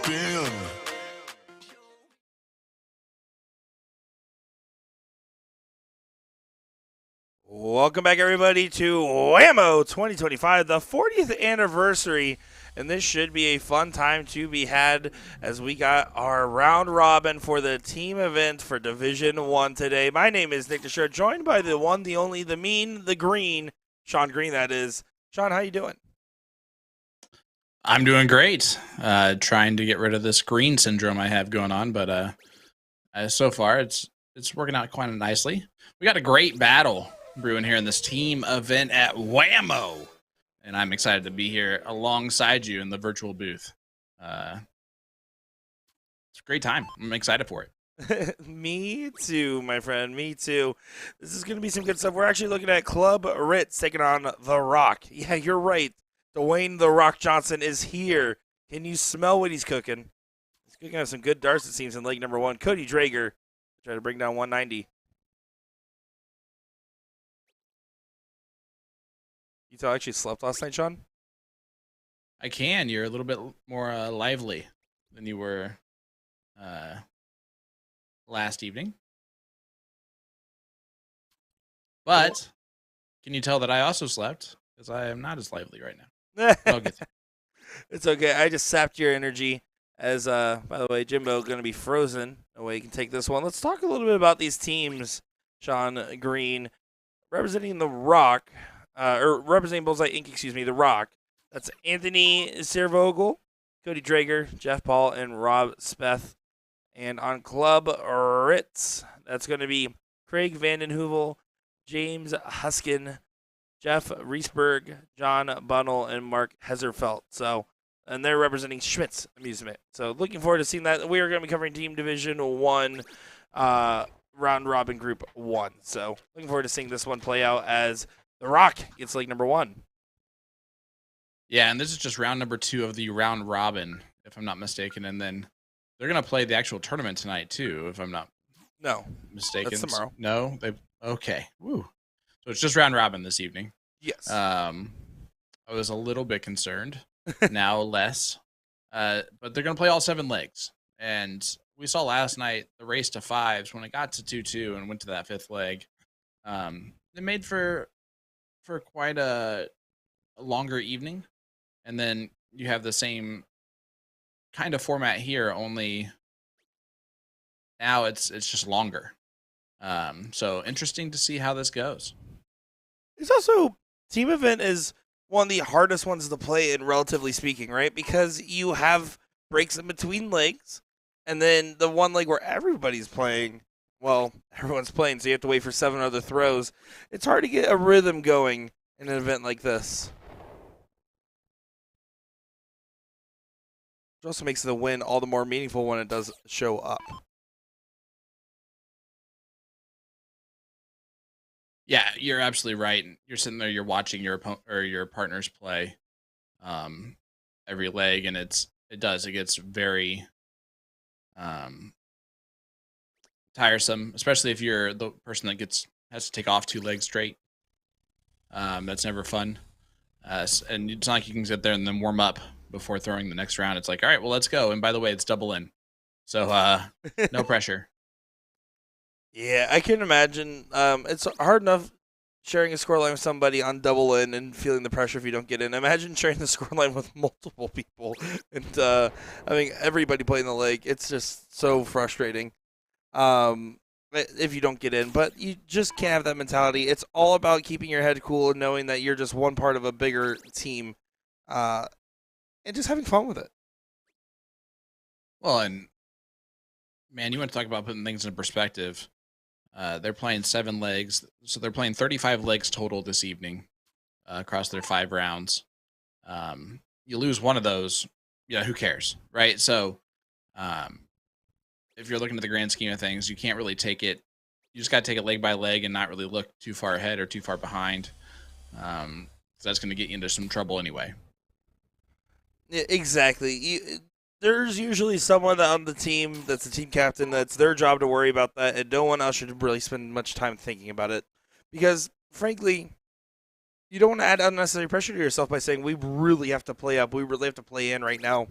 in. Welcome back, everybody, to WAMO 2025, the 40th anniversary. And this should be a fun time to be had as we got our round robin for the team event for Division 1 today. My name is Nick DeShore, joined by the one, the only, the mean, the green, Sean Green, that is. Sean, how you doing? I'm doing great. Trying to get rid of this green syndrome I have going on, but so far it's working out quite nicely. We got a great battle brewing here in this team event at WAMO, and I'm excited to be here alongside you in the virtual booth. It's a great time. I'm excited for it. Me too, my friend. Me too. This is going to be some good stuff. We're actually looking at Club Ritz taking on The Rock. Yeah, you're right. Dwayne The Rock Johnson is here. Can you smell what he's cooking? He's cooking up some good darts, it seems, in leg number one. Cody Drager try to bring down 190. You thought I actually slept last night, Sean? I can. You're a little bit more lively than you were last evening. But can you tell that I also slept? Because I am not as lively right now. I'll get there. It's okay. I just sapped your energy. As by the way, Jimbo going to be frozen. No way you can take this one. Let's talk a little bit about these teams. Sean Green representing The Rock, or representing Bullseye Inc. Excuse me, The Rock. That's Anthony Servogel, Cody Drager, Jeff Paul, and Rob Speth. And on Club Ritz, that's going to be Craig Vanden Heuvel, James Huskin, Jeff Reesberg, John Bunnell, and Mark Hezerfeld. So, and they're representing Schmitz Amusement. So, looking forward to seeing that. We are going to be covering Team Division 1, Round Robin Group 1. So, looking forward to seeing this one play out as The Rock gets leg number 1. Yeah, and this is just round number 2 of the round robin, if I'm not mistaken. And then they're going to play the actual tournament tonight, too, if I'm not mistaken. That's tomorrow. No? Okay. Woo. So it's just round robin this evening. Yes. I was a little bit concerned. Now less. But they're going to play all 7 legs. And we saw last night the race to 5s when it got to 2-2 and went to that 5th leg. It made for quite a longer evening. And then you have the same kind of format here, only now it's just longer. So interesting to see how this goes. It's also, team event is one of the hardest ones to play in, relatively speaking, right? Because you have breaks in between legs, and then the one leg where everybody's playing, well, everyone's playing, so you have to wait for 7 other throws. It's hard to get a rhythm going in an event like this. It also makes the win all the more meaningful when it does show up. Yeah, you're absolutely right. You're sitting there, you're watching your partners play every leg, and it gets very tiresome, especially if you're the person that has to take off 2 legs straight. That's never fun. And it's not like you can sit there and then warm up before throwing the next round. It's like, all right, well, let's go. And by the way, it's double in, so no pressure. Yeah, I can imagine. It's hard enough sharing a scoreline with somebody on double in and feeling the pressure if you don't get in. Imagine sharing the scoreline with multiple people and everybody playing the leg. It's just so frustrating if you don't get in. But you just can't have that mentality. It's all about keeping your head cool and knowing that you're just one part of a bigger team, and just having fun with it. Well, and man, you want to talk about putting things in perspective. They're playing 7 legs, so they're playing 35 legs total this evening across their 5 rounds. You lose one of those, who cares, right? So if you're looking at the grand scheme of things, you can't really take it. You just got to take it leg by leg and not really look too far ahead or too far behind. So that's going to get you into some trouble anyway. Yeah, exactly. There's usually someone on the team that's the team captain that's their job to worry about that, and no one else should really spend much time thinking about it. Because, frankly, you don't want to add unnecessary pressure to yourself by saying, we really have to play up, we really have to play in right now.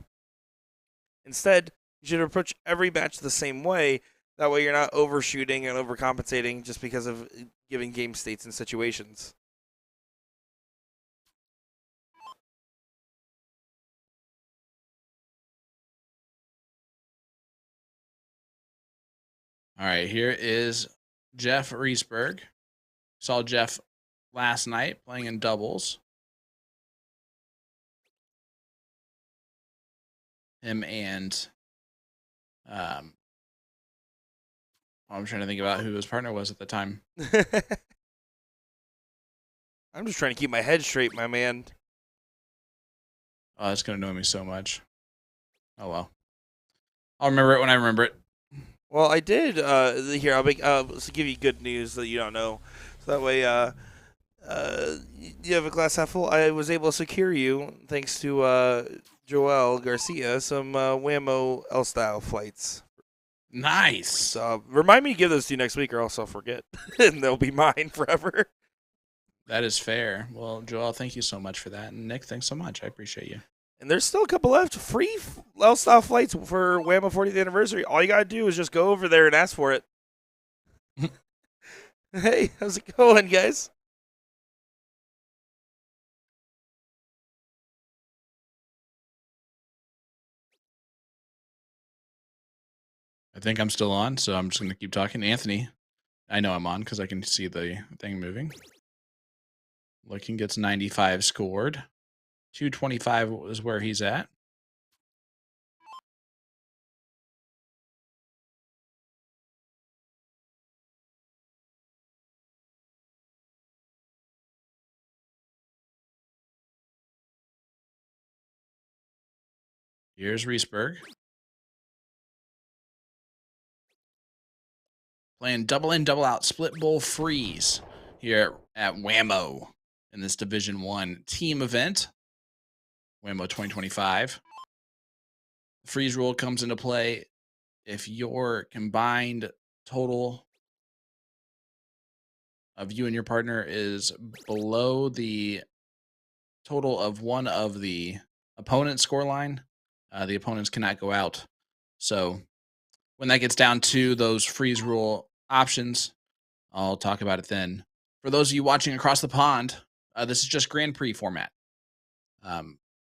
Instead, you should approach every match the same way. That way, you're not overshooting and overcompensating just because of given game states and situations. All right, here is Jeff Reesberg. Saw Jeff last night playing in doubles. Him and I'm trying to think about who his partner was at the time. I'm just trying to keep my head straight, my man. Oh, that's gonna annoy me so much. Oh well. I'll remember it when I remember it. Well, I did. Here, I'll give you good news that you don't know, so that way, you have a glass half full. I was able to secure you, thanks to Joel Garcia, some WAMO L style flights. Nice. So remind me to give those to you next week, or else I'll forget, and they'll be mine forever. That is fair. Well, Joel, thank you so much for that, and Nick, thanks so much. I appreciate you. And there's still a couple left. Free L style flights for WAMO 40th anniversary. All you gotta do is just go over there and ask for it. Hey, how's it going, guys? I think I'm still on, so I'm just gonna keep talking. Anthony, I know I'm on because I can see the thing moving. Looking gets 95 scored. 225 is where he's at. Here's Reesberg. Playing double in, double out, split bowl freeze here at WAMO in this Division 1 team event. WAMO 2025. The freeze rule comes into play if your combined total of you and your partner is below the total of one of the opponent's scoreline. The opponents cannot go out. So when that gets down to those freeze rule options, I'll talk about it then. For those of you watching across the pond, this is just Grand Prix format.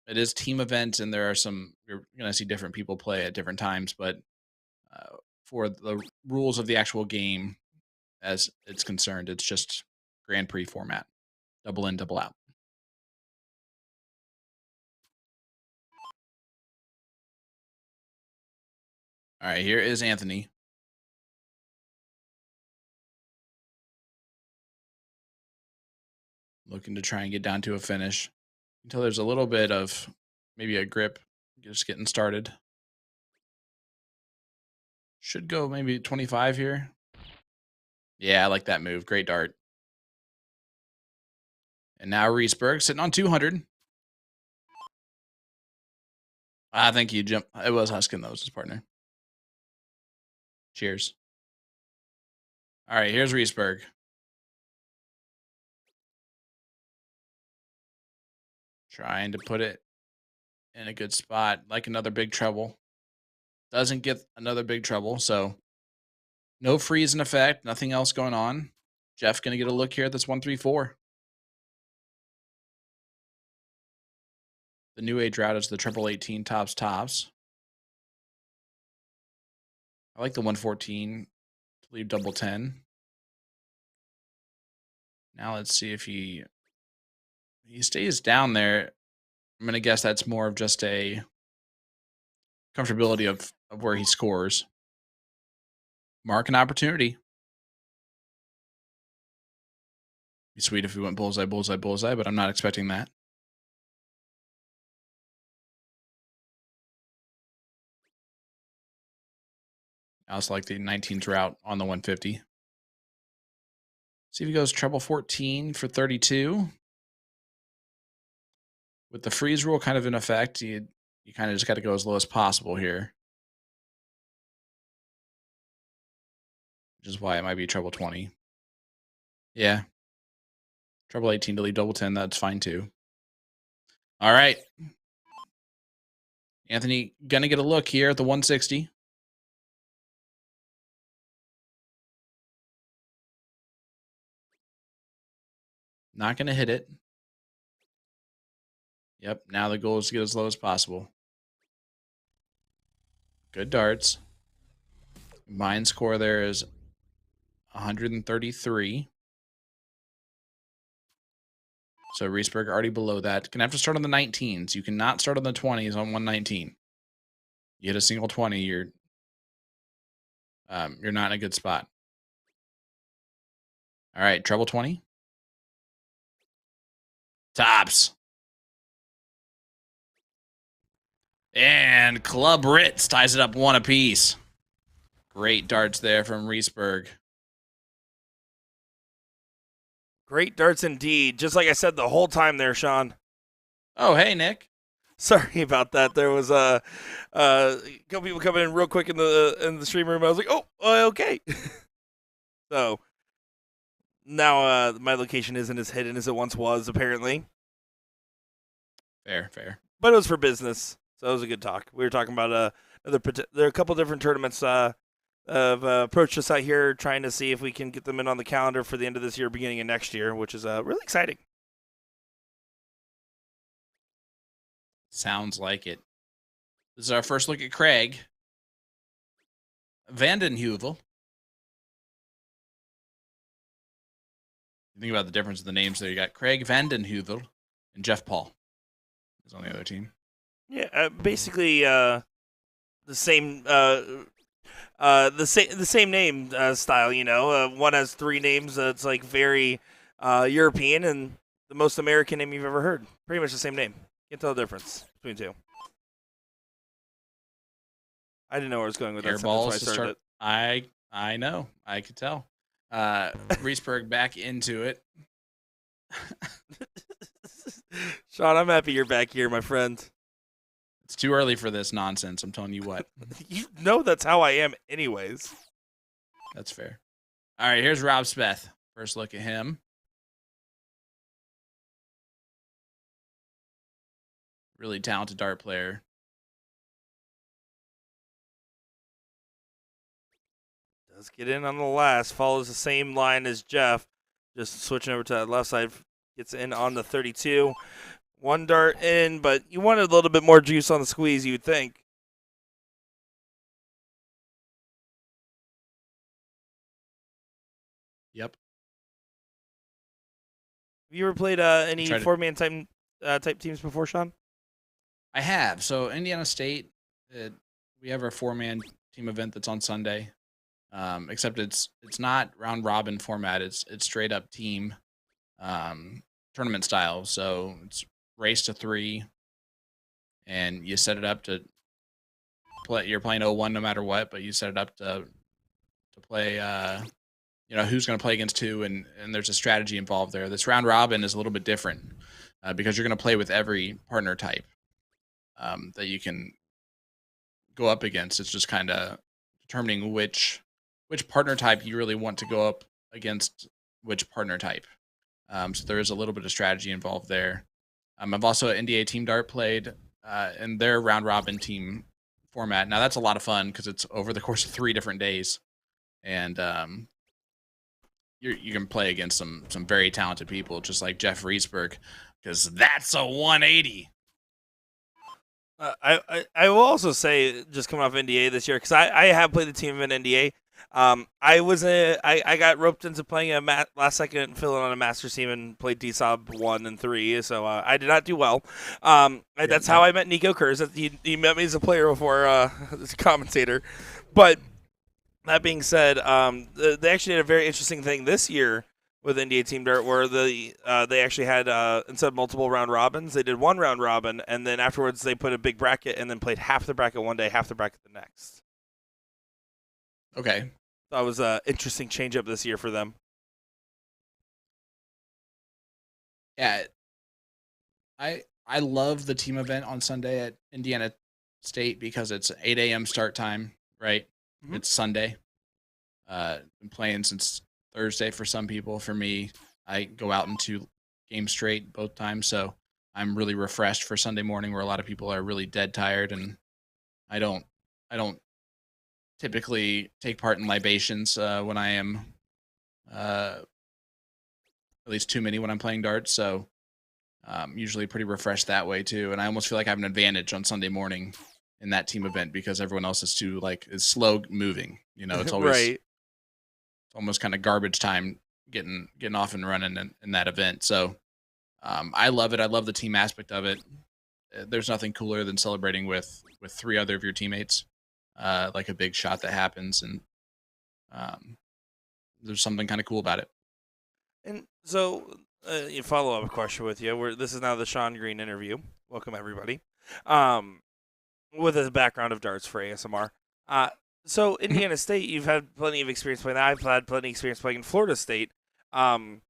It is team event, and there are you're going to see different people play at different times, but for the rules of the actual game, as it's concerned, it's just Grand Prix format. Double in, double out. All right, here is Anthony. Looking to try and get down to a finish until there's a little bit of maybe a grip just getting started. Should go maybe 25 here. Yeah, I like that move. Great dart. And now Reesberg sitting on 200. I think you jump. It was Huskin, though, his partner. Cheers. All right, here's Reesberg. Trying to put it in a good spot, like another big treble. Doesn't get another big treble, so no freeze in effect, nothing else going on. Jeff going to get a look here at this 134. The new age route is the triple 18 tops tops. I like the 114 to leave double 10. Now let's see if he stays down there. I'm going to guess that's more of just a comfortability of where he scores. Mark an opportunity. Be sweet if we went bullseye, bullseye, bullseye, but I'm not expecting that. I also like the 19s route on the 150. See if he goes treble 14 for 32. With the freeze rule kind of in effect, you kind of just got to go as low as possible here. Which is why it might be treble 20. Yeah. Treble 18 to leave double 10, that's fine too. All right. Anthony gonna get a look here at the 160. Not gonna hit it. Yep, now the goal is to get as low as possible. Good darts. Combined score there is 133. So Riesberg already below that. Gonna have to start on the 19s. You cannot start on the 20s on 119. You hit a single 20, you're not in a good spot. All right, treble 20. Tops. And Club Ritz ties it up one apiece. Great darts there from Riesberg. Great darts indeed. Just like I said the whole time there, Sean. Oh, hey, Nick. Sorry about that. There was a couple people coming in real quick in the stream room. I was like, oh, okay. So now my location isn't as hidden as it once was, apparently. Fair. But it was for business, so it was a good talk. We were talking about there are a couple different tournaments have approached us out here, trying to see if we can get them in on the calendar for the end of this year, beginning of next year, which is really exciting. Sounds like it. This is our first look at Craig Vandenheuvel. You think about the difference in the names there. You got Craig Vandenheuvel and Jeff Paul is on the other team. Yeah, basically the same the same name style. You know, one has three names that's like very European, and the most American name you've ever heard. Pretty much the same name. Can't tell the difference between the two. I didn't know where I was going with that. Airballs to start. I know. I could tell. Riesberg back into it. Sean, I'm happy you're back here, my friend. It's too early for this nonsense. I'm telling you what. You know that's how I am anyways. That's fair. All right, here's Rob Speth. First look at him. Really talented dart player. Does get in on the last. Follows the same line as Jeff. Just switching over to that left side. Gets in on the 32. One dart in, but you wanted a little bit more juice on the squeeze, you'd think. Yep. Have you ever played any four-man type teams before, Sean? I have. So Indiana State, we have our four-man team event that's on Sunday. Except it's not round robin format. It's straight up team tournament style. So it's race to 3, and you set it up to play. You're playing 0-1 no matter what, but you set it up to play. Who's going to play against who, and there's a strategy involved there. This round robin is a little bit different because you're going to play with every partner type that you can go up against. It's just kind of determining which partner type you really want to go up against which partner type. So there is a little bit of strategy involved there. I've also NDA Team Dart played in their round robin team format. Now that's a lot of fun because it's over the course of 3 different days, and you can play against some very talented people, just like Jeff Riesberg, because that's a 180. I will also say, just coming off NDA this year, because I have played the team in NDA. I got roped into playing a last second filling on a Masters team and played DSOB 1 and 3, so I did not do well. That's how I met Nico Kurz. He met me as a player before as a commentator. But that being said, they actually did a very interesting thing this year with NDA Team Dart, where they actually had instead of multiple round robins, they did one round robin, and then afterwards they put a big bracket and then played half the bracket one day, half the bracket the next. Okay. That was an interesting change up this year for them. Yeah. I love the team event on Sunday at Indiana State because it's 8 a.m. start time, right? Mm-hmm. It's Sunday. Been playing since Thursday for some people. For me, I go out in 2 games straight both times, so I'm really refreshed for Sunday morning, where a lot of people are really dead tired, and I don't I don't typically take part in libations when I am at least too many when I'm playing darts. So usually pretty refreshed that way too. And I almost feel like I have an advantage on Sunday morning in that team event because everyone else is too is slow moving. It's always Right. it's almost kind of garbage time getting off and running in that event. So I love it. I love the team aspect of it. There's nothing cooler than celebrating with three other of your teammates, like a big shot that happens, and um, there's something kind of cool about it. And so, a follow up question with you. This is now the Sean Green interview. Welcome everybody. Um, with a background of darts for ASMR. Uh, so Indiana State, you've had plenty of experience playing. I've had plenty of experience playing in Florida State. Um,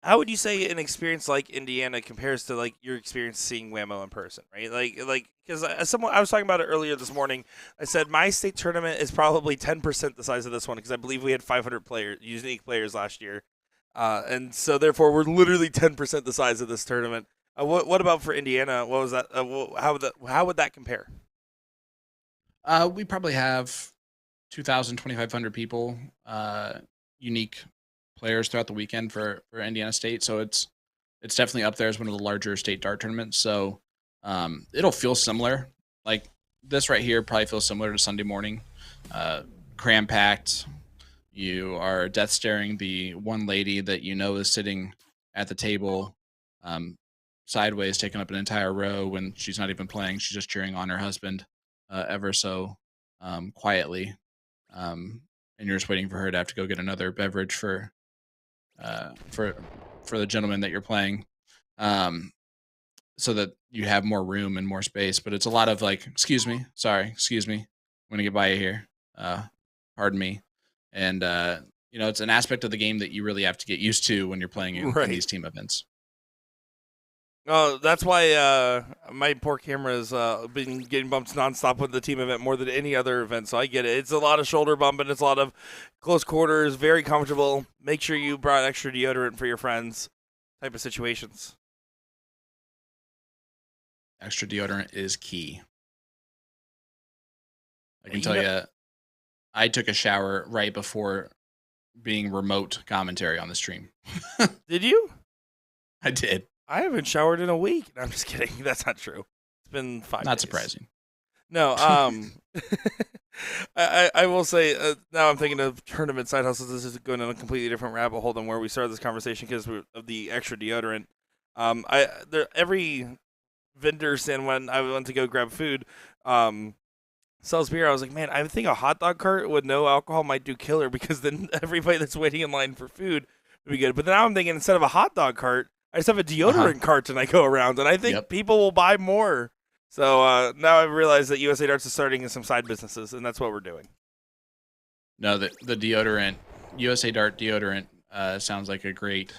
how would you say an experience like Indiana compares to like your experience seeing WAMO in person, right? Like because someone I was talking about it earlier this morning. I said my state tournament is probably 10% the size of this one because I believe we had 500 players, unique players last year, and so therefore we're literally 10% the size of this tournament. What about for Indiana? What was that? How would that compare? We probably have 2,000, 2,500 people, unique players throughout the weekend for Indiana State. So it's definitely up there as one of the larger state dart tournaments. So it'll feel similar. Like this right here probably feels similar to Sunday morning. Cram packed. You are death staring the one lady that is sitting at the table, um, sideways, taking up an entire row when she's not even playing. She's just cheering on her husband, ever so quietly, um, and you're just waiting for her to have to go get another beverage uh, for for the gentleman that you're playing, um, so that you have more room and more space. But it's a lot of like, excuse me, sorry, excuse me, I'm gonna get by you here. Pardon me, and it's an aspect of the game that you really have to get used to when you're playing in Right. these team events. Oh, that's why my poor camera has been getting bumped nonstop with the team event more than any other event. So I get it. It's a lot of shoulder bumping. It's a lot of close quarters. Very comfortable. Make sure you brought extra deodorant for your friends. Type of situations. Extra deodorant is key. I can You tell know, you, I took a shower right before being remote commentary on the stream. did you? I did. I haven't showered in a week. No, I'm just kidding. That's not true. It's been 5 days. Not surprising. No, I will say now I'm thinking of tournament side hustles. This is going on a completely different rabbit hole than where we started this conversation because of the extra deodorant. Every vendor stand when I went to go grab food, sells beer. I was like, man, I think a hot dog cart with no alcohol might do killer because then everybody that's waiting in line for food would be good. But now I'm thinking instead of a hot dog cart, I just have a Uh-huh. deodorant cart and I go around, and I think Yep. people will buy more. So now I've realized that USA Darts is starting in some side businesses, and that's what we're doing. No, the deodorant, USA Dart deodorant, sounds like a great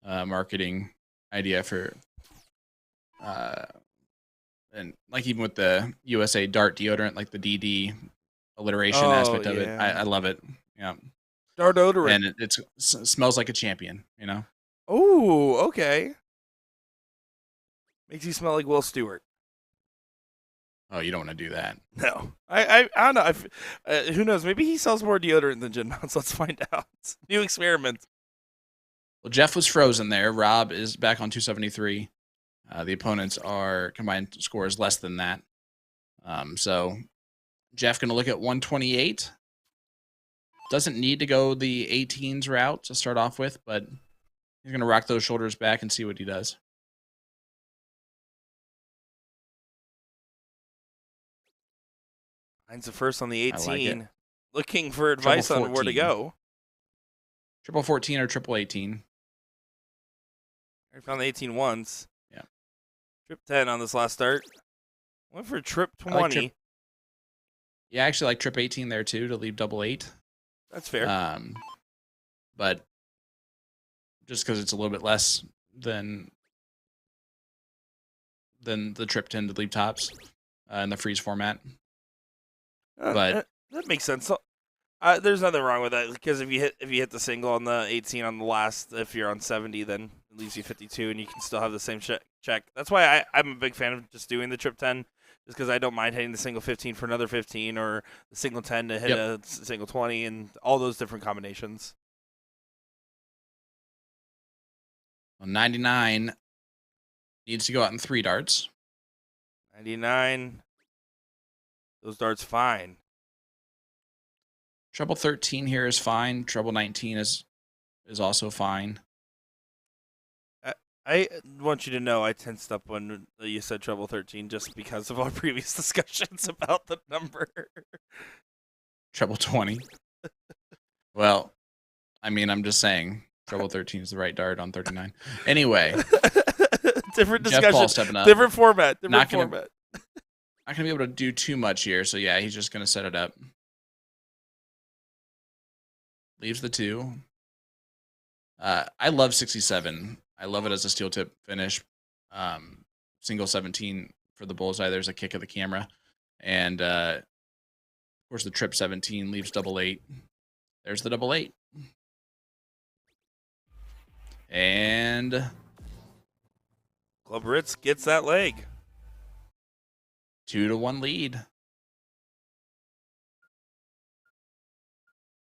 marketing idea for, uh, and like even with the USA Dart deodorant, like the DD alliteration Oh aspect of it, I yeah, love it. Yeah, Dart odorant. and smells like a champion. Oh, okay. Makes you smell like Will Stewart. Oh, you don't want to do that. No, I don't know. Who knows? Maybe he sells more deodorant than gin mounts. Let's find out. New experiment. Well, Jeff was frozen there. Rob is back on 273. The opponents are combined scores less than that. So Jeff going to look at 128. Doesn't need to go the 18s route to start off with, but he's going to rock those shoulders back and see what he does. Mine's the first on the I like it. 18. Looking for Triple advice on where to 14. go. Triple 14 or triple 18. I found the 18 once. Yeah. Trip 10 on this last start. Went for trip I like 20. Yeah, I actually like trip 18 there too to leave double 8. That's fair. But just because it's a little bit less than the trip 10 to leave tops in the freeze format. But That makes sense. So There's nothing wrong with that because if you hit the single on the 18 on the last, if you're on 70, then it leaves you 52, and you can still have the same check. That's why I'm a big fan of just doing the trip 10, just because I don't mind hitting the single 15 for another 15, or the single 10 to hit a single 20, and all those different combinations. Well, 99 needs to go out in 3 darts. 99, those darts fine. Treble 13 here is fine. Treble 19 is also fine. I want you to know I tensed up when you said treble 13 just because of our previous discussions about the number. Treble 20. Well, I mean, I'm just saying treble 13 is the right dart on 39. Anyway. Different Jeff discussion. Paul stepping up. Different format. Not going to be able to do too much here. So, yeah, he's just going to set it up. Leaves the 2. I love 67. I love it as a steel tip finish. Single 17 for the bullseye. There's a kick of the camera. And, of course, the trip 17 leaves double 8. There's the double 8. And Club Ritz gets that leg. 2-1 lead.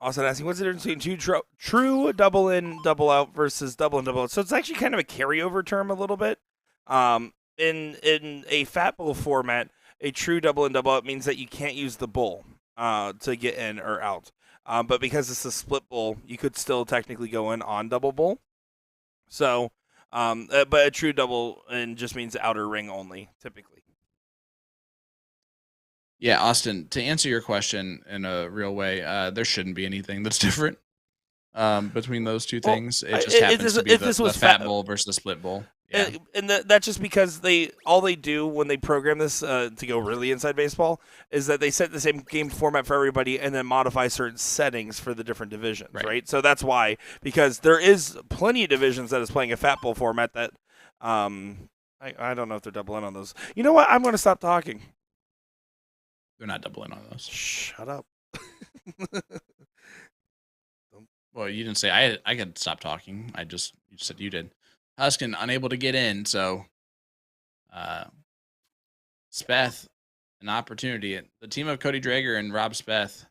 Also asking, what's the difference between true double in, double out versus double in, double out? So it's actually kind of a carryover term a little bit. In a fat bowl format, a true double in, double out means that you can't use the bowl to get in or out. But because it's a split bowl, you could still technically go in on double bowl. So, but a true double in just means outer ring only, typically. Yeah, Austin, to answer your question in a real way, there shouldn't be anything that's different between those two things. It just happens to be the fat bowl versus the split bowl. Yeah. And that's just because all they do when they program this to go really inside baseball is that they set the same game format for everybody and then modify certain settings for the different divisions, right? So that's why, because there is plenty of divisions that is playing a fat bowl format that I don't know if they're double in on those. You know what? I'm going to stop talking. They're not doubling on those. Shut up. Well, you didn't say I could stop talking. You said you did. Huskin unable to get in, so Speth, an opportunity. The team of Cody Drager and Rob Speth,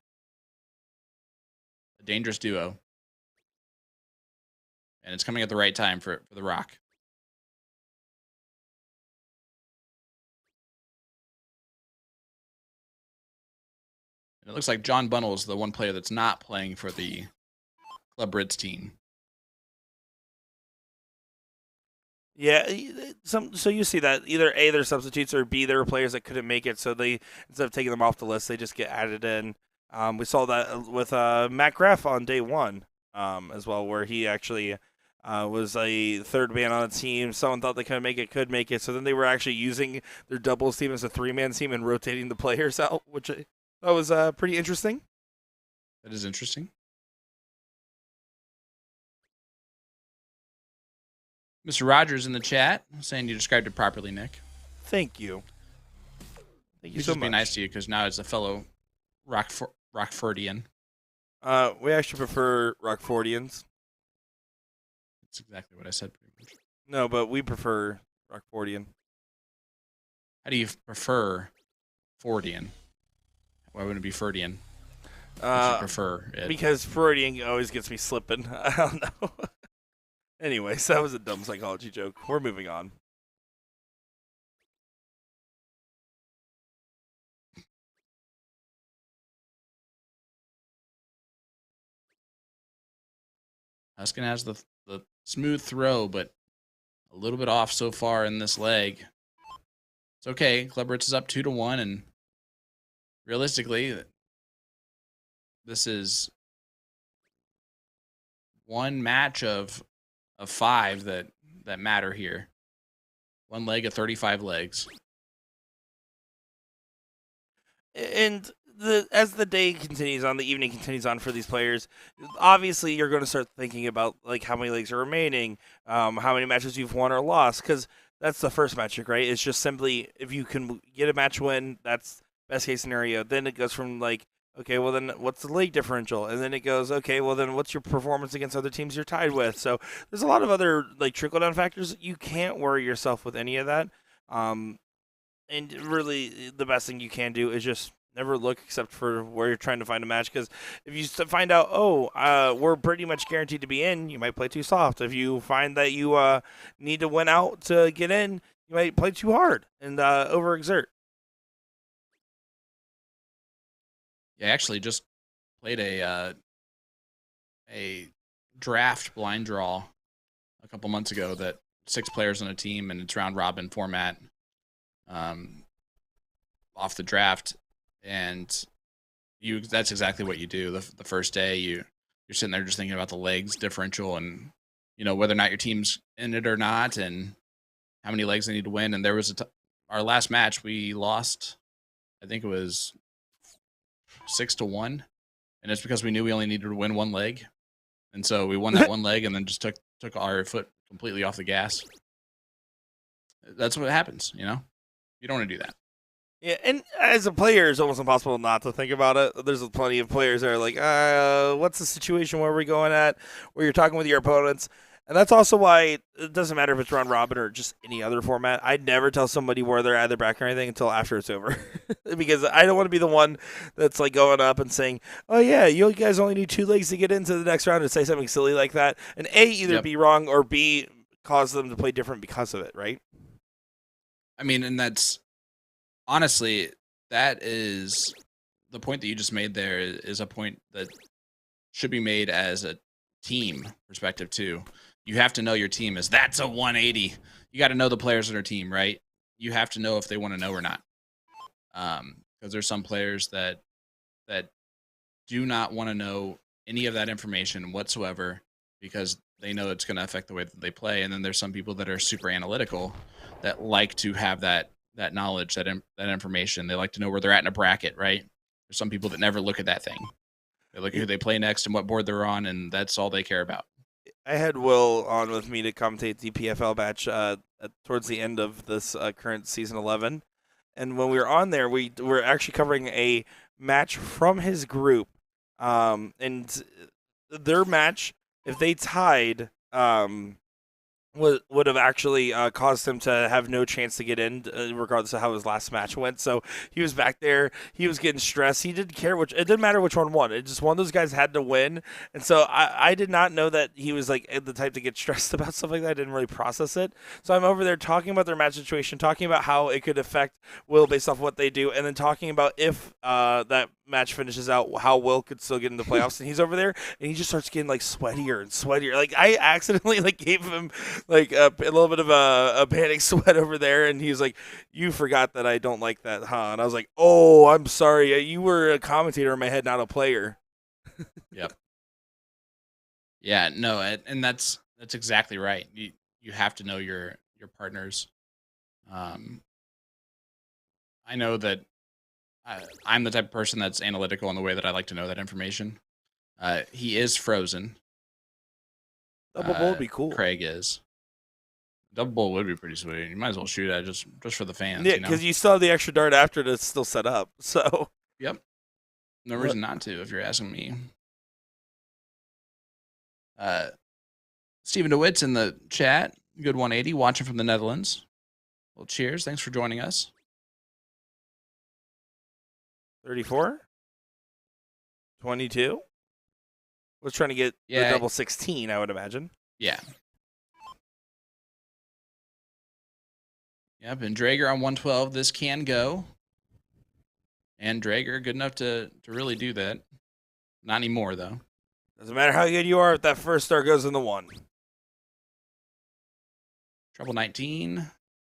a dangerous duo. And it's coming at the right time for the Rock. And it looks like John Bunnell is the one player that's not playing for the Club Ritz team. Yeah, so you see that either A, they're substitutes, or B, there were players that couldn't make it, so they, instead of taking them off the list, they just get added in. We saw that with Matt Graff on day 1 as well, where he actually was a third man on the team. Someone thought they couldn't make it, could make it, so then they were actually using their doubles team as a 3-man team and rotating the players out, which I thought was pretty interesting. That is interesting. Mr. Rogers in the chat saying you described it properly, Nick. Thank you. Thank you so much. Be nice to you because now it's a fellow Rockfordian. We actually prefer Rockfordians. That's exactly what I said. Pretty much. No, but we prefer Rockfordian. How do you prefer Fordian? Why wouldn't it be Ferdian? You prefer it? Because Freudian always gets me slipping. I don't know. Anyways, that was a dumb psychology joke. We're moving on. Huskin has the smooth throw, but a little bit off so far in this leg. It's okay. Club Ritz is up 2-1, and realistically, this is one match of 5 that matter here. One leg of 35 legs. And as the day continues on, the evening continues on for these players, obviously you're going to start thinking about like how many legs are remaining, how many matches you've won or lost, because that's the first metric, right? It's just simply if you can get a match win, that's best case scenario. Then it goes from like, Okay, well then what's the league differential? And then it goes, okay, well then what's your performance against other teams you're tied with? So there's a lot of other like trickle down factors. You can't worry yourself with any of that. Um, and really, the best thing you can do is just never look except for where you're trying to find a match. Because if you find out, we're pretty much guaranteed to be in, you might play too soft. If you find that you need to win out to get in, you might play too hard and overexert. Yeah, I actually just played a draft blind draw a couple months ago that 6 players on a team, and it's round robin format off the draft, and that's exactly what you do. The first day you're sitting there just thinking about the legs differential and whether or not your team's in it or not, and how many legs they need to win. And there was our last match we lost, I think it was 6-1, and it's because we knew we only needed to win one leg, and so we won that one leg, and then just took our foot completely off the gas. That's what happens, You don't want to do that. Yeah, and as a player, it's almost impossible not to think about it. There's plenty of players that are like, what's the situation where we're going at, where you're talking with your opponents. And that's also why it doesn't matter if it's round robin or just any other format. I'd never tell somebody where they're at their back or anything until after it's over. Because I don't want to be the one that's like going up and saying, oh, yeah, you guys only need 2 legs to get into the next round, and say something silly like that. And A, either be wrong, or B, cause them to play different because of it, right? I mean, and that's honestly, that is the point that you just made there is a point that should be made as a team perspective too. You have to know your team that's a 180. You got to know the players on your team, right? You have to know if they want to know or not. Because there's some players that do not want to know any of that information whatsoever because they know it's going to affect the way that they play. And then there's some people that are super analytical that like to have that knowledge, that information. They like to know where they're at in a bracket, right? There's some people that never look at that thing. They look at who they play next and what board they're on, and that's all they care about. I had Will on with me to commentate the PFL match towards the end of this current season 11, and when we were on there, we were actually covering a match from his group, and their match, if they tied, would have actually caused him to have no chance to get in, regardless of how his last match went. So he was back there. He was getting stressed. He didn't care it didn't matter which one won. It just one of those guys had to win. And so I did not know that he was like the type to get stressed about stuff like that. I didn't really process it. So I'm over there talking about their match situation, talking about how it could affect Will based off what they do, and then talking about if that match finishes out, how Will could still get in the playoffs. And he's over there, and he just starts getting like sweatier and sweatier. Like I accidentally like gave him like a little bit of a panic sweat over there, and he's like, "You forgot that I don't like that, huh?" And I was like, "Oh, I'm sorry. You were a commentator in my head, not a player." Yep. Yeah, no, and that's exactly right. You have to know your partners. I know that I'm the type of person that's analytical in the way that I like to know that information. He is frozen. Double bowl would be cool. Craig is. Double bowl would be pretty sweet. You might as well shoot at it just for the fans. Yeah, because you still have the extra dart after to still set up. So. Yep. No reason not to, if you're asking me. Stephen DeWitt's in the chat. Good 180, watching from the Netherlands. Well, cheers. Thanks for joining us. 34? 22? Was trying to get the double 16, I would imagine. Yeah. Yep, and Drager on 112. This can go. And Drager, good enough to really do that. Not anymore, though. Doesn't matter how good you are if that first star goes in the 1. Trouble 19.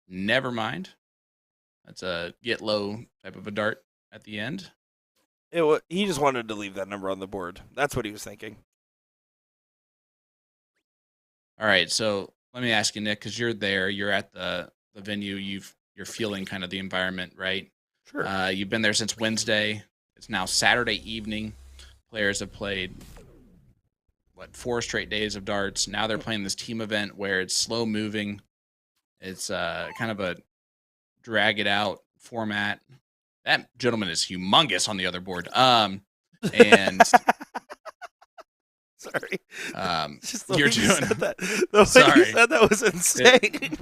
Never mind. That's a get low type of a dart at the end. He just wanted to leave that number on the board. That's what he was thinking. All right, so let me ask you, Nick, because you're there. You're at the venue. You're feeling kind of the environment, right? Sure. You've been there since Wednesday. It's now Saturday evening. Players have played 4 straight days of darts. Now they're playing this team event where it's slow moving. It's kind of a drag it out format. That gentleman is humongous on the other board. And sorry, just the you're way you doing. said that. The way Sorry. you said that was insane.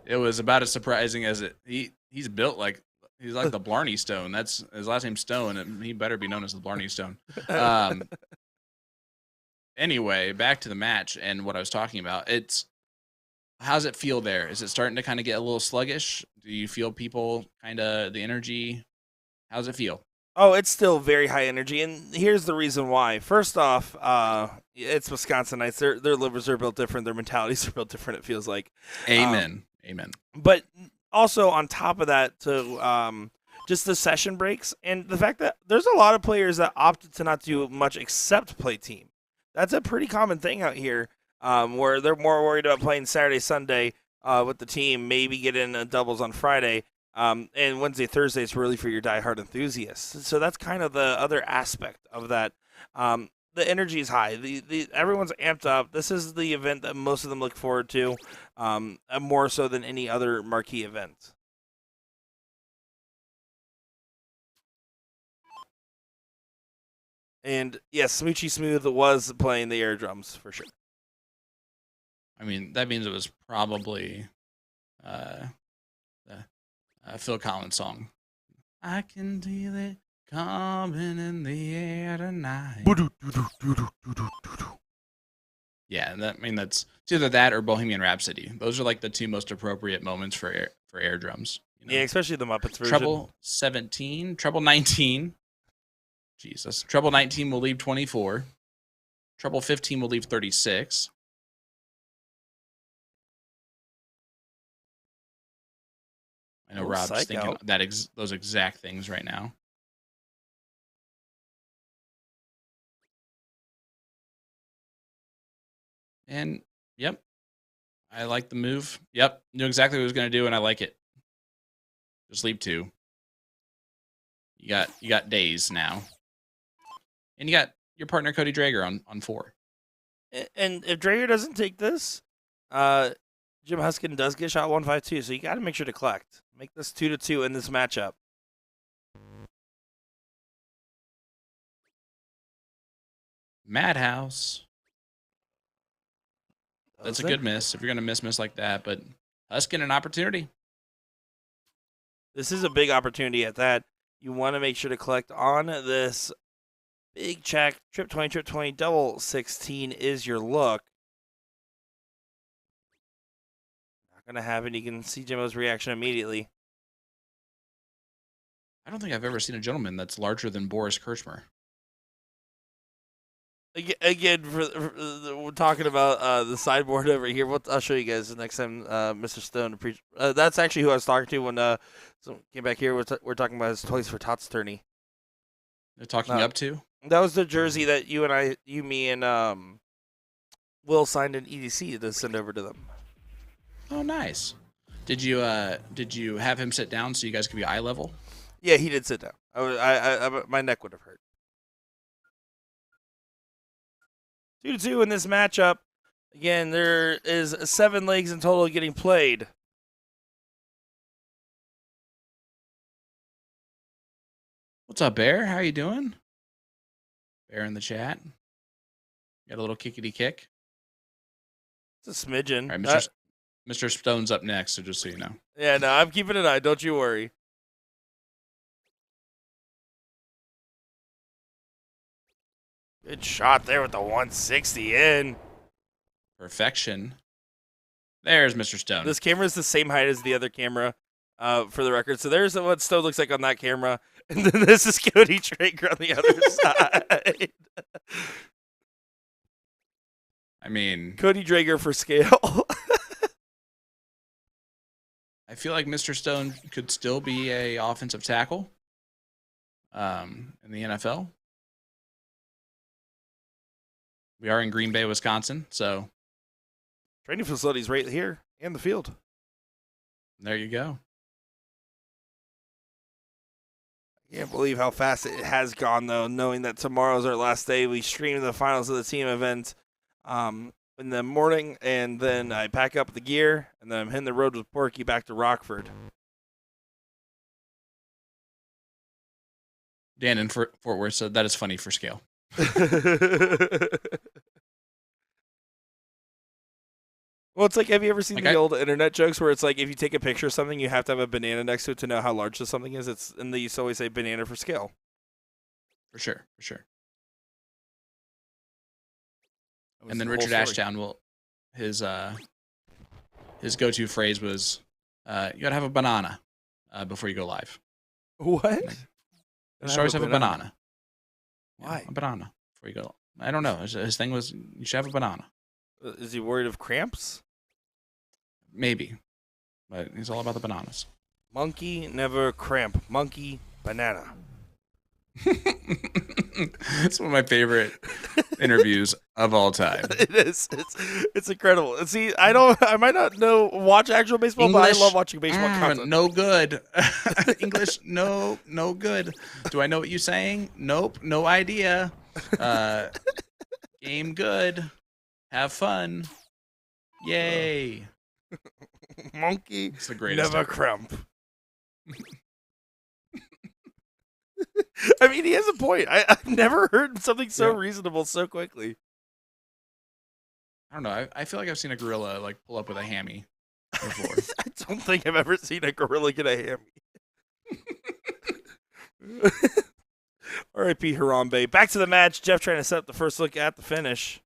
It was about as surprising as it. He's built like he's like the Blarney Stone. That's his last name's Stone, and he better be known as the Blarney Stone. Anyway, back to the match and what I was talking about. How's it feel there? Is it starting to kind of get a little sluggish? Do you feel people kind of the energy? How's it feel? Oh, it's still very high energy, and here's the reason why. First off, it's Wisconsinites. Their livers are built different. Their mentalities are built different. It feels like. Amen. Amen. But also on top of that, to just the session breaks and the fact that there's a lot of players that opted to not do much except play team. That's a pretty common thing out here, where they're more worried about playing Saturday, Sunday with the team, maybe get in doubles on Friday. And Wednesday, Thursday is really for your diehard enthusiasts. So that's kind of the other aspect of that. The energy is high. Everyone's amped up. This is the event that most of them look forward to, more so than any other marquee event. And yes, Smoochie Smooth was playing the air drums for sure. I mean, that means it was probably the Phil Collins song. I can feel it coming in the air tonight. Yeah, that's it's either that or Bohemian Rhapsody. Those are like the two most appropriate moments for air drums. You know? Yeah, especially the Muppets version. Treble 17, treble 19. Jesus. Treble 19 will leave 24. Treble 15 will leave 36. I know Rob's thinking those exact things right now. And, yep, I like the move. Yep, knew exactly what he was going to do, and I like it. Just leave 2. You got days now. And you got your partner Cody Drager on 4. And if Drager doesn't take this, Jim Huskin does get shot 152, so you got to make sure to collect. Make this 2-2 in this matchup. Madhouse. That's a good miss. If you're going to miss like that, but Huskin an opportunity. This is a big opportunity at that. You want to make sure to collect on this big check. Trip 20, double 16 is your look. Not going to have it. You can see Jimbo's reaction immediately. I don't think I've ever seen a gentleman that's larger than Boris Kirchmer. Again, we're talking about the sideboard over here. I'll show you guys the next time Mr. Stone. That's actually who I was talking to when someone came back here. We're talking about his Toys for Tots tourney. They're talking up to? That was the jersey that you, me, and Will signed in EDC to send over to them. Oh, nice. Did you have him sit down so you guys could be eye level? Yeah, he did sit down. My neck would have hurt. 2-2 in this matchup. Again, there is 7 legs in total getting played. What's up, Bear? How you doing? Bear in the chat. Got a little kickity kick. It's a smidgen. All right, Mr. Stone's up next, so just so you know. Yeah, no, I'm keeping an eye. Don't you worry. Good shot there with the 160 in. Perfection. There's Mr. Stone. This camera is the same height as the other camera, for the record. So there's what Stone looks like on that camera. And then this is Cody Drager on the other side. I mean, Cody Drager for scale. I feel like Mr. Stone could still be a offensive tackle in the NFL. We are in Green Bay, Wisconsin, so Training facilities right here and the field. There you go. I can't believe how fast it has gone, though, knowing that tomorrow's our last day. We stream the finals of the team event in the morning, and then I pack up the gear, and then I'm hitting the road with Porky back to Rockford. Dan in Fort Worth said that is funny for scale. Well, it's like, have you ever seen Like the old internet jokes where it's like, if you take a picture of something, you have to have a banana next to it to know how large the something is? And they used to always say banana for scale. For sure. That was And then the whole Richard story. Ashdown his go-to phrase was, "You gotta have a banana before you go live. What? You should always have a banana. Why? Yeah, a banana before you go. I don't know. His thing was you should have a banana. Is he worried of cramps? Maybe, but he's all about the bananas. Monkey never cramp. Monkey banana. It's one of my favorite interviews of all time. It is. It's incredible. And see, I might not watch actual baseball, but I love watching baseball content. No good. English, no good. Do I know what you're saying? Nope, no idea. Game good. Have fun. Yay. Monkey It's the greatest never ever. cramp. I mean, he has a point. I've never heard something so reasonable so quickly. I don't know. I feel like I've seen a gorilla like pull up with a hammy before. I don't think I've ever seen a gorilla get a hammy. R.I.P. Harambe. Back to the match. Jeff trying to set up the first look at the finish.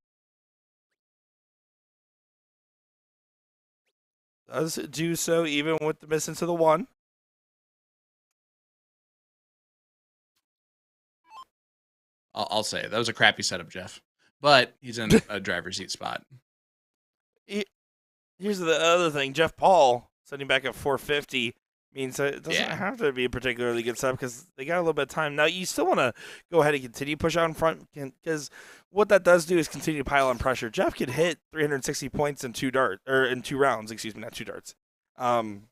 Does do so even with the miss into the one. I'll say that was a crappy setup, Jeff. But he's in a driver's seat spot. Here's the other thing. Jeff Paul setting back at 450 means that it doesn't have to be a particularly good setup because they got a little bit of time. Now, you still want to go ahead and continue push out in front because what that does do is continue to pile on pressure. Jeff could hit 360 points in two rounds, not 2 darts. And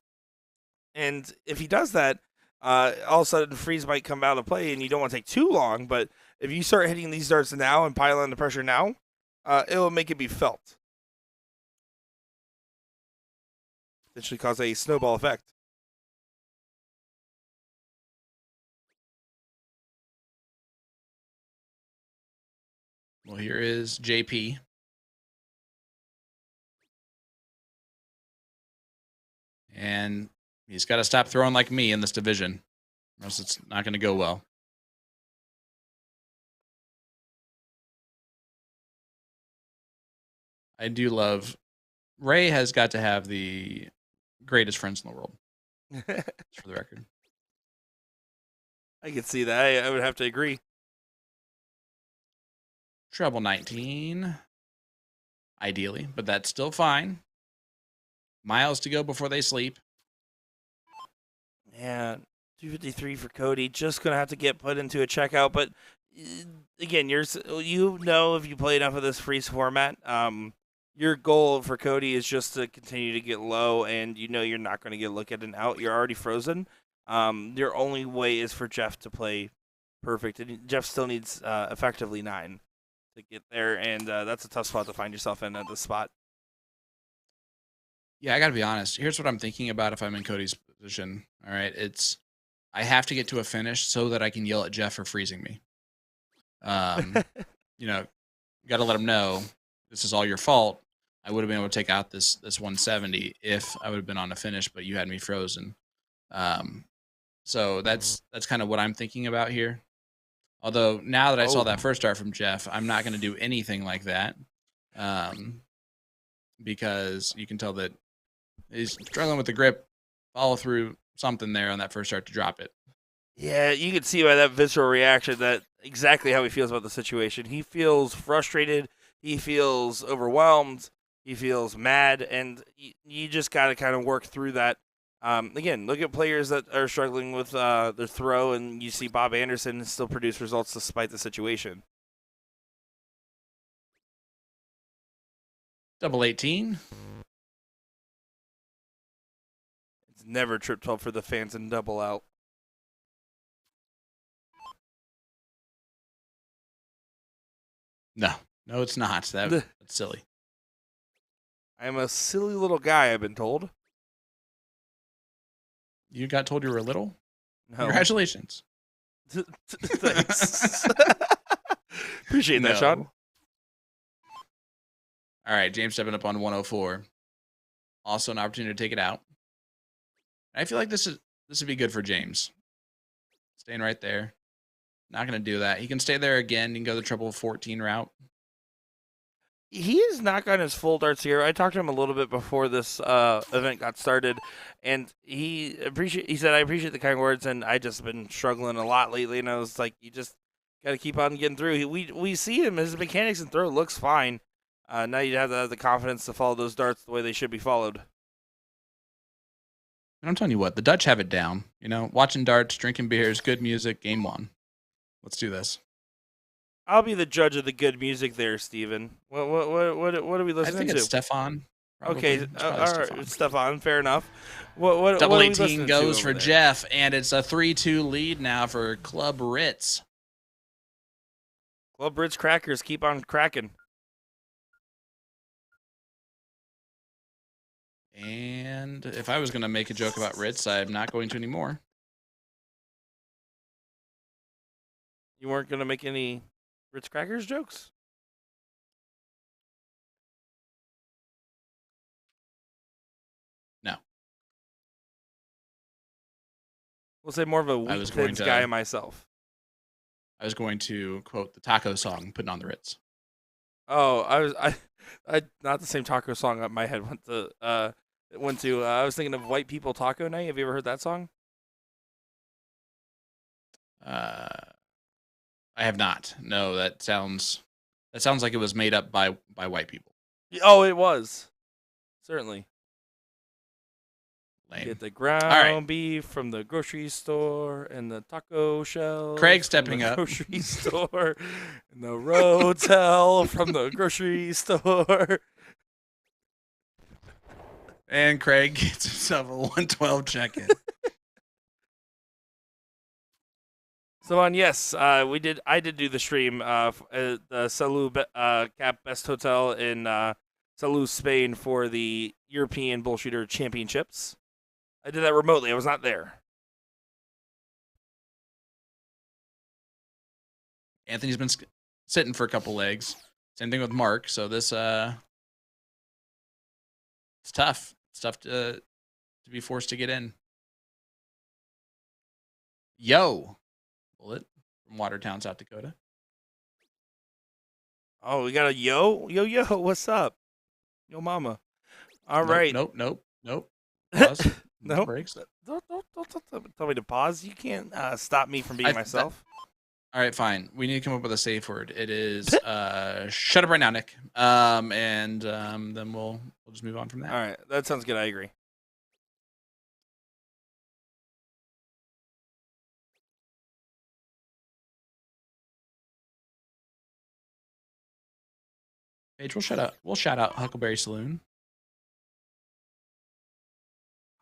if he does that, all of a sudden freeze might come out of play and you don't want to take too long, but if you start hitting these darts now and pile on the pressure now, it will make it be felt. Potentially cause a snowball effect. Well, here is JP. And he's got to stop throwing like me in this division, or else it's not going to go well. I do love Ray has got to have the greatest friends in the world. Just for the record. I can see that. I would have to agree. Treble 19. Ideally, but that's still fine. Miles to go before they sleep. Yeah, 253 for Cody. Just going to have to get put into a checkout. But again, if you play enough of this freeze format, your goal for Cody is just to continue to get low, and you're not going to get a look at an out. You're already frozen. Your only way is for Jeff to play perfect, and Jeff still needs effectively 9 to get there, and that's a tough spot to find yourself in at this spot. Yeah, I got to be honest. Here's what I'm thinking about if I'm in Cody's position. All right, I have to get to a finish so that I can yell at Jeff for freezing me. Got to let him know this is all your fault. I would have been able to take out this 170 if I would have been on a finish, but you had me frozen. So that's kind of what I'm thinking about here. Although now that I saw that first start from Jeff, I'm not going to do anything like that, because you can tell that he's struggling with the grip, follow through something there on that first start to drop it. Yeah, you can see by that visceral reaction that exactly how he feels about the situation. He feels frustrated. He feels overwhelmed. He feels mad, and you just got to kind of work through that. Again, look at players that are struggling with their throw, and you see Bob Anderson still produce results despite the situation. Double 18. It's never trip 12 for the fans and double out. No, it's not. That's silly. I'm a silly little guy, I've been told. You got told you were little? No. Congratulations. Thanks. Appreciate that, Sean. All right, James stepping up on 104. Also an opportunity to take it out. I feel like this would be good for James. Staying right there. Not going to do that. He can stay there again. He can go the triple 14 route. He has not gotten his full darts here. I talked to him a little bit before this event got started, and he said, I appreciate the kind words, and I just been struggling a lot lately, and I was like, you just got to keep on getting through. We see him, his mechanics and throw looks fine. Now you have to have the confidence to follow those darts the way they should be followed. And I'm telling you what, the Dutch have it down. You know, watching darts, drinking beers, good music, game one. Let's do this. I'll be the judge of the good music there, Steven. What are we listening to? I think it's Stefan. Okay, all right, Stefan, fair enough. What Double what 18 goes for Jeff, and it's a 3-2 lead now for Club Ritz. Club Ritz crackers keep on cracking. And if I was going to make a joke about Ritz, I'm not going to anymore. You weren't going to make any Ritz crackers jokes? No. We'll say more of a Wheat Thins guy myself. I was going to quote the taco song, putting on the Ritz. Oh, I not the same taco song that my head went to. I was thinking of White People Taco Night. Have you ever heard that song? I have not. No, that sounds like it was made up by white people. Oh, it was. Certainly. Lame. Get the ground beef from the grocery store and the taco shell. Craig stepping up. Grocery store and the rotel from the grocery store. And Craig gets himself a 112 check-in. So yes, I did do the stream. The Salou Cap Best Hotel in Salou, Spain for the European Bullshooter Championships. I did that remotely. I was not there. Anthony's been sitting for a couple legs. Same thing with Mark. So this it's tough. It's tough to be forced to get in. Yo. Bullet from Watertown, South Dakota. Oh, we got a yo. What's up? Yo, mama. All right. Nope. Pause. No breaks. Don't tell me to pause. You can't stop me from being myself. All right, fine. We need to come up with a safe word. It is shut up right now, Nick. And then we'll just move on from that. All right, that sounds good. I agree. Paige, we'll shout out Huckleberry Saloon.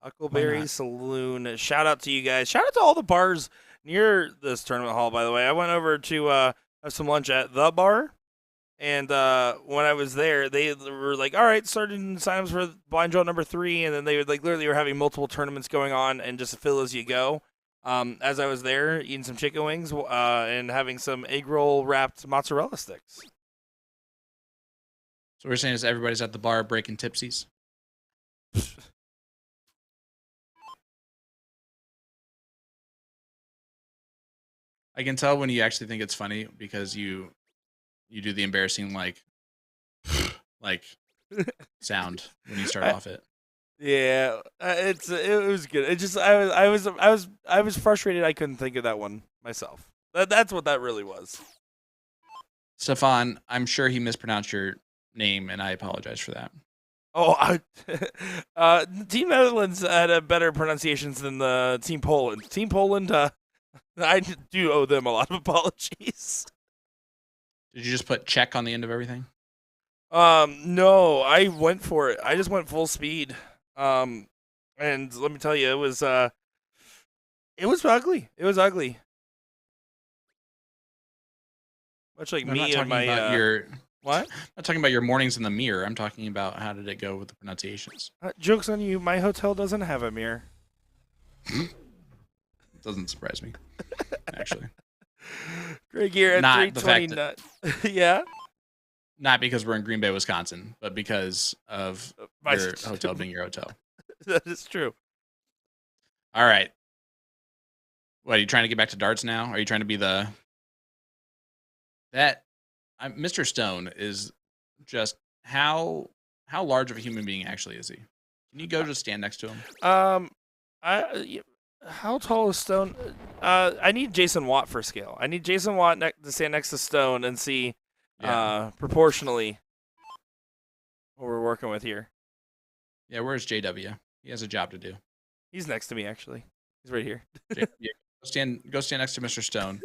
Huckleberry Saloon. Shout out to you guys. Shout out to all the bars near this tournament hall, by the way. I went over to have some lunch at the bar, and when I was there, they were like, all right, starting signups for Blind Draw number 3, and then they would literally were having multiple tournaments going on and just fill as you go. As I was there, eating some chicken wings and having some egg roll wrapped mozzarella sticks. So we're saying is everybody's at the bar breaking tipsies? I can tell when you actually think it's funny because you do the embarrassing like sound when you start off it. Yeah, it was good. It just I was frustrated I couldn't think of that one myself. That's what that really was. Stefan, I'm sure he mispronounced your name, and I apologize for that. Oh, Team Netherlands had a better pronunciations than the Team Poland. Team Poland, I do owe them a lot of apologies. Did you just put check on the end of everything? No, I went for it. I just went full speed. And let me tell you, it was ugly. It was ugly. Much like me and my what? I'm not talking about your mornings in the mirror. I'm talking about how did it go with the pronunciations. Joke's on you. My hotel doesn't have a mirror. doesn't surprise me, actually. Greg here at Not the fact 329. Yeah. Not because we're in Green Bay, Wisconsin, but because of My- your hotel being your hotel. That is true. All right. What, are you trying to get back to darts now? Are you trying to be Mr. Stone is just how large of a human being actually is he? Can you go just stand next to him? How tall is Stone? I need Jason Watt for scale. I need Jason Watt to stand next to Stone and see proportionally what we're working with here. Yeah, where's JW? He has a job to do. He's next to me, actually. He's right here. Go stand next to Mr. Stone.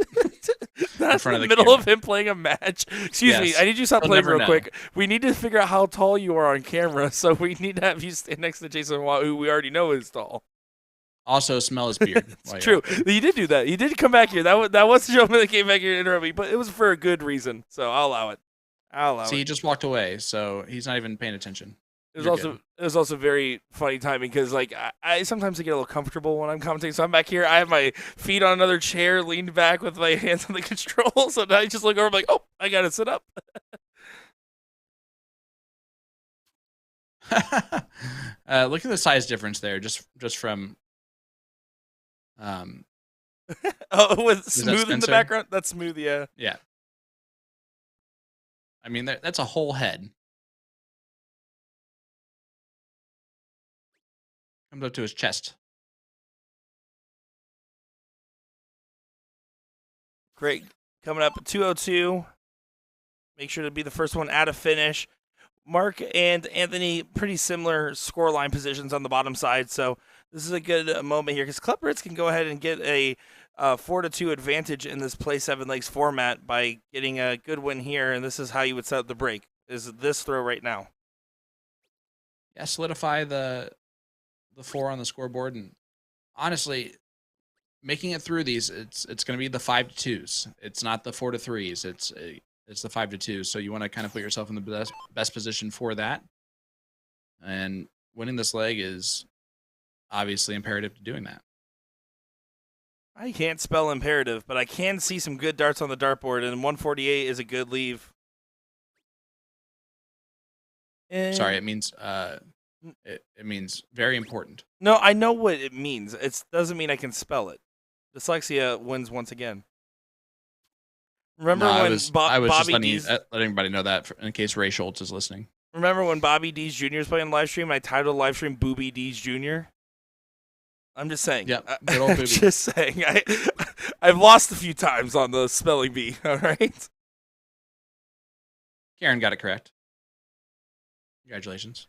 That's in front of the middle of him playing a match. Excuse me. I need you to stop playing real quick. We need to figure out how tall you are on camera, so we need to have you stand next to Jason Watt, who we already know is tall. Also, smell his beard. It's true. You did do that. You did come back here. That was the gentleman that came back here to interrupt me, but it was for a good reason, so I'll allow it. See, he just walked away, so he's not even paying attention. It was also very funny timing because like I sometimes get a little comfortable when I'm commentating, so I'm back here. I have my feet on another chair, leaned back with my hands on the controls, and I just look over, I'm like, oh, I gotta sit up. Look at the size difference there, just from. With smooth in the background. That's smooth, yeah. Yeah. I mean, that's a whole head. Comes up to his chest. Great. Coming up at 2:02. Make sure to be the first one at a finish. Mark and Anthony, pretty similar scoreline positions on the bottom side, so this is a good moment here because Club Brits can go ahead and get a 4-2 advantage in this play 7 legs format by getting a good win here, and this is how you would set up the break. Is this throw right now? Yeah, solidify the 4 on the scoreboard, and honestly, making it through these, it's going to be the 5-2s. It's not the 4-3s. It's the 5-2. So you want to kind of put yourself in the best position for that, and winning this leg is obviously imperative to doing that. I can't spell imperative, but I can see some good darts on the dartboard, and 148 is a good leave. Sorry, it means it means very important. No, I know what it means. It doesn't mean I can spell it. Dyslexia wins once again. Remember when I was Bobby just D's... letting everybody know that in case Ray Schultz is listening. Remember when Bobby D's Jr. was playing live stream? I titled the live stream Booby D's Jr. I'm just saying. Yep, good old Booby. Just saying. I've lost a few times on the spelling bee. All right. Karen got it correct. Congratulations.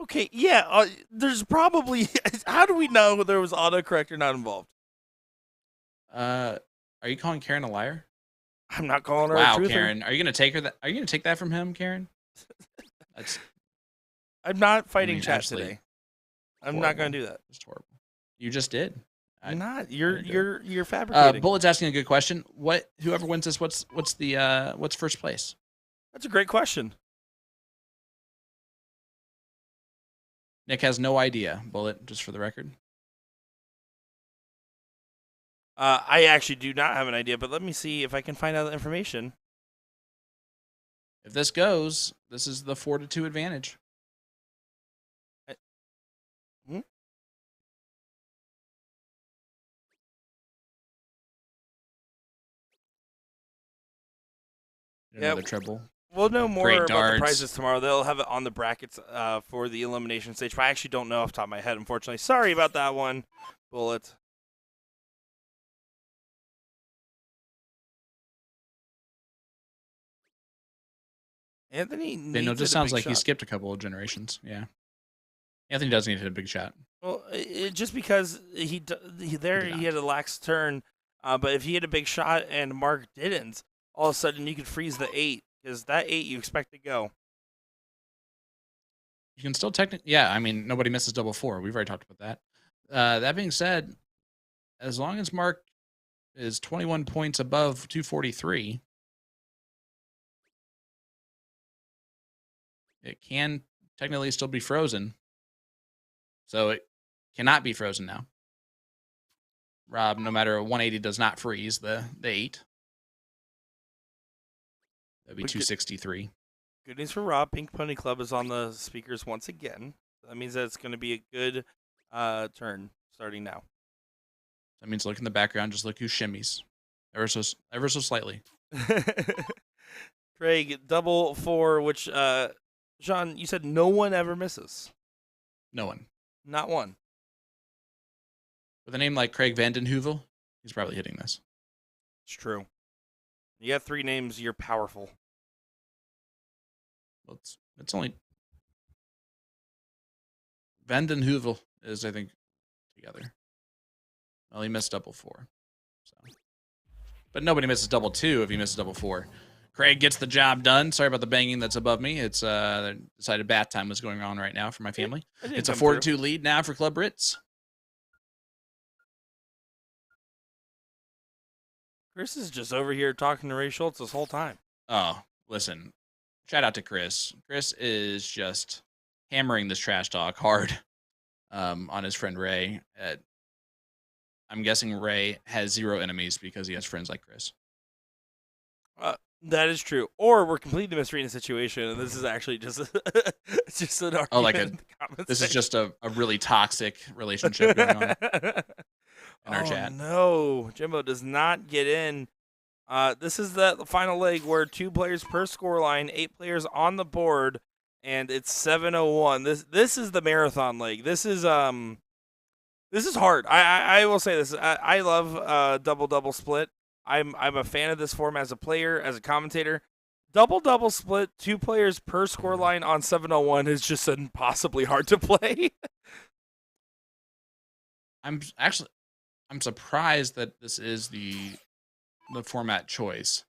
Okay, yeah. There's probably. How do we know there was autocorrect or not involved? Are you calling Karen a liar? I'm not calling her a Wow, truther. Karen. Are you gonna take her that? Are you gonna take that from him, Karen? I'm not fighting chat today. I'm not gonna do that. It's horrible. You just did. I'm not. You're fabricating. Bullet's asking a good question. Whoever wins this, what's first place? That's a great question. Nick has no idea. Bullet, just for the record. I actually do not have an idea, but let me see if I can find out the information. If this goes, this is the 4-2 advantage. Another treble. We'll know more about darts. the prizes tomorrow. They'll have it on the brackets for the elimination stage. But I actually don't know off the top of my head, unfortunately. Sorry about that one, Bullet. Anthony needs it just sounds like he skipped a couple of generations. Yeah. Anthony does need to hit a big shot. Well, just because he had a lax turn, but if he had a big shot and Mark didn't, all of a sudden you could freeze the 8 because that 8 you expect to go. You can still technically, yeah. I mean, nobody misses double 4. We've already talked about that. That being said, as long as Mark is 21 points above 243, it can technically still be frozen. So it cannot be frozen now. Rob, no matter 180 does not freeze the 8. That'd be 263. Good news for Rob. Pink Pony Club is on the speakers once again. That means that it's going to be a good turn starting now. That means look in the background. Just look who shimmies, ever so slightly. Craig, double 4, which, Sean, you said no one ever misses. No one. Not one. With a name like Craig Vanden Heuvel, he's probably hitting this. It's true. You have 3 names, you're powerful. Well, it's only Vanden Heuvel is, I think, together. Well, he missed double 4. So. But nobody misses double 2 if he misses double 4. Craig gets the job done. Sorry about the banging that's above me. It's decided bath time was going on right now for my family. It's a 4-2 lead now for Club Ritz. Chris is just over here talking to Ray Schultz this whole time. Oh, listen. Shout out to Chris. Chris is just hammering this trash talk hard on his friend Ray. I'm guessing Ray has 0 enemies because he has friends like Chris. That is true. Or we're completely misreading the situation, and this is actually just just an argument. Oh, like this is just a really toxic relationship going on in our chat. No, Jimbo does not get in. This is the final leg where 2 players per score line, 8 players on the board, and it's 7:01. This is the marathon leg. This is hard. I will say this. I love double split. I'm a fan of this format as a player, as a commentator. Double split, 2 players per score line on 7:01 is just impossibly hard to play. I'm surprised that this is the format choice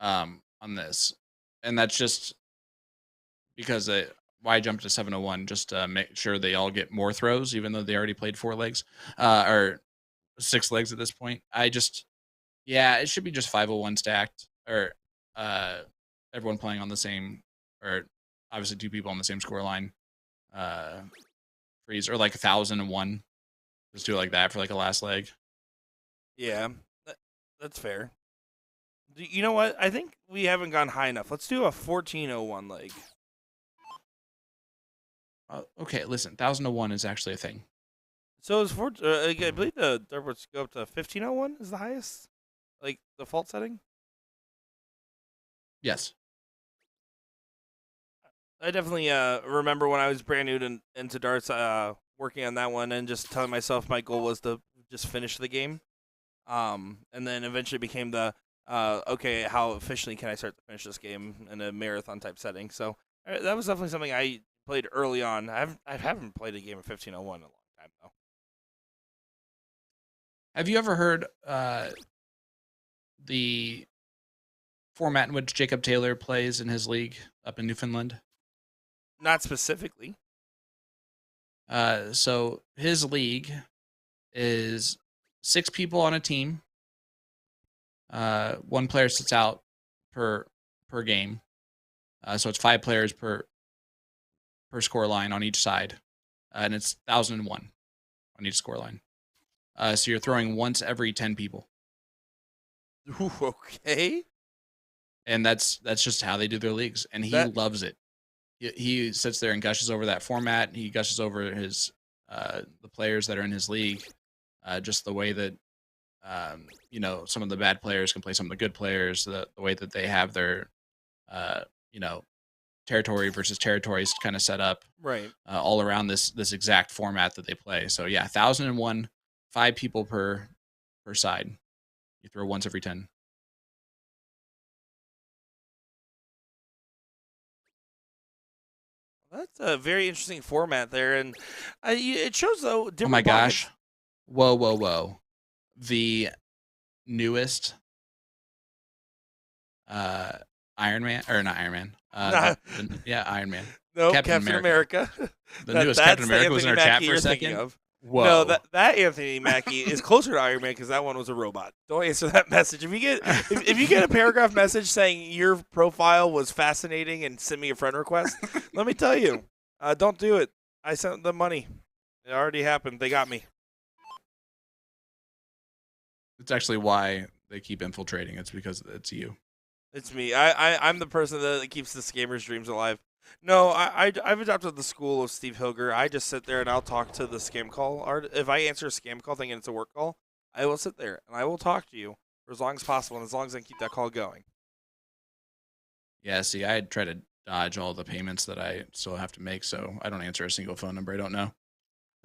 on this, and that's just because why jump to 7:01 just to make sure they all get more throws, even though they already played 4 legs or 6 legs at this point. It should be just 5:01 stacked, or everyone playing on the same, or obviously 2 people on the same score line freeze, or like 1,001. Just do it like that for like a last leg. Yeah, that's fair. You know what? I think we haven't gone high enough. Let's do a 14:01 leg. Okay, listen, 1,001 is actually a thing. So is I believe the dartboards go up to 15:01 is the highest, like default setting. Yes. I definitely remember when I was brand new into darts, working on that one and just telling myself my goal was to just finish the game. And then eventually became the okay, how efficiently can I start to finish this game in a marathon type setting? So that was definitely something I played early on. I haven't played a game of 15:01 in a long time though. Have you ever heard the format in which Jacob Taylor plays in his league up in Newfoundland? Not specifically. So his league is 6 people on a team. 1 player sits out per game. So it's 5 players per score line on each side. And it's 1,001 on each score line. So you're throwing once every 10 people. Ooh, okay. And that's just how they do their leagues. And he loves it. He sits there and gushes over that format. He gushes over his the players that are in his league. Just the way that some of the bad players can play some of the good players. The way that they have their territory versus territories kind of set up right all around this exact format that they play. So yeah, 1,001, 5 people per side. You throw once every 10. That's a very interesting format there, and it shows though. Oh my gosh! Whoa! The newest Iron Man, or not Iron Man? Iron Man. No, Captain America. The newest Captain America was in our chat for a second. Whoa. No, that Anthony Mackie is closer to Iron Man because that one was a robot. Don't answer that message. If you get if you get a paragraph message saying your profile was fascinating and send me a friend request, let me tell you, don't do it. I sent them money. It already happened. They got me. It's actually why they keep infiltrating. It's because it's you. It's me. I'm the person that keeps the scammers' dreams alive. No, I've adopted the school of Steve Hilger. I just sit there and I'll talk to the scam call. Art. If I answer a scam call thinking it's a work call, I will sit there and I will talk to you for as long as possible and as long as I can keep that call going. Yeah, see, I try to dodge all the payments that I still have to make, so I don't answer a single phone number I don't know.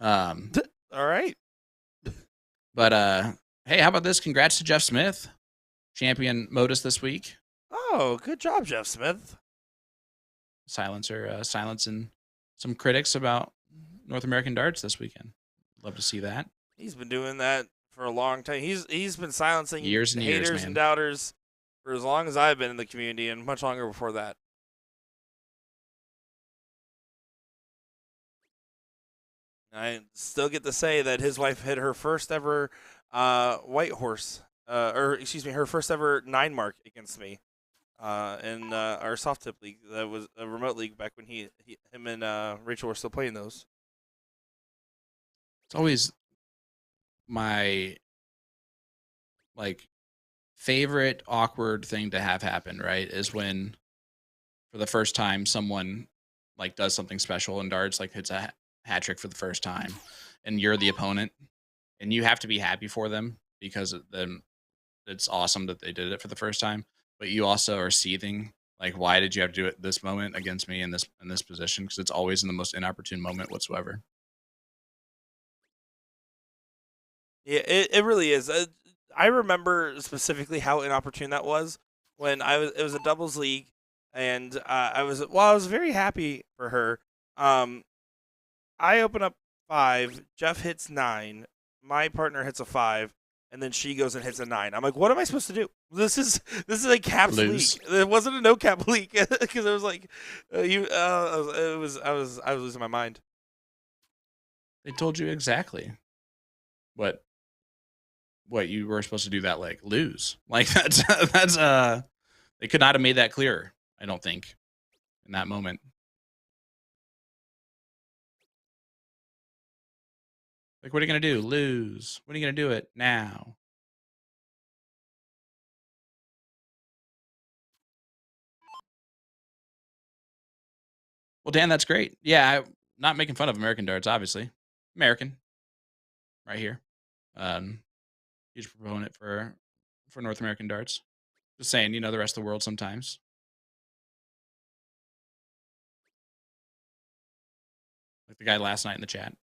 All right. But hey, how about this? Congrats to Jeff Smith, champion Modus this week. Oh, good job, Jeff Smith. Silencing some critics about North American darts this weekend. Love to see that. He's been doing that for a long time. He's been silencing Years and years, haters man. and doubters for as long as I've been in the community and much longer before that. I still get to say that his wife hit her first ever white horse, or excuse me, her first ever 9 mark against me in our soft tip league. That was a remote league back when him and Rachel were still playing those. It's always my favorite awkward thing to have happen, right? Is when for the first time someone does something special in darts, hits a hat trick for the first time, and you're the opponent, and you have to be happy for them because then it's awesome that they did it for the first time. But you also are seething, why did you have to do it this moment against me in this position? Because it's always in the most inopportune moment whatsoever. Yeah, it really is. I remember specifically how inopportune that was when it was a doubles league, and I was very happy for her. I open up 5, Jeff hits 9, my partner hits a 5, and then she goes and hits a 9. I'm like, what am I supposed to do? This is a caps Lose. league. It wasn't a no cap league because it was like I was losing my mind. They told you exactly what you were supposed to do that lose. That's they could not have made that clearer, I don't think, in that moment. What are you gonna do? Lose. When are you gonna do it? Now. Well, Dan, that's great. Yeah, I'm not making fun of American darts, obviously. American, right here. Huge proponent for North American darts. Just saying, the rest of the world sometimes. Like the guy last night in the chat.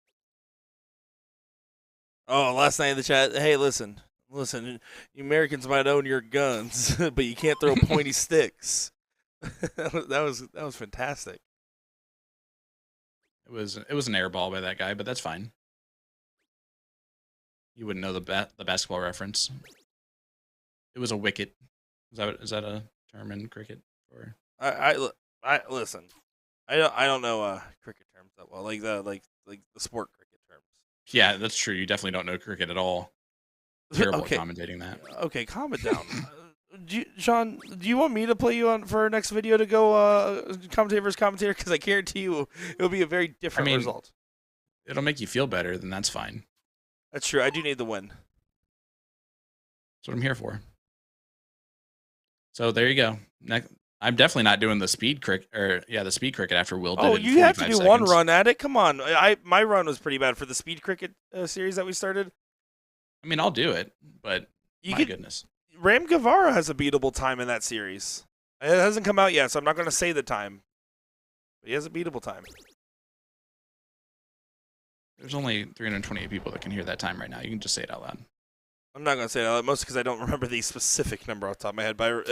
Oh, last night in the chat. Hey, listen, you Americans might own your guns, but you can't throw pointy sticks. that was fantastic. It was an air ball by that guy, but that's fine. You wouldn't know the basketball reference. It was a wicket. Is that a term in cricket? Or I listen. I don't know cricket terms that well, like the sport cricket terms. Yeah, that's true. You definitely don't know cricket at all. Terrible Okay. at commentating that. Okay, calm it down. Sean, do you want me to play you on for our next video to go commentator versus commentator? Because I guarantee you it'll be a very different result. It'll make you feel better, then that's fine. That's true. I do need the win. That's what I'm here for. So there you go. I'm definitely not doing the speed cricket, the speed cricket after Will did. Oh, you have to do one seconds. run at it. Come on, my run was pretty bad for the speed cricket series that we started. I mean, I'll do it, but goodness, Ram Guevara has a beatable time in that series. It hasn't come out yet, so I'm not going to say the time, but he has a beatable time. There's only 328 people that can hear that time right now. You can just say it out loud. I'm not going to say it out loud, mostly because I don't remember the specific number off the top of my head, but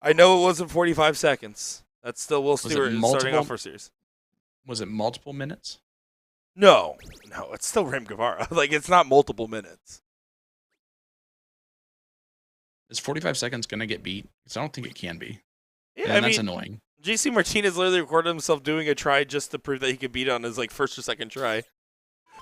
I know it wasn't 45 seconds. That's still Will Stewart starting off for series. Was it multiple minutes? No, it's still Ram Guevara. It's not multiple minutes. Is 45 seconds going to get beat? Because I don't think it can be. Yeah, that's annoying. JC Martinez literally recorded himself doing a try just to prove that he could beat it on his first or second try.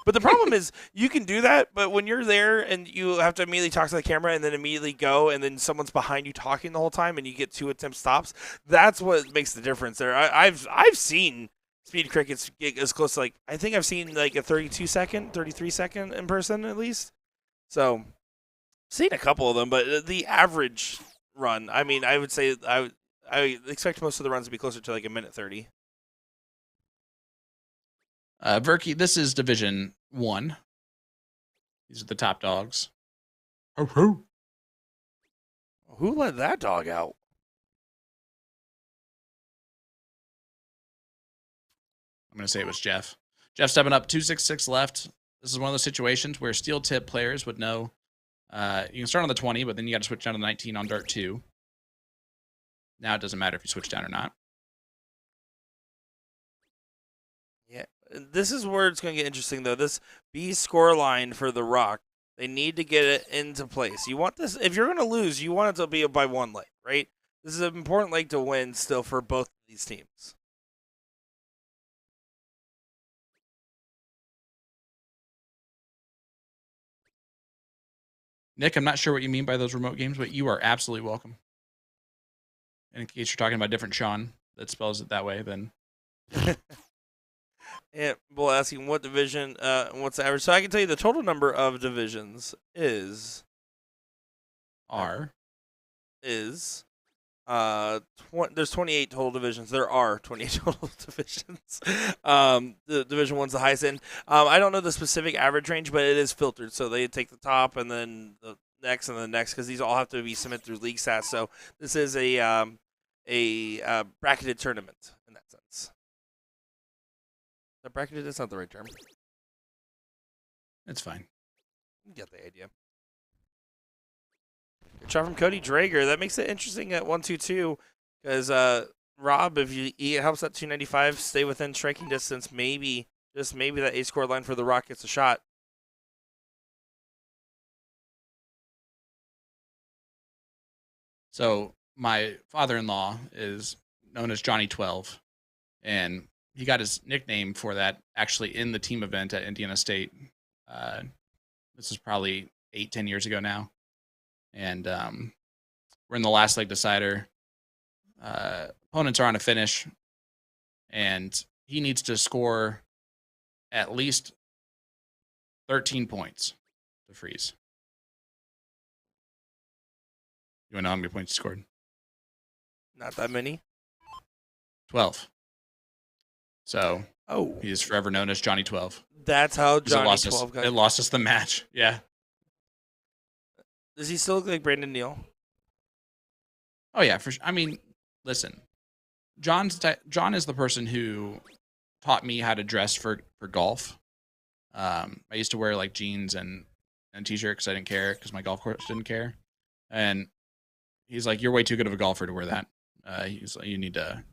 But the problem is you can do that, but when you're there and you have to immediately talk to the camera and then immediately go, and then someone's behind you talking the whole time and you get 2 attempt stops, that's what makes the difference there. I've seen speed crickets get as close to I think I've seen a 32 second, 33 second in person at least. So Seen a couple of them, but the average run, I mean, I would say I expect most of the runs to be closer to like a minute 30. Verky, this is Division 1. These are the top dogs. Who let that dog out? I'm going to say it was Jeff. Jeff stepping up, 266 left. This is one of those situations where steel tip players would know you can start on the 20, but then you got to switch down to 19 on dart 2. Now it doesn't matter if you switch down or not. Yeah, this is where it's going to get interesting, though. This B score line for the Rock, they need to get it into place. You want this, if you're going to lose, you want it to be by one leg, right? This is an important leg to win still for both of these teams. Nick, I'm not sure what you mean by those remote games, but you are absolutely welcome. And in case you're talking about different Sean that spells it that way, then. And we'll asking what division, what's the average. So I can tell you the total number of divisions is there's 28 total divisions. There are 28 total divisions. The Division 1's the highest end. I don't know the specific average range, but it is filtered. So they take the top and then the next and the next, because these all have to be submitted through league stats. So this is a bracketed tournament in that sense. Bracketed is not the right term. It's fine. You get the idea. Good shot from Cody Drager. That makes it interesting at 1-2-2, because Rob, if it helps that 295 stay within striking distance, maybe, just maybe that A-score line for the Rock gets a shot. So my father-in-law is known as Johnny 12, and he got his nickname for that actually in the team event at Indiana State. This is probably 8-10 years ago now. And we're in the last leg decider. Opponents are on a finish, and he needs to score at least 13 points to freeze. You want to know how many points he scored? Not that many. 12. So Oh, he is forever known as Johnny 12. That's how Johnny 12 got. It lost us the match. Yeah. Does he still look like Brandon Neal? Oh yeah, for sure. I mean, listen, John is the person who taught me how to dress for golf. I used to wear like jeans and t-shirt because I didn't care, because my golf course didn't care. And he's like, "You're way too good of a golfer to wear that." He's like, "You need to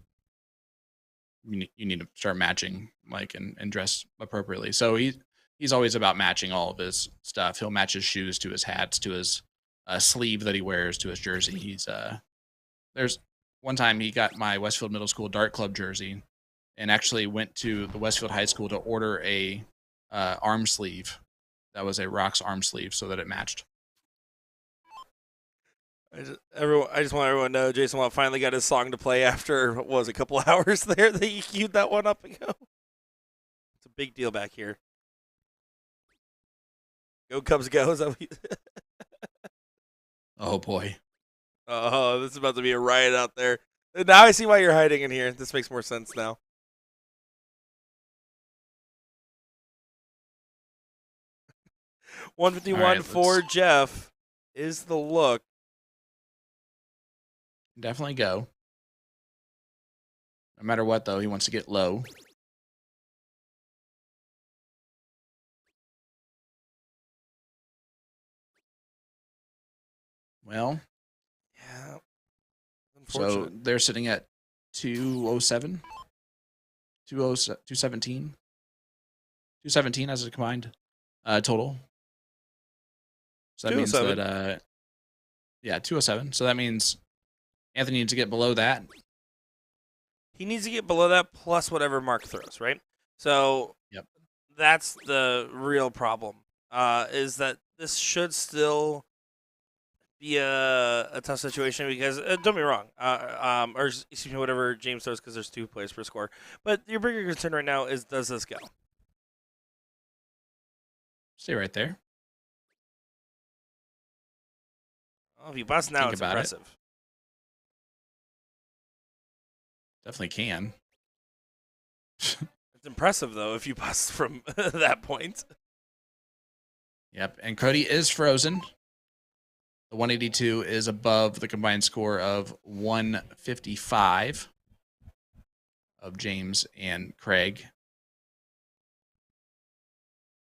start matching, like, and dress appropriately." So he's always about matching all of his stuff. He'll match his shoes to his hats, to his sleeve that he wears, to his jersey. There's one time he got my Westfield Middle School Dart Club jersey, and actually went to the Westfield High School to order a arm sleeve that was a Rocks arm sleeve so that it matched. I just want everyone to know Jason Watt finally got his song to play after, what was it, a couple hours there that he queued that one up ago. It's a big deal back here. Go Cubs go. Is that what Oh boy. Oh, this is about to be a riot out there. Now I see why you're hiding in here. This makes more sense now. $151 right, for Jeff is the look. Definitely go. No matter what, though, he wants to get low. Well, Yeah. so they're sitting at 207, 217, 217 as a combined total. So that means that, yeah, 207. So that means Anthony needs to get below that. He needs to get below that plus whatever Mark throws, right? So Yep. That's the real problem, is that this should still be a tough situation because, don't get me wrong, or excuse me, whatever James throws, because there's 2 players per score. But your bigger concern right now is, does this go? Stay right there. Well, if you bust now, Think it's about it. impressive. Definitely can. It's impressive, though, if you bust from that point. Yep. And Cody is frozen. The 182 is above the combined score of 155 of James and Craig.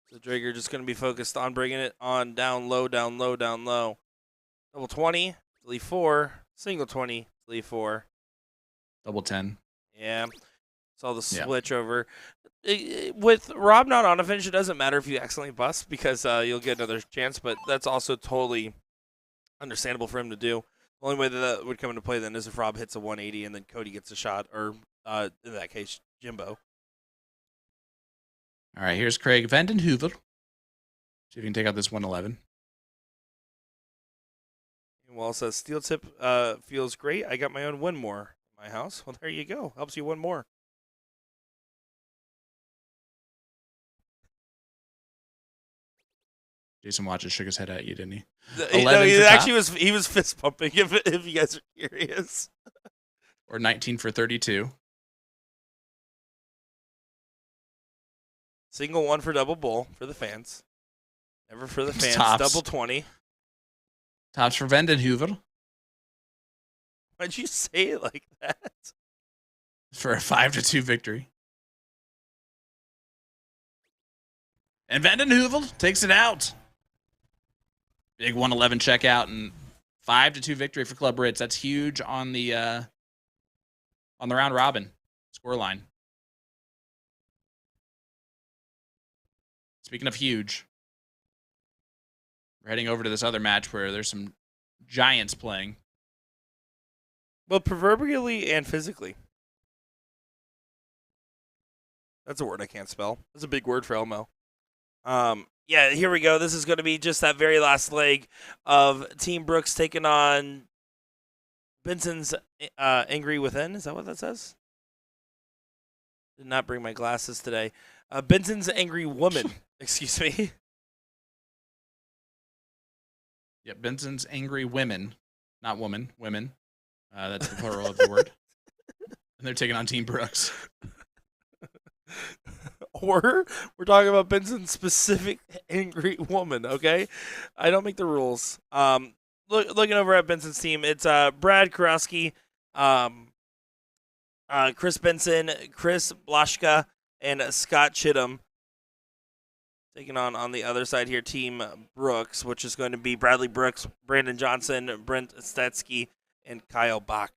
So Drager just going to be focused on bringing it on down low, down low, down low. Double 20, leave 4. Single 20, leave 4. Double 10. Yeah. Saw the Yeah. switch over. With Rob not on a finish, it doesn't matter if you accidentally bust because you'll get another chance, but that's also totally understandable for him to do. The only way that would come into play then is if Rob hits a 180 and then Cody gets a shot, or in that case, Jimbo. All right, here's Craig Vandenheuvel. See if you can take out this 111. Well, says steel tip feels great. I got my own one more in my house. Well, there you go. Helps you one more. Jason Watches shook his head at you, didn't he? No, he for actually top. he was fist pumping. If you guys are curious. Or 19 for 32. Single 1 for double bull for the fans. Never for the fans. Tops. Double 20. Tops for Vandenheuvel Why'd you say it like that? for a 5-2 victory. And Vandenheuvel takes it out. Big 111 checkout and 5-2 victory for Club Ritz. That's huge on the round robin scoreline. Speaking of huge, we're heading over to this other match where there's some giants playing. Well, proverbially and physically. That's a word I can't spell. That's a big word for Elmo. Yeah, here we go. This is going to be just that very last leg of Team Brooks taking on Benson's Angry Within. Is that what that says? Did not bring my glasses today. Benson's Angry Woman. Excuse me. Yep, Benson's Angry Women. Not woman, women. That's the plural of the word. And they're taking on Team Brooks. Or we're talking about Benson's specific angry woman, okay? I don't make the rules. Looking over at Benson's team, it's Brad Kurowski, Chris Benson, Chris Blaschka, and Scott Chittum. Taking on the other side here, Team Brooks, which is going to be Bradley Brooks, Brandon Johnson, Brent Stetsky, and Kyle Bach.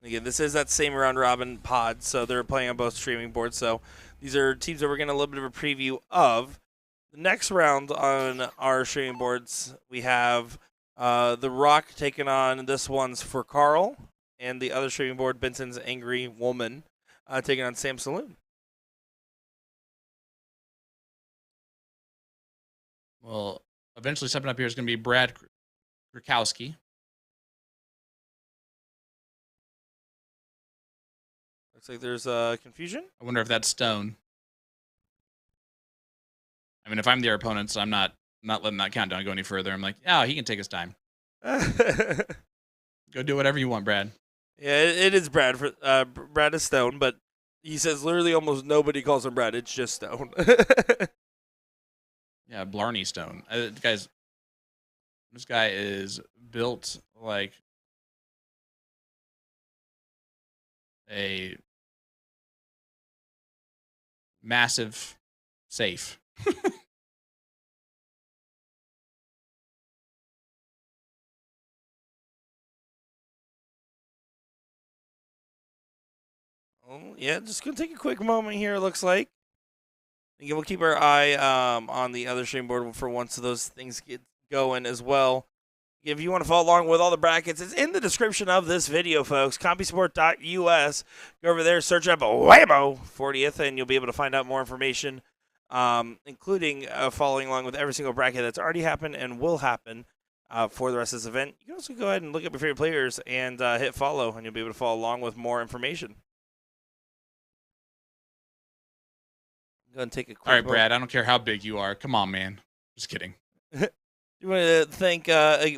Again, this is that same round robin pod, so they're playing on both streaming boards. So these are teams that we're getting a little bit of a preview of. The next round on our streaming boards, we have The Rock taking on, this one's for Carl, and the other streaming board, Benson's Angry Woman, taking on Sam Saloon. Well, eventually stepping up here is going to be Brad Krakowski. Looks like there's confusion. I wonder if that's Stone. I mean, if I'm their opponents, I'm not letting that countdown go any further. I'm like, yeah, he can take his time. Go do whatever you want, Brad. Yeah, it is Brad. Brad is Stone, but he says literally almost nobody calls him Brad. It's just Stone. Yeah, Blarney Stone. This guy is built like a massive safe. Oh, yeah, just going to take a quick moment here, it looks like. Again, we'll keep our eye on the other stream board for once those things get going as well. If you want to follow along with all the brackets, it's in the description of this video, folks. CompuSport.us. Go over there, search up WAMO 40th, and you'll be able to find out more information, including following along with every single bracket that's already happened and will happen for the rest of this event. You can also go ahead and look up your favorite players and hit follow, and you'll be able to follow along with more information. Go and take a quick. All right, Brad. I don't care how big you are. Come on, man. Just kidding. You want to thank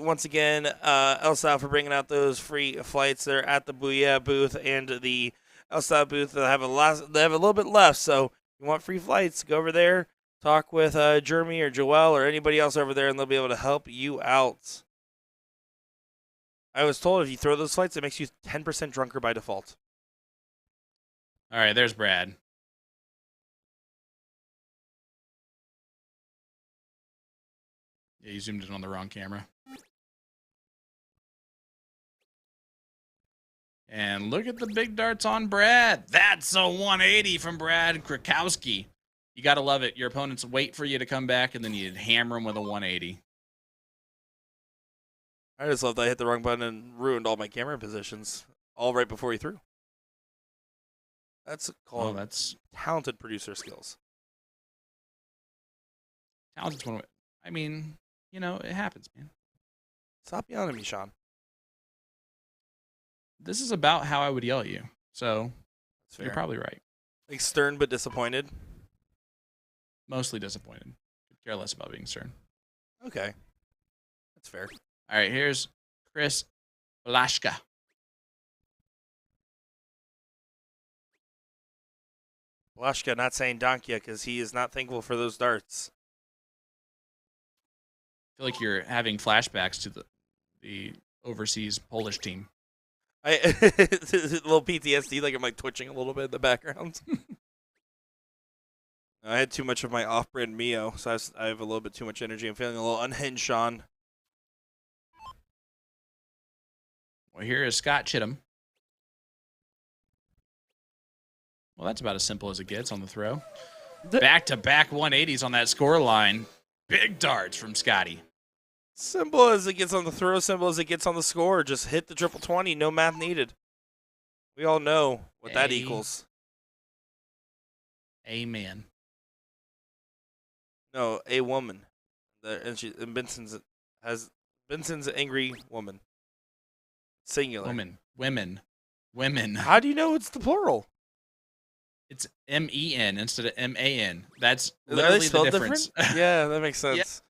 once again El Sal for bringing out those free flights. They're at the Booyah booth and the El Sal booth. They have a little bit left, so if you want free flights, go over there, talk with Jeremy or Joel or anybody else over there, and they'll be able to help you out. I was told if you throw those flights, it makes you 10% drunker by default. All right, there's Brad. Yeah, you zoomed in on the wrong camera. And look at the big darts on Brad. That's a 180 from Brad Krakowski. You got to love it. Your opponents wait for you to come back, and then you hammer them with a 180. I just love that I hit the wrong button and ruined all my camera positions all right before he threw. That's called that's talented producer skills. Talented's one of it. I mean, you know, it happens, man. Stop yelling at me, Sean. This is about how I would yell at you. So That's fair. you're probably right. Like stern but disappointed. Mostly disappointed. Could care less about being stern. Okay. That's fair. All right, here's Chris Blashka. Blashka not saying Dankia because he is not thankful for those darts. I feel like you're having flashbacks to the overseas Polish team. A little PTSD, like I'm like twitching a little bit in the background. I had too much of my off-brand Mio, so I have a little bit too much energy. I'm feeling a little unhinged, Sean. Well, here is Scott Chittum. Well, that's about as simple as it gets on the throw. Back-to-back 180s on that score line. Big darts from Scotty. Simple as it gets on the throw, simple as it gets on the score. Just hit the triple 20, no math needed. We all know what that equals. Amen. No, a woman. And Benson's angry woman. Singular. Women. How do you know it's the plural? It's M-E-N instead of M-A-N. That's Are they literally the spelled difference. different? Yeah, that makes sense.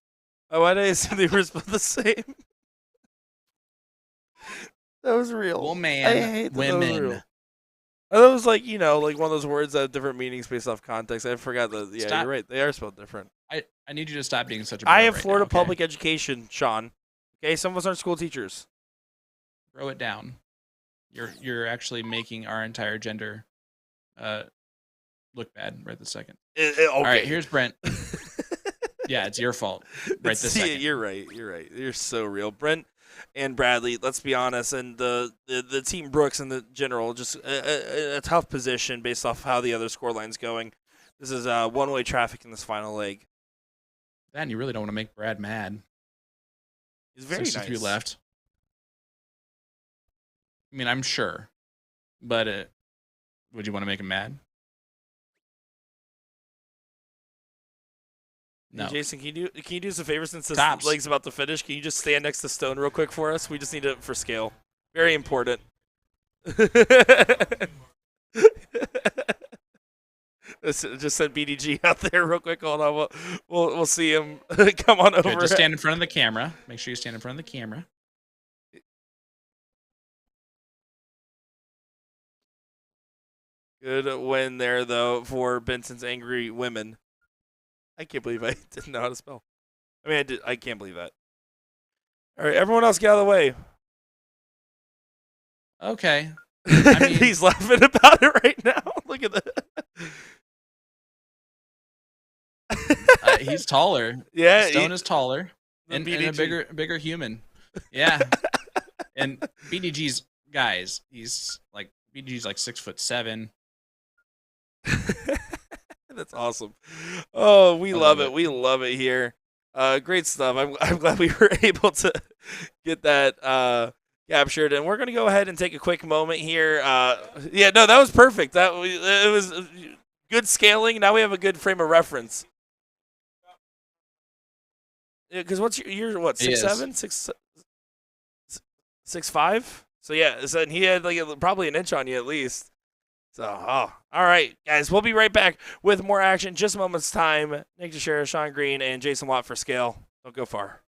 Oh, why did I assume they were spelled the same? That was real. Woman, I hate that women. That was real. I thought it was like, like one of those words that have different meanings based off context. I forgot that. Yeah, Stop. You're right. They are spelled different. I need you to stop being such a I bro have right Florida now, okay? public education, Sean. Okay, some of us aren't school teachers. Throw it down. You're actually making our entire gender look bad right this second. Okay. All right, here's Brent. Yeah, it's your fault. Right this second. You're right. You're so real. Brent and Bradley, let's be honest, and the team Brooks in the general, just a tough position based off how the other scoreline's going. This is one-way traffic in this final leg. And you really don't want to make Brad mad. He's very 63 nice. left. I mean, I'm sure. But would you want to make him mad? No. Hey, Jason, can you do us a favor since this Tops. leg's about to finish? Can you just stand next to Stone real quick for us? We just need it for scale. Very important. Just send BDG out there real quick. Hold on, we'll see him come on over. Okay, just stand in front of the camera. Make sure you stand in front of the camera. Good win there though for Benson's angry women. I can't believe I didn't know how to spell. I mean, I did. I can't believe that. All right, everyone else, get out of the way. Okay. I mean, He's laughing about it right now. Look at that. He's taller. Yeah, Stone is taller and a bigger human. Yeah. And BDG's guys, BDG's like 6'7". That's awesome. Oh, we love it. We love it here. Great stuff. I'm glad we were able to get that captured, and we're gonna go ahead and take a quick moment here. Yeah, no, that was perfect. It was good scaling. Now we have a good frame of reference. Because what's you're what 6'7", 6'5"? So yeah, and he had like probably an inch on you at least. So, all right, guys, we'll be right back with more action in just a moment's time. Nick Teixeira, Sean Green, and Jason Watt for Scale. Don't go far.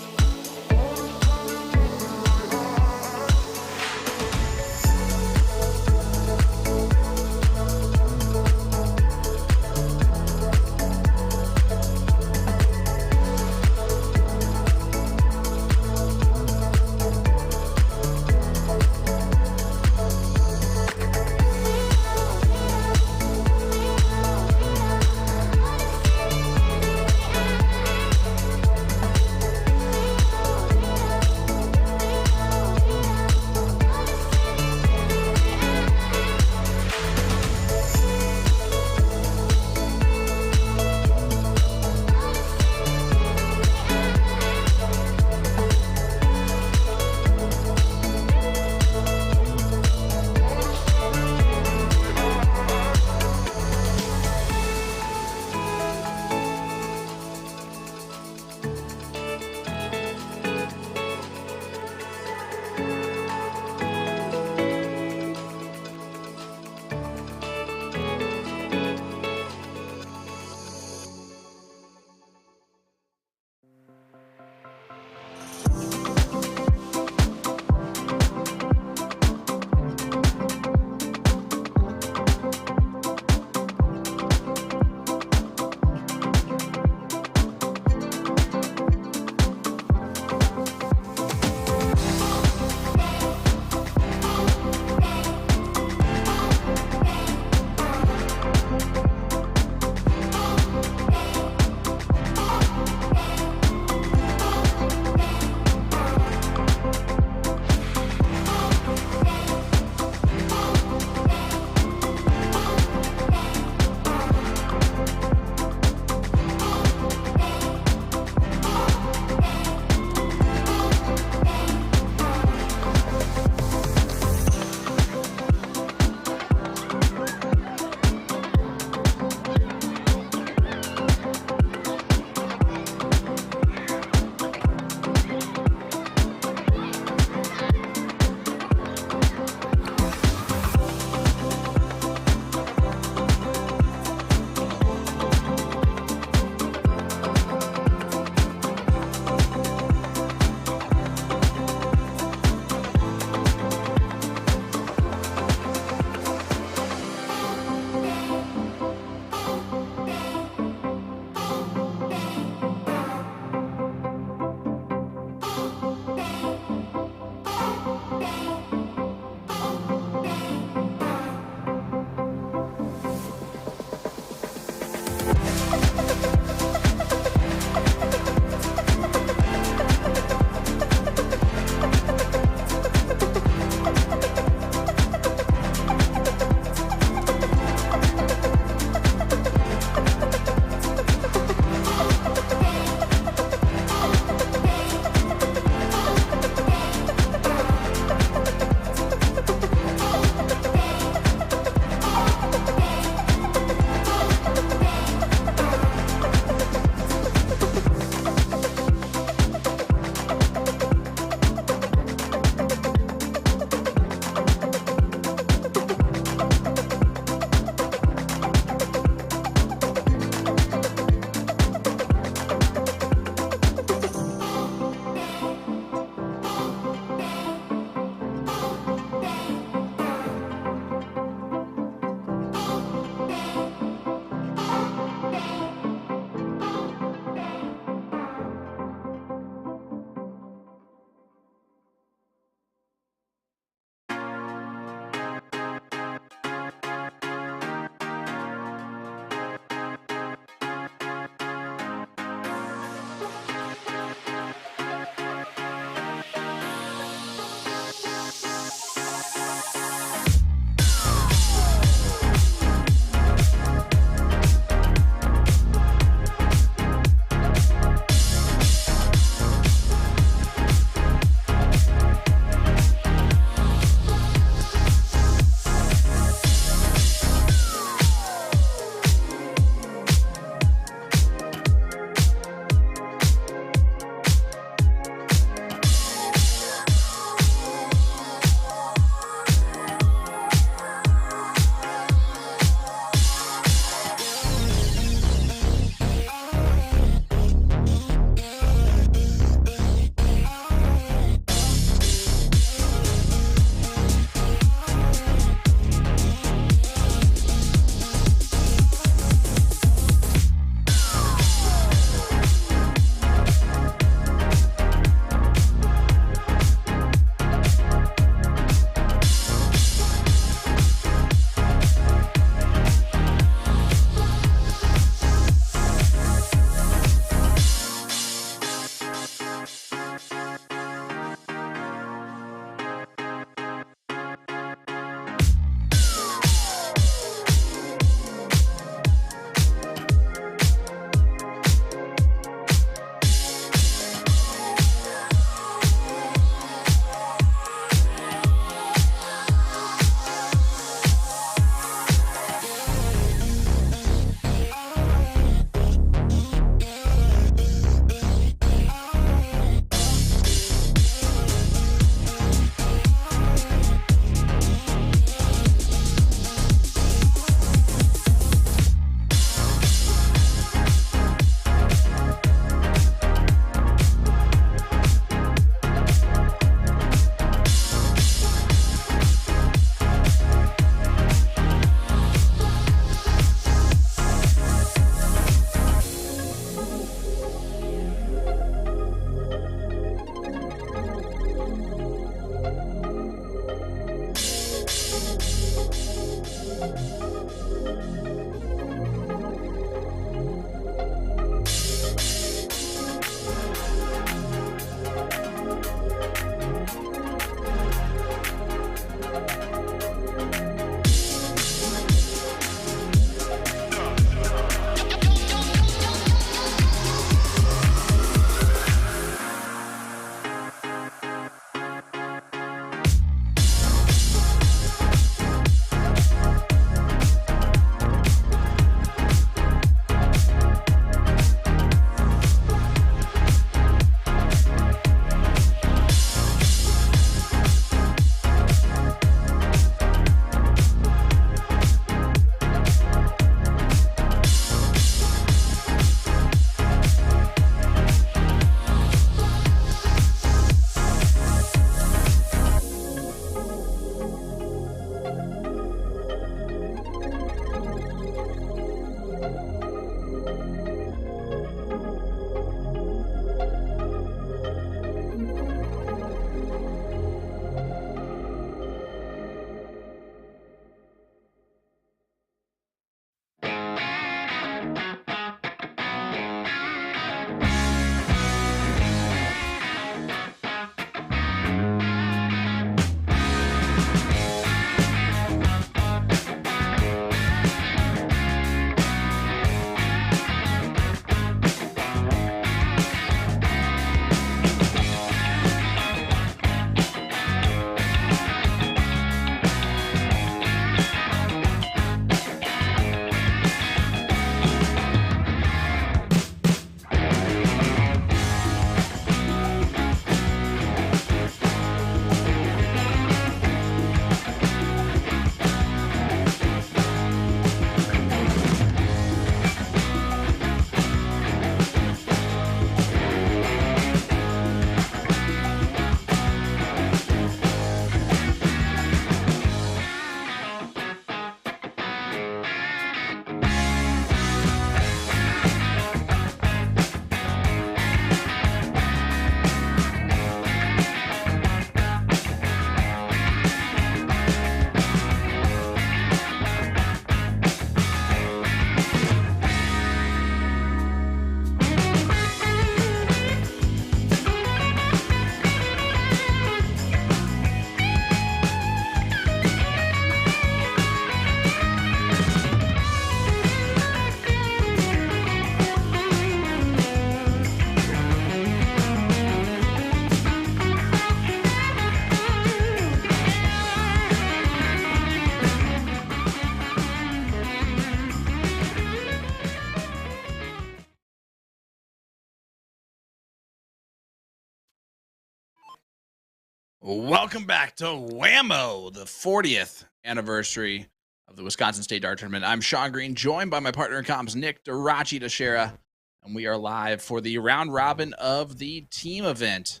Welcome back to WAMO, the 40th anniversary of the Wisconsin State Dart Tournament. I'm Sean Green, joined by my partner in comms, Nick Dirachi Teixeira, and we are live for the round robin of the team event.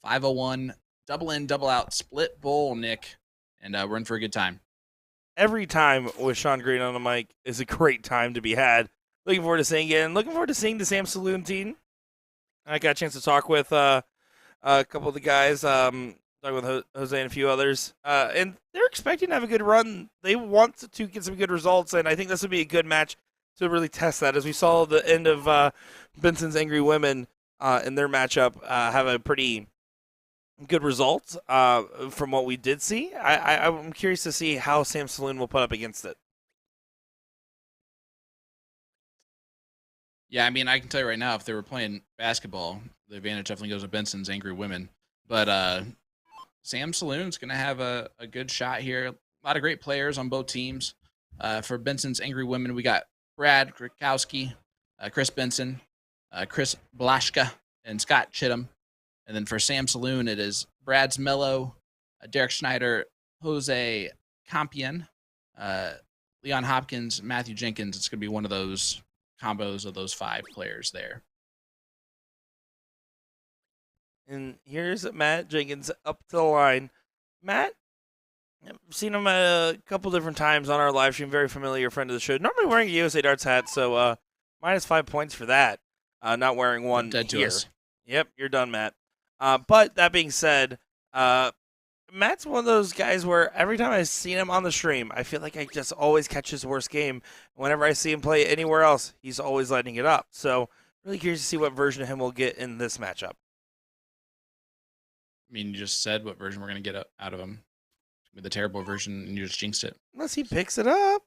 501 double in, double out, split bowl, Nick, and we're in for a good time. Every time with Sean Green on the mic is a great time to be had. Looking forward to seeing it, and looking forward to seeing the Sam Saloon team. I got a chance to talk with a couple of the guys, talking with Jose and a few others, and they're expecting to have a good run. They want to get some good results, and I think this would be a good match to really test that. As we saw the end of Benson's Angry Women in their matchup have a pretty good result from what we did see. I'm curious to see how Sam Saloon will put up against it. Yeah, I mean, I can tell you right now, if they were playing basketball, the advantage definitely goes to Benson's Angry Women. But Sam Saloon's going to have a good shot here. A lot of great players on both teams. For Benson's Angry Women, we got Brad Krakowski, Chris Benson, Chris Blaschka, and Scott Chittum. And then for Sam Saloon, it is Brad Mello, Derek Schneider, Jose Campion, Leon Hopkins, Matthew Jenkins. It's going to be one of those combos of those 5 players there. And here's Matt Jenkins up to the line. Matt, I've seen him a couple different times on our live stream. Very familiar friend of the show. Normally wearing a USA Darts hat, so minus 5 points for that. Not wearing one Dead to here. us. Yep, you're done, Matt. But that being said, Matt's one of those guys where every time I've seen him on the stream, I feel like I just always catch his worst game. Whenever I see him play anywhere else, he's always lighting it up. So, really curious to see what version of him we'll get in this matchup. I mean, you just said what version we're going to get out of him. With the terrible version, and you just jinxed it. Unless he picks it up.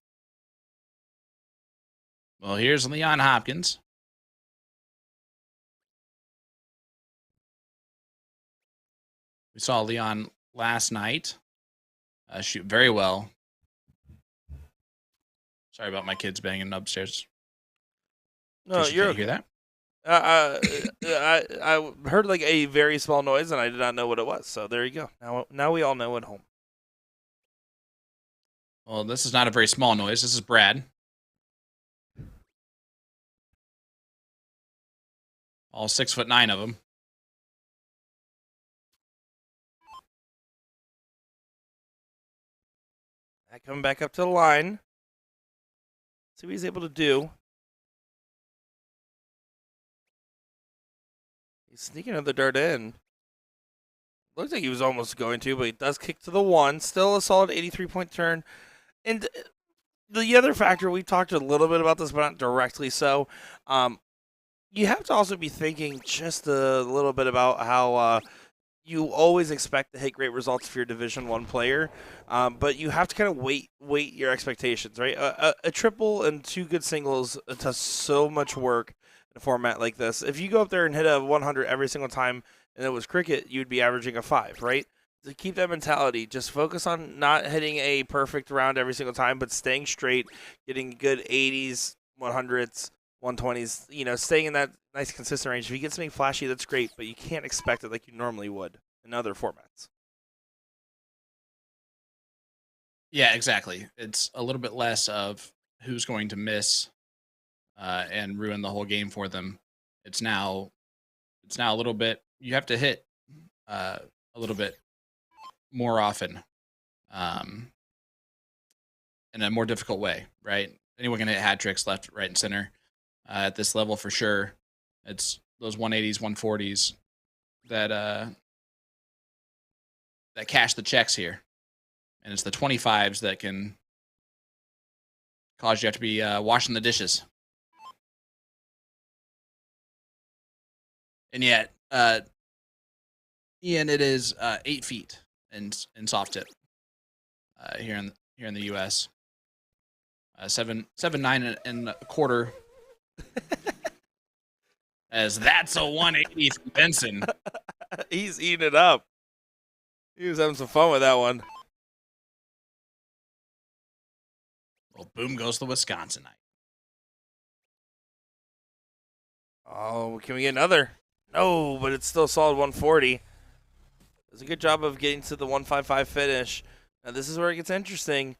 Well, here's Leon Hopkins. We saw Leon last night shoot very well. Sorry about my kids banging upstairs. No, you're okay. Hear that? I heard like a very small noise, and I did not know what it was. So there you go. Now we all know at home. Well, this is not a very small noise. This is Brad. All 6'9" of them. Coming back up to the line. See what he's able to do. He's sneaking another dart in. Looks like he was almost going to, but he does kick to the one. Still a solid 83-point turn. And the other factor, we talked a little bit about this, but not directly so. You have to also be thinking just a little bit about how you always expect to hit great results for your Division I player, but you have to kind of weight your expectations, right? A triple and two good singles does so much work in a format like this. If you go up there and hit a 100 every single time and it was cricket, you'd be averaging a 5, right? To keep that mentality, just focus on not hitting a perfect round every single time, but staying straight, getting good 80s, 100s, 120s, staying in that nice consistent range. If you get something flashy, that's great, but you can't expect it like you normally would in other formats. Yeah, exactly. It's a little bit less of who's going to miss and ruin the whole game for them. It's now a little bit, you have to hit a little bit more often in a more difficult way, right? Anyone can hit hat tricks left, right, and center at this level for sure. It's those 180s, 140s that cash the checks here. And it's the 25s that can cause you to have to be washing the dishes. And yet, Ian, it is 8 feet in soft tip here in the U.S. 7'9" and a quarter. As that's a 180 from Benson. He's eating it up. He was having some fun with that one. Well, boom goes the Wisconsinite. Oh, can we get another? No, but it's still a solid 140. Does a good job of getting to the 155 finish. Now this is where it gets interesting.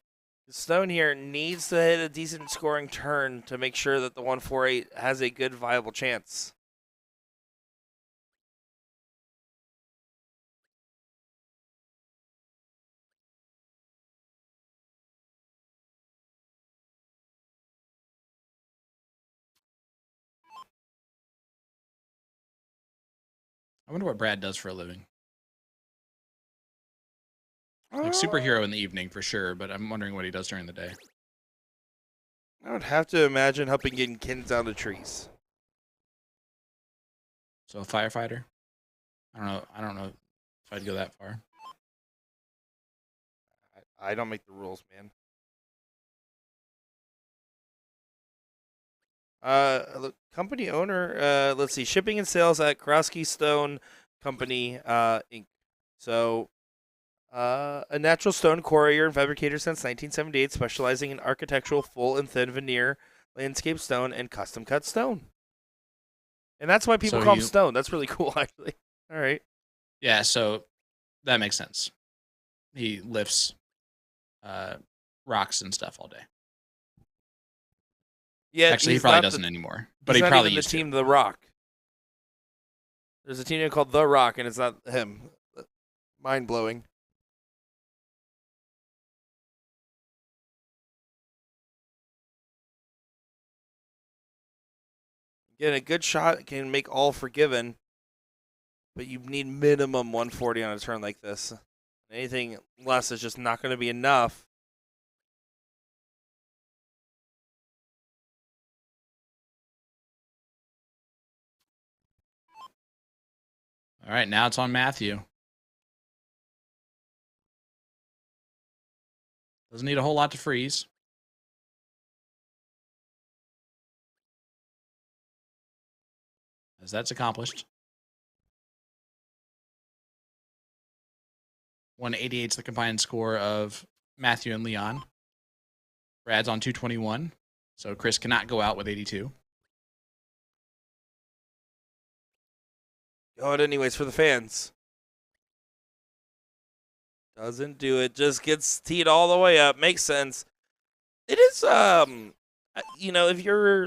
Stone here needs to hit a decent scoring turn to make sure that the 148 has a good viable chance. I wonder what Brad does for a living. Like superhero in the evening for sure, but I'm wondering what he does during the day. I would have to imagine helping getting kids down the trees. So a firefighter? I don't know if I'd go that far. I don't make the rules, man. Company owner, let's see, shipping and sales at Krosky Stone Company, Inc. So, a natural stone quarrier and fabricator since 1978, specializing in architectural full and thin veneer, landscape stone, and custom cut stone. And that's why people call him Stone. That's really cool, actually. All right. Yeah, so that makes sense. He lifts rocks and stuff all day. Yeah, actually, he probably doesn't anymore. But he probably used to. Team The Rock. There's a team called The Rock, and it's not him. Mind blowing. Again, a good shot can make all forgiven, but you need minimum 140 on a turn like this. Anything less is just not going to be enough. All right, now it's on Matthew. Doesn't need a whole lot to freeze. As that's accomplished. 188 is the combined score of Matthew and Leon. Brad's on 221, so Chris cannot go out with 82. Go it anyways for the fans. Doesn't do it. Just gets teed all the way up. Makes sense. It is, if you're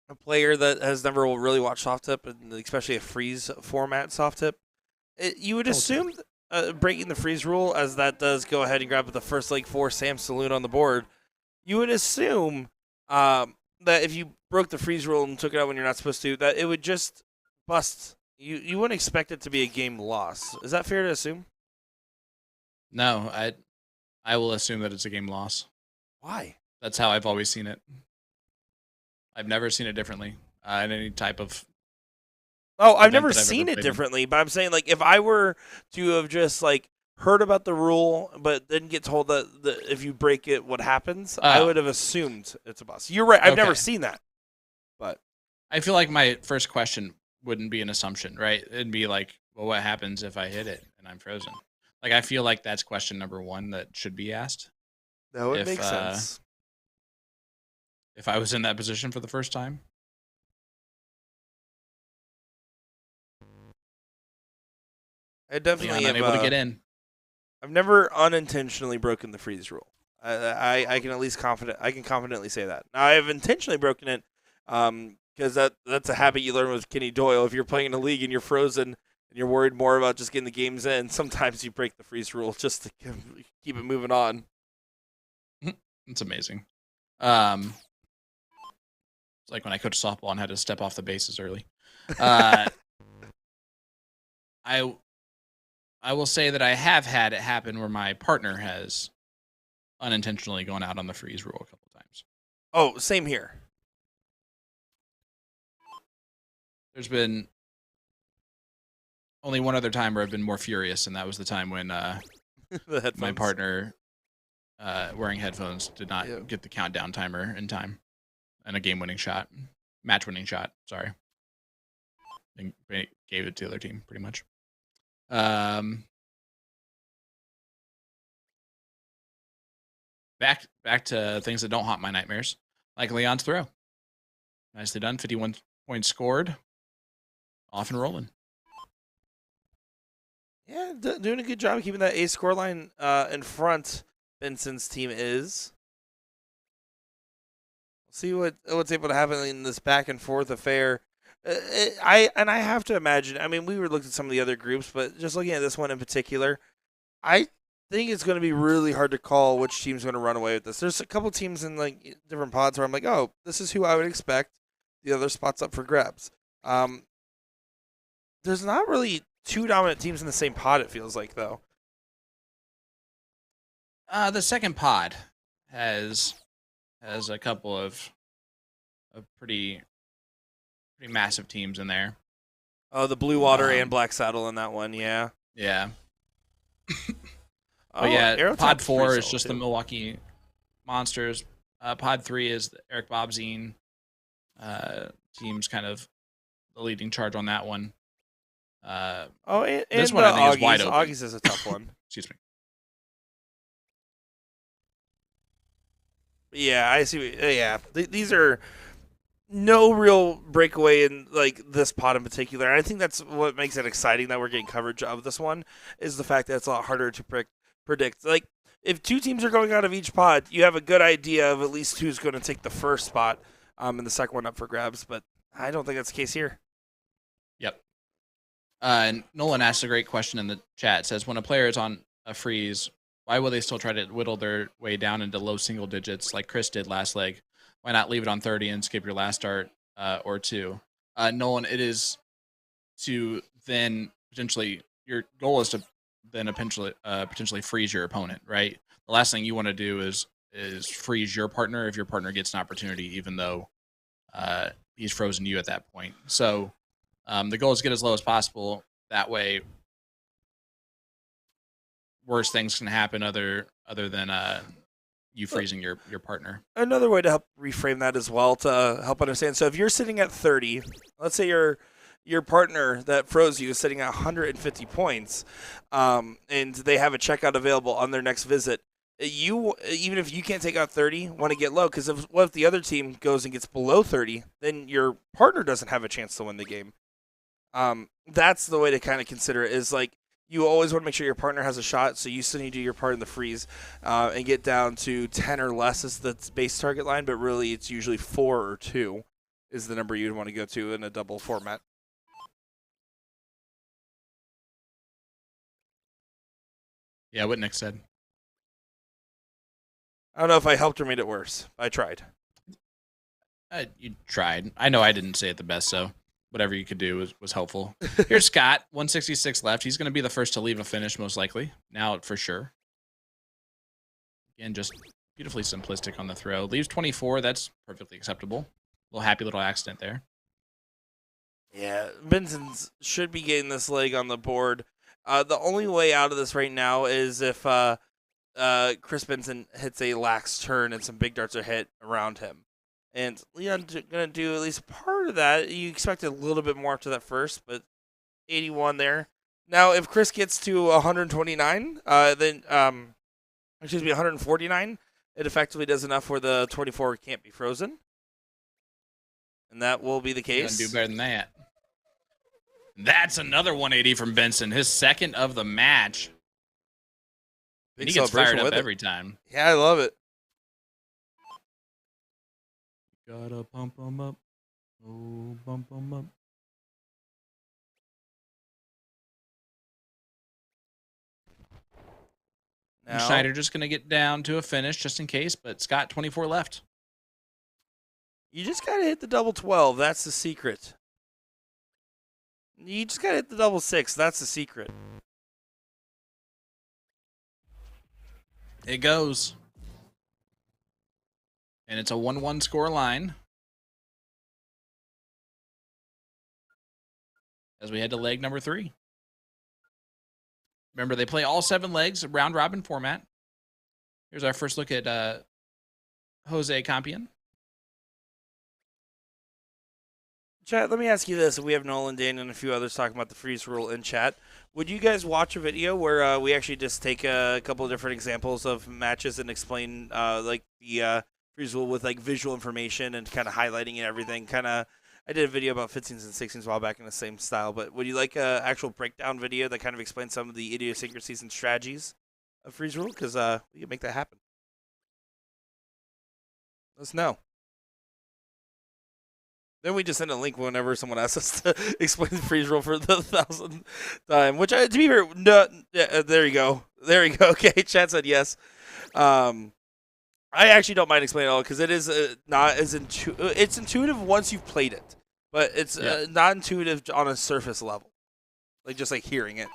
a player that has never really watched soft tip, and especially a freeze format soft tip, you would assume breaking the freeze rule, as that does go ahead and grab the first leg for Sam Saloon on the board. You would assume that if you broke the freeze rule and took it out when you're not supposed to, that it would just bust. You wouldn't expect it to be a game loss. Is that fair to assume? No, I will assume that it's a game loss. Why? That's how I've always seen it. I've never seen it differently in any type of. Oh, I've never seen it differently, but I'm saying, like, if I were to have just, like, heard about the rule but then get told that if you break it, what happens, I would have assumed it's a bust. You're right. I've never seen that. But I feel like my first question wouldn't be an assumption, right? It'd be like, well, what happens if I hit it and I'm frozen? Like, I feel like that's question number one that should be asked. That would make sense. If I was in that position for the first time. I definitely am able to get in. I've never unintentionally broken the freeze rule. I can at least confidently say that. Now, I have intentionally broken it because that's a habit you learn with Kenny Doyle. If you're playing in a league and you're frozen and you're worried more about just getting the games in, sometimes you break the freeze rule just to keep it moving on. It's amazing. It's like when I coached softball and had to step off the bases early. I will say that I have had it happen where my partner has unintentionally gone out on the freeze rule a couple times. Oh, same here. There's been only one other time where I've been more furious, and that was the time when my partner, wearing headphones, did not get the countdown timer in time and a game-winning shot, match-winning shot, sorry. And gave it to the other team, pretty much. Back to things that don't haunt my nightmares, like Leon's throw. Nicely done. 51 points scored. Off and rolling. Yeah, doing a good job keeping that ace scoreline in front. Benson's team is. We'll see what's able to happen in this back and forth affair. I have to imagine. I mean, we were looking at some of the other groups, but just looking at this one in particular, I think it's going to be really hard to call which team's going to run away with this. There's a couple teams in like different pods where I'm like, oh, this is who I would expect. The other spot's up for grabs. There's not really two dominant teams in the same pod, it feels like, though. The second pod has a couple of pretty massive teams in there. Oh, the Blue Water and Black Saddle in that one, yeah. Yeah. Pod 4 is just the Milwaukee Monsters. Pod 3 is the Eric Bobzine team's kind of the leading charge on that one. And this one I think is wide open. Augie's is a tough one. Excuse me. Yeah, I see. Yeah, these are no real breakaway in like this pod in particular. I think that's what makes it exciting that we're getting coverage of this one is the fact that it's a lot harder to predict. Like if two teams are going out of each pod, you have a good idea of at least who's going to take the first spot, and the second one up for grabs. But I don't think that's the case here. Yep. And Nolan asked a great question in the chat. It says, when a player is on a freeze, why will they still try to whittle their way down into low single digits like Chris did last leg? Why not leave it on 30 and skip your last start or two? Nolan, it is to then potentially, your goal is to then potentially freeze your opponent, right? The last thing you want to do is freeze your partner if your partner gets an opportunity, even though he's frozen you at that point. So the goal is to get as low as possible. That way, worse things can happen other than you freezing your partner. Another way to help reframe that as well to help understand. So if you're sitting at 30, let's say your partner that froze you is sitting at 150 points, and they have a checkout available on their next visit. You, even if you can't take out 30, want to get low, because what if the other team goes and gets below 30, then your partner doesn't have a chance to win the game. That's the way to kind of consider it, is like you always want to make sure your partner has a shot, so you still need to do your part in the freeze and get down to 10 or less is the base target line, but really it's usually 4 or 2 is the number you'd want to go to in a double format. Yeah, what Nick said. I don't know if I helped or made it worse. I tried. You tried. I know I didn't say it the best, so whatever you could do was helpful. Here's Scott, 166 left. He's going to be the first to leave a finish, most likely. Now, for sure. Again, just beautifully simplistic on the throw. Leaves 24. That's perfectly acceptable. A little happy little accident there. Yeah, Benson's should be getting this leg on the board. The only way out of this right now is if Chris Benson hits a lax turn and some big darts are hit around him. And Leon's going to do at least part of that. You expect a little bit more after that first, but 81 there. Now, if Chris gets to 129, then, 149, it effectively does enough where the 24 can't be frozen. And that will be the case. Do better than that. That's another 180 from Benson, his second of the match. And he gets fired up every time. Yeah, I love it. Gotta pump him up. Oh, bump him up. Now, Schneider just going to get down to a finish just in case, but Scott, 24 left. You just got to hit the double 12. That's the secret. You just got to hit the double 6. That's the secret. It goes. And it's a 1-1 score line. As we head to leg number 3. Remember, they play all 7 legs, round robin format. Here's our first look at Jose Campion. Chat, let me ask you this. We have Nolan, Dan, and a few others talking about the freeze rule in chat. Would you guys watch a video where we actually just take a couple of different examples of matches and explain like the freeze rule with like visual information and kind of highlighting and everything? I did a video about 15s and 16s a while back in the same style, but would you like an actual breakdown video that kind of explains some of the idiosyncrasies and strategies of freeze rule? Because we can make that happen. Let us know. Then we just send a link whenever someone asks us to explain the freeze rule for the 1,000th time. Which, to be fair, no, yeah, there you go. There you go. Okay, chat said yes. I actually don't mind explaining it all because it is not as intuitive. It's intuitive once you've played it, but it's not intuitive on a surface level, just hearing it.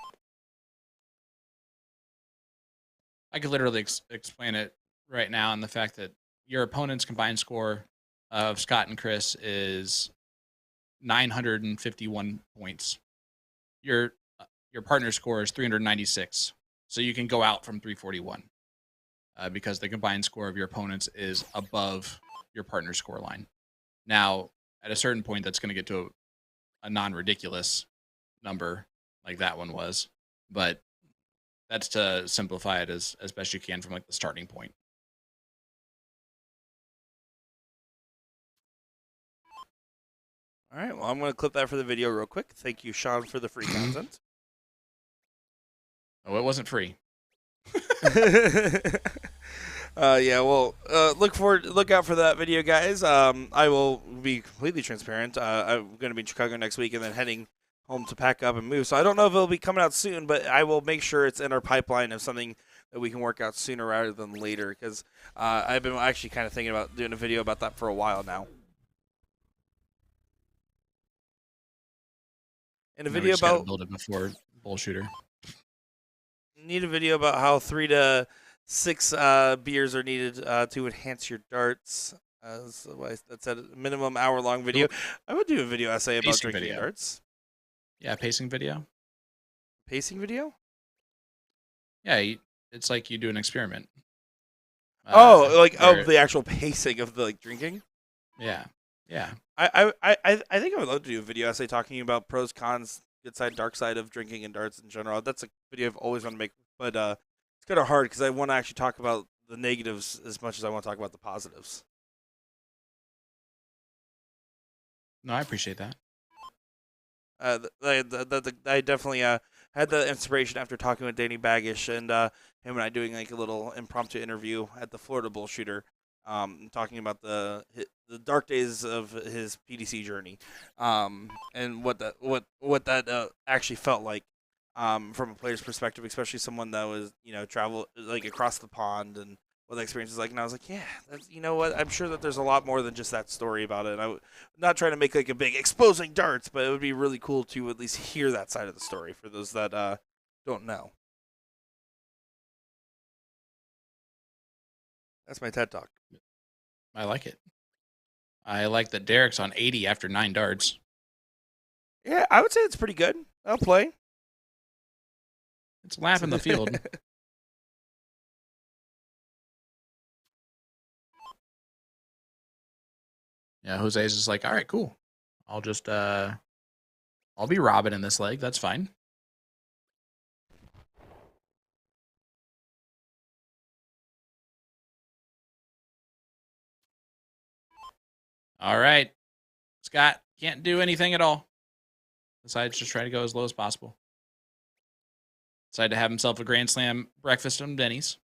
I could literally explain it right now in the fact that your opponent's combined score of Scott and Chris is 951 points. Your partner's score is 396, so you can go out from 341 because the combined score of your opponents is above your partner's score line. Now, at a certain point, that's going to get to a non-ridiculous number like that one was, but that's to simplify it as best you can from the starting point. All right, well, I'm going to clip that for the video real quick. Thank you, Sean, for the free content. Oh, it wasn't free. Yeah, well, look out for that video, guys. I will be completely transparent. I'm going to be in Chicago next week and then heading home to pack up and move. So I don't know if it'll be coming out soon, but I will make sure it's in our pipeline of something that we can work out sooner rather than later because I've been actually kind of thinking about doing a video about that for a while now. And a video about build it before bullshooter. need a video about how 3 to 6 beers are needed to enhance your darts. That's a minimum hour-long video. I would do a video essay about Pacing drinking video. darts. Yeah, pacing video. Pacing video? Yeah, it's like you do an experiment. The actual pacing of the drinking. Yeah. I think I would love to do a video essay talking about pros, cons, good side, dark side of drinking and darts in general. That's a video I've always wanted to make, but it's kind of hard because I want to actually talk about the negatives as much as I want to talk about the positives. No, I appreciate that. I definitely had the inspiration after talking with Danny Baggish and him and I doing a little impromptu interview at the Florida Bull Shooter, talking about the dark days of his PDC journey, and what that actually felt like, from a player's perspective, especially someone that was travel across the pond and what the experience is like. And I was like, yeah, that's, what, I'm sure that there's a lot more than just that story about it. I'm not trying to make a big exposing darts, but it would be really cool to at least hear that side of the story for those that don't know. That's my TED Talk. I like it. I like that Derek's on 80 after 9 darts. Yeah, I would say it's pretty good. I'll play. It's a lap in the field. Yeah, Jose's just like, all right, cool. I'll just I'll be Robin in this leg. That's fine. All right. Scott can't do anything at all. Decides to try to go as low as possible. Decided to have himself a Grand Slam breakfast from Denny's.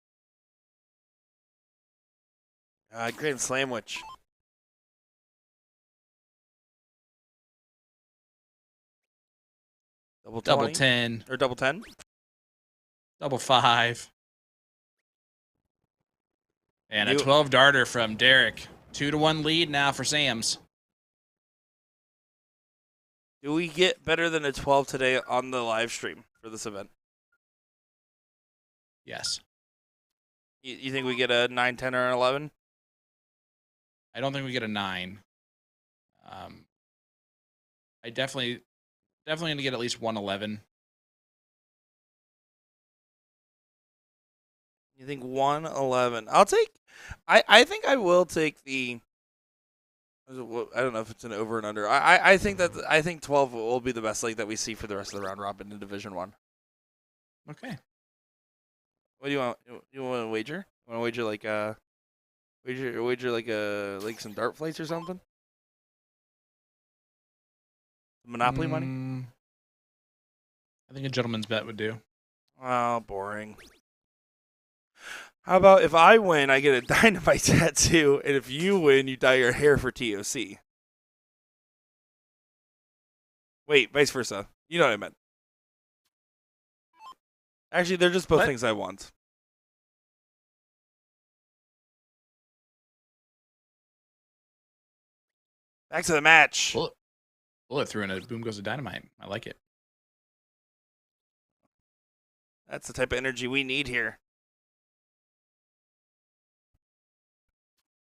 Grand Slamwich. Double 10. Or double 10? Double 5. And a 12 darter from Derek. 2-1 lead now for Sam's. Do we get better than a 12 today on the live stream for this event? Yes. You think we get a 9, 10, or an 11? I don't think we get a 9. I definitely going to get at least 111. You think 111? I'll take. I think I will take the. I don't know if it's an over and under. I think 12 will be the best leg that we see for the rest of the round robin in Division 1. Okay. What do you want? You want to wager? Want to wager like some dart flights or something? Monopoly money? I think a gentleman's bet would do. Oh, boring. How about if I win, I get a dynamite tattoo, and if you win, you dye your hair for TOC? Wait, vice versa. You know what I meant. Actually, they're just both things I want. Back to the match. Bullet threw in a boom goes to dynamite. I like it. That's the type of energy we need here.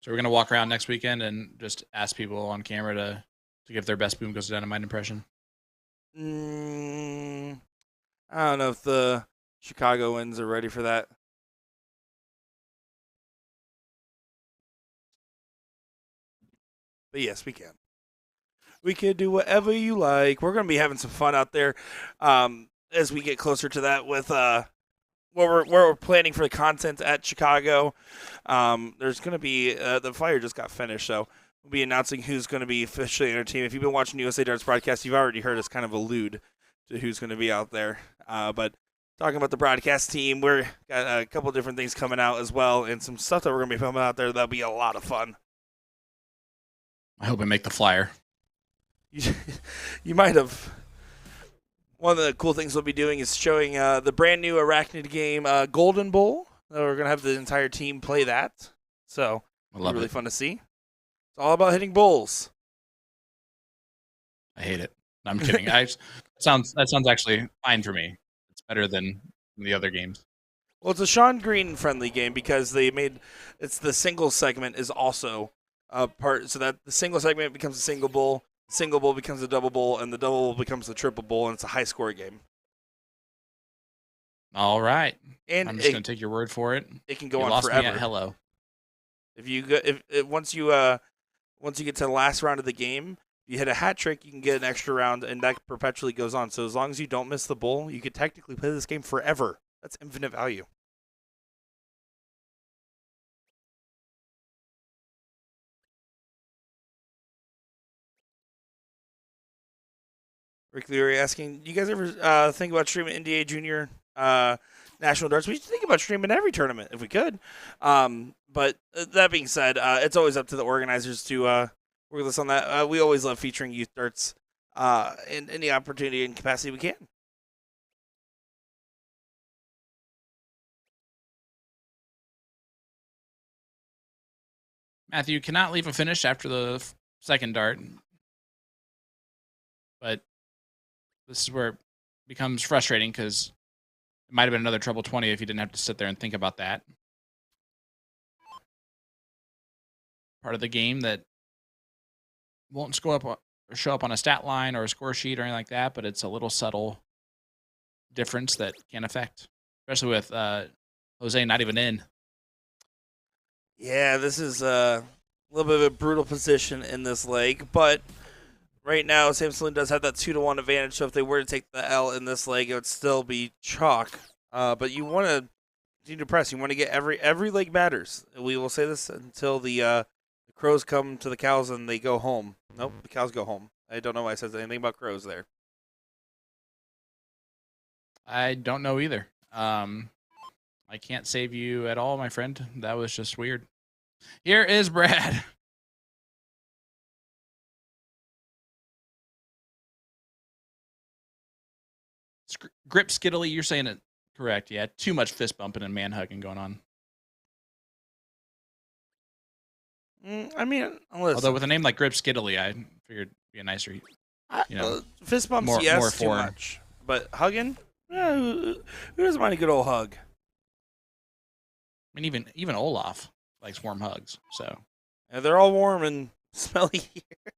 So we're going to walk around next weekend and just ask people on camera to give their best boom goes to dynamite impression. I don't know if the Chicagoans are ready for that. But yes, we can. We can do whatever you like. We're going to be having some fun out there as we get closer to that with what we're planning for the content at Chicago. There's going to be the Fire just got finished, so we'll be announcing who's going to be officially in our team. If you've been watching USA Darts broadcast, you've already heard us kind of allude to who's going to be out there. But talking about the broadcast team, we're got a couple different things coming out as well, and some stuff that we're going to be filming out there that'll be a lot of fun. I hope I make the flyer. You might have. One of the cool things we'll be doing is showing the brand new Arachnid game, Golden Bowl. We're going to have the entire team play that. So it'll be really fun to see. It's all about hitting bowls. I hate it. I'm kidding. That sounds actually fine for me. It's better than from the other games. Well, it's a Sean Green friendly game because it's the single segment is also a part, so that the single segment becomes a single bowl becomes a double bowl, and the double bowl becomes a triple bowl, and it's a high score game. All right. And I'm just going to take your word for it. It can go you on lost forever. Me at hello. If you go, once you get to the last round of the game, if you hit a hat trick, you can get an extra round, and that perpetually goes on. So as long as you don't miss the bowl, you could technically play this game forever. That's infinite value. Rick Leary asking, you guys ever think about streaming NDA Junior National Darts? We should think about streaming every tournament if we could. But that being said, it's always up to the organizers to work with us on that. We always love featuring youth darts in any opportunity and capacity we can. Matthew cannot leave a finish after the second dart. But this is where it becomes frustrating because it might have been another treble 20 if you didn't have to sit there and think about that. Part of the game that won't show up on a stat line or a score sheet or anything like that, but it's a little subtle difference that can affect, especially with Jose not even in. Yeah, this is a little bit of a brutal position in this leg, but right now Samson does have that 2-1 advantage. So if they were to take the L in this leg, it would still be chalk. But you want to continue to press. You want to get every leg matters. We will say this until the crows come to the cows and they go home. Nope, the cows go home. I don't know why I said anything about crows there. I don't know either. I can't save you at all, my friend. That was just weird. Here is Brad. Grip skiddly, you're saying it correct. Yeah, too much fist bumping and man hugging going on. I mean, although with a name like Grip skiddly, I figured it'd be a nicer, fist bumps, more, yes, more too much. But hugging, who doesn't mind a good old hug? I mean, even Olaf likes warm hugs. So yeah, they're all warm and smelly here.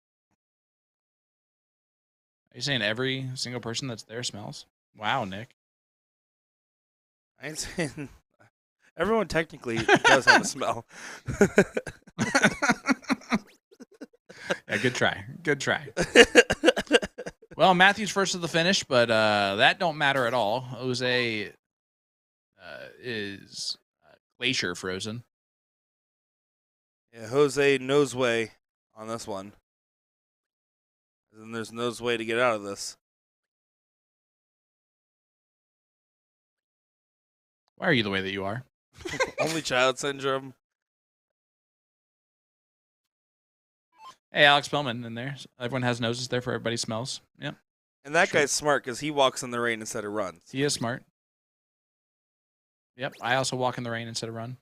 Are you saying every single person that's there smells? Wow, Nick. I ain't saying everyone technically does have a smell. Yeah, good try. Good try. Well, Matthew's first to the finish, but that don't matter at all. Jose is glacier frozen. Yeah, Jose knows way on this one. And there's no way to get out of this. Why are you the way that you are? Only child syndrome. Hey, Alex Bellman in there. Everyone has noses there for everybody smells. Yep. And that guy's smart because he walks in the rain instead of runs. He is smart. Yep. I also walk in the rain instead of run.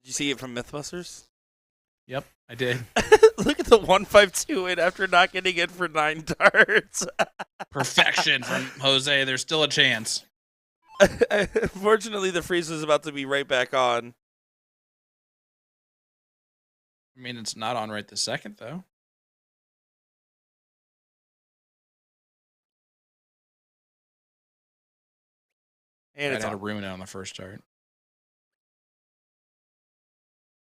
Did you see it from Mythbusters? Yep, I did. Look at the 1-5-2 after not getting it for 9 darts. Perfection from Jose. There's still a chance. Unfortunately, the freeze was about to be right back on. I mean, it's not on right this second, though. And it's had to ruin it on the first start.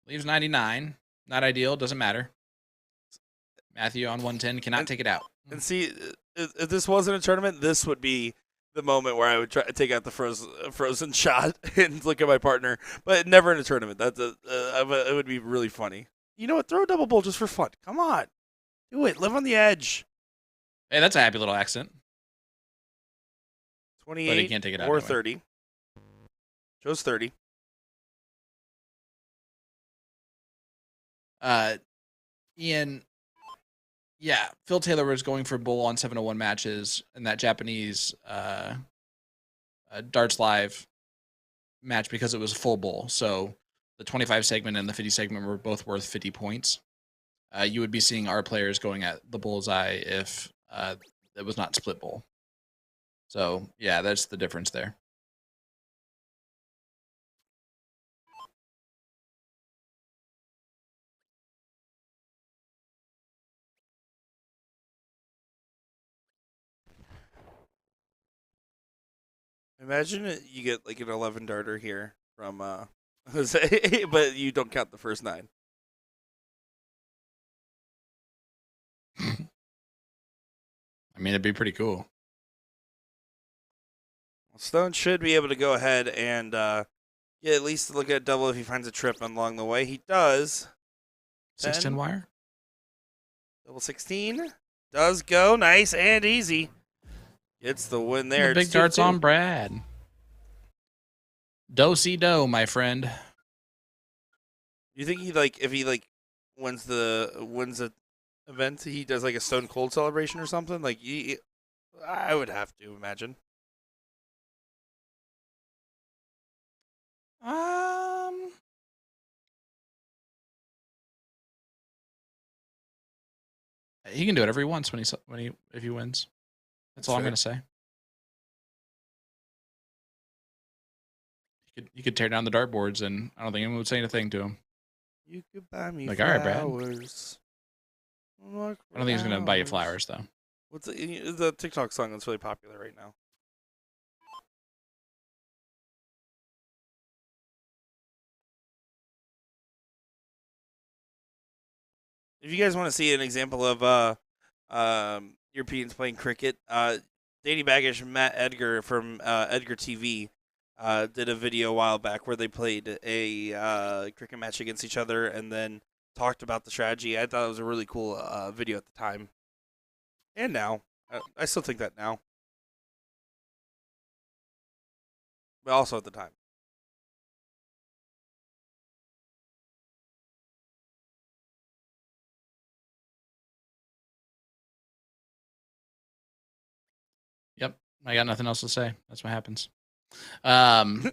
Leaves 99. Not ideal. Doesn't matter. Matthew on 110 cannot take it out. And see, if this wasn't a tournament, this would be the moment where I would try to take out the frozen shot and look at my partner. But never in a tournament. It would be really funny. You know what? Throw a double bowl just for fun. Come on. Do it. Live on the edge. Hey, that's a happy little accident. 28 but he can't take it out or anyway. 30. Chose 30. Ian, yeah, Phil Taylor was going for bull on 701 matches, and that Japanese Darts Live match because it was a full bull. So the 25 segment and the 50 segment were both worth 50 points. You would be seeing our players going at the bullseye if it was not split bull. So, yeah, that's the difference there. Imagine you get like an 11 darter here from Jose, but you don't count the first 9. I mean, it'd be pretty cool. Stone should be able to go ahead and get at least look at double if he finds a trip along the way. He does. 610 wire. Double 16 does go nice and easy. Gets the win there. The big darts on Brad. Do-si-do, my friend. You think he like if he like wins the event, he does like a Stone Cold celebration or something? Like I would have to imagine. He can do whatever he wants if he wins. That's all I'm gonna say. You could tear down the dartboards, and I don't think anyone would say anything to him. You could buy me like, flowers. All right, Brad. I don't think he's gonna buy you flowers though. What's the TikTok song that's really popular right now? If you guys want to see an example of Europeans playing cricket, Danny Baggish, Matt Edgar from Edgar TV did a video a while back where they played a cricket match against each other and then talked about the strategy. I thought it was a really cool video at the time. And now. I still think that now. But also at the time. Yep. I got nothing else to say. That's what happens. Darts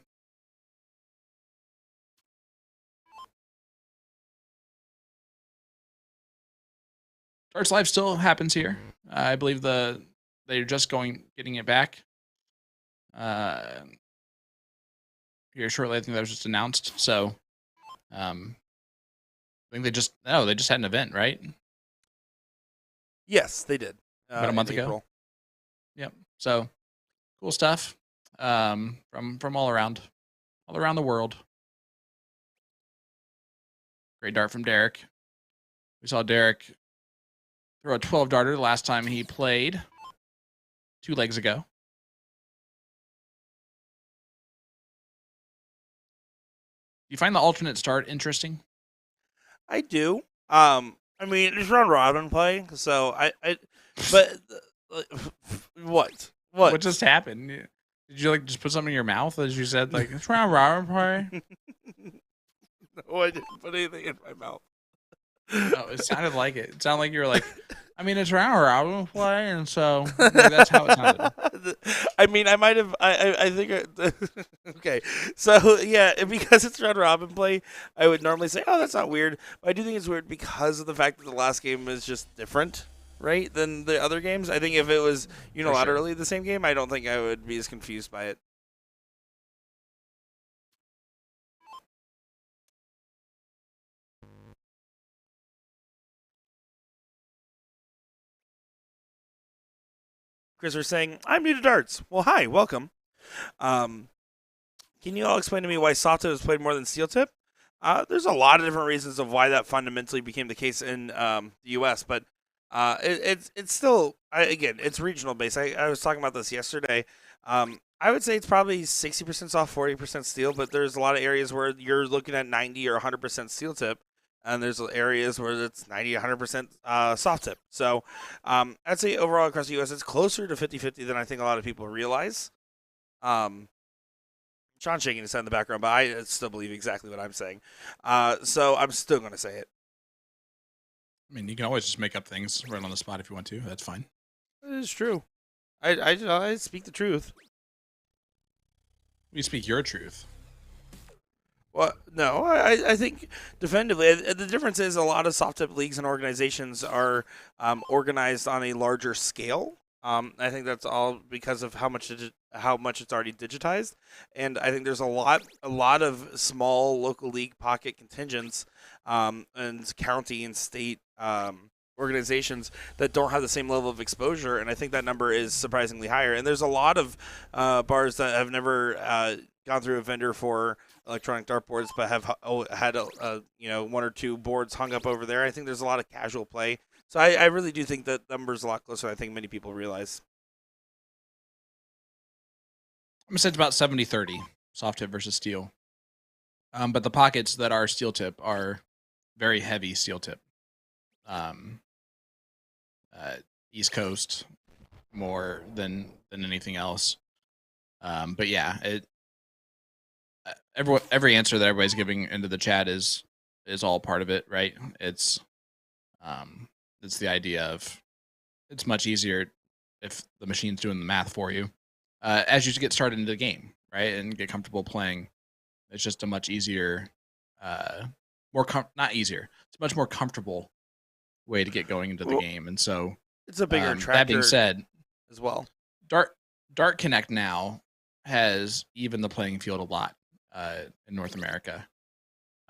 Live still happens here. I believe they're just getting it back. Here shortly, I think that was just announced. So, I think they just had an event, right? Yes, they did. About a month ago. April. Yep. So, cool stuff. From all around the world. Great dart from Derek. We saw Derek throw a 12 darter the last time he played 2 legs ago. Do you find the alternate start interesting? I do. I mean, it's round robin play, so but what? What just happened? Did you just put something in your mouth as you said it's round robin play? No, I didn't put anything in my mouth. No, it sounded like it. It sounded like you were like, I mean, it's round robin play, and so that's how it sounded. I mean, I might have. I think. Okay, so yeah, because it's round robin play, I would normally say, "Oh, that's not weird." But I do think it's weird because of the fact that the last game is just different, right, than the other games. I think if it was unilaterally the same game, I don't think I would be as confused by it. Chris are saying, I'm new to darts. Well, hi, welcome. Can you all explain to me why soft tip is played more than steel tip? There's a lot of different reasons of why that fundamentally became the case in the U.S., but it's still, again, it's regional based. I was talking about this yesterday. I would say it's probably 60% soft, 40% steel, but there's a lot of areas where you're looking at 90 or 100% steel tip. And there's areas where it's 90, 100% soft tip. So I'd say overall across the U.S., it's closer to 50-50 than I think a lot of people realize. Sean's shaking his head in the background, but I still believe exactly what I'm saying. So I'm still going to say it. I mean, you can always just make up things right on the spot if you want to. That's fine. It is true. I speak the truth. You speak your truth. Well, no, I think definitively. The difference is a lot of soft tip leagues and organizations are organized on a larger scale. I think that's all because of how much it's already digitized, and I think there's a lot of small local league pocket contingents and county and state organizations that don't have the same level of exposure, and I think that number is surprisingly higher. And there's a lot of bars that have never gone through a vendor for electronic dartboards, but have had one or two boards hung up over there. I think there's a lot of casual play, so I really do think that number's a lot closer than I think many people realize. I'm gonna say it's about 70-30 soft tip versus steel. But the pockets that are steel tip are very heavy steel tip. Um, East Coast more than anything else. But yeah, every answer that everybody's giving into the chat is all part of it, right? It's the idea of it's much easier if the machine's doing the math for you as you get started into the game, right, and get comfortable playing. It's just a much easier, not easier. It's a much more comfortable way to get going into the game, and so it's a bigger attractor. That being said, as well, Dart Connect now has evened the playing field a lot in North America.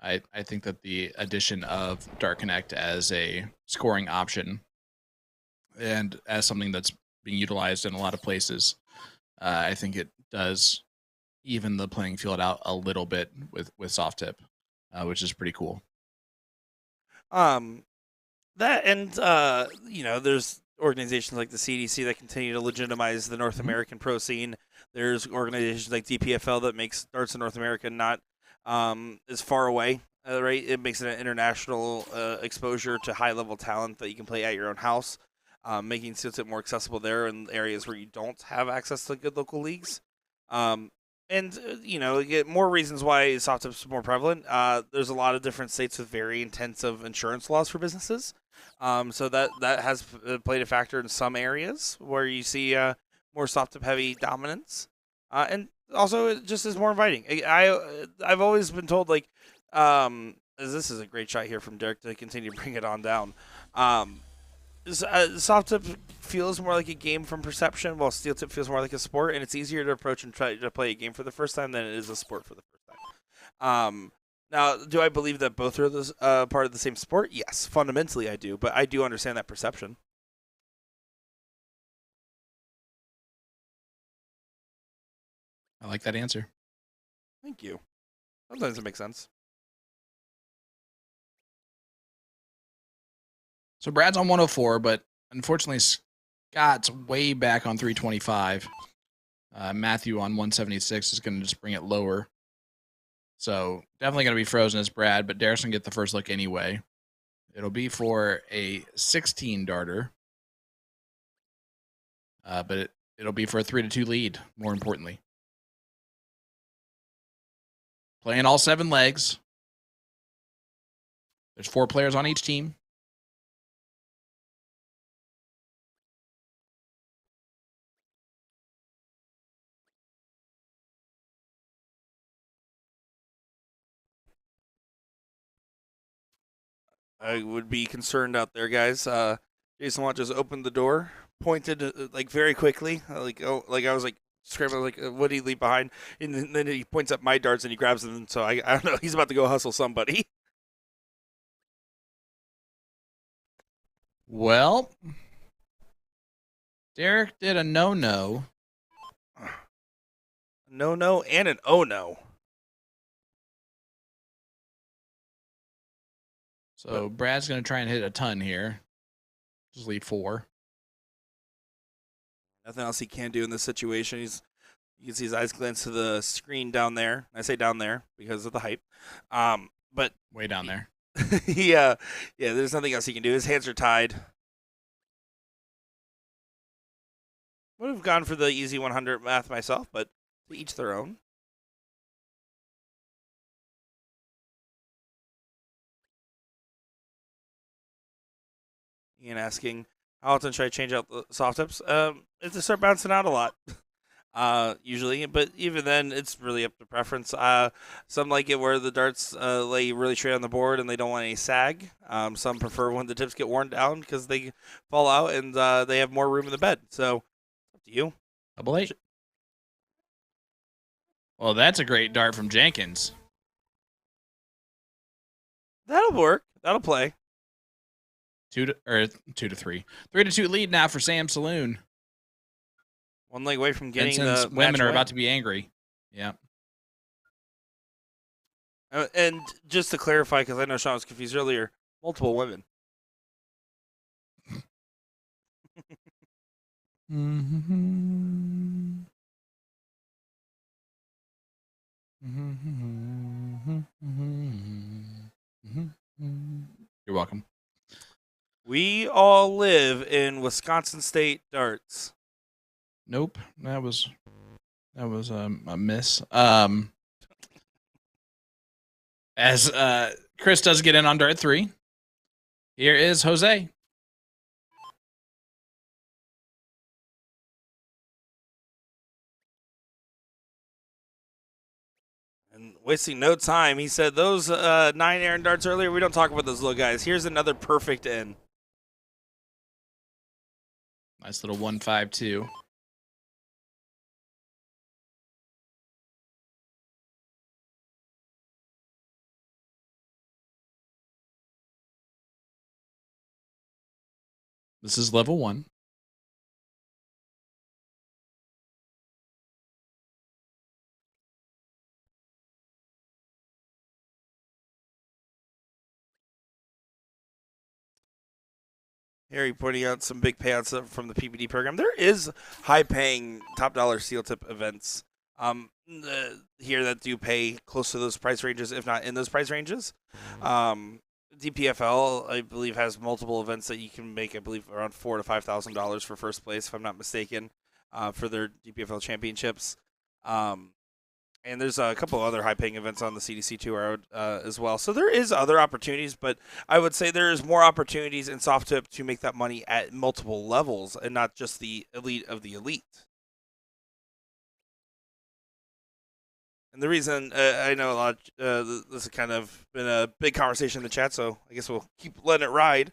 I think that the addition of Dart Connect as a scoring option and as something that's being utilized in a lot of places, I think it does even the playing field out a little bit with soft tip, which is pretty cool. That and there's organizations like the CDC that continue to legitimize the North American pro scene. There's organizations like DPFL that makes darts in North America not as far away, right? It makes it an international exposure to high level talent that you can play at your own house, making it more accessible there in areas where you don't have access to good local leagues. You get more reasons why soft tips is more prevalent. There's a lot of different states with very intensive insurance laws for businesses. So that has played a factor in some areas where you see more soft tip heavy dominance. And also it just is more inviting. I've always been told this is a great shot here from Derek to continue to bring it on down. Soft tip feels more like a game from perception, while steel tip feels more like a sport, and it's easier to approach and try to play a game for the first time than it is a sport for the first time. Now, do I believe that both are this, part of the same sport? Yes, fundamentally I do, but I do understand that perception. I like that answer. Thank you. Sometimes it makes sense. So Brad's on 104, but unfortunately Scott's way back on 325. Matthew on 176 is going to just bring it lower. So definitely going to be frozen as Brad, but Derek's going to get the first look anyway. It'll be for a 16 darter. But it'll be for a 3-2 lead, more importantly. Playing all 7 legs. There's 4 players on each team. I would be concerned out there, guys. Jason Watt just opened the door, pointed very quickly, I was scrambling, what did he leave behind? And then he points at my darts and he grabs them. So I don't know. He's about to go hustle somebody. Well, Derek did a no-no. No, and an oh-no. So Brad's going to try and hit a ton here. Just leave 4. Nothing else he can do in this situation. You can see his eyes glance to the screen down there. I say down there because of the height. But way down there. yeah, there's nothing else he can do. His hands are tied. Would have gone for the easy 100 math myself, but to each their own. Ian asking, how often should I change out the soft tips? If they start bouncing out a lot, usually. But even then, it's really up to preference. Some like it where the darts lay really straight on the board and they don't want any sag. Some prefer when the tips get worn down because they fall out and they have more room in the bed. So, up to you. Double 8. Well, that's a great dart from Jenkins. That'll work. That'll play. 2 to 3. 3-2 lead now for Sam Saloon. One leg away from getting Benson's the women match are win. about to be angry. Yeah. And just to clarify, because I know Sean was confused earlier, multiple women. You're welcome. We all live in Wisconsin State darts. Nope, that was a miss. As Chris does get in on dart 3. Here is Jose. And wasting no time, he said those 9 Aaron darts earlier, we don't talk about those little guys. Here's another perfect in. Nice little 1-5-2. This is level 1. Harry pointing out some big payouts from the PPD program. There is high-paying, top-dollar steel tip events here that do pay close to those price ranges, if not in those price ranges. DPFL, I believe, has multiple events that you can make. I believe around $4,000 to $5,000 for first place, if I'm not mistaken, for their DPFL championships. And there's a couple other high-paying events on the CDC tour as well. So there is other opportunities, but I would say there is more opportunities in soft tip to make that money at multiple levels and not just the elite of the elite. And the reason I know a lot, this has kind of been a big conversation in the chat, so I guess we'll keep letting it ride.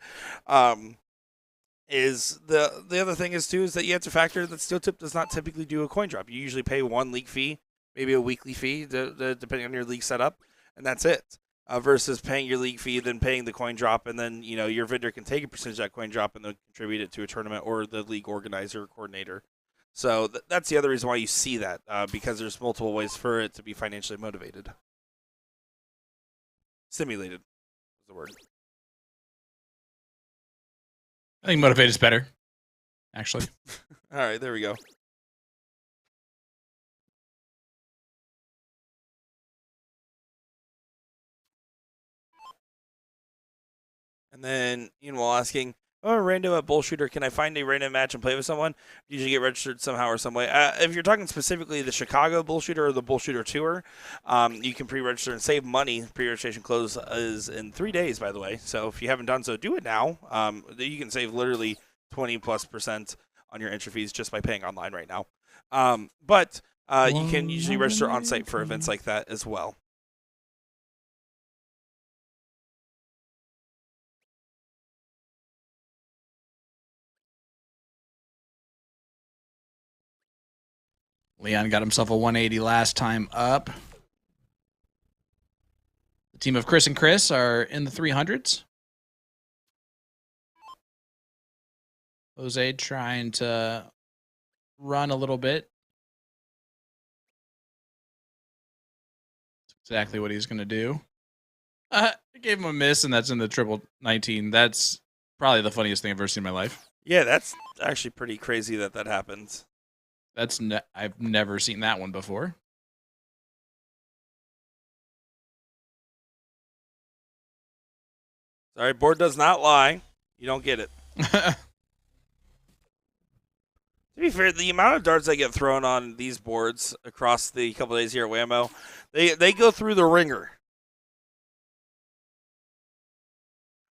Is the other thing is that you have to factor that steel tip does not typically do a coin drop. You usually pay one league fee, maybe a weekly fee, depending on your league setup, and that's it. Versus paying your league fee, then paying the coin drop, and then your vendor can take a percentage of that coin drop and then contribute it to a tournament or the league organizer or coordinator. So that's the other reason why you see that, because there's multiple ways for it to be financially motivated. Stimulated is the word. I think motivated is better, actually. All right, there we go. And then while asking, random at bullshooter, can I find a random match and play with someone? Usually get registered somehow or some way. If you're talking specifically the Chicago bullshooter or the bullshooter tour, you can pre-register and save money. Pre-registration close is in 3 days, by the way. So if you haven't done so, do it now. You can save literally 20+% on your entry fees just by paying online right now. But you can usually register on site for events like that as well. Leon got himself a 180 last time up. The team of Chris and Chris are in the 300s. Jose trying to run a little bit. That's exactly what he's going to do. I gave him a miss, and that's in the triple 19. That's probably the funniest thing I've ever seen in my life. Yeah, that's actually pretty crazy that happens. I've never seen that one before. Sorry, board does not lie. You don't get it. To be fair, the amount of darts that get thrown on these boards across the couple of days here at WAMO, they go through the ringer.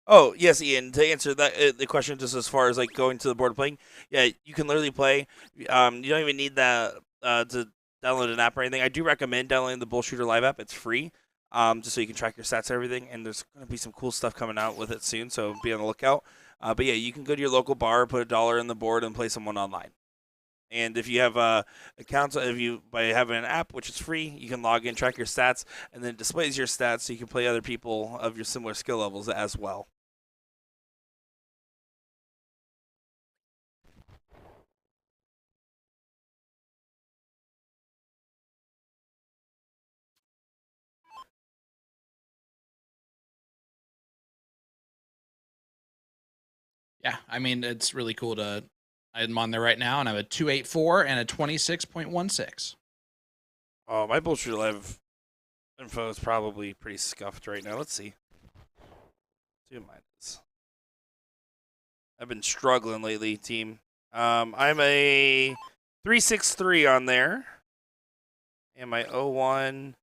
Oh, yes, Ian, to answer that the question just as far as like going to the board playing, yeah, you can literally play. You don't even need that to download an app or anything. I do recommend downloading the Bullshooter Live app. It's free, just so you can track your stats and everything, and there's going to be some cool stuff coming out with it soon, so be on the lookout. But yeah, you can go to your local bar, put $1 in the board, and play someone online. And if you have accounts, by having an app, which is free, you can log in, track your stats, and then it displays your stats so you can play other people of your similar skill levels as well. Yeah, I mean, it's really cool to. I'm on there right now, and I have a 284 and a 26.16. Oh, my Bullshit Live info is probably pretty scuffed right now. Let's see. See what mine is. I've been struggling lately, team. I'm a 363 on there, and my O1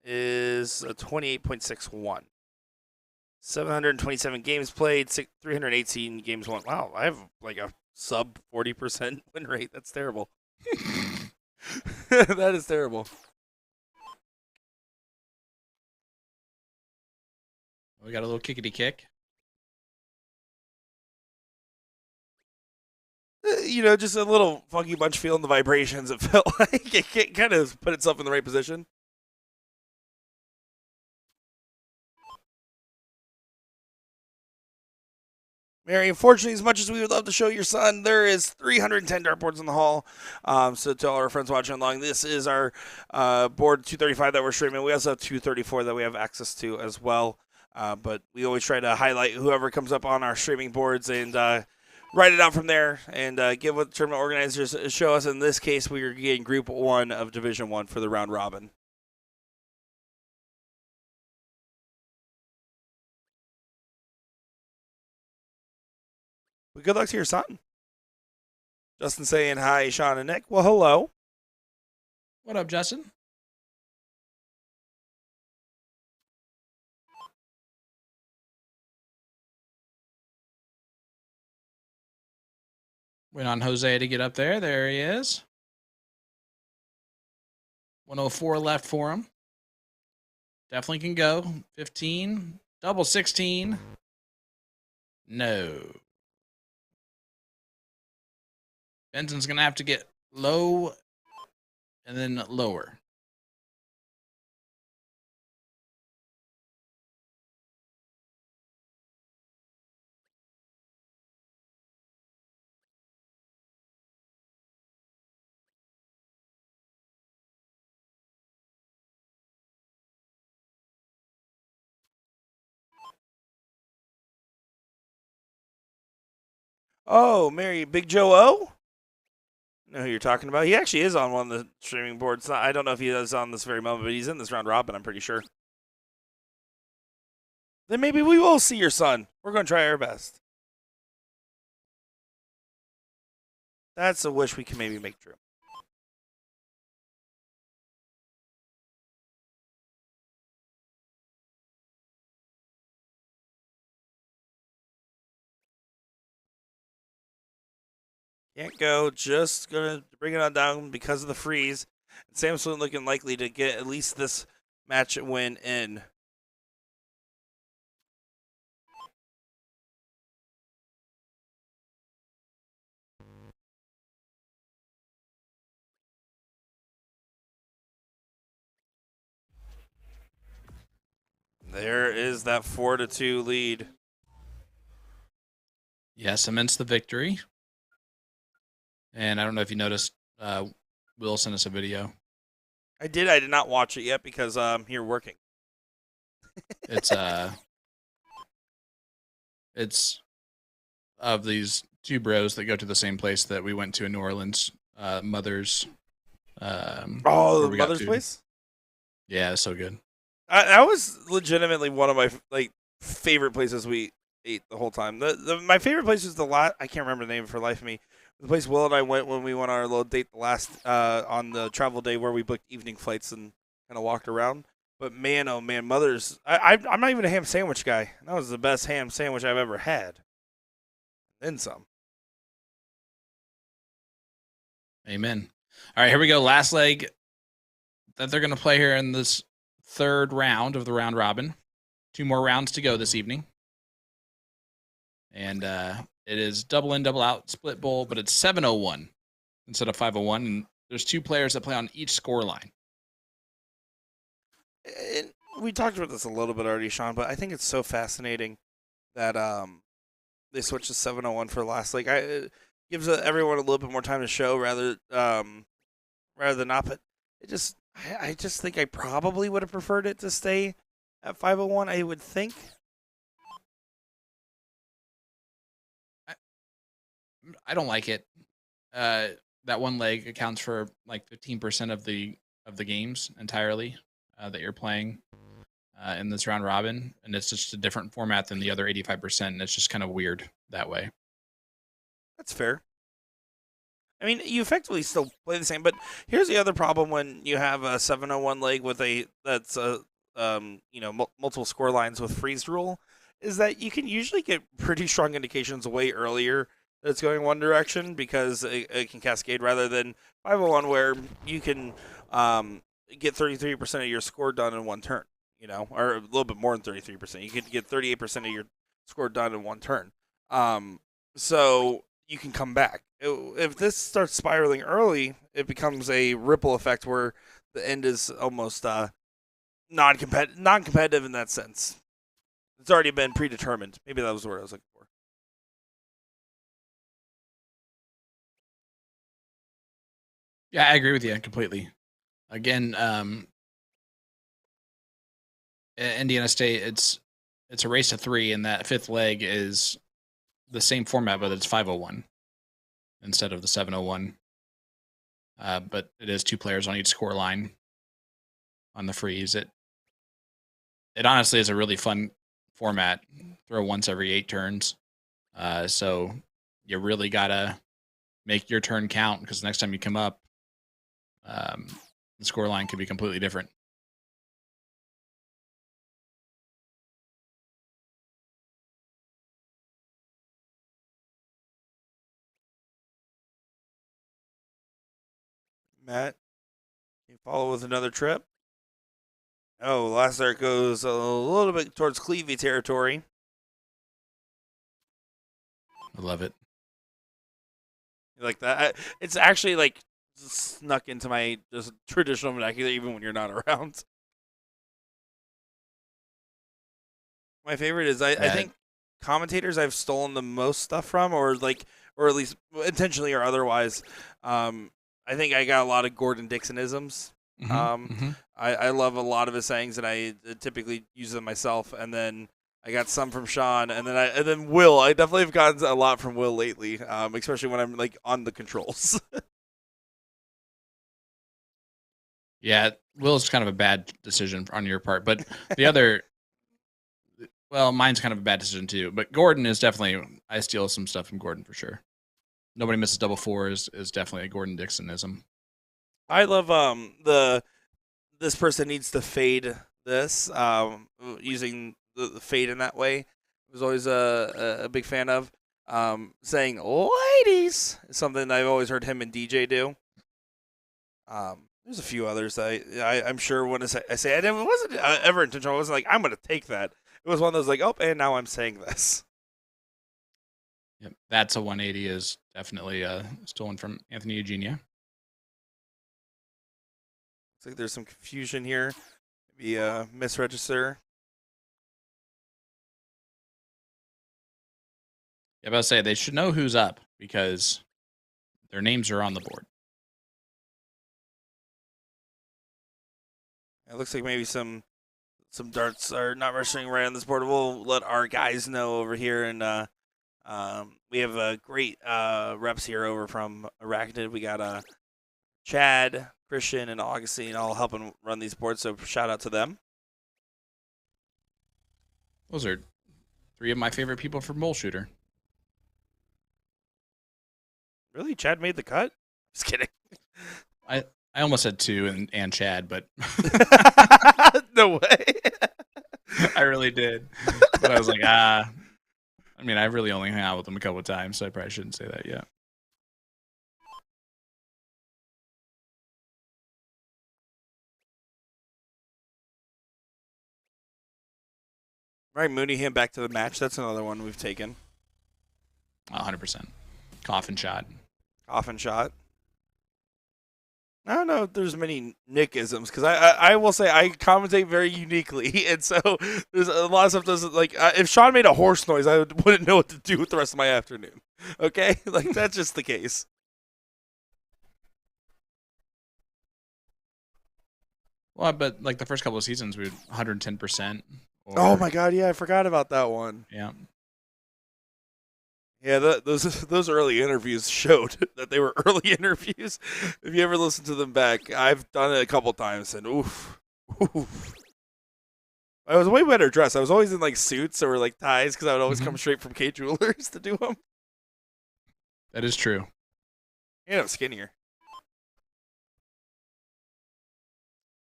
is a 28.61. 727 games played, 318 games won. Wow, I have like a sub 40% win rate. That's terrible. That is terrible. We got a little kickity kick. Just a little funky bunch feeling the vibrations. It felt like it kind of put itself in the right position. Mary, unfortunately, as much as we would love to show your son, there is 310 dartboards in the hall. So to all our friends watching along, this is our board 235 that we're streaming. We also have 234 that we have access to as well. But we always try to highlight whoever comes up on our streaming boards and write it out from there and give what the tournament organizers show us. In this case, we are getting Group 1 of Division 1 for the round robin. Well, good luck to your son. Justin saying hi, Sean and Nick. Well, hello. What up, Justin? Wait on Jose to get up there. There he is. 104 left for him. Definitely can go. 15. Double 16. No. Benson's going to have to get low and then lower. Oh, Mary, Big Joe O? Know who you're talking about. He actually is on one of the streaming boards. I don't know if he is on this very moment, but he's in this round robin, I'm pretty sure. Then maybe we will see your son. We're going to try our best. That's a wish we can maybe make true. Can't go. Just going to bring it on down because of the freeze. Samson looking likely to get at least this match win in. There is that 4-2 lead. Yeah, cements the victory. And I don't know if you noticed, Will sent us a video. I did. I did not watch it yet because I'm here working. It's of these two bros that go to the same place that we went to in New Orleans, Mother's. The Mother's place? Yeah, it's so good. That was legitimately one of my favorite places we ate the whole time. My favorite place was I can't remember the name for the life of me. The place Will and I went when we went on our little date the last on the travel day where we booked evening flights and kind of walked around. But man, oh man, Mother's. I'm not even a ham sandwich guy. That was the best ham sandwich I've ever had. Then some. Amen. All right, here we go. Last leg that they're going to play here in this third round of the round robin. 2 more rounds to go this evening. And it is double in, double out, split bowl, but it's 701 instead of 501. And there's 2 players that play on each score line. We talked about this a little bit already, Sean, but I think it's so fascinating that they switched to 701 for last. Like, it gives everyone a little bit more time to show rather than not. But I just think I probably would have preferred it to stay at 501. I would think. I don't like it. That one leg accounts for like 15% of the games entirely that you're playing in this round robin, and it's just a different format than the other 85%. And it's just kind of weird that way. That's fair. I mean, you effectively still play the same, but here's the other problem when you have a 701 leg with that's multiple score lines with freeze rule, is that you can usually get pretty strong indications way earlier that it's going one direction because it can cascade rather than 501 where you can get 33% of your score done in one turn, or a little bit more than 33%. You could get 38% of your score done in one turn. So you can come back. If this starts spiraling early, it becomes a ripple effect where the end is almost non-competitive in that sense. It's already been predetermined. Maybe that was the word I was looking for. Yeah, I agree with you completely. Again, Indiana State, it's a race to 3, and that fifth leg is the same format, but it's 501 instead of the 701. But it is 2 players on each score line on the freeze. It honestly is a really fun format. Throw once every 8 turns. So you really gotta make your turn count because next time you come up, the score line could be completely different. Matt, can you follow with another trip? Oh, last there goes a little bit towards Clevey territory. I love it. You like that? It's actually like snuck into my just traditional vernacular even when you're not around. My favorite is I think commentators I've stolen the most stuff from, or at least intentionally or otherwise. I think I got a lot of Gordon Dixonisms. I love a lot of his sayings, and I typically use them myself. And then I got some from Sean, and then Will. I definitely have gotten a lot from Will lately, especially when I'm like on the controls. Yeah, Will's kind of a bad decision on your part, but the other, well, mine's kind of a bad decision too. But Gordon is definitely, I steal some stuff from Gordon for sure. Nobody misses double four is definitely a Gordon Dixonism. I love this person needs to fade this using the fade in that way. I was always a big fan of saying "ladies" is something I've always heard him and DJ do. There's a few others I'm sure when I say it wasn't ever intentional. I wasn't like I'm going to take that. It was one of those like, oh, and now I'm saying this. Yep, that's a 180 is definitely stolen from Anthony Eugenia. Looks like there's some confusion here. Maybe a misregister. Yeah, but I'll say they should know who's up because their names are on the board. It looks like maybe some darts are not registering right on this board. We'll let our guys know over here, and we have great reps here over from Arachnid. We got Chad, Christian, and Augustine all helping run these boards, so shout out to them. Those are 3 of my favorite people from Bull Shooter. Really? Chad made the cut? Just kidding. I almost said 2 and Chad, but no way. I really did. But I was like, I mean, I really only hung out with them a couple of times, so I probably shouldn't say that yet. Right, Mooneyham back to the match. That's another one we've taken. 100%. Coffin shot. Coffin shot. I don't know if there's many Nickisms because I will say I commentate very uniquely, and so there's a lot of stuff doesn't like if Sean made a horse noise, I wouldn't know what to do with the rest of my afternoon. Okay, like that's just the case. Well, but like the first couple of seasons, we were 110%. Oh my god, yeah, I forgot about that one. Yeah. Yeah, those early interviews showed that they were early interviews. If you ever listen to them back, I've done it a couple times, and oof. I was way better dressed. I was always in like suits or like ties because I would always come straight from K Jewelers to do them. That is true. And I'm skinnier.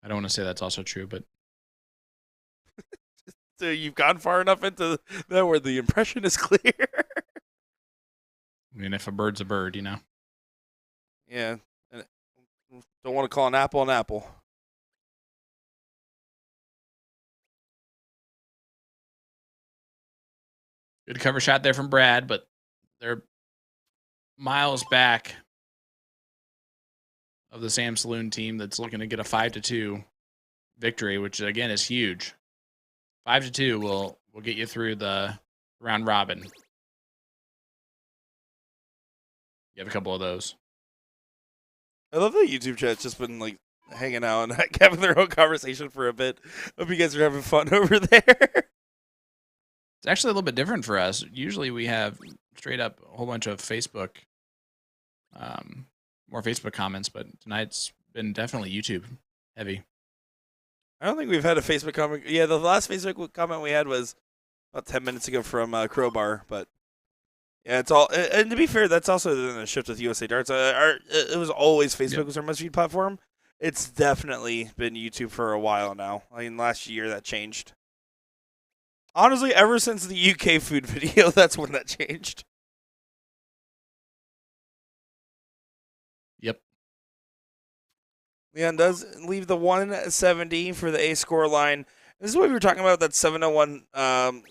I don't want to say that's also true, but So you've gone far enough into that where the impression is clear. I mean, if a bird's a bird, you know. Yeah. And don't want to call an apple an apple. Good cover shot there from Brad, but they're miles back of the Sam Saloon team that's looking to get a 5-2 victory, which again is huge. 5-2 will get you through the round robin. You have a couple of those. I love that YouTube chat's just been like hanging out and having their own conversation for a bit. Hope you guys are having fun over there. It's actually a little bit different for us. Usually we have straight up a whole bunch of Facebook, more Facebook comments, but tonight's been definitely YouTube heavy. I don't think we've had a Facebook comment. Yeah, the last Facebook comment we had was about 10 minutes ago from Crowbar, but yeah, it's all. And to be fair, that's also a shift with USA Darts. It was always Facebook was our most viewed platform. It's definitely been YouTube for a while now. I mean, last year that changed. Honestly, ever since the UK food video, that's when that changed. Yep. Leon does leave the 170 for the A score line. This is what we were talking about, that 701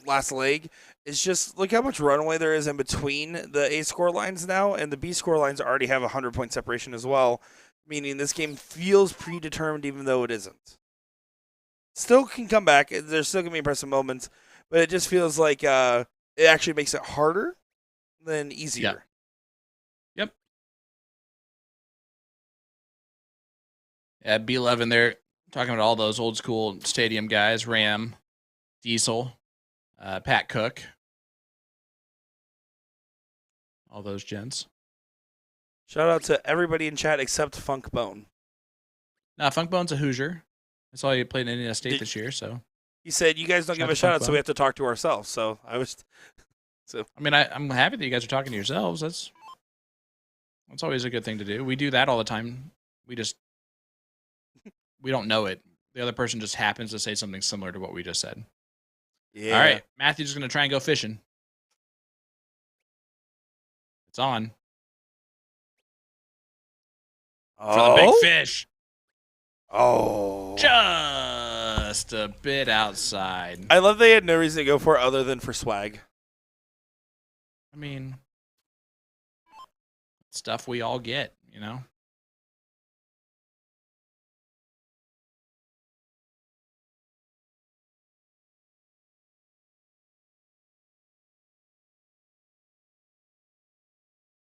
last leg. It's just look how much runway there is in between the A score lines now, and the B score lines already have a 100-point separation as well, meaning this game feels predetermined even though it isn't. Still can come back. There's still going to be impressive moments, but it just feels like it actually makes it harder than easier. Yep. At B11, they're talking about all those old school stadium guys: Ram, Diesel, Pat Cook, all those gents. Shout out to everybody in chat except Funk Bone. Nah, Funk Bone's a Hoosier. I saw you played in Indiana State this year, so he said you guys don't give a shout out, so we have to talk to ourselves. So I was, I mean, I'm happy that you guys are talking to yourselves. That's always a good thing to do. We do that all the time. We don't know it. The other person just happens to say something similar to what we just said. Yeah. All right, Matthew's going to try and go fishing. It's on. Oh? For the big fish. Oh. Just a bit outside. I love they had no reason to go for it other than for swag. I mean, stuff we all get, you know?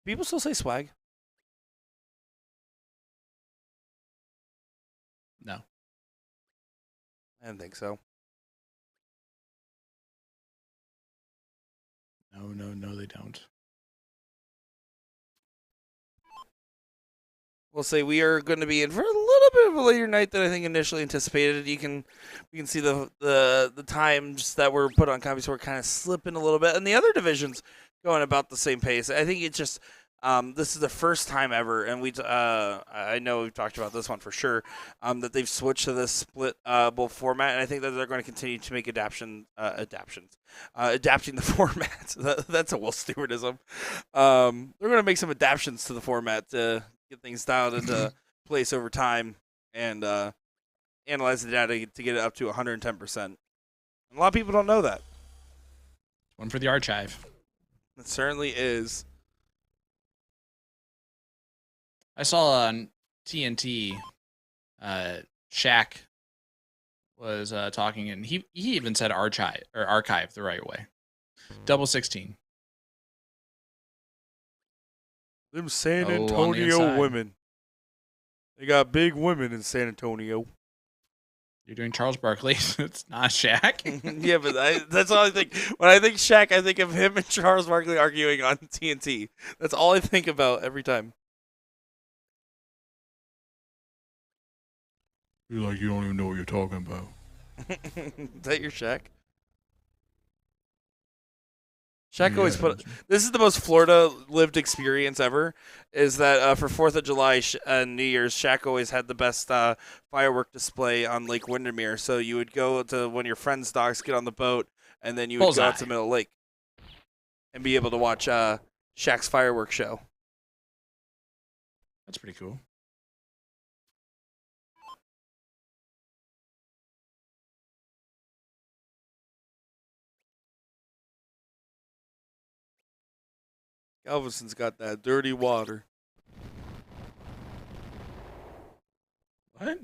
People still say swag? No. I didn't think so. No, they don't. We'll say we are going to be in for a little bit of a later night than I think initially anticipated. We can see the times that were put on Comedy Sport kind of slipping a little bit, and the other divisions going about the same pace. I think it's just this is the first time ever, and I know we've talked about this one for sure, that they've switched to this split bowl format, and I think that they're going to continue to make adapting the format. That's a Will Stewardism. They're going to make some adaptations to the format to get things dialed into place over time and analyze the data to get it up to 110%. And a lot of people don't know that. One for the archive. It certainly is. I saw on TNT, Shaq was talking, and he even said archive the right way. Double 16. Them San Antonio women. They got big women in San Antonio. You're doing Charles Barkley. It's not Shaq. Yeah, but that's all I think. When I think Shaq, I think of him and Charles Barkley arguing on TNT. That's all I think about every time. You're like, you don't even know what you're talking about. Is that your Shaq? Shaq always put. This is the most Florida lived experience ever. Is that for 4th of July and New Year's, Shaq always had the best firework display on Lake Windermere. So you would go to one of your friends' docks, get on the boat, and then you would go out to the middle of the lake and be able to watch Shaq's fireworks show. That's pretty cool. Galveston's got that dirty water. What?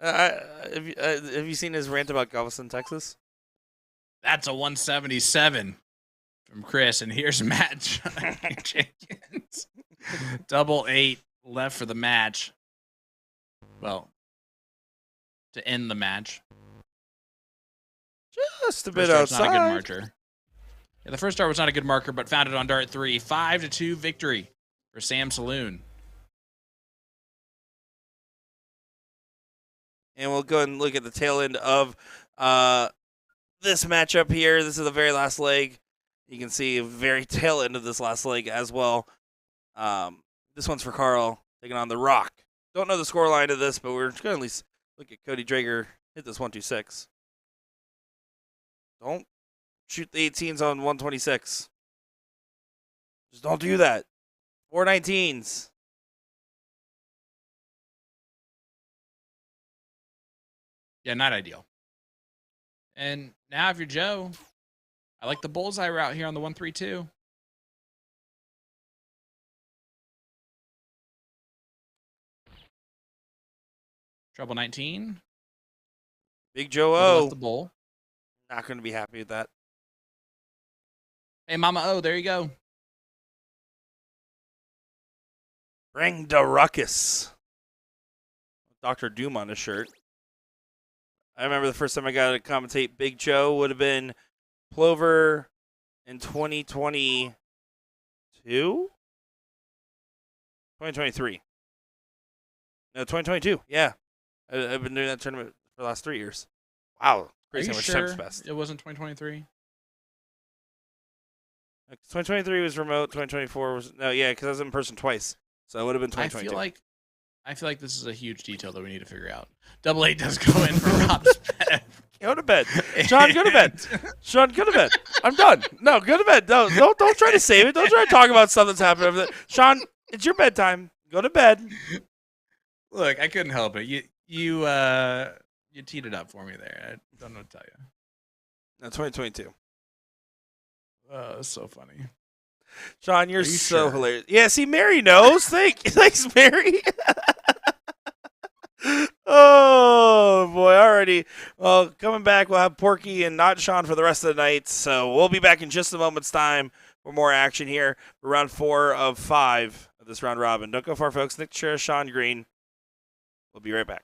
Have you seen his rant about Galveston, Texas? That's a 177 from Chris, and here's Matt Jenkins. 8 left for the match. Well, to end the match. Just a bit outside. Not a good marker. Yeah, the first start was not a good marker, but found it on dart 3. 5-2 victory for Sam Saloon. And we'll go ahead and look at the tail end of this matchup here. This is the very last leg. You can see a very tail end of this last leg as well. This one's for Carl, taking on The Rock. Don't know the scoreline of this, but we're going to at least look at Cody Drager hit this 126. Don't shoot the 18s on 126. Just don't do that. 419s. Yeah, not ideal. And now if you're Joe, I like the bullseye route here on the 132. Treble 19. Big Joe O. The bowl. Not going to be happy with that. Hey, Mama O, there you go. Bring the ruckus. Dr. Doom on his shirt. I remember the first time I got to commentate Big Joe would have been Plover in 2022? 2023. No, 2022. Yeah. I've been doing that tournament for the last 3 years. Wow. Crazy how much time's passed. It wasn't 2023? 2023 was remote. 2024 was... No, yeah, because I was in person twice. So it would have been 2022. I feel like this is a huge detail that we need to figure out. 8 does go in for Rob's bet. Go to bed. Sean, go to bed. Sean, go to bed. I'm done. No, go to bed. No, don't try to save it. Don't try to talk about stuff that's happened over there. Sean, it's your bedtime. Go to bed. Look, I couldn't help it. You teed it up for me there. I don't know what to tell you. No, 2022. Oh, that's so funny. Sean, you're so hilarious. Yeah, see, Mary knows. Thanks, Mary. Oh, boy, already. Well, coming back, we'll have Porky and not Sean for the rest of the night. So we'll be back in just a moment's time for more action here for round 4 of 5 of this round robin. Don't go far, folks. Nick Chera, Sean Green. We'll be right back.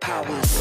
Powers.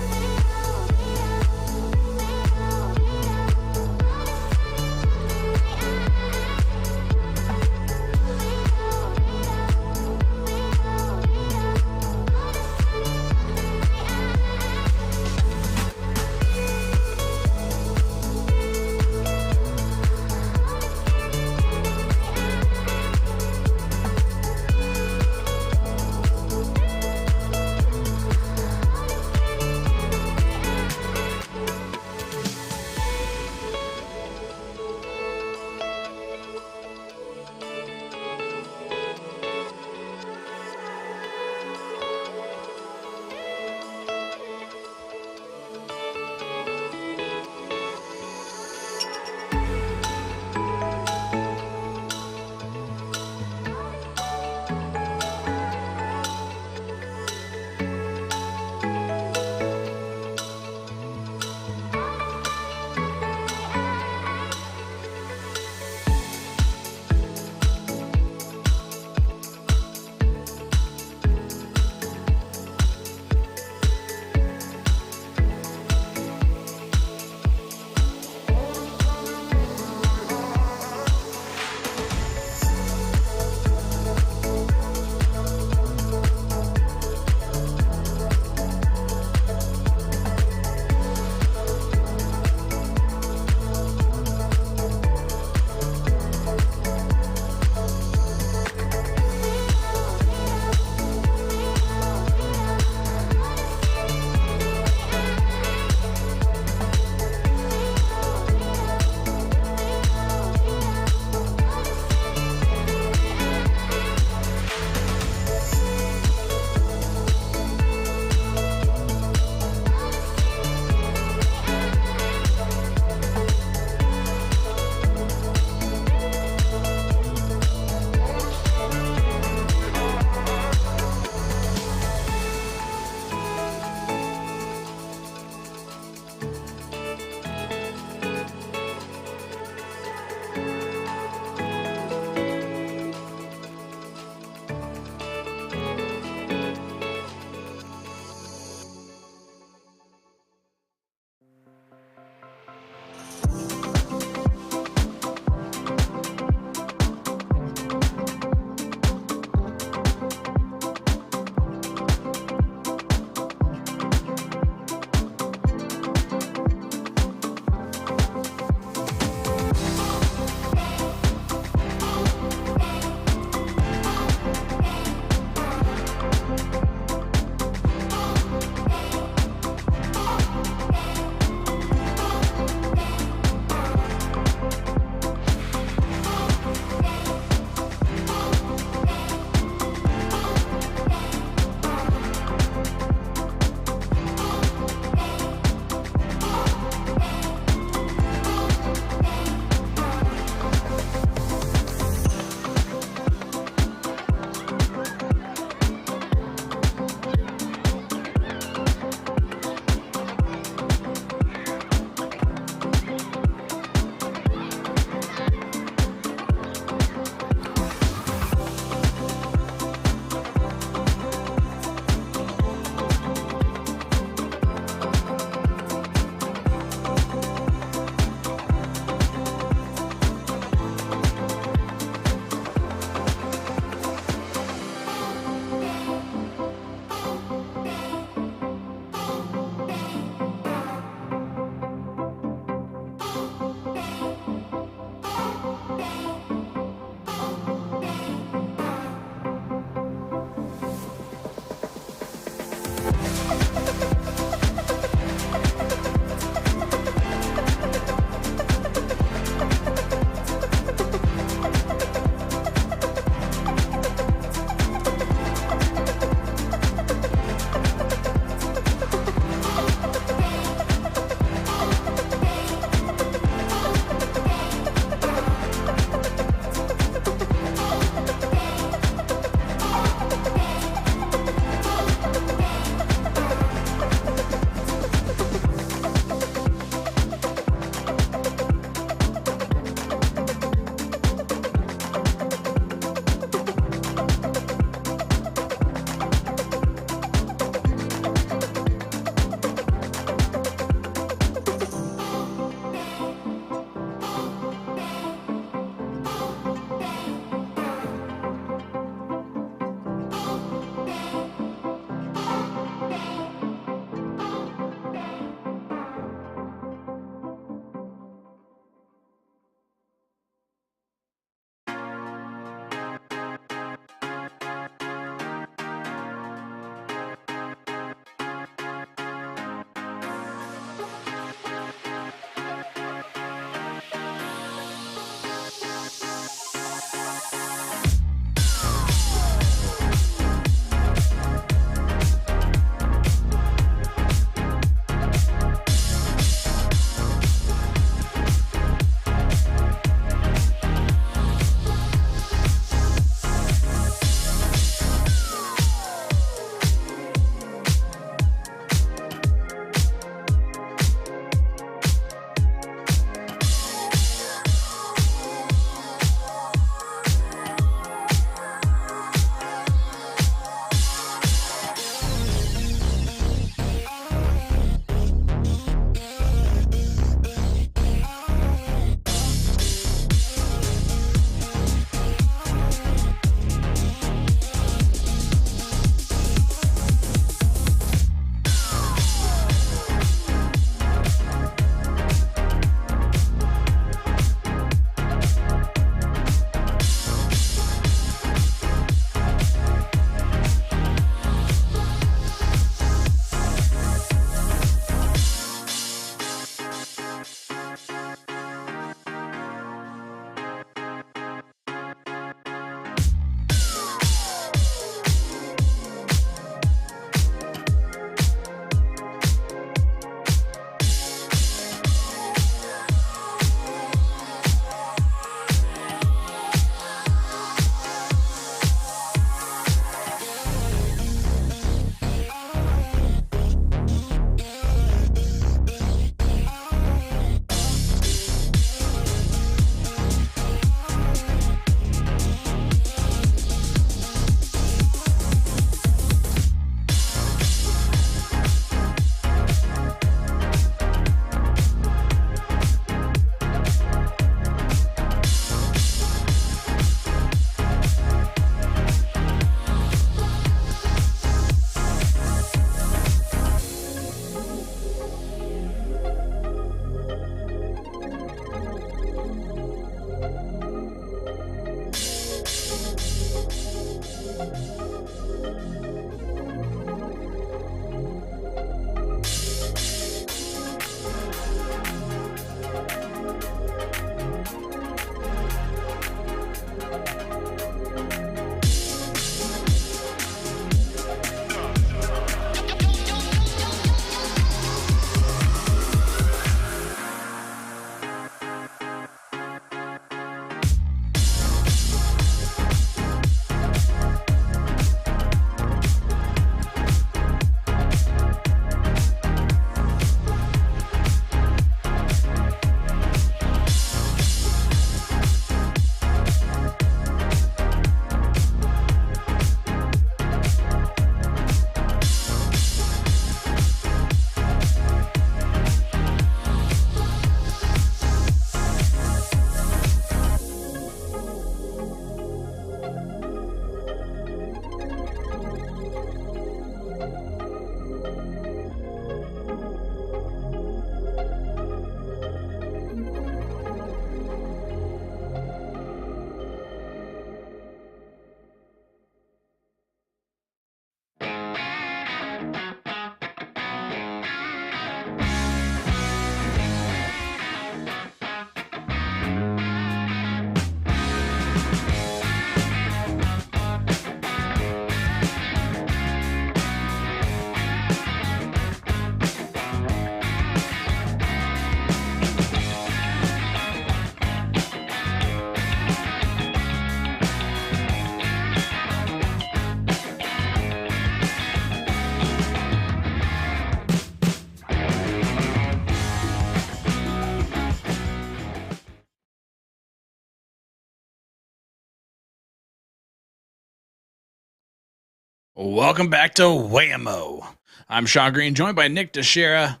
Welcome back to WAMO. I'm Sean Green, joined by Nick Teixeira,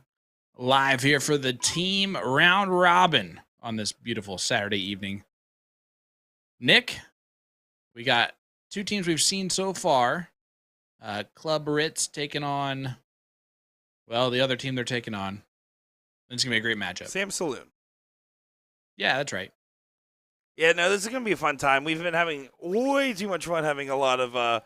live here for the team round robin on this beautiful Saturday evening. Nick, we got two teams we've seen so far. Club Ritz taking on, well, the other team they're taking on. It's going to be a great matchup. Sam Saloon. Yeah, that's right. Yeah, no, this is gonna be a fun time. We've been having way too much fun having a lot of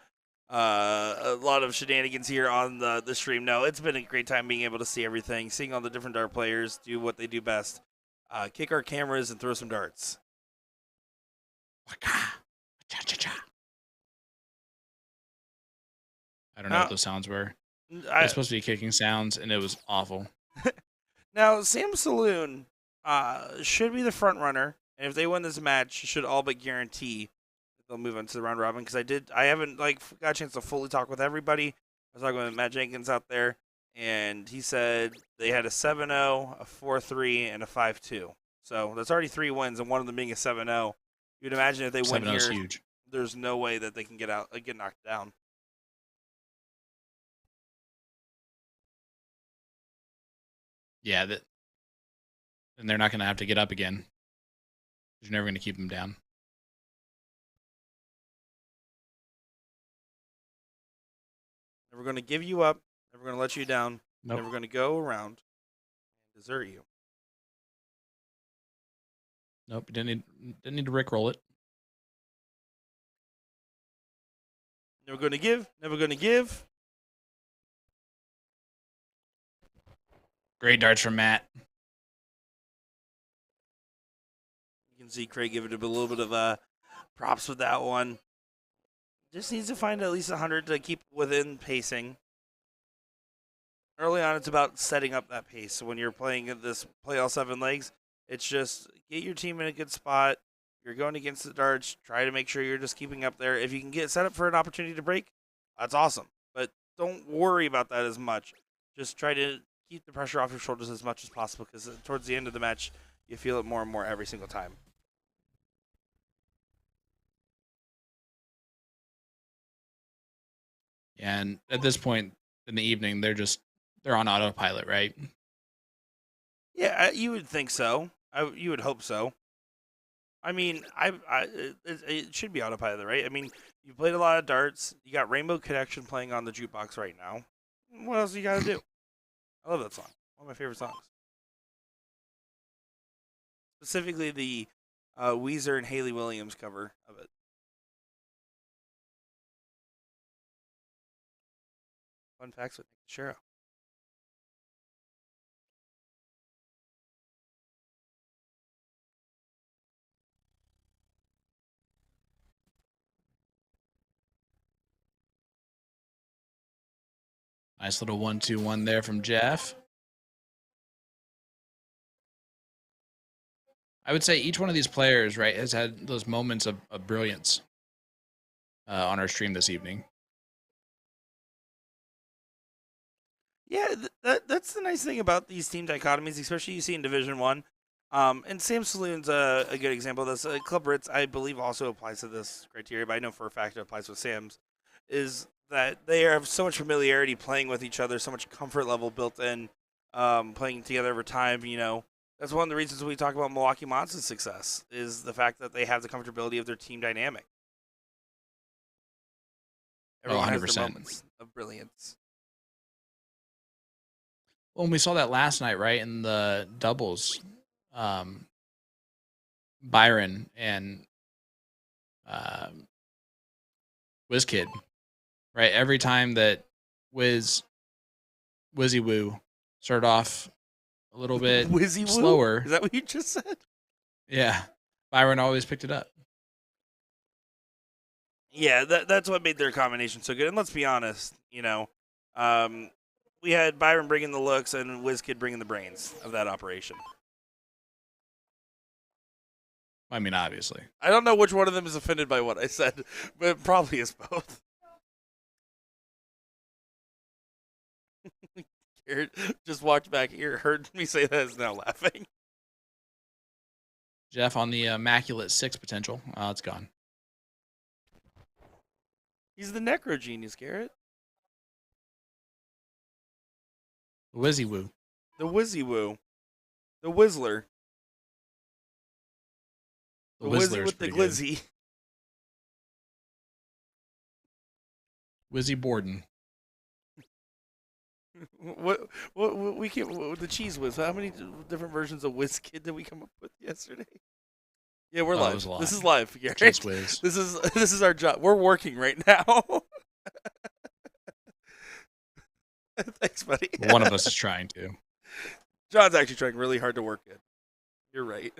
shenanigans here on the stream. No, it's been a great time being able to see everything, seeing all the different dart players do what they do best, kick our cameras and throw some darts. I don't know what those sounds were. It's supposed to be kicking sounds, and it was awful. Now, Sam Saloon should be the front runner, and if they win this match, should all but guarantee that they'll move on to the round robin. Because I haven't got a chance to fully talk with everybody. I was talking with Matt Jenkins out there, and he said they had a 7-0, a 4-3, and a 5-2. So that's already 3 wins, and one of them being a 7-0. You'd imagine if they win here, huge. There's no way that they can get knocked down. Yeah, and they're not going to have to get up again. You're never going to keep them down. Never going to give you up. Never going to let you down. Nope. Never going to go around and desert you. Nope. Didn't need to rickroll it. Never going to give. Never going to give. Great darts from Matt. You can see Craig give it a little bit of props with that one. Just needs to find at least 100 to keep within pacing. Early on, it's about setting up that pace. So when you're playing this play all 7 legs, it's just get your team in a good spot. You're going against the darts. Try to make sure you're just keeping up there. If you can get set up for an opportunity to break, that's awesome. But don't worry about that as much. Just try to keep the pressure off your shoulders as much as possible, because towards the end of the match, you feel it more and more every single time. And at this point in the evening, they're on autopilot, right? Yeah, you would think so. You would hope so. I mean, it should be autopilot, right? I mean, you played a lot of darts. You got Rainbow Connection playing on the jukebox right now. What else you got to do? I love that song. One of my favorite songs. Specifically the Weezer and Haley Williams cover of it. Fun facts with Nick Teixeira. Nice little 1-2-1 there from Jeff. I would say each one of these players, right, has had those moments of brilliance on our stream this evening. Yeah, that's the nice thing about these team dichotomies, especially you see in Division 1. And Sam Saloon's a good example of this. Club Ritz, I believe, also applies to this criteria, but I know for a fact it applies with Sam's, is that they have so much familiarity playing with each other, so much comfort level built in, playing together over time. You know, that's one of the reasons we talk about Milwaukee Monster's success, is the fact that they have the comfortability of their team dynamic. Everyone has their 100%. moments of brilliance. Well, and we saw that last night, right, in the doubles. Byron and WizKid, right? Every time that Wizzy Woo started off a little bit Wizzy slower. Is that what you just said? Yeah. Byron always picked it up. Yeah, that's what made their combination so good. And let's be honest, you know, we had Byron bringing the looks and WizKid bringing the brains of that operation. I mean, obviously. I don't know which one of them is offended by what I said, but it probably is both. Garrett just walked back here, heard me say that, is now laughing. Jeff on the immaculate 6 potential. It's gone. He's the necro genius, Garrett. Wizzy woo. The Wizzy Woo. The Whizzler. The The Wizzy Whizzler is with the pretty good. glizzy. Wizzy Borden. What we can the cheese whiz. How many different versions of Whiz Kid did we come up with yesterday? Yeah, we're Oh, it live. was a lot. This is live, Garrett. Cheese whiz. This is our job. We're working right now. Thanks, buddy. One of us is trying to. John's actually trying really hard to work it. You're right.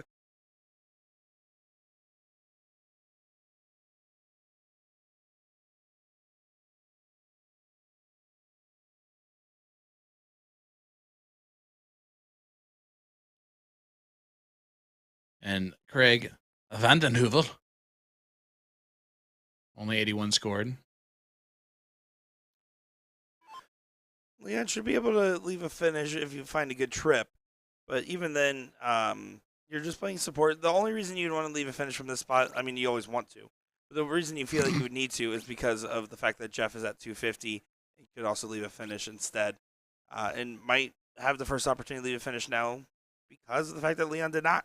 And Craig Vandenheuvel. Only 81 scored. Leon should be able to leave a finish if you find a good trip. But even then, you're just playing support. The only reason you'd want to leave a finish from this spot, I mean, you always want to. But the reason you feel like you would need to is because of the fact that Jeff is at 250. He could also leave a finish instead. And might have the first opportunity to leave a finish now because of the fact that Leon did not.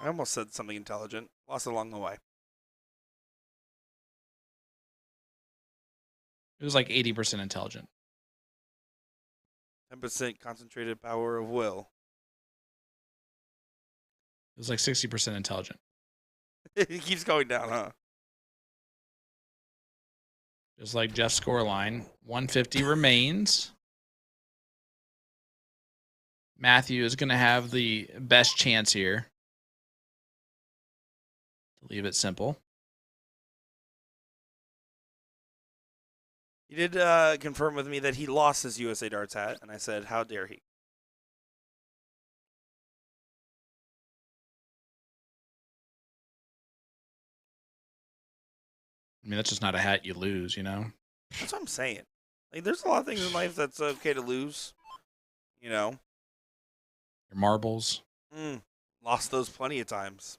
I almost said something intelligent. Lost it along the way. It was like 80% intelligent. 10% concentrated power of will. It was like 60% intelligent. It keeps going down, huh? Just like Jeff's scoreline. 150 remains. Matthew is going to have the best chance here. To leave it simple. He did confirm with me that he lost his USA Darts hat, and I said, how dare he? I mean, that's just not a hat you lose, you know? That's what I'm saying. Like, there's a lot of things in life that's okay to lose. You know? Your marbles. Lost those plenty of times.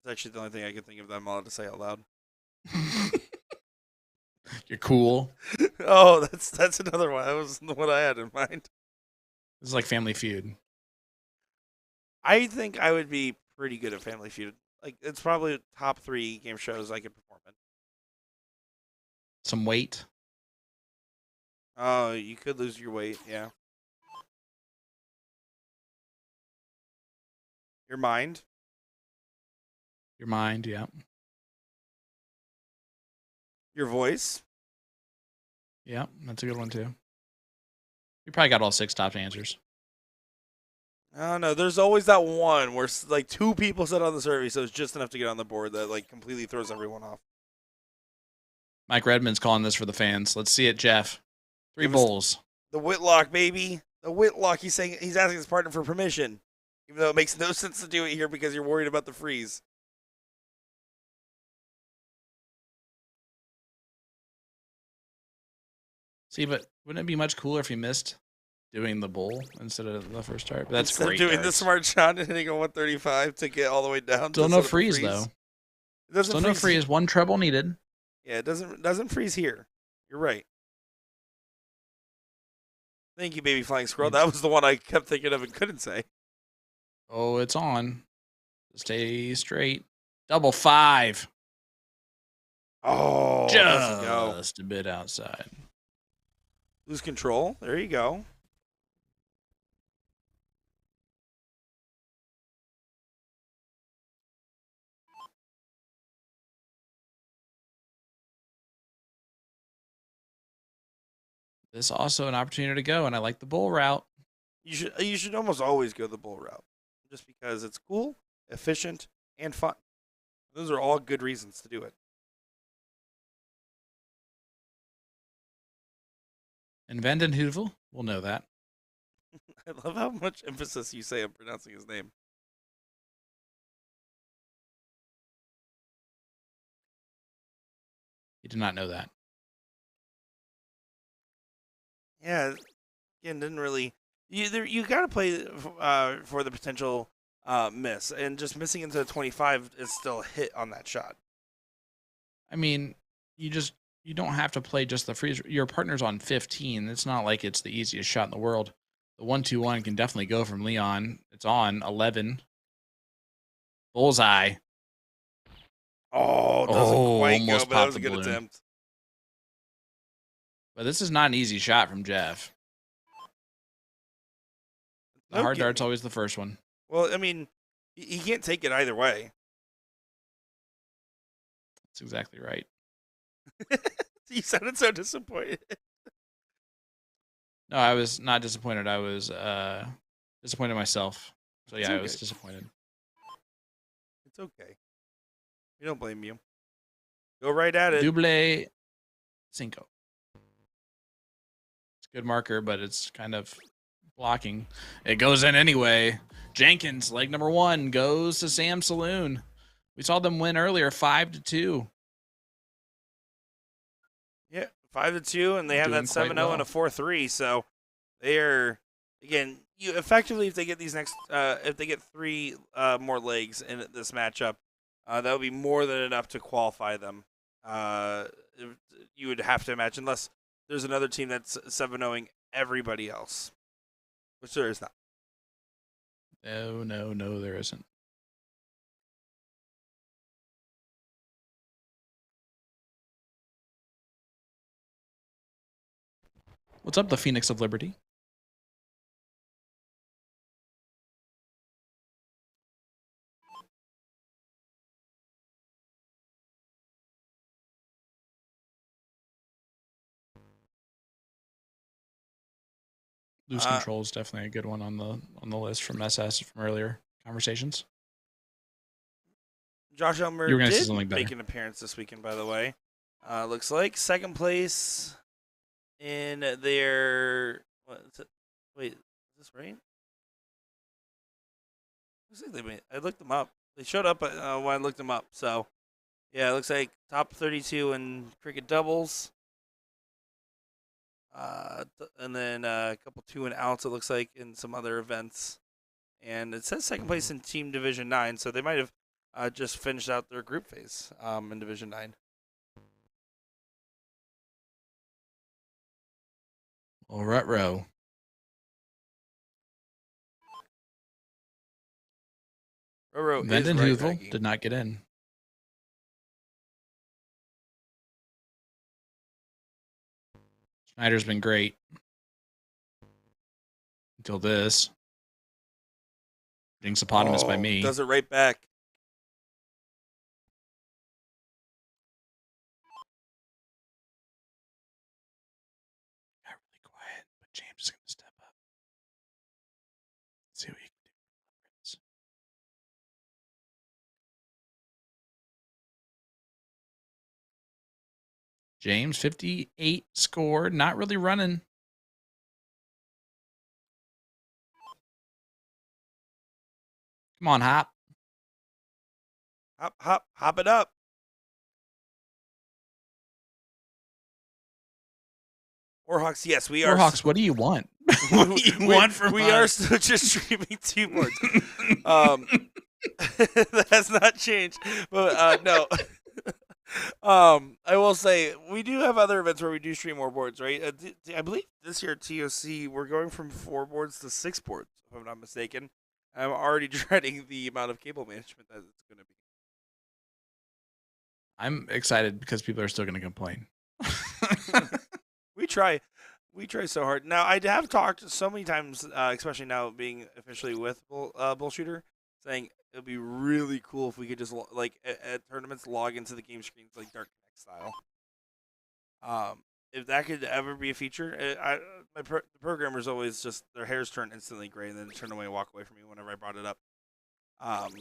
That's actually the only thing I can think of that I'm allowed to say out loud. You're cool. Oh, that's another one. That was what I had in mind. This is like Family Feud. I think I would be pretty good at Family Feud. Like, it's probably top 3 game shows I could perform in. Some weight. Oh, you could lose your weight, yeah. Your mind. Your mind, yeah. Your voice. Yeah, that's a good one too. You probably got all 6 top answers. I don't know. There's always that one where like 2 people said on the survey, so it's just enough to get on the board that like completely throws everyone off. Mike Redmond's calling this for the fans. Let's see it, Jeff. 3 bowls. The Whitlock, baby. The Whitlock. He's saying he's asking his partner for permission, even though it makes no sense to do it here because you're worried about the freeze. See, but wouldn't it be much cooler if you missed doing the bowl instead of the first start? But that's Instead great. of doing darts. the smart shot and hitting a 135 to get all the way down. Still no freeze though. It doesn't Still no freeze. 1 treble needed. Yeah, it doesn't freeze here. You're right. Thank you, baby flying squirrel. That was the one I kept thinking of and couldn't say. Oh, it's on. Stay straight. Double 5. Oh, doesn't go. Just a bit outside. Lose control. There you go. This is also an opportunity to go, and I like the bull route. You should almost always go the bull route, just because it's cool, efficient, and fun. Those are all good reasons to do it. And Vandenheuvel will know that. I love how much emphasis you say on pronouncing his name. He did not know that. Yeah, again, didn't really. You got to play for the potential miss, and just missing into 25 is still a hit on that shot. I mean, you just you don't have to play just the freeze. Your partner's on 15. It's not like it's the easiest shot in the world. The 1-2-1 can definitely go from Leon. It's on 11. Bullseye. Oh, doesn't quite go, Almost but that was popped a the good balloon. attempt. But this is not an easy shot from Jeff. The No hard kidding. dart's always the first one. Well, I mean, he can't take it either way. That's exactly right. You sounded so disappointed. No, I was not disappointed. I was disappointed myself. So yeah, It's I okay. was disappointed. It's okay. We don't blame you. Go right at it. Double cinco. It's a good marker, but it's kind of blocking. It goes in anyway. Jenkins, leg number 1, goes to Sam Saloon. We saw them win earlier, 5-2. Yeah, 5-2, and they have Doing that quite 7-0 well. and a 4-3. So they are, again, you effectively, if they get these next, if they get 3 more legs in this matchup, that would be more than enough to qualify them. You would have to imagine, unless there's another team that's 7-0ing everybody else, which there is not. No, there isn't. What's up, the Phoenix of Liberty? Loose control is definitely a good one on the list from SS from earlier conversations. Josh Elmer You were gonna say did something better. make an appearance this weekend, by the way. Looks like second place in their. What is it? Wait, is this right? Looks like I looked them up. They showed up when I looked them up. So, yeah, it looks like top 32 in cricket doubles. And then a couple 2 and outs, it looks like, in some other events. And it says second place in Team Division 9, so they might have just finished out their group phase in Division 9. Well, Rutro. Vanden Heuvel did not get in. Schneider's been great. Until this. Being eponymous by me. Does it right back. Got really quiet, but James is going to step up. Let's see what he can do. James, 58 scored. Not really running. Come on, hop. Hop it up. Warhawks, yes, we are. Warhawks, what do you want? What do you want from we us? are still just streaming 2 boards. That has not changed. But no. I will say we do have other events where we do stream more boards, right? I believe this year at TOC we're going from 4 boards to 6 boards, if I'm not mistaken. I'm already dreading the amount of cable management that it's going to be. I'm excited because people are still going to complain. We try so hard. Now I have talked so many times, especially now being officially with Bullshooter, saying it would be really cool if we could just like at tournaments log into the game screens like Dark Connect style. If that could ever be a feature, the programmers always just their hairs turn instantly gray and then turn away and walk away from me whenever I brought it up. But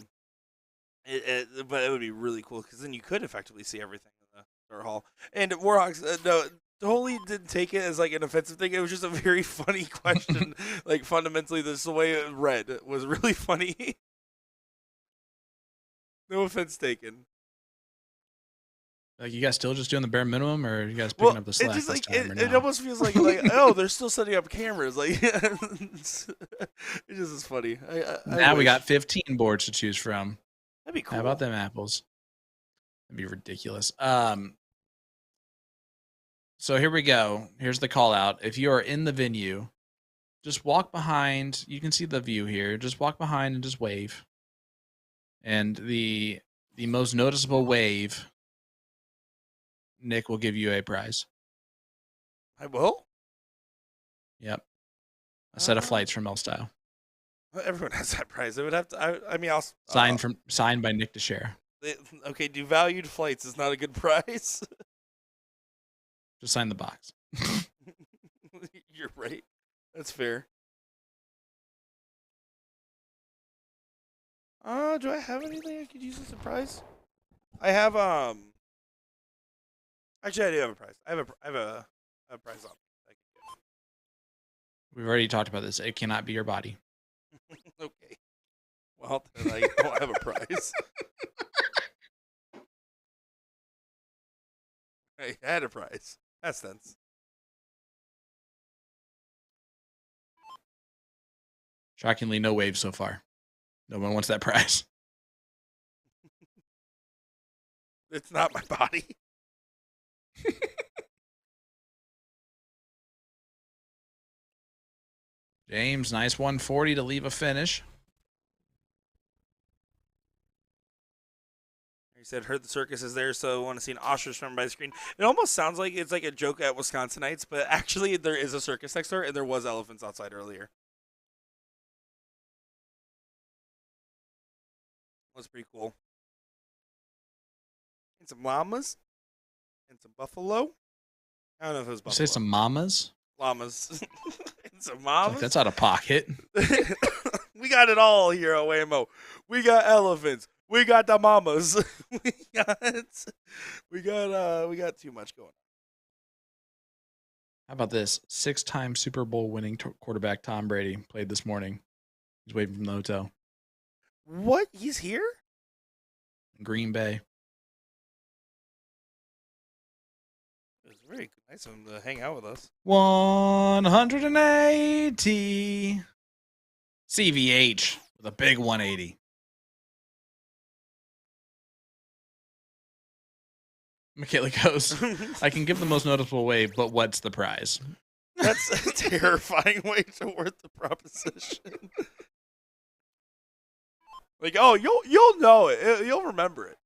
it would be really cool because then you could effectively see everything in the Dirt Hall. And Warhawks, no, totally didn't take it as like an offensive thing. It was just a very funny question. Like fundamentally, this the way it read was really funny. No offense taken. Like, you guys still just doing the bare minimum, or are you guys picking up the slack It just this like time? it almost feels like oh, they're still setting up cameras. Like it just is funny. Now we got 15 boards to choose from. That'd be cool. How about them apples? That'd be ridiculous. So here we go. Here's the call out. If you are in the venue, just walk behind. You can see the view here. Just walk behind and just wave. And the most noticeable wave, Nick will give you a prize. I will. Yep. A set of flights from L Style. Everyone has that prize. It would have to. I mean, I'll Signed by Nick DeShare. Okay, devalued flights is not a good prize. Just sign the box. You're right. That's fair. Do I have anything I could use as a prize? I have Actually, I do have a prize. I have a prize on. We've already talked about this. It cannot be your body. Okay. Well, then I don't have a prize. I had a prize. That's sense. Shockingly, no waves so far. No one wants that prize. It's not my body. James, nice 140 to leave a finish. He said, heard the circus is there, so I want to see an ostrich run by the screen. It almost sounds like it's like a joke at Wisconsinites, but actually there is a circus next door, and there was elephants outside earlier. That was pretty cool. And some llamas. And some buffalo. I don't know if it was buffalo. You say some mamas? Llamas. And some mamas. Like, that's out of pocket. We got it all here at WAMO. We got elephants. We got the mamas. we got too much going on. How about this? 6-time Super Bowl winning quarterback Tom Brady played this morning. He's waiting from the hotel. What? He's here? In Green Bay. It was very nice of him to hang out with us. 180. CVH with a big 180. Michaela goes, I can give the most noticeable wave, but what's the prize? That's a terrifying way to word the proposition. Like, oh, you'll know it. You'll remember it.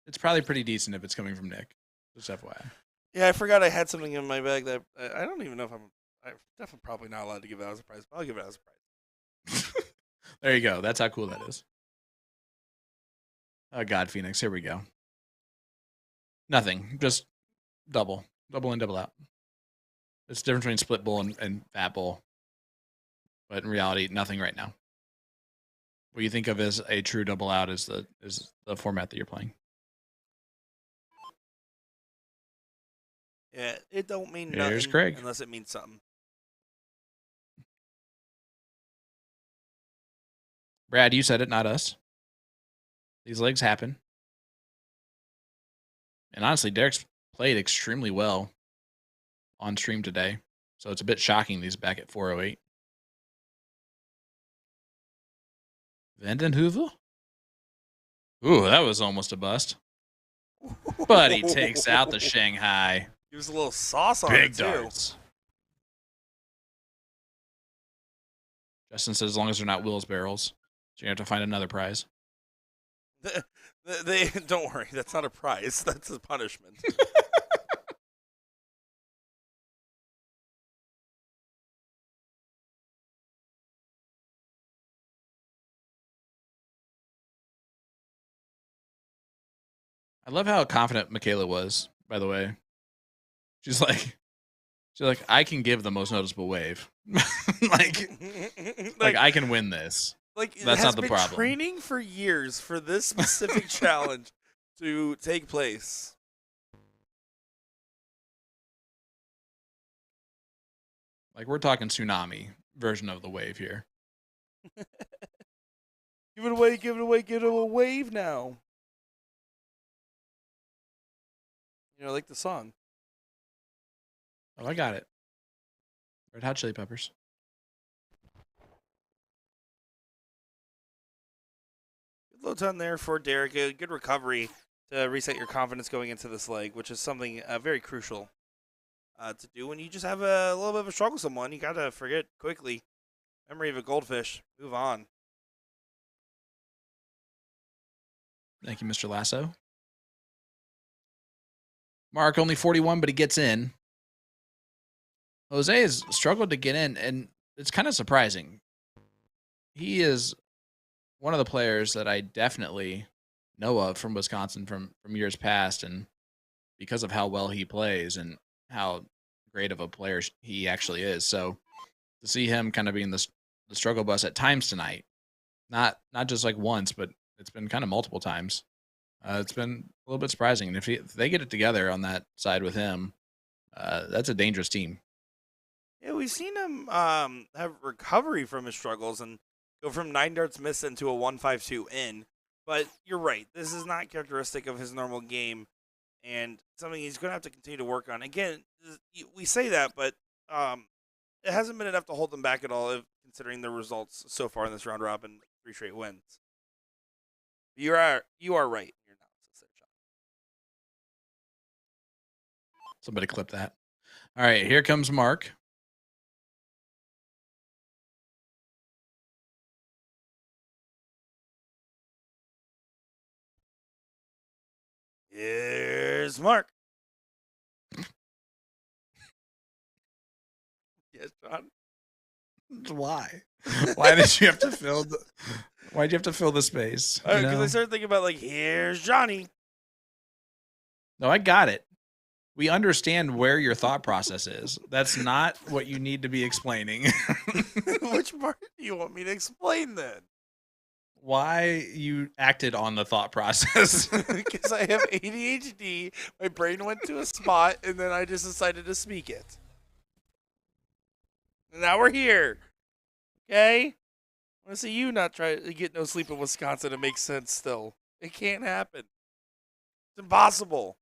It's probably pretty decent if it's coming from Nick. Just FYI. Yeah, I forgot I had something in my bag that I don't even know if I'm definitely probably not allowed to give that as a prize, but I'll give it as a prize. There you go. That's how cool that is. Oh, God, Phoenix. Here we go. Nothing. Just double. Double in, double out. It's the difference between split bowl and fat bowl. But in reality, nothing right now. What you think of as a true double out is the format that you're playing. Yeah, it don't mean Here's nothing Craig. unless it means something. Brad, you said it, not us. These legs happen. And honestly, Derek's played extremely well on stream today. So it's a bit shocking that he's back at 408. Vandenheuvel? Ooh, that was almost a bust. But he takes out the Shanghai. Gives a little sauce on Big it, too. darts. Justin says as long as they're not Will's barrels. So you have to find another prize. They don't worry, that's not a prize. That's a punishment. I love how confident Michaela was, by the way. She's like, I can give the most noticeable wave. like I can win this. Like, That's not the problem. Training for years for this specific challenge to take place. Like, we're talking tsunami version of the wave here. Give it away, give it away, give it a wave now. You know, like the song. Oh, I got it. Red Hot Chili Peppers. low ton there for Derek. A good recovery to reset your confidence going into this leg, which is something very crucial to do when you just have a little bit of a struggle with someone. You got to forget quickly. Memory of a goldfish. Move on. Thank you, Mr. Lasso. Mark only 41, but he gets in. Jose has struggled to get in, and it's kind of surprising. He is one of the players that I definitely know of from Wisconsin from years past, and because of how well he plays and how great of a player he actually is. So to see him kind of being the struggle bus at times tonight, not just like once, but it's been kind of multiple times. It's been a little bit surprising. And if they get it together on that side with him, that's a dangerous team. Yeah, we've seen him have recovery from his struggles and go from 9 darts missed into a 1-5-2 in. But you're right. This is not characteristic of his normal game and something he's going to have to continue to work on. Again, we say that, but it hasn't been enough to hold them back at all, considering the results so far in this round robin, 3 straight wins. You are right in your analysis there, John. Somebody clip that. All right, here comes Mark. Here's Mark. Yes, John. Why? Why did you have to fill the? Why'd you have to fill the space? Because I started thinking about here's Johnny. No, I got it. We understand where your thought process is. That's not what you need to be explaining. Which part do you want me to explain then? Why you acted on the thought process. Because I have ADHD, my brain went to a spot, and then I just decided to speak it. And now we're here. Okay? I want to see you not try to get no sleep in Wisconsin. It makes sense still. It can't happen. It's impossible.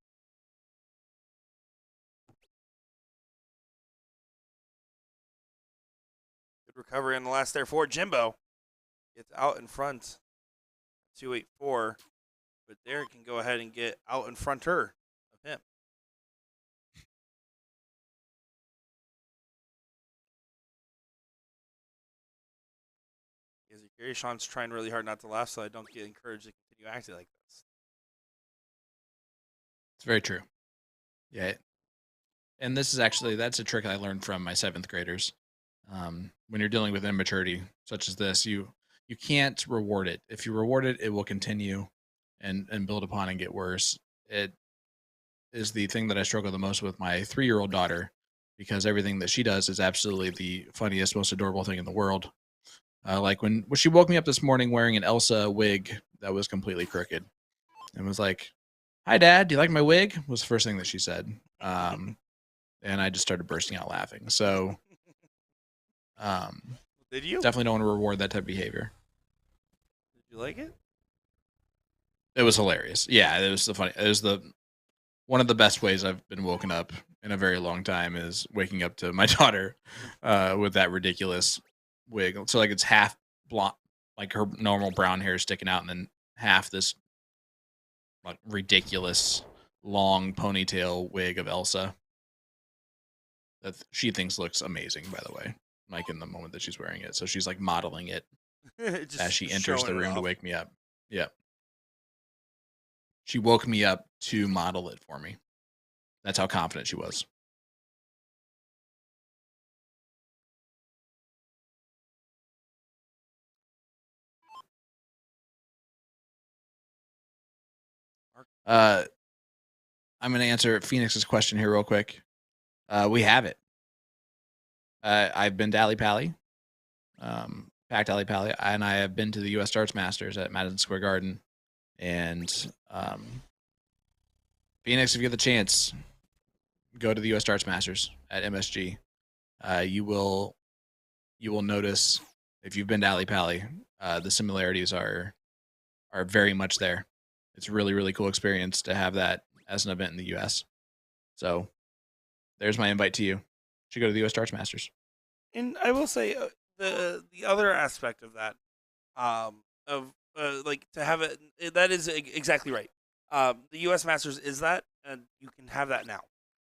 Good recovery on the last there for Jimbo. Gets out in front. 284. But Derek can go ahead and get out in front of him. As Gary Sean's trying really hard not to laugh, so I don't get encouraged to continue acting like this. It's very true. Yeah. And this is actually, that's a trick I learned from my 7th graders. When you're dealing with immaturity such as this, you can't reward it. If you reward it, it will continue and build upon and get worse. It is the thing that I struggle the most with my 3-year-old daughter, because everything that she does is absolutely the funniest, most adorable thing in the world. Like when she woke me up this morning wearing an Elsa wig that was completely crooked and was like, "Hi, Dad, do you like my wig?" was the first thing that she said. And I just started bursting out laughing. So did you? Definitely don't want to reward that type of behavior. Did you like it? It was hilarious. Yeah, it was one of the best ways I've been woken up in a very long time is waking up to my daughter with that ridiculous wig. So like it's half blonde, like her normal brown hair sticking out, and then half this like ridiculous long ponytail wig of Elsa that she thinks looks amazing, by the way, like in the moment that she's wearing it. So she's like modeling it as she enters the room to wake me up. Yeah. She woke me up to model it for me. That's how confident she was. I'm going to answer Phoenix's question here real quick. We have it. I've been to Alley Pally, packed Alley Pally, and I have been to the U.S. Darts Masters at Madison Square Garden. And Phoenix, if you get the chance, go to the U.S. Darts Masters at MSG. You will notice, if you've been to Alley Pally, the similarities are very much there. It's a really, really cool experience to have that as an event in the U.S. So there's my invite to you. You should go to the U.S. Darts Masters. And I will say the other aspect of that, of like to have it. That is exactly right. The U.S. Masters is that, and you can have that now.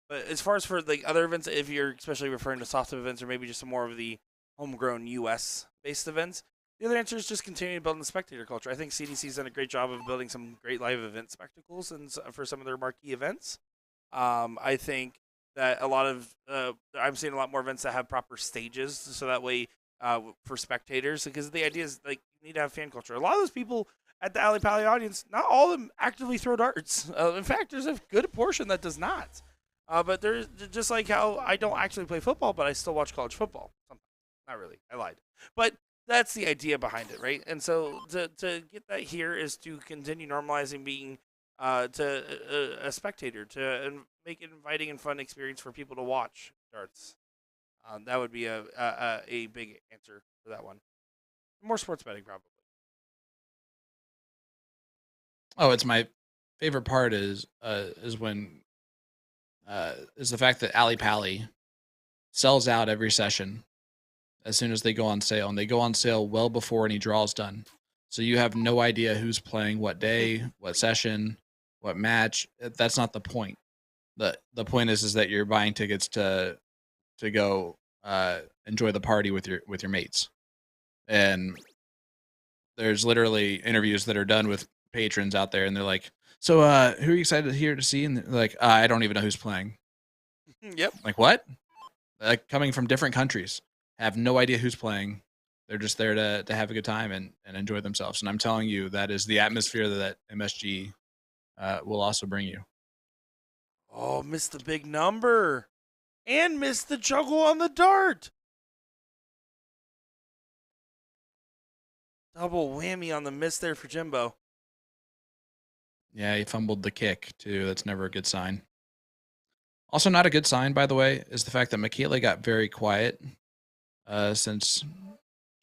But as far as for like other events, if you're especially referring to soft events or maybe just some more of the homegrown U.S. based events, the other answer is just continuing building the spectator culture. I think CDC's done a great job of building some great live event spectacles and for some of their marquee events. I think that a lot of I'm seeing a lot more events that have proper stages, so that way for spectators, because the idea is like you need to have fan culture. A lot of those people at the Alley Pally audience, not all of them actively throw darts. In fact, there's a good portion that does not. But there's just like how I don't actually play football, but I still watch college football. Sometimes. Not really. I lied. But that's the idea behind it, right? And so to get that here is to continue normalizing being to a spectator, to make it inviting and fun experience for people to watch darts. That would be a big answer for that one. More sports betting, probably. Oh, it's my favorite part when is the fact that Ali Pally sells out every session as soon as they go on sale, and they go on sale well before any draw's done. So you have no idea who's playing what day, what session, what match. That's not the point. The point is that you're buying tickets to go enjoy the party with your mates. And there's literally interviews that are done with patrons out there, and they're like, "So, who are you excited here to see?" And they're like, "I don't even know who's playing." Yep. Like, what? Like, coming from different countries, have no idea who's playing. They're just there to have a good time and enjoy themselves. And I'm telling you, that is the atmosphere that MSG will also bring you. Oh, missed the big number. And missed the juggle on the dart. Double whammy on the miss there for Jimbo. Yeah, he fumbled the kick, too. That's never a good sign. Also, not a good sign, by the way, is the fact that Michaela got very quiet since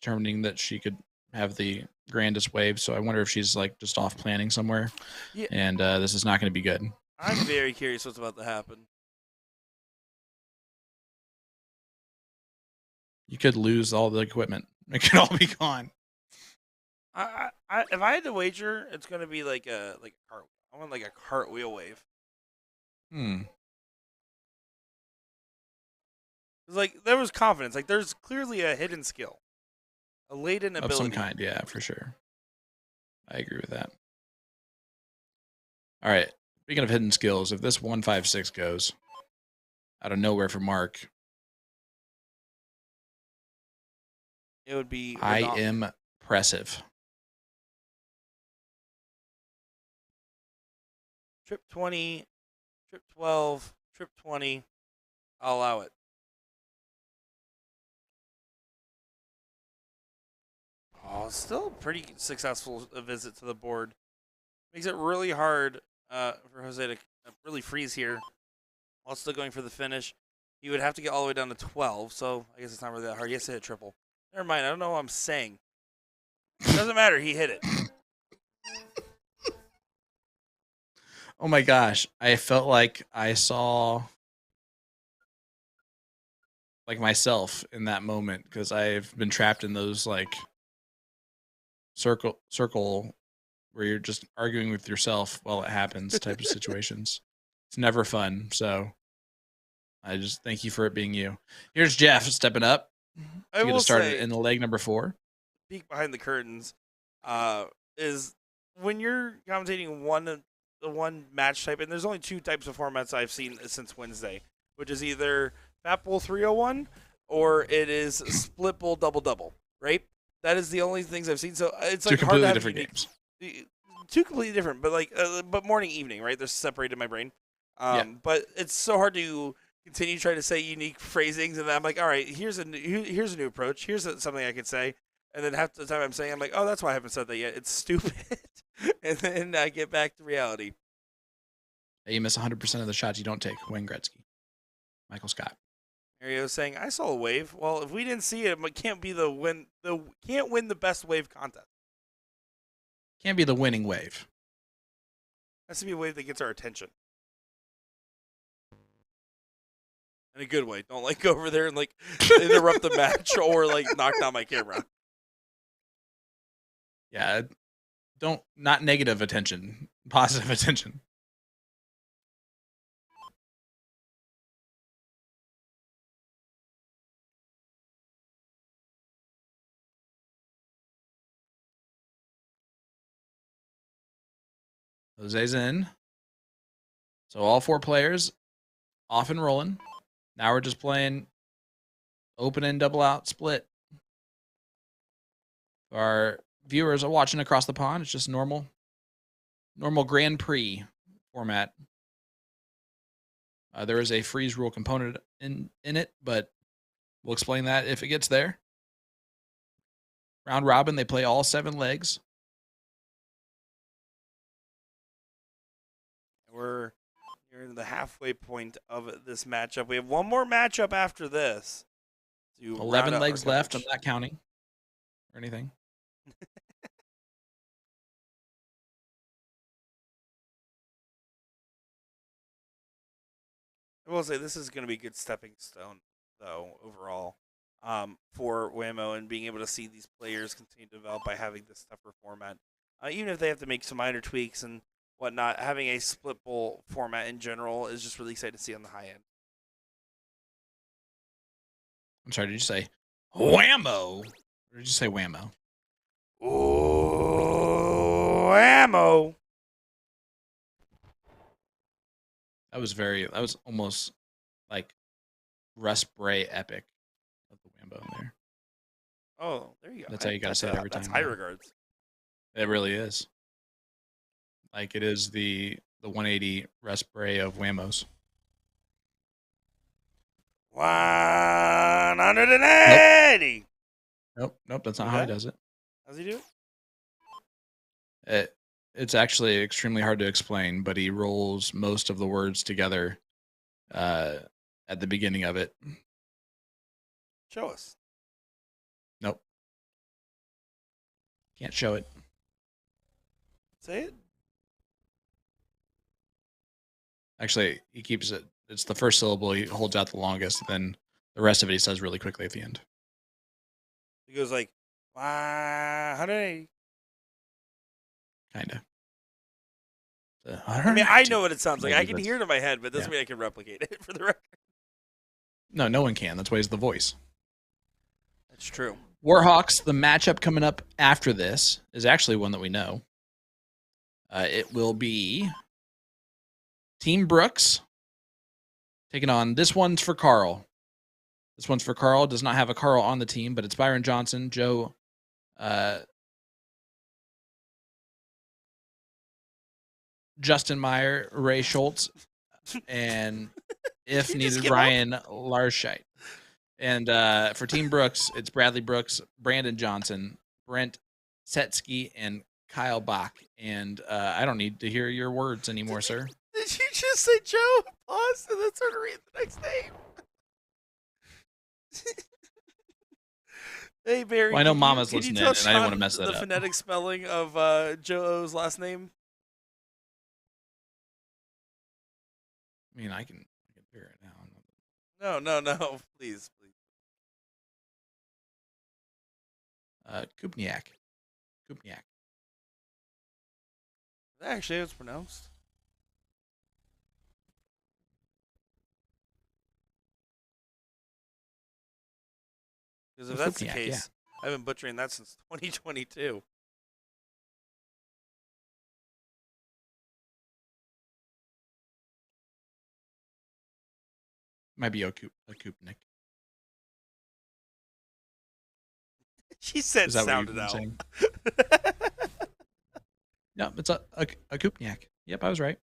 determining that she could have the grandest wave. So I wonder if she's like just off planning somewhere. Yeah. And this is not going to be good. I'm very curious what's about to happen. You could lose all the equipment. It could all be gone. If I had to wager, it's going to be like a cart. I want like a cartwheel wave. Like there was confidence. Like there's clearly a hidden skill, a latent ability Of some kind, yeah, for sure. I agree with that. All right. Speaking of hidden skills, if this 156 goes out of nowhere for Mark, it would be. I am impressive. Trip 20, trip 12, trip 20. I'll allow it. Oh, still pretty successful visit to the board. Makes it really hard for Jose to really freeze here while still going for the finish. He would have to get all the way down to 12, so I guess it's not really that hard. He has to hit a triple. Never mind, I don't know what I'm saying. It doesn't matter, he hit it. Oh my gosh, I felt like I saw like myself in that moment because I've been trapped in those like circle where you're just arguing with yourself while it happens type of situations. It's never fun. So I just thank you for it being you. Here's Jeff stepping up to get us started in the leg number 4. Peek behind the curtains is when you're commentating the one match type, and there's only 2 types of formats I've seen since Wednesday, which is either Fat Bowl 301 or it is Split Bowl Double, right? That is the only things I've seen. So it's like 2 hard to completely have different games. 2 completely different, but like but morning evening, right? They're separated in my brain. Yeah. But it's so hard to continue trying to say unique phrasings, and then I'm like, all right, here's a new approach. Here's something I could say, and then half the time I'm saying, I'm like, oh, that's why I haven't said that yet. It's stupid, and then I get back to reality. You miss 100% of the shots you don't take. Wayne Gretzky, Michael Scott. Mario saying, I saw a wave. Well, if we didn't see it, it can't be can't win the best wave contest. Can't be the winning wave. Has to be a wave that gets our attention. In a good way. Don't like go over there and like interrupt the match or like knock down my camera. Yeah, not negative attention, positive attention. Jose's in. So all 4 players off and rolling. Now we're just playing open and double out split. Our viewers are watching across the pond. It's just normal Grand Prix format. There is a freeze rule component in it, but we'll explain that if it gets there. Round robin, they play all 7 legs. We're near the halfway point of this matchup. We have one more matchup after this. 11 legs left. I'm not counting or anything. I will say this is going to be a good stepping stone, though, overall, for WAMO and being able to see these players continue to develop by having this tougher format. Even if they have to make some minor tweaks and whatnot, having a split bowl format in general is just really exciting to see on the high end. I'm sorry, did you say WAMO? Or did you say WAMO? Ooh, WAMO. That was almost like Russ Bray epic of the Wambo in there. Oh, there you go. That's how you gotta say it every time. That's high regards. It really is. Like it is the 180 Russ Bray of Wamos. 180. Nope, that's not how he does it. How's he do it? It's actually extremely hard to explain, but he rolls most of the words together at the beginning of it. Show us. Nope. Can't show it. Say it. Actually, he keeps it. It's the first syllable he holds out the longest, then the rest of it he says really quickly at the end. He goes like, 180. Kinda. I mean, I know what it sounds like. I can hear it in my head, but it doesn't mean I can replicate it for the record. No one can. That's why he's the voice. That's true. Warhawks, the matchup coming up after this is actually one that we know. It will be Team Brooks taking on, this one's for Carl. This one's for Carl. Does not have a Carl on the team, but it's Byron Johnson, Joe Justin Meyer, Ray Schultz, and if needed, Ryan Larscheid. And for Team Brooks, it's Bradley Brooks, Brandon Johnson, Brent Setsky, and Kyle Bach. And I don't need to hear your words anymore, sir. Did you just say Joe? Pause and then start to read the next name. Hey, Barry. Well, I know Mama's listening, and I didn't want to mess that up. The phonetic spelling of Joe's last name? I mean, I can figure it out. No. Please. Kupniak. Actually, it's pronounced. Because if that's the case, I've been butchering that since 2022. Might be Okupnik. She said sounded out. No, it's a Kupniak. Yep, I was right.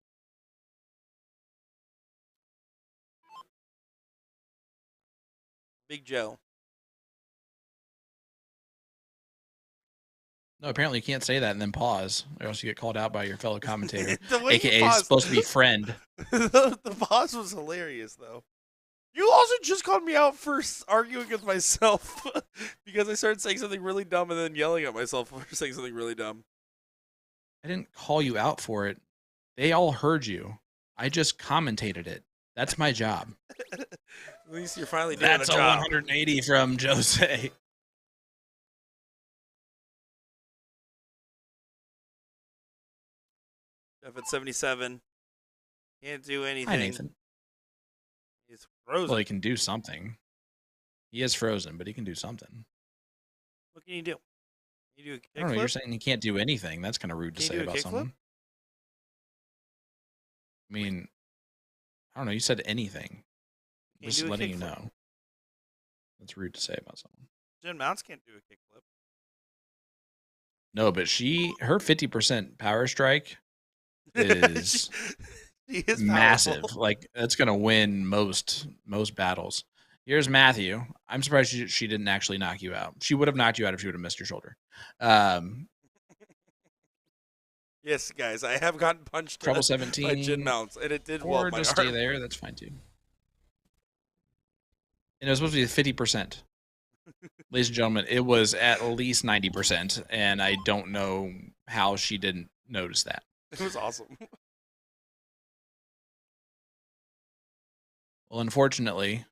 Big Joe. No, apparently you can't say that and then pause, or else you get called out by your fellow commentator, aka supposed to be friend. The pause was hilarious, though. You also just called me out for arguing with myself because I started saying something really dumb and then yelling at myself for saying something really dumb. I didn't call you out for it. They all heard you. I just commentated it. That's my job. At least you're finally doing That's a job. 180 from Jose. Jeff at 77. Can't do Hi, anything. Nathan. He's frozen. Well, he can do something. He is frozen, but he can do something. What can you do? Can you do a I don't know. You're kickflip? saying he can't do anything. That's kind of rude to Can you say do a about kickflip? someone. I mean, I don't know. You said anything. Can you Just do a letting you kickflip? know. That's rude to say about someone. Jen Mounts can't do a kickflip. No, but her 50% power strike is she is massive. powerful. Like that's gonna win most battles. Here's Matthew. I'm surprised she didn't actually knock you out. She would have knocked you out if she would have missed your shoulder. Yes, guys, I have gotten punched Treble by Jen 17, Mounts, and it did or welt my just stay arm. there. That's fine too. And it was supposed to be 50%. Ladies and gentlemen, it was at least 90%, and I don't know how she didn't notice that. It was awesome. Well, unfortunately,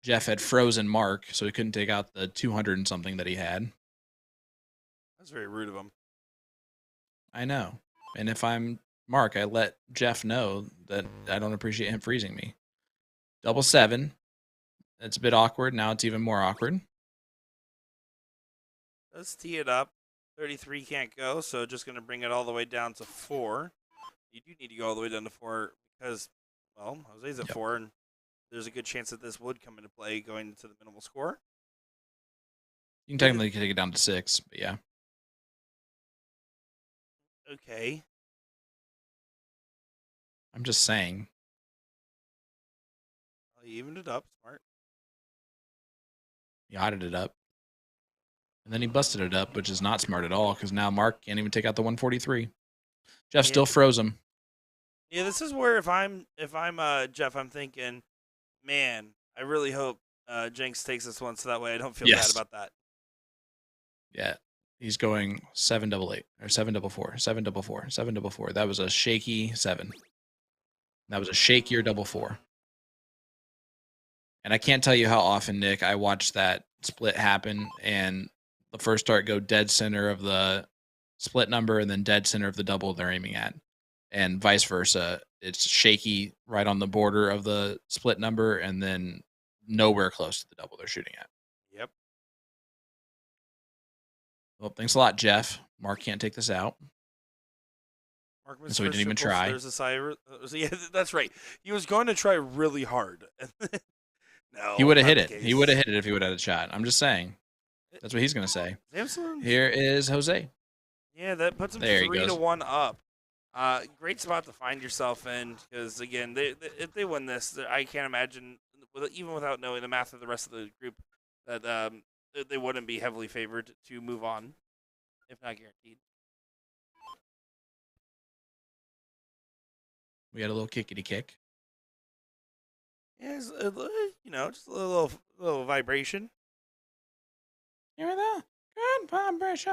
Jeff had frozen Mark, so he couldn't take out the 200 and something that he had. That's very rude of him. I know. And if I'm Mark, I let Jeff know that I don't appreciate him freezing me. Double 7. It's a bit awkward. Now it's even more awkward. Let's tee it up. 33 can't go, so just going to bring it all the way down to 4. You do need to go all the way down to 4 because, well, Jose's at 4, and there's a good chance that this would come into play going into the minimal score. You can technically take it down to 6, but yeah. Okay. I'm just saying. Well, you evened it up. Smart. He odded it up. And then he busted it up, which is not smart at all, because now Mark can't even take out the 143. Jeff still froze him. Yeah, this is where if I'm Jeff, I'm thinking, man, I really hope Jenks takes this one so that way I don't feel bad about that. Yeah. He's going 7-8 or 7-4, 7-4, 7-4. That was a shaky 7. That was a shakier 4. And I can't tell you how often, Nick, I watched that split happen and the first start go dead center of the split number and then dead center of the double they're aiming at. And vice versa. It's shaky right on the border of the split number and then nowhere close to the double they're shooting at. Yep. Well, thanks a lot, Jeff. Mark can't take this out. Mark And so he didn't even try. There's a sigh. Yeah, that's right. He was going to try really hard. No, he would have hit it. He would have hit it if he would have had a shot. I'm just saying. That's what he's going to say. Samsung. Here is Jose. Yeah, that puts him 3-1 up. Great spot to find yourself in because, again, if they win this, I can't imagine, even without knowing the math of the rest of the group, that they wouldn't be heavily favored to move on, if not guaranteed. We had a little kickity kick. Yeah, just a little vibration. Here we go. Good vibration.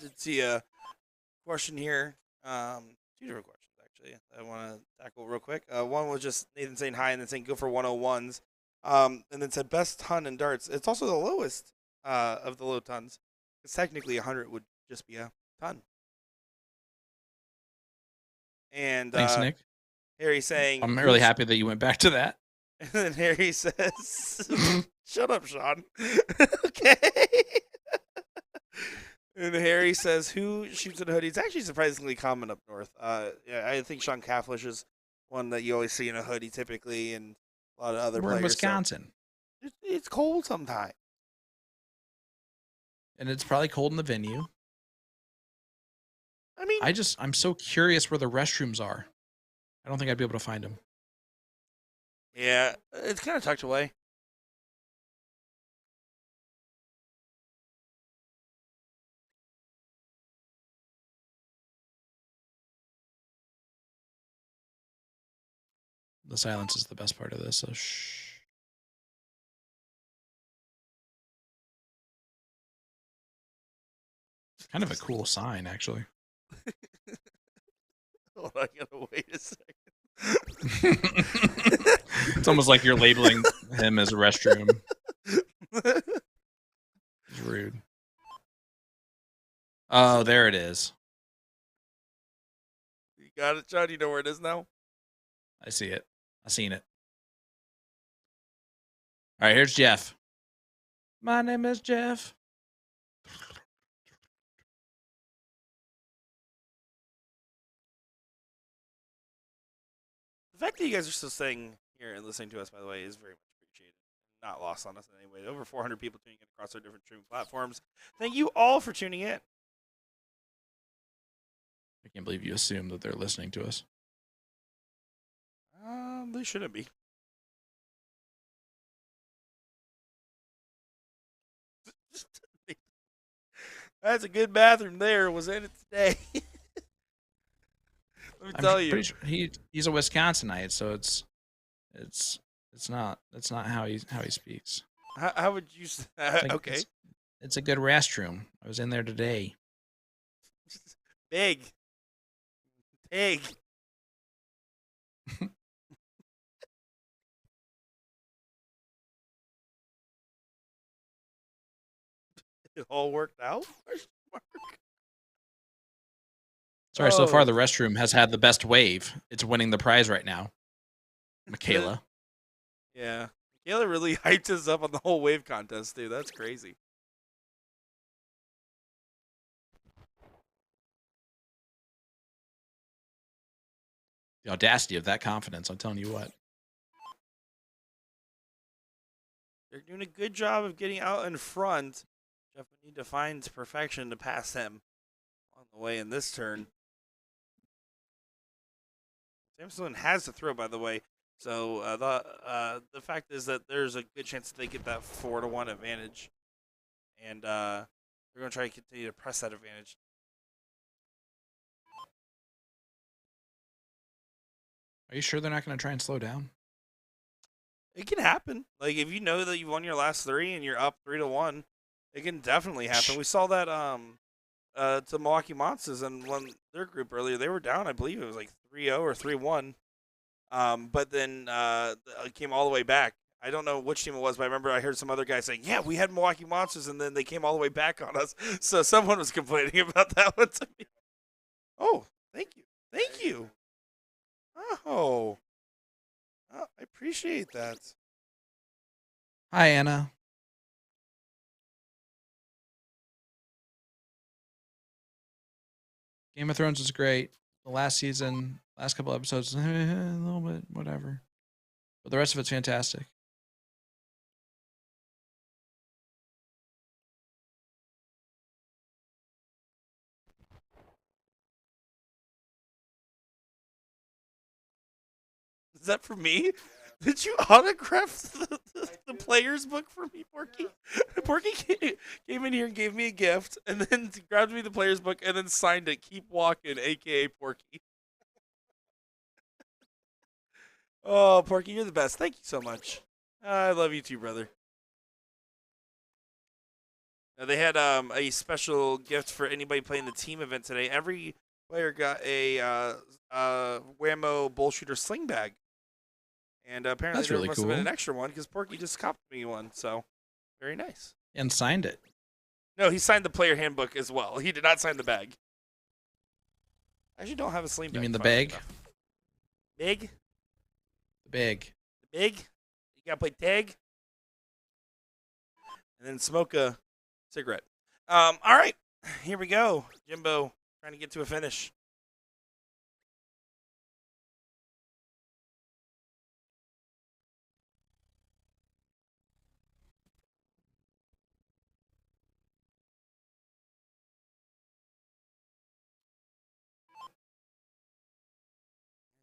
Did see a question here. 2 different questions actually. I want to tackle real quick. One was just Nathan saying hi and then saying go for 101s. And then said best ton in darts. It's also the lowest of the low tons. Because technically 100 would just be a ton. And thanks, Nick. Harry saying I'm really happy that you went back to that. And then Harry says, "Shut up, Sean." Okay. And Harry says, "Who shoots in a hoodie?" It's actually surprisingly common up north. Yeah, I think Sean Cafflish is one that you always see in a hoodie typically, and a lot of other We're players. in Wisconsin. So it's cold sometimes. And it's probably cold in the venue. I mean, I'm so curious where the restrooms are. I don't think I'd be able to find them. Yeah, it's kind of tucked away. The silence is the best part of this, so shh. Kind of a cool sign, actually. Hold on, I gotta wait a second. It's almost like you're labeling him as a restroom. It's rude. Oh, there it is. You got it, John? You know where it is now? I see it. I seen it. All right, here's Jeff. My name is Jeff. The fact that you guys are still staying here and listening to us, by the way, is very much appreciated. Not lost on us in any way. Over 400 people tuning in across our different streaming platforms. Thank you all for tuning in. I can't believe you assume that they're listening to us. They shouldn't be. That's a good bathroom there. Was in it today. Let me tell you. Pretty sure he's a Wisconsinite, so it's not how he speaks. How would you? Like, Okay. It's a good restroom. I was in there today. Big. It all worked out? Sorry, so far Oh. the restroom has had the best wave. It's winning the prize right now. Michaela. Yeah. Michaela really hyped us up on the whole wave contest, dude. That's crazy. The audacity of that confidence, I'm telling you what. They're doing a good job of getting out in front. Jeff would need to find perfection to pass him on the way in this turn. Samson has to throw, by the way. So the fact is that there's a good chance that they get that 4-1 advantage, and they're going to try to continue to press that advantage. Are you sure they're not going to try and slow down? It can happen. Like if you know that you won your last 3 and you're up 3-1, it can definitely happen. We saw that to Milwaukee Monsters and won their group earlier. They were down, I believe it was like 3-0 or 3-1. But then it came all the way back. I don't know which team it was, but I remember I heard some other guy saying, "Yeah, we had Milwaukee Monsters, and then they came all the way back on us." So someone was complaining about that one to me. Oh, thank you. Oh, I appreciate that. Hi, Anna. Game of Thrones is great. The last season, last couple episodes, a little bit, whatever. But the rest of it's fantastic. Is that for me? Did you autograph the player's book for me, Porky? Porky came in here and gave me a gift, and then grabbed me the player's book, and then signed it. Keep walking, aka Porky. Oh, Porky, you're the best. Thank you so much. I love you too, brother. They had a special gift for anybody playing the team event today. Every player got a WAMO bullshooter sling bag. And apparently That's there really must have been cool. an extra one because Porky just copped me one. So, very nice. And signed it. No, he signed the player handbook as well. He did not sign the bag. I actually don't have a sling bag. You mean the funnily bag? enough. Big? The bag. The big? You got to play tag? And then smoke a cigarette. All right. Here we go. Jimbo trying to get to a finish.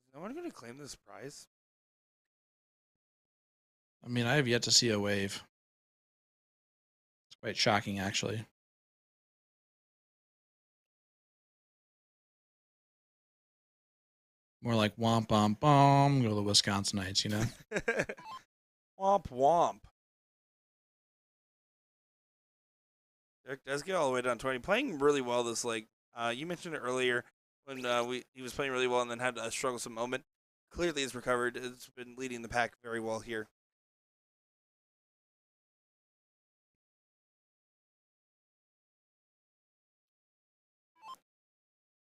Is no one going to claim this prize? I mean, I have yet to see a wave. It's quite shocking, actually. More like womp womp bomb. Go to the Wisconsinites, you know? Womp womp. Derek does get all the way down 20. Playing really well this leg. You mentioned it earlier when he was playing really well and then had a strugglesome moment. clearly has recovered. It's been leading the pack very well here.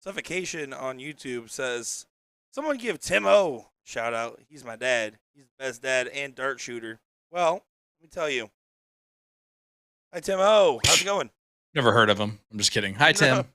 Suffocation on YouTube says, "Someone give Tim O shout out. He's my dad. He's the best dad and dart shooter." Well, let me tell you. Hi Tim O. How's it going? Never heard of him. I'm just kidding. Hi, Tim. No.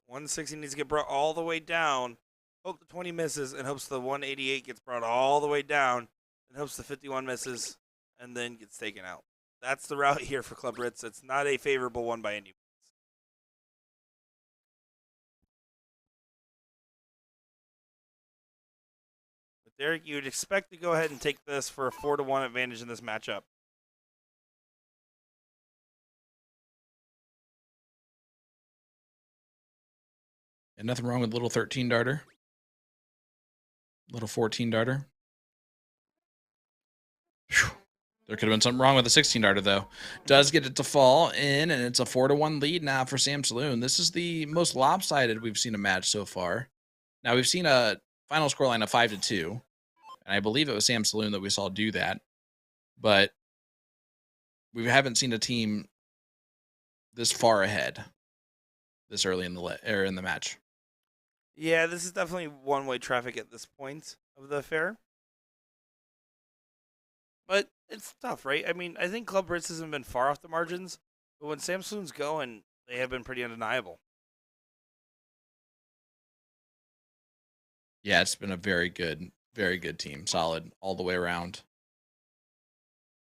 160 needs to get brought all the way down. Hope the 20 misses and hopes the 188 gets brought all the way down and hopes the 51 misses and then gets taken out. That's the route here for Club Ritz. It's not a favorable one by any means. But Derek, you would expect to go ahead and take this for a 4-1 advantage in this matchup. And nothing wrong with little 13 darter. Little 14 darter. Whew. There could have been something wrong with the 16 darter, though. Does get it to fall in, and it's a 4-1 lead now for Sam Saloon. This is the most lopsided we've seen a match so far. Now, we've seen a final scoreline of 5-2, and I believe it was Sam Saloon that we saw do that. But we haven't seen a team this far ahead this early in the match. Yeah, this is definitely one-way traffic at this point of the affair. But it's tough, right? I mean, I think Club Ritz hasn't been far off the margins, but when Samsung's going, they have been pretty undeniable. Yeah, it's been a very good team. Solid all the way around.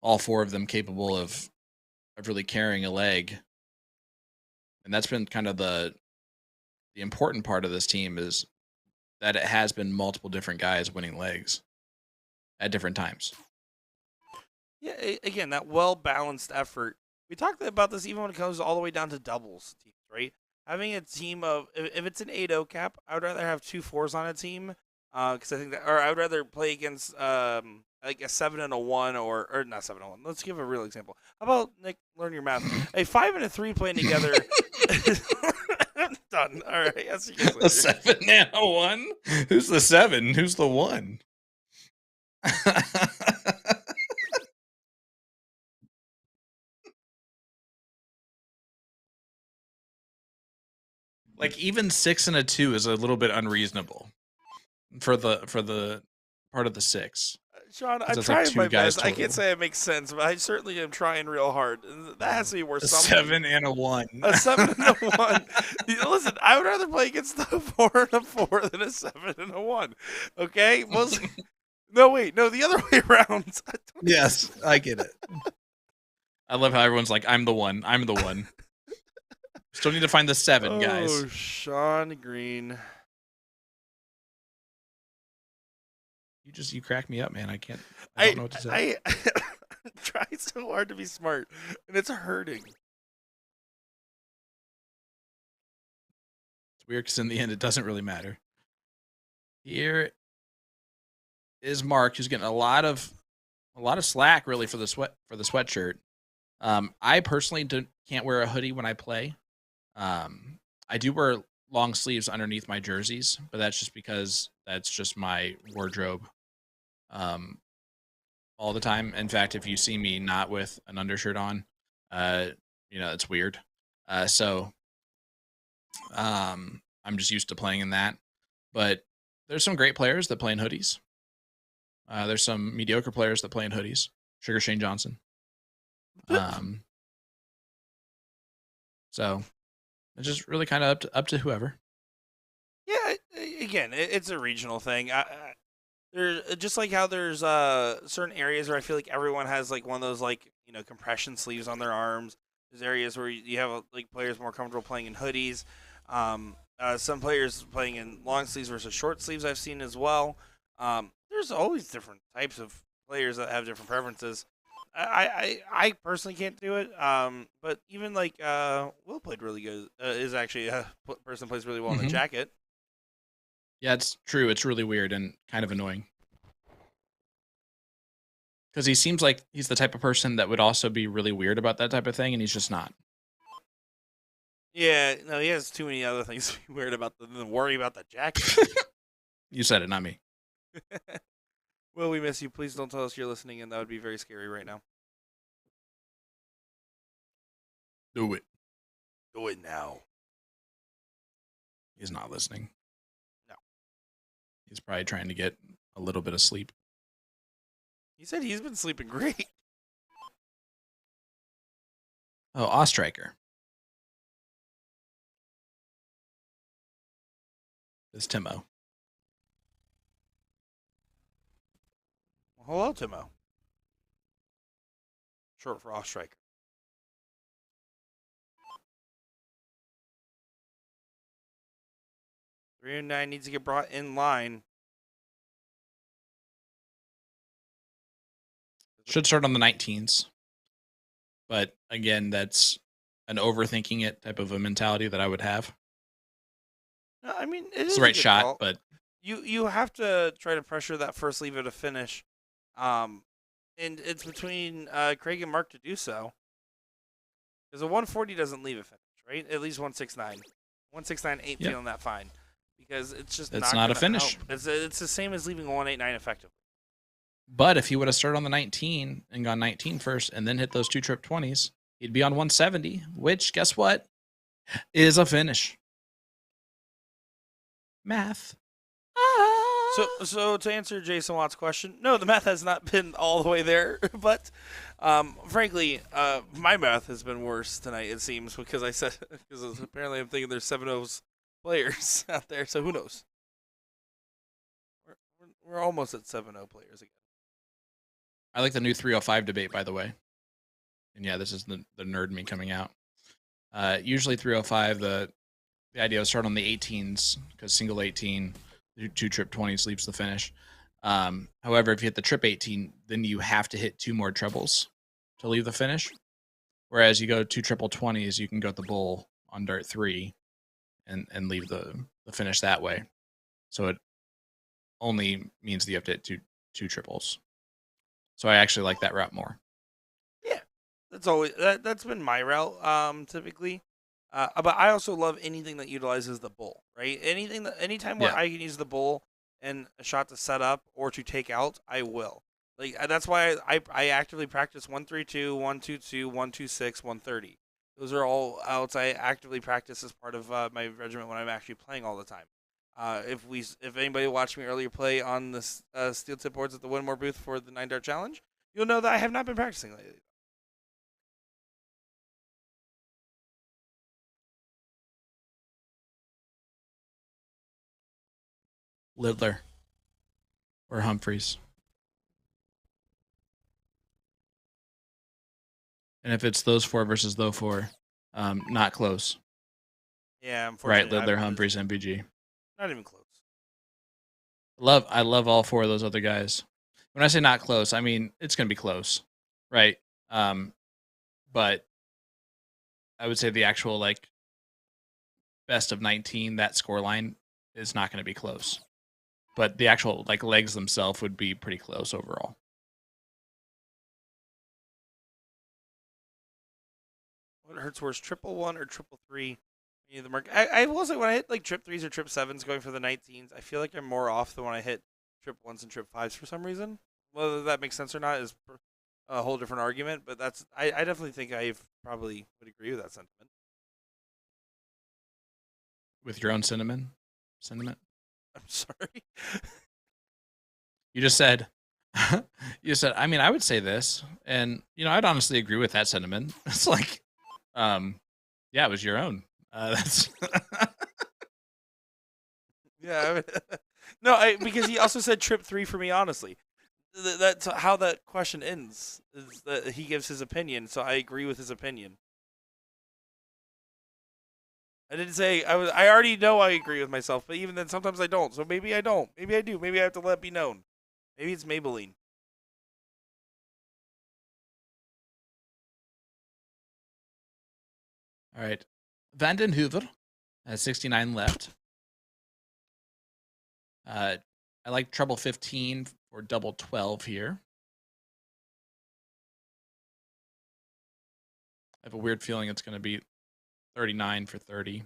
All four of them capable of really carrying a leg. And that's been kind of the important part of this team, is that it has been multiple different guys winning legs at different times. Yeah, again, that well-balanced effort. We talked about this even when it comes all the way down to doubles teams, right? Having a team of, if it's an 8-0 cap, I would rather have 2 4s on a team, because I think that, or I would rather play against like a 7 and a 1, or not 7 and 1. Let's give a real example. How about, Nick, learn your math? A 5 and a 3 playing together. I'm done. All right. I'll see you guys later. A 7 and a 1? Who's the 7? Who's the 1? Like, even 6 and a 2 is a little bit unreasonable for the part of the 6. Sean, I'm That's trying like my 2 guys best. I can't total. say it makes sense, but I certainly am trying real hard. That has to be worth A something. 7 and a 1. A 7 and a 1. Listen, I would rather play against a 4 and a 4 than a 7 and a 1. Okay? No, wait. No, the other way around. Yes, I get it. I love how everyone's like, I'm the one. I'm the one. Still need to find the 7, guys. Oh, Sean Green. You crack me up, man. I don't know what to say. I'm trying so hard to be smart, and it's hurting. It's weird because in the end, it doesn't really matter. Here is Mark, who's getting a lot of slack, really, for the sweatshirt. I personally can't wear a hoodie when I play. I do wear long sleeves underneath my jerseys, but that's just because that's just my wardrobe. All the time. In fact, if you see me not with an undershirt on, it's weird. So I'm just used to playing in that. But there's some great players that play in hoodies. There's some mediocre players that play in hoodies. Sugar Shane Johnson. So it's just really kind of up to whoever. Yeah, again, it's a regional thing. There's just like how there's certain areas where I feel like everyone has like one of those compression sleeves on their arms. There's areas where you have like players more comfortable playing in hoodies. Some players playing in long sleeves versus short sleeves I've seen as well. There's always different types of players that have different preferences. I personally can't do it. But even like Will played really good. Is actually a person plays really well in the jacket. Yeah, it's true. It's really weird and kind of annoying. Because he seems like he's the type of person that would also be really weird about that type of thing, and he's just not. Yeah, no, he has too many other things to be weird about than worry about the jacket. You said it, not me. Will, we miss you. Please don't tell us you're listening, and that would be very scary right now. Do it. Do it now. He's not listening. No. He's probably trying to get a little bit of sleep. He said he's been sleeping great. Oh, Ostriker. It's Timo. Well, hello, Timo. Short for Ostriker. 309 needs to get brought in line. Should start on the 19s. But again, that's an overthinking it type of a mentality that I would have. No, I mean, It's the right shot, call. But you have to try to pressure that first lever to finish. And it's between Craig and Mark to do so. Because a 140 doesn't leave a finish, right? At least 169. 169 ain't feeling that fine. Because it's just not a finish. It's the same as leaving a 189 effectively. But if he would have started on the 19 and gone 19 first and then hit those 2 trip 20s, he'd be on 170, which, guess what, is a finish. Math. So to answer Jason Watt's question, no, the math has not been all the way there. But frankly, my math has been worse tonight, it seems, because apparently I'm thinking there's 7-0 players out there, so who knows? We're almost at 7-0 players again. I like the new 305 debate, by the way. And yeah, this is the nerd me coming out. Usually 305, the idea was start on the 18s because single 18, 2 trip 20s leaves the finish. However, if you hit the trip 18, then you have to hit 2 more trebles to leave the finish. Whereas you go 2 triple 20s, you can go at the bull on dart 3 and leave the finish that way. So it only means that you have to hit two triples. So I actually like that route more. Yeah, that's been my route typically. But I also love anything that utilizes the bull, right? Anytime where I can use the bull and a shot to set up or to take out, I will. Like that's why I actively practice 132, 122, 126, 130. Those are all outs I actively practice as part of my regiment when I'm actually playing all the time. If anybody watched me earlier play on the steel tip boards at the Winmore booth for the 9-dart challenge, you'll know that I have not been practicing lately. Lidler or Humphreys. And if it's those 4 versus those 4, not close. Yeah, unfortunately. Right, Lidler, Humphreys, MBG. Not even close. I love all 4 of those other guys. When I say not close, I mean it's going to be close, right? But I would say the actual best of 19, that score line is not going to be close. But the actual legs themselves would be pretty close overall. What hurts worse, 111 or 333? The mark. I will say when I hit trip 3s or trip 7s going for the 19s, I feel like I'm more off than when I hit trip 1s and trip 5s for some reason. Whether that makes sense or not is a whole different argument, but I definitely think I probably would agree with that sentiment. With your own sentiment? I'm sorry. You just said, I mean, I would say this, and I'd honestly agree with that sentiment. It's yeah, it was your own. That's yeah. No, because he also said trip 3 for me. Honestly, that's how that question ends. Is that he gives his opinion, so I agree with his opinion. I didn't say I already know I agree with myself, but even then, sometimes I don't. So maybe I don't. Maybe I do. Maybe I have to let it be known. Maybe it's Maybelline. All right. Vanden Hoover has 69 left. I like treble 15 or double 12 here. I have a weird feeling it's going to be 39 for 30.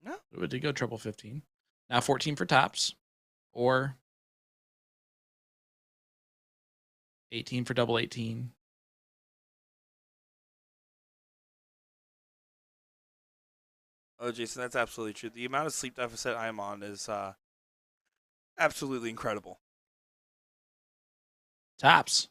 No. It did go triple 15. Now 14 for tops, or 18 for double 18. Oh, Jason, that's absolutely true. The amount of sleep deficit I am on is absolutely incredible. Tops.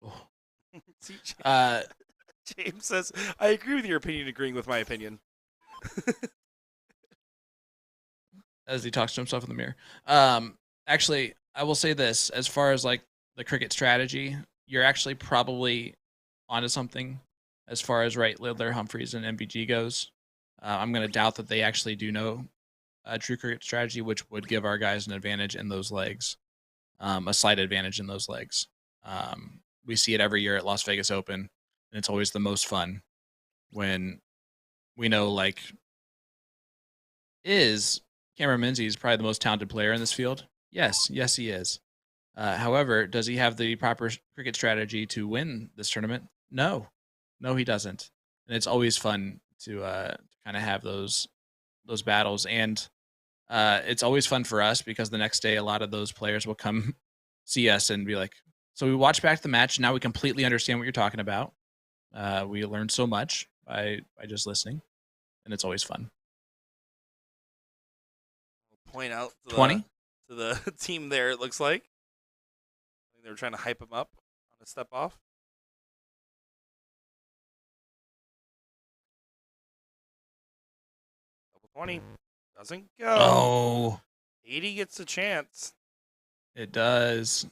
Oh. See, Uh, James says, I agree with your opinion, agreeing with my opinion. as he talks to himself in the mirror. Actually, I will say this: as far as like the cricket strategy, you're actually probably onto something. As far as right, Littler, Humphreys, and MBG goes, I'm going to doubt that they actually do know a true cricket strategy, which would give our guys an advantage in those legs, a slight advantage in those legs. We see it every year at Las Vegas Open, and it's always the most fun when we know like is Cameron Menzies is probably the most talented player in this field. Yes, he is. However, does he have the proper cricket strategy to win this tournament? No, he doesn't. And it's always fun to kind of have those battles, and it's always fun for us because the next day a lot of those players will come see us and be like, "So we watched back the match. Now we completely understand what you're talking about. We learned so much by just listening, and it's always fun." Point out to 20. the team there, it looks like. I think they were trying to hype him up on a step off. Double 20. Doesn't go. Oh, 80 gets a chance. it does.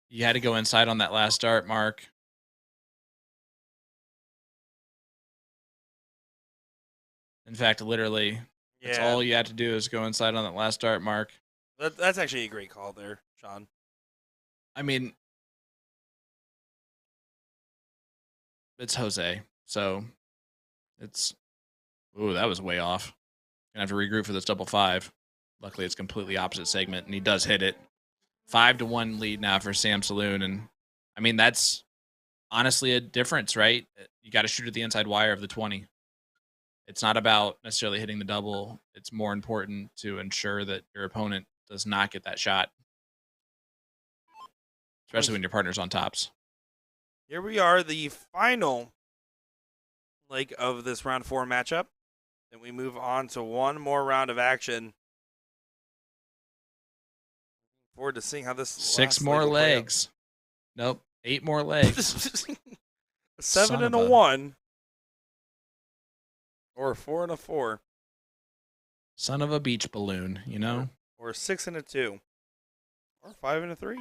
You had to go inside on that last start, Mark. In fact, literally, that's all you had to do is go inside on that last start, Mark. That's actually a great call there, Sean. I mean, it's Jose, so it's. Ooh, that was way off. Gonna have to regroup for this double 5. Luckily, it's completely opposite segment, and he does hit it. 5-1 lead now for Sam Saloon, and I mean that's honestly a difference, right? You got to shoot at the inside wire of the 20. It's not about necessarily hitting the double. It's more important to ensure that your opponent does not get that shot, especially when your partner's on tops. Here we are, the final leg of this round 4 matchup. Then we move on to one more round of action. Looking forward to seeing how this 6 more legs. Nope, 8 more legs. A 7 and a 1. Or a 4 and a 4. Son of a beach balloon, you know? Or a 6 and a 2. Or 5 and a 3.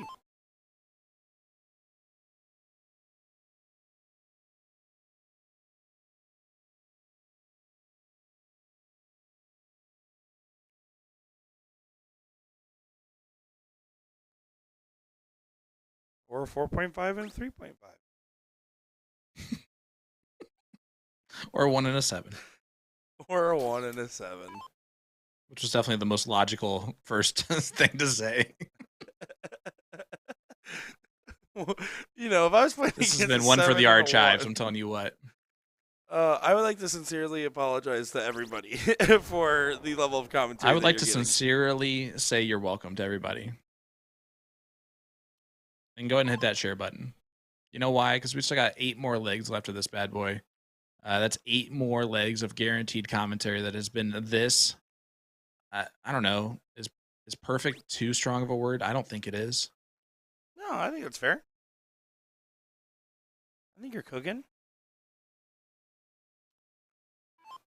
Or a 4.5 and a 3.5. Or a 1 and a 7. Or a 1 and a 7. Which was definitely the most logical first thing to say. You know, if I was playing this has been one for the archives, I'm telling you what. I would like to sincerely apologize to everybody for the level of commentary. I would like to sincerely say you're welcome to everybody. And go ahead and hit that share button. You know why? Because we still got 8 more legs left of this bad boy. That's 8 more legs of guaranteed commentary that has been this. I don't know. Is perfect too strong of a word? I don't think it is. No, I think that's fair. I think you're cooking.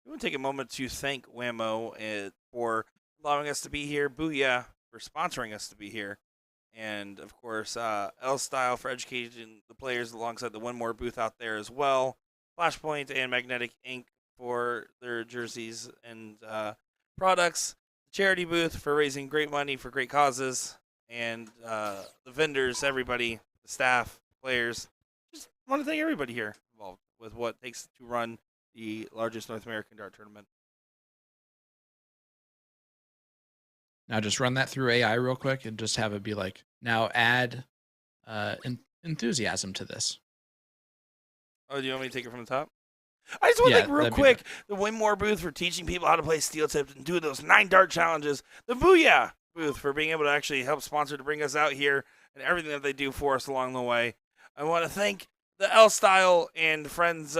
We want to take a moment to thank WAMO for allowing us to be here. Booyah for sponsoring us to be here. And, of course, L Style for educating the players alongside the One More booth out there as well. Flashpoint and Magnetic Ink for their jerseys and products. The charity booth for raising great money for great causes. And the vendors, everybody, the staff, players. Just want to thank everybody here involved with what it takes to run the largest North American dart tournament. Now just run that through AI real quick and just have it be like, now add enthusiasm to this. Oh, do you want me to take it from the top? I just want to Yeah, thank real that'd be quick the Winmore booth for teaching people how to play steel tipped and do those 9 dart challenges. The Booyah booth for being able to actually help sponsor to bring us out here and everything that they do for us along the way. I want to thank the L Style and friends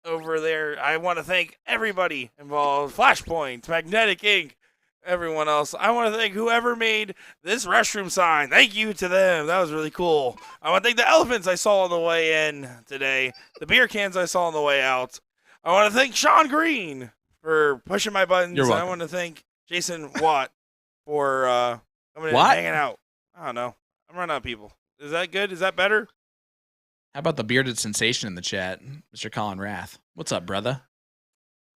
over there. I want to thank everybody involved. Flashpoint, Magnetic Ink, everyone else. I want to thank whoever made this restroom sign. Thank you to them. That was really cool. I want to thank the elephants I saw on the way in today, the beer cans I saw on the way out. I want to thank Sean Green for pushing my buttons. You're welcome. I want to thank Jason Watt for coming in and What? hanging out. I don't know. I'm running out of people. Is that good? Is that better? How about the bearded sensation in the chat, Mr. Colin Rath? What's up, brother?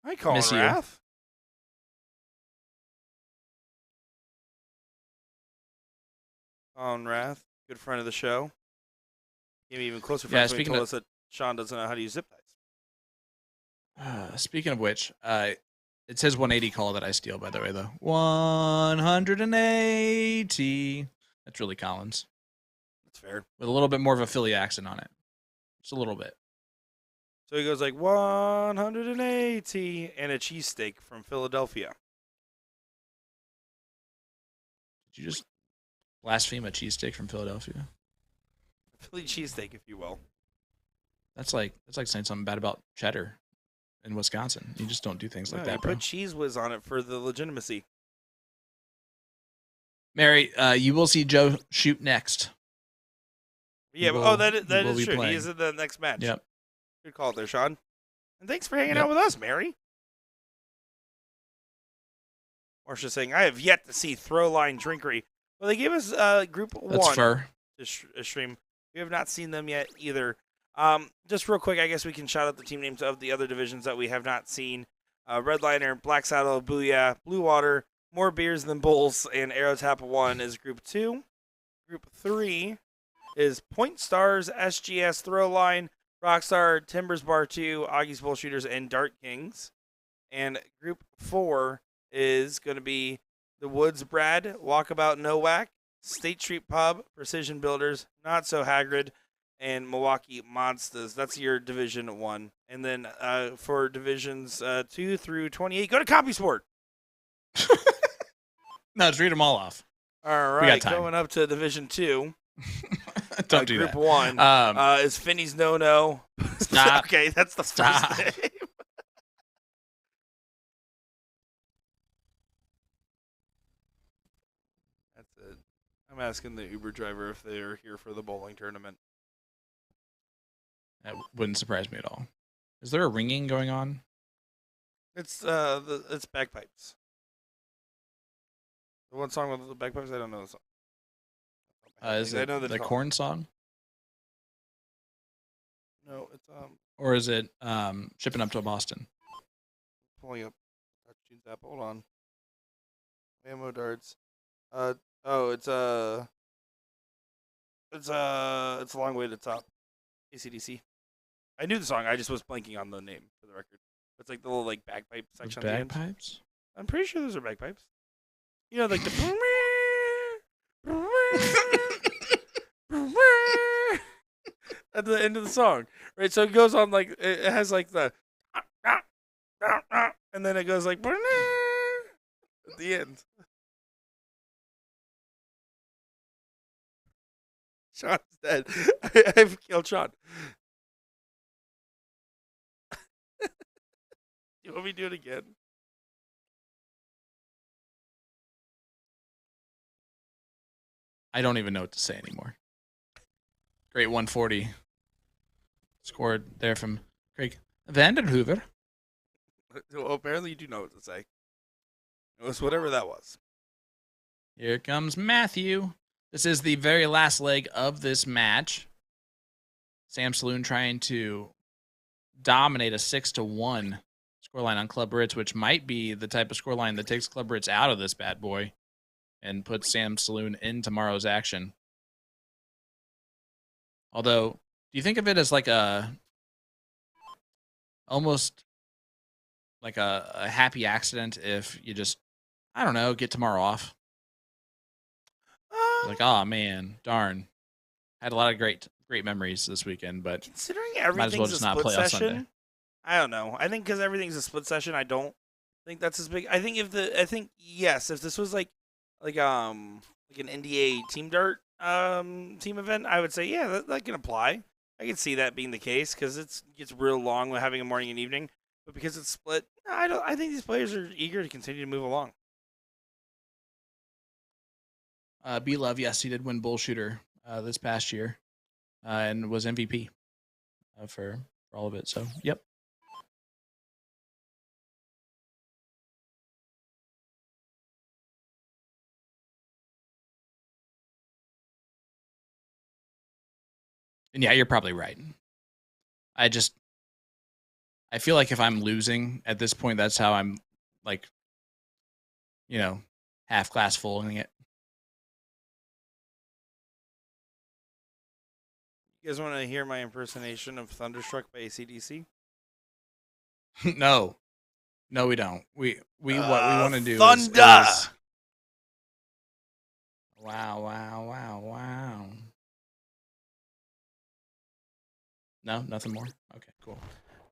Hi, Colin Miss you. Rath. Colin Rath, good friend of the show. Maybe even closer friends when he told us that Sean doesn't know how to use zip ties. Speaking of which, it says 180 call that I steal, by the way, though. 180. That's really Collins. That's fair. With a little bit more of a Philly accent on it. Just a little bit. So he goes like 180 and a cheesesteak from Philadelphia. Did you just blaspheme a cheesesteak from Philadelphia? Philly cheesesteak, if you will. That's like saying something bad about cheddar in Wisconsin. You just don't do things like that, bro. Put cheese whiz on it for the legitimacy. Mary, you will see Joe shoot next. Yeah, that is true. Playing. He is in the next match. Yep. Good call there, Sean. And thanks for hanging out with us, Mary. Marsha's saying, I have yet to see Throwline Drinkery. Well, they gave us group That's 1 fair. to stream. We have not seen them yet either. Just real quick, I guess we can shout out the team names of the other divisions that we have not seen. Redliner, Black Saddle, Booyah, Blue Water, More Beers Than Bulls, and Arrow Tap 1 is group 2. Group 3 is Point Stars, SGS, Throwline, Rockstar, Timbers Bar 2, Augie's Bullshooters, and Dart Kings. And group 4 is going to be the Woods Brad, Walkabout No Whack, State Street Pub, Precision Builders, Not So Hagrid, and Milwaukee Monsters. That's your Division 1. And then for Divisions 2 through 28, go to CompuSport. No, just read them all off. All right, going up to Division 2. Don't do group that. 1 is Finney's No. Stop. Okay, that's the first name. That's it. I'm asking the Uber driver if they're here for the bowling tournament. That wouldn't surprise me at all. Is there a ringing going on? It's it's bagpipes. The one song with the bagpipes, I don't know the song. Is it the corn song? No, it's Or is it Shipping Up to Boston? pulling up Touchtunes app. Hold on. WAMO darts. It's a long way to the top. ACDC. I knew the song. I just was blanking on the name for the record. It's like the little like bagpipe section. Bagpipes? I'm pretty sure those are bagpipes. You know, like the at the end of the song, right? So it goes on like it has like the and then it goes like at the end. Sean's dead. I've killed Sean. You want me to do it again? I don't even know what to say anymore. Great 140 scored there from Craig Vanderhoover. Well, apparently you do know what to say. It was whatever that was. Here comes Matthew. This is the very last leg of this match. Sam Saloon trying to dominate a 6-1 scoreline on Club Ritz, which might be the type of scoreline that takes Club Ritz out of this bad boy and puts Sam Saloon in tomorrow's action. Although, do you think of it as like a almost like a happy accident if you just, I don't know, get tomorrow off? Like, oh man, darn. Had a lot of great memories this weekend, but considering might as well everything's a just not split play on Sunday. session, I don't know. I think because everything's a split session, I don't think that's as big. I think yes, if this was like like an NDA team dart team event, I would say yeah, that can apply. I can see that being the case because it gets real long with having a morning and evening. But because it's split, I don't. I think these players are eager to continue to move along. B Love, yes, he did win Bull Shooter this past year and was MVP for all of it. So, yep. And yeah, you're probably right. I feel like if I'm losing at this point, that's how I'm like, half glass fulling it. You guys want to hear my impersonation of Thunderstruck by AC/DC? No, we don't. We what we want to do Thunder! is wow. No, nothing more. Okay, cool.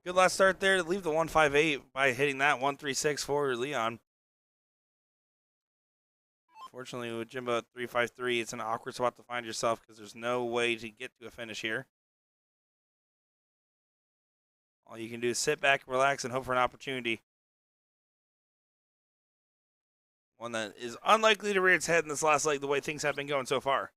Good last start there to leave the 158 by hitting that 136 for Leon. Fortunately, with Jimbo at 353, it's an awkward spot to find yourself because there's no way to get to a finish here. All you can do is sit back, relax, and hope for an opportunity. One that is unlikely to rear its head in this last leg the way things have been going so far.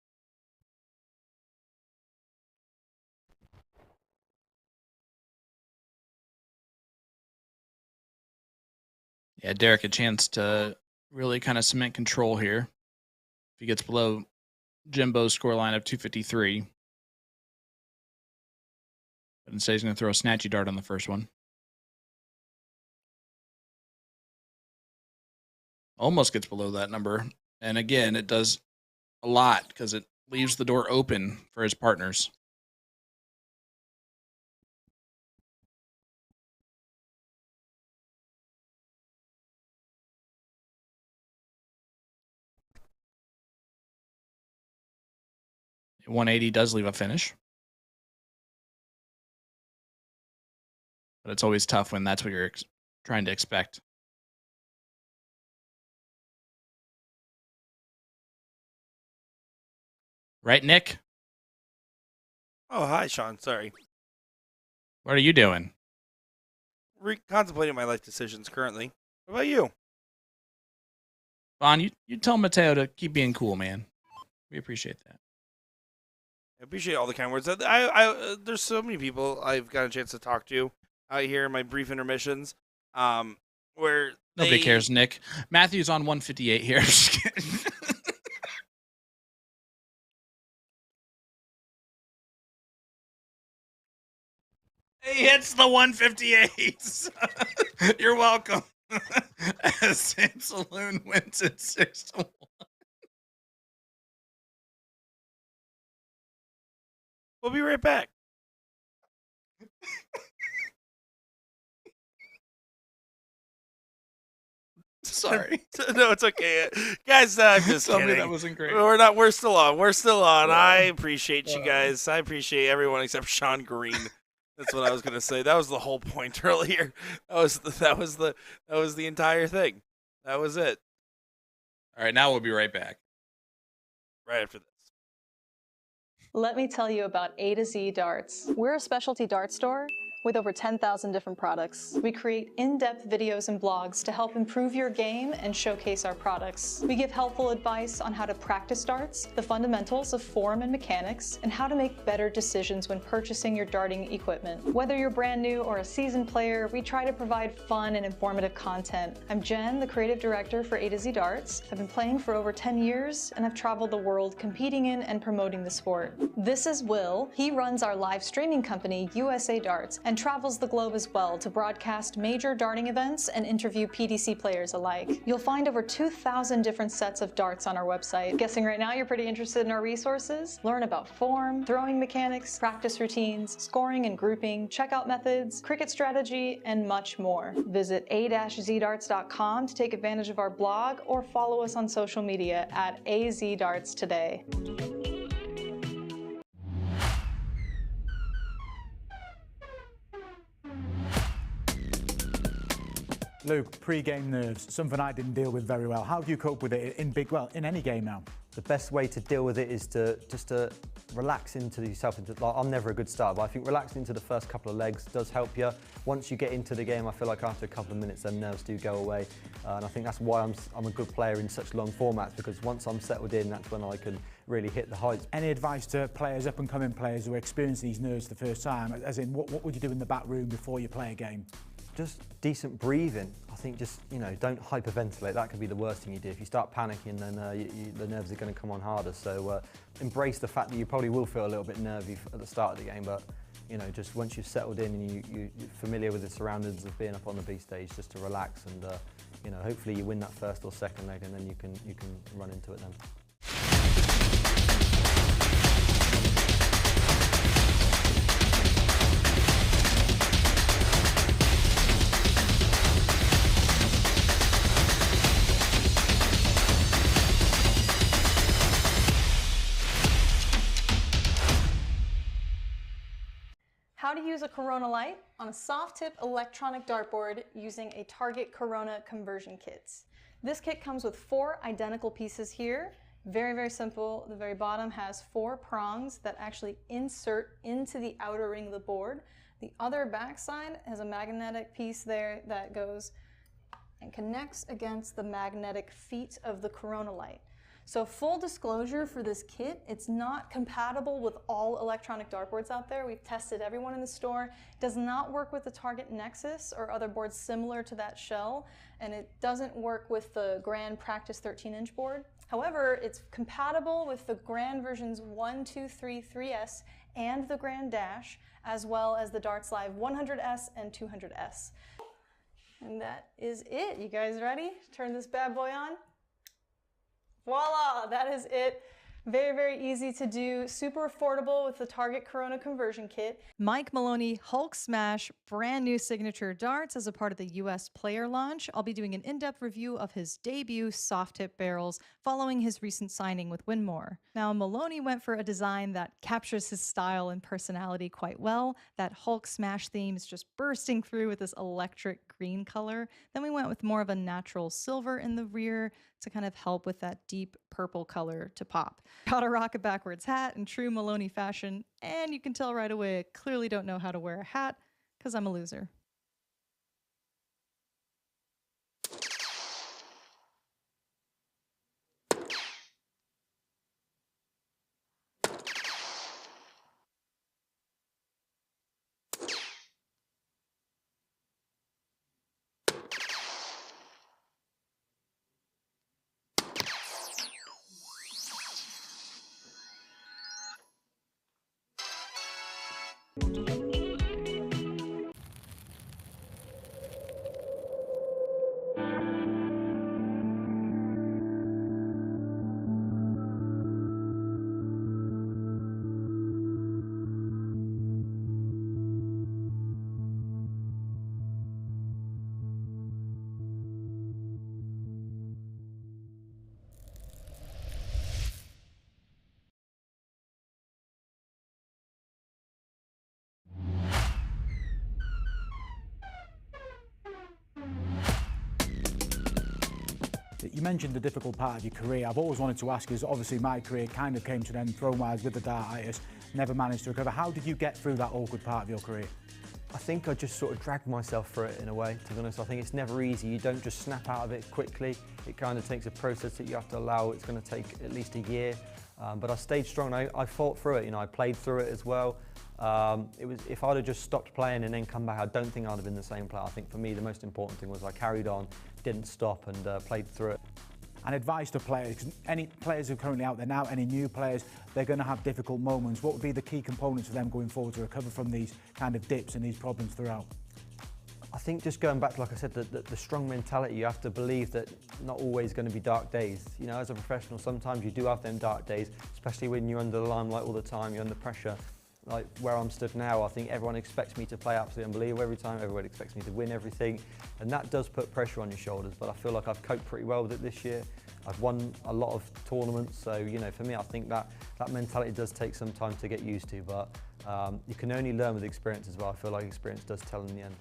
Yeah, Derek, a chance to really kind of cement control here. If he gets below Jimbo's scoreline of 253. But instead, he's going to throw a snatchy dart on the first one. Almost gets below that number. And again, it does a lot because it leaves the door open for his partners. At 180 does leave a finish. But it's always tough when that's what you're trying to expect. Right, Nick? Oh, hi, Sean. Sorry. What are you doing? Contemplating my life decisions currently. What about you? Vaughn, you tell Mateo to keep being cool, man. We appreciate that. I appreciate all the kind words. There's so many people I've got a chance to talk to out here in my brief intermissions, where nobody cares, Nick. Matthew's on 158 here. Just kidding. He hits the 158s. You're welcome. As Sam Saloon wins at 6-1. We'll be right back. Sorry. No, it's okay, guys. I'm just Tell kidding. me that wasn't great. We're still on. We're still on. Yeah. I appreciate you guys. I appreciate everyone except Sean Green. That's what I was gonna say. That was the whole point earlier. That was the entire thing. That was it. All right, now we'll be right back. Right after this. Let me tell you about A to Z Darts. We're a specialty dart store with over 10,000 different products. We create in-depth videos and blogs to help improve your game and showcase our products. We give helpful advice on how to practice darts, the fundamentals of form and mechanics, and how to make better decisions when purchasing your darting equipment. Whether you're brand new or a seasoned player, we try to provide fun and informative content. I'm Jen, the creative director for A to Z Darts. I've been playing for over 10 years, and I've traveled the world competing in and promoting the sport. This is Will. He runs our live streaming company, USA Darts, and and travels the globe as well to broadcast major darting events and interview PDC players alike. You'll find over 2,000 different sets of darts on our website. Guessing right now you're pretty interested in our resources? Learn about form, throwing mechanics, practice routines, scoring and grouping, checkout methods, cricket strategy, and much more. Visit a-zdarts.com to take advantage of our blog or follow us on social media at azdartstoday. Luke, pre-game nerves, something I didn't deal with very well. How do you cope with it in any game now? The best way to deal with it is to relax into yourself. I'm never a good starter, but I think relaxing into the first couple of legs does help you. Once you get into the game, I feel like after a couple of minutes, them nerves do go away. And I think that's why I'm a good player in such long formats, because once I'm settled in, that's when I can really hit the heights. Any advice to players, up-and-coming players who are experiencing these nerves the first time? As in, what would you do in the back room before you play a game? Just decent breathing. I think just, don't hyperventilate. That could be the worst thing you do. If you start panicking, then the nerves are going to come on harder. So embrace the fact that you probably will feel a little bit nervy at the start of the game, but just once you've settled in and you're familiar with the surroundings of being up on the B stage, just to relax and hopefully you win that first or second leg, and then you can run into it then. How to use a Corona Light on a soft tip electronic dartboard using a Target Corona conversion kit. This kit comes with 4 identical pieces here. Very, very simple. The very bottom has 4 prongs that actually insert into the outer ring of the board. The other backside has a magnetic piece there that goes and connects against the magnetic feet of the Corona Light. So full disclosure for this kit, it's not compatible with all electronic dartboards out there. We've tested every one in the store. It does not work with the Target Nexus or other boards similar to that shell, and it doesn't work with the Grand Practice 13-inch board. However, it's compatible with the Grand versions 1, 2, 3, 3S and the Grand Dash, as well as the Darts Live 100S and 200S. And that is it. You guys ready? Turn this bad boy on. Voila, that is it. Very, very easy to do, super affordable with the Target Corona conversion kit. Mike Maloney Hulk Smash brand new signature darts as a part of the US player launch. I'll be doing an in-depth review of his debut soft tip barrels following his recent signing with Winmore. Now, Maloney went for a design that captures his style and personality quite well. That Hulk Smash theme is just bursting through with this electric green color. Then we went with more of a natural silver in the rear to kind of help with that deep purple color to pop. Got a rock a backwards hat in true Maloney fashion, and you can tell right away I clearly don't know how to wear a hat because I'm a loser. You mentioned the difficult part of your career. I've always wanted to ask you, obviously my career kind of came to an end thrown-wise with the dartitis, never managed to recover. How did you get through that awkward part of your career? I think I just sort of dragged myself through it in a way, to be honest. I think it's never easy. You don't just snap out of it quickly. It kind of takes a process that you have to allow. It's going to take at least a year. But I stayed strong. I fought through it. I played through it as well. If I'd have just stopped playing and then come back, I don't think I'd have been the same player. I think for me, the most important thing was I carried on, didn't stop, and played through it. And advice to players, 'cause any players who are currently out there now, any new players, they're going to have difficult moments. What would be the key components for them going forward to recover from these kind of dips and these problems throughout? I think just going back, like I said, the strong mentality, you have to believe that not always going to be dark days. You know, as a professional, sometimes you do have them dark days, especially when you're under the limelight all the time, you're under pressure. Like where I'm stood now, I think everyone expects me to play absolutely unbelievable every time, everyone expects me to win everything, and that does put pressure on your shoulders, but I feel like I've coped pretty well with it this year. I've won a lot of tournaments, so you know, for me, I think that mentality does take some time to get used to, but you can only learn with experience as well. I feel like experience does tell in the end.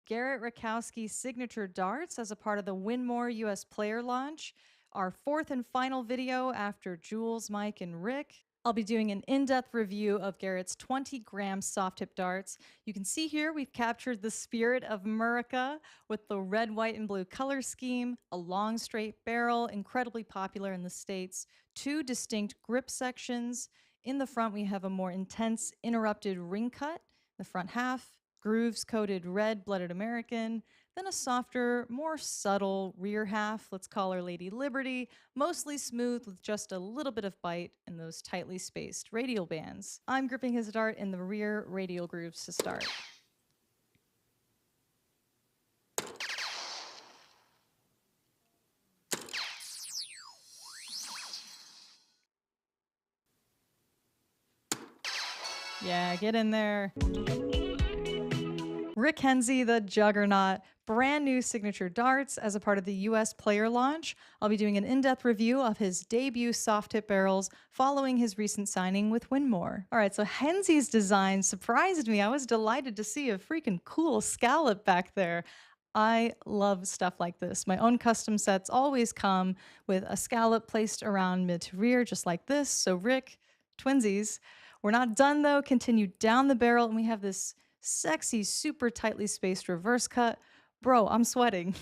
Garrett Rakowski's signature darts as a part of the Win More US player launch, our fourth and final video after Jules, Mike, and Rick. I'll be doing an in-depth review of Garrett's 20-gram soft tip darts. You can see here we've captured the spirit of America with the red, white, and blue color scheme, a long straight barrel, incredibly popular in the States, two distinct grip sections. In the front, we have a more intense interrupted ring cut, the front half, grooves coated red blooded American, then a softer, more subtle rear half, let's call her Lady Liberty, mostly smooth with just a little bit of bite and those tightly spaced radial bands. I'm gripping his dart in the rear radial grooves to start. Yeah, get in there. Rick Hensey, the Juggernaut, brand new signature darts as a part of the US player launch. I'll be doing an in-depth review of his debut soft tip barrels following his recent signing with Winmore. All right, so Hensey's design surprised me. I was delighted to see a freaking cool scallop back there. I love stuff like this. My own custom sets always come with a scallop placed around mid to rear, just like this. So Rick, twinsies. We're not done though. Continue down the barrel, and we have this sexy, super tightly spaced reverse cut. Bro, I'm sweating.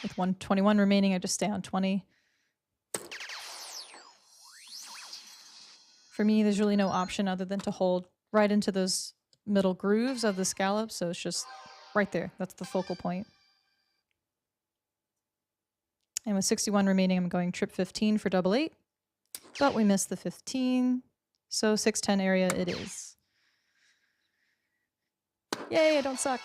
With 121 remaining, I just stay on 20. For me, there's really no option other than to hold right into those middle grooves of the scallop, so it's just right there. That's the focal point. And with 61 remaining, I'm going trip 15 for double 8, but we missed the 15, so 610 area it is. Yay, I don't suck.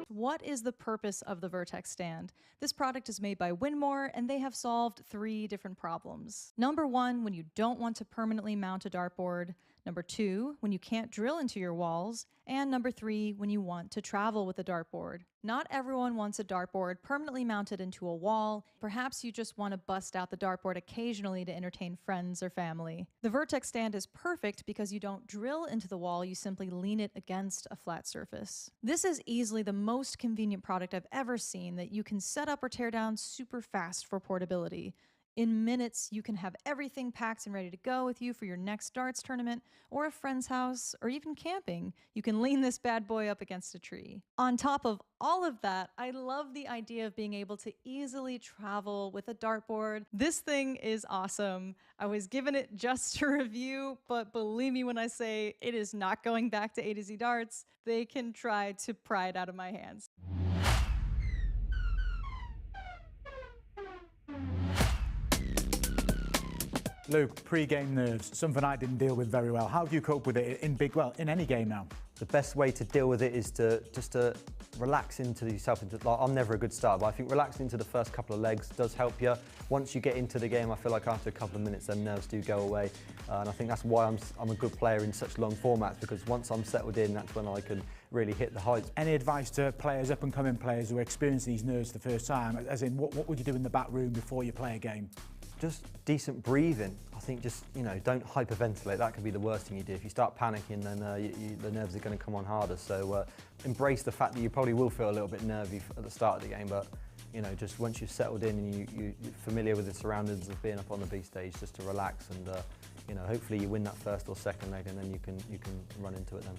What is the purpose of the Vertex stand? This product is made by Winmore, and they have solved 3 different problems. Number 1, when you don't want to permanently mount a dartboard. Number 2, when you can't drill into your walls. And number 3, when you want to travel with a dartboard. Not everyone wants a dartboard permanently mounted into a wall. Perhaps you just want to bust out the dartboard occasionally to entertain friends or family. The Vertex stand is perfect because you don't drill into the wall, you simply lean it against a flat surface. This is easily the most convenient product I've ever seen that you can set up or tear down super fast for portability. In minutes, you can have everything packed and ready to go with you for your next darts tournament or a friend's house or even camping. You can lean this bad boy up against a tree. On top of all of that, I love the idea of being able to easily travel with a dartboard. This thing is awesome. I was given it just to review, but believe me when I say it is not going back to A to Z Darts. They can try to pry it out of my hands. Luke, pre-game nerves, something I didn't deal with very well. How do you cope with it in any game now? The best way to deal with it is to relax into yourself. Like, I'm never a good starter, but I think relaxing into the first couple of legs does help you. Once you get into the game, I feel like after a couple of minutes, then nerves do go away. And I think that's why I'm a good player in such long formats, because once I'm settled in, that's when I can really hit the heights. Any advice to players, up-and-coming players who are experiencing these nerves the first time? As in, what would you do in the back room before you play a game? Just decent breathing. I think just, don't hyperventilate. That could be the worst thing you do. If you start panicking, then the nerves are going to come on harder. So embrace the fact that you probably will feel a little bit nervy at the start of the game, but just once you've settled in and you're familiar with the surroundings of being up on the B stage, just to relax and hopefully you win that first or second leg, and then you can run into it then.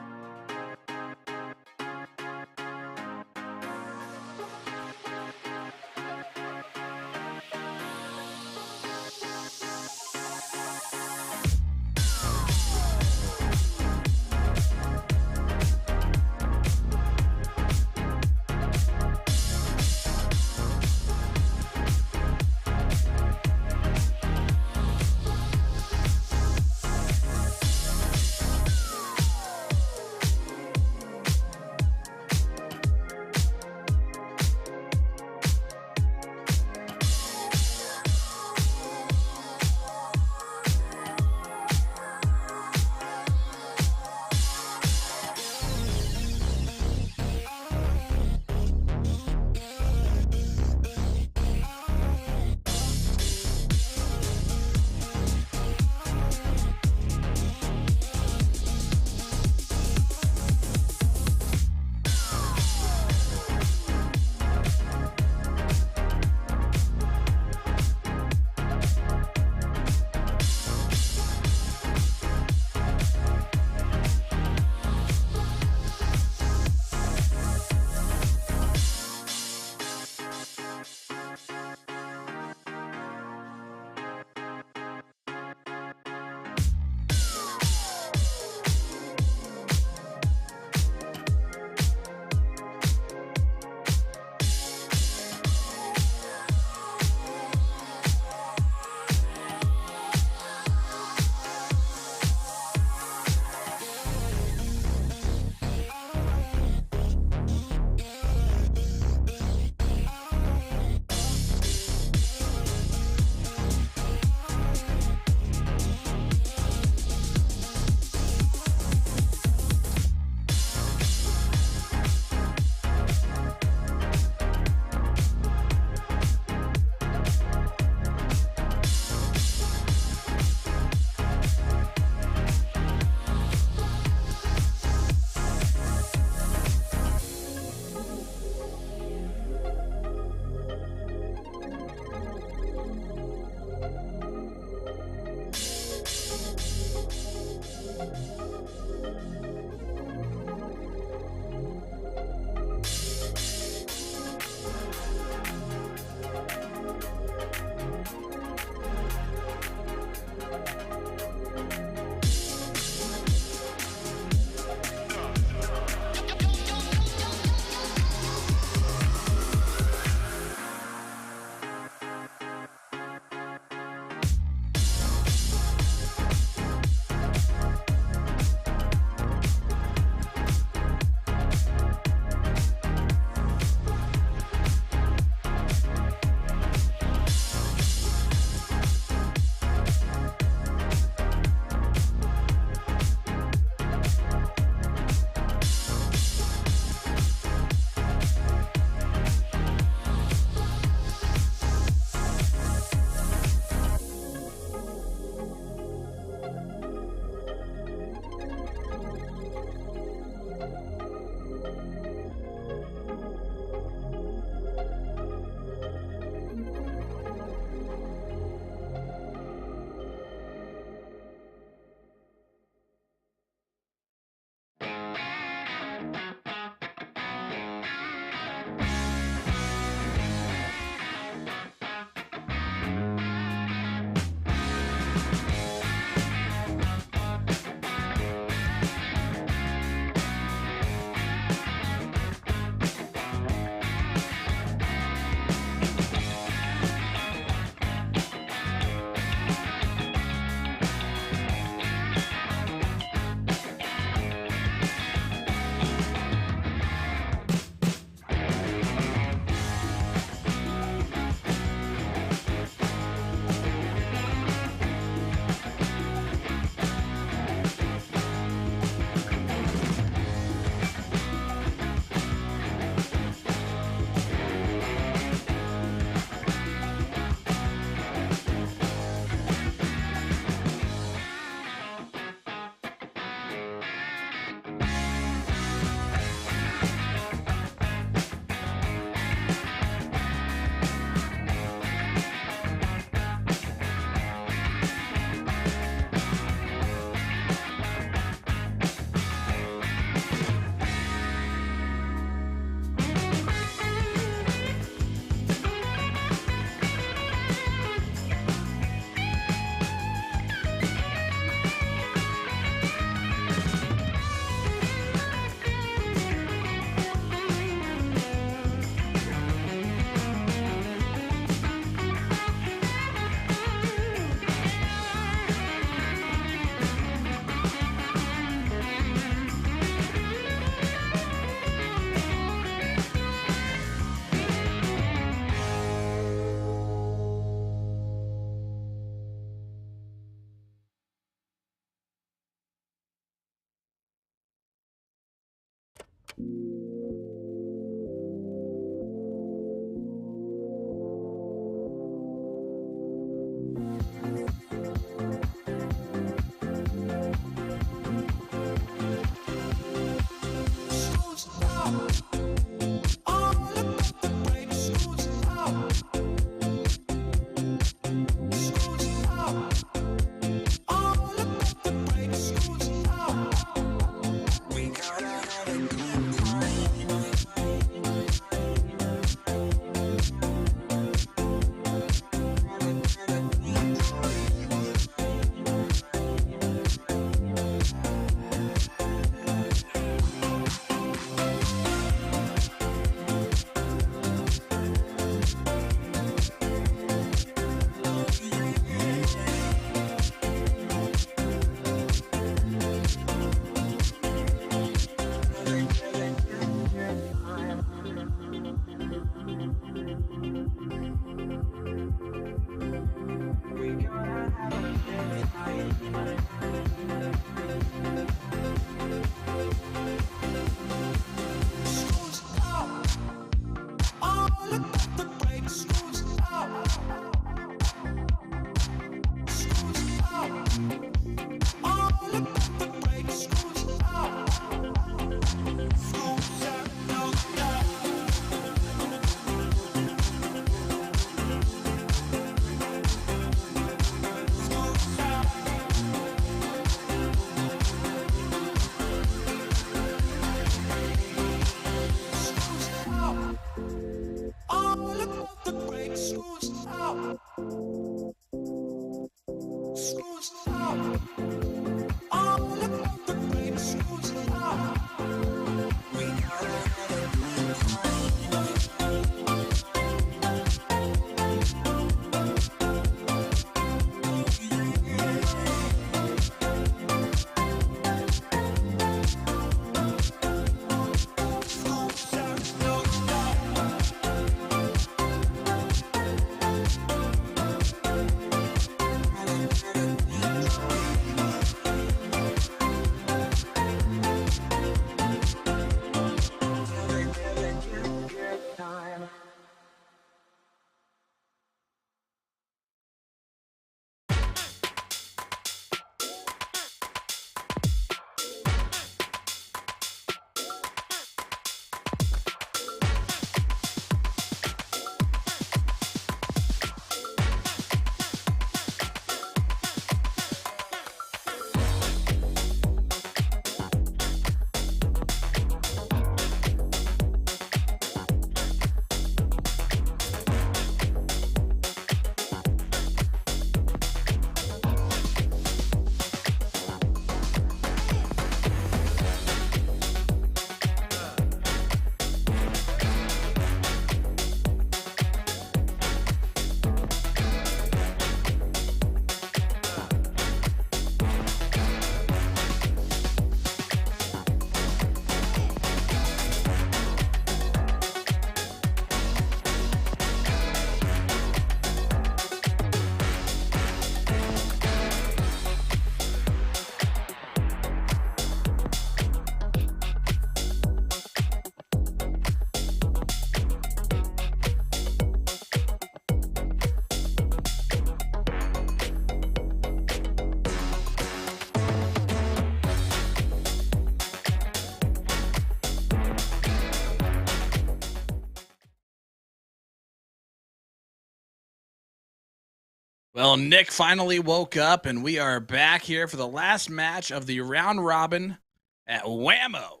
Well, Nick finally woke up, and we are back here for the last match of the round robin at WAMO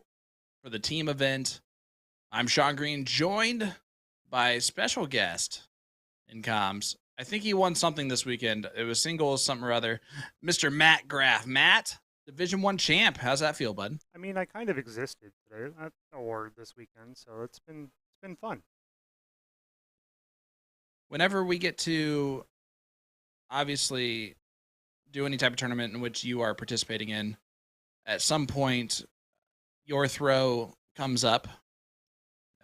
for the team event. I'm Sean Green, joined by a special guest in comms. I think he won something this weekend. It was singles, something or other. Mr. Matt Graff. Matt, Division I champ. How's that feel, bud? I mean, I kind of existed today or this weekend, so it's been fun. Whenever we get to obviously do any type of tournament in which you are participating in, at some point your throw comes up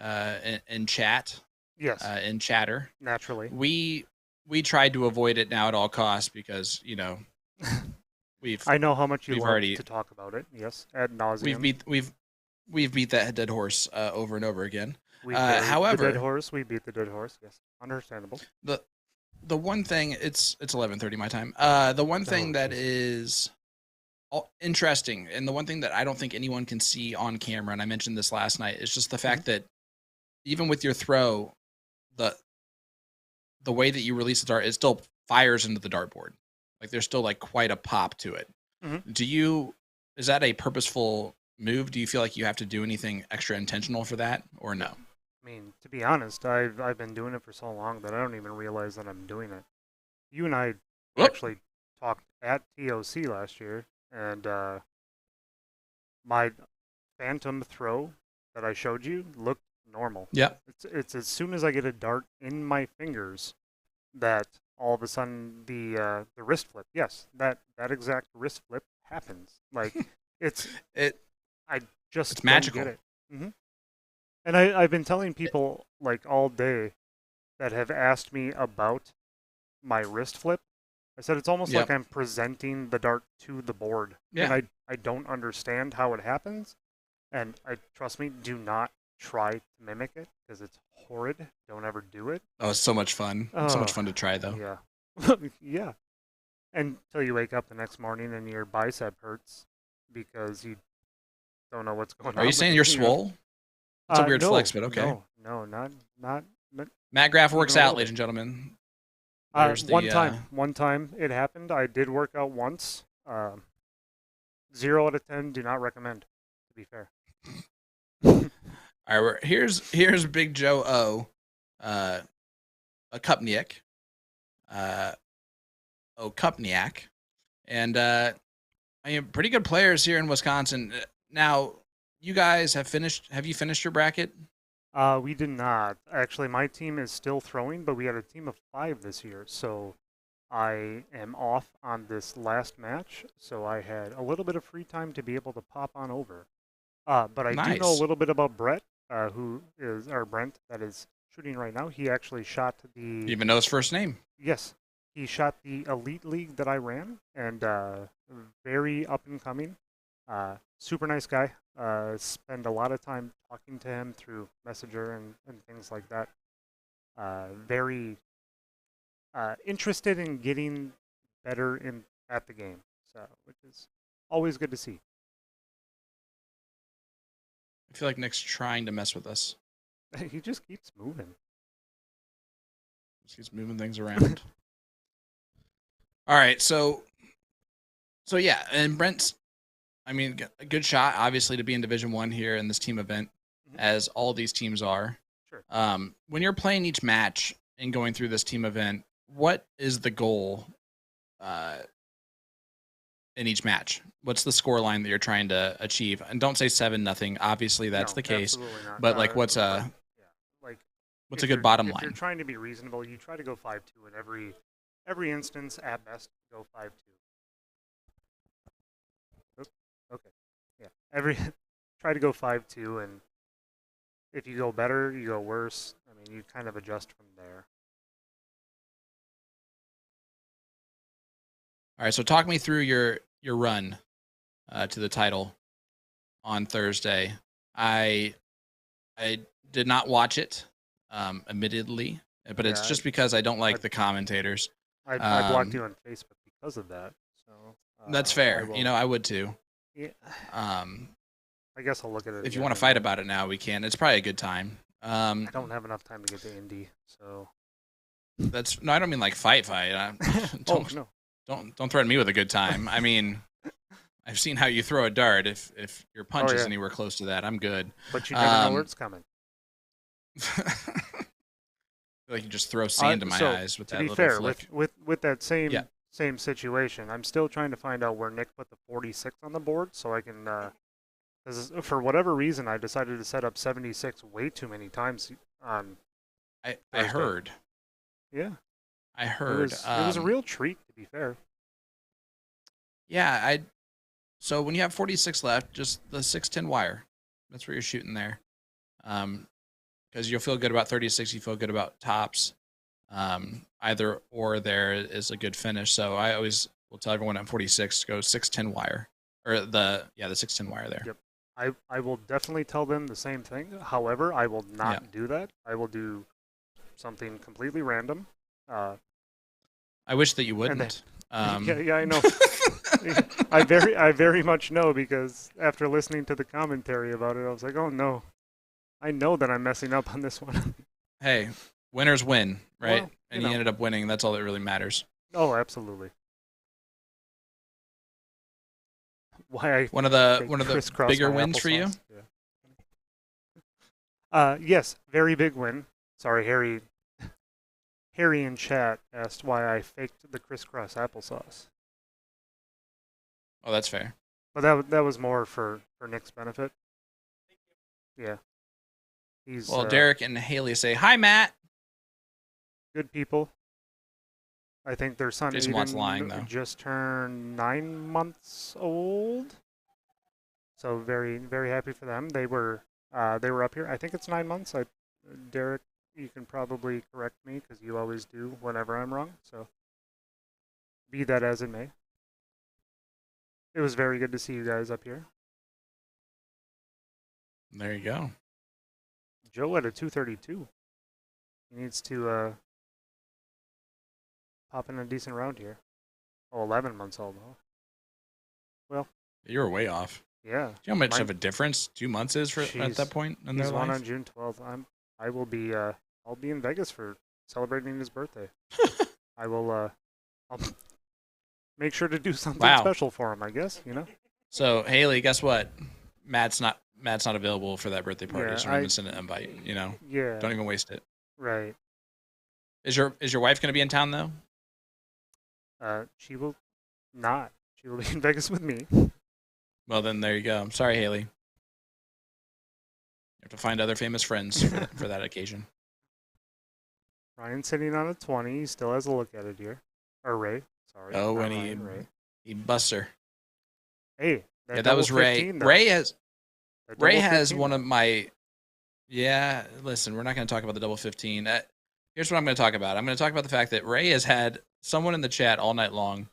in chat. Yes. In chatter. Naturally. We tried to avoid it now at all costs because, I know how much you love to talk about it. Yes, ad nauseum. we've beat that dead horse over and over again. We buried the However, dead horse. We beat the dead horse. Yes, understandable. the one thing, it's 11:30 my time. The one thing that is interesting, and the one thing that I don't think anyone can see on camera, and I mentioned this last night, is just the fact that even with your throw, the way that you release the dart, it still fires into the dartboard. Like there's still like quite a pop to it. Is that a purposeful move? Do you feel like you have to do anything extra intentional for that, or no? I mean, to be honest, I've been doing it for so long that I don't even realize that I'm doing it. You and I actually talked at TOC last year, and my phantom throw that I showed you looked normal. Yeah. It's as soon as I get a dart in my fingers that all of a sudden the wrist flip. Yes, that exact wrist flip happens. Like I just it's don't magical. get it. And I've been telling people like all day that have asked me about my wrist flip. I said it's almost like I'm presenting the dart to the board. Yeah. And I don't understand how it happens. And trust me, do not try to mimic it because it's horrid. Don't ever do it. Oh, it's so much fun. It's so much fun to try, though. Yeah. Yeah. Until you wake up the next morning and your bicep hurts because you don't know what's going on. Are you saying you're swole? That's a weird flex, but okay. No, not. Matt Graff works out, ladies and gentlemen. One time it happened. I did work out once. 0 out of 10. Do not recommend. To be fair. All right, here's Big Joe O, a Kupniak, Kupniak, and I mean pretty good players here in Wisconsin. Now, you guys have you finished your bracket? We did not. Actually, my team is still throwing, but we had a team of 5 this year, so I am off on this last match, so I had a little bit of free time to be able to pop on over. But I do know a little bit about Brett, who is our Brent that is shooting right now. He actually shot the. You even know his first name? Yes, he shot the Elite League that I ran, and very up and coming. Super nice guy. Spend a lot of time talking to him through Messenger and things like that. Very interested in getting better at the game, so which is always good to see. I feel like Nick's trying to mess with us. He just keeps moving. He's moving things around. All right, so yeah, and Brent's, I mean, a good shot, obviously, to be in Division I here in this team event, as all these teams are. Sure. When you're playing each match and going through this team event, what is the goal in each match? What's the score line that you're trying to achieve? And don't say 7-0 Obviously, that's the case. Absolutely not. But like, what's a good bottom line? If you're trying to be reasonable, you try to go 5-2 in every instance. At best, go 5-2. Okay. Yeah. Try to go 5-2, and if you go better, you go worse. I mean, you kind of adjust from there. All right, so talk me through your run to the title on Thursday. I did not watch it, admittedly, but it's just because I don't like the commentators. I blocked you on Facebook because of that. So that's fair. I would too. Yeah. I guess I'll look at it. If you want to fight about it now, we can. It's probably a good time. I don't have enough time to get to Indy, so. I don't mean like fight. No. Don't threaten me with a good time. I mean, I've seen how you throw a dart. If your punch is anywhere close to that, I'm good. But you never know where it's coming. I feel like you just throw sand in my eyes with that little flick. To be fair, with that same situation, I'm still trying to find out where Nick put the 46 on the board, so I can. Because for whatever reason, I decided to set up 76 way too many times on. I heard. Yeah. I heard. It was a real treat, to be fair. Yeah, so when you have 46 left, just the 610 wire. That's where you're shooting there. Because you'll feel good about 36, you feel good about tops. Either or there is a good finish. So I always will tell everyone at 46 go 610 wire. Or the 610 wire there. Yep. I will definitely tell them the same thing. However, I will not Yeah. do that. I will do something completely random. I wish that you And wouldn't. yeah, I know. I very much know, because after listening to the commentary about it, I was like, oh no, I know that I'm messing up on this one. Hey, winners win, right? Well, and you he know. ended up winning. That's all that really matters. Oh, absolutely. Why I One of the crisscross bigger my wins for you. applesauce. Yes, very big win. Sorry, Harry. Harry in chat asked why I faked the crisscross applesauce. Oh, that's fair. But that was more for Nick's benefit. Yeah. He's Well, Derek and Haley say hi, Matt. good people. I think their son Jason Watt's Aiden lying, though. just turned 9 months old. So very, very happy for them. They were up here. I think it's 9 months. Derek, you can probably correct me because you always do whenever I'm wrong. So be that as it may. It was very good to see you guys up here. There you go. Joe at a 232. He needs to pop in a decent round here. Oh, 11 months old, huh? Well, You were way off. yeah. Do you know how much Mine- of a difference 2 months is at Jeez. that point in He's their one life? on June 12th. I will be I'll be in Vegas for celebrating his birthday. I will I'll make sure to do something Wow. special for him, I guess, you know. So Haley, guess what? Matt's not available for that birthday party, Yeah, so I'm gonna send an invite. You know, Yeah. don't even waste it. Right. Is your wife gonna be in town though? She will not. She will be in Vegas with me. Well, then there you go. I'm sorry, Haley. You have to find other famous friends for that occasion. Ryan sitting on a 20. He still has a look at it here. Or Ray. Sorry. Oh, not when Ryan, Ray. he busts her. Hey, Yeah, that was double Ray. 15, though. Ray has That Ray double has 15, one though. of my. Yeah, listen, we're not going to talk about the double 15. Here's what I'm going to talk about. I'm going to talk about the fact that Ray has had someone in the chat all night long,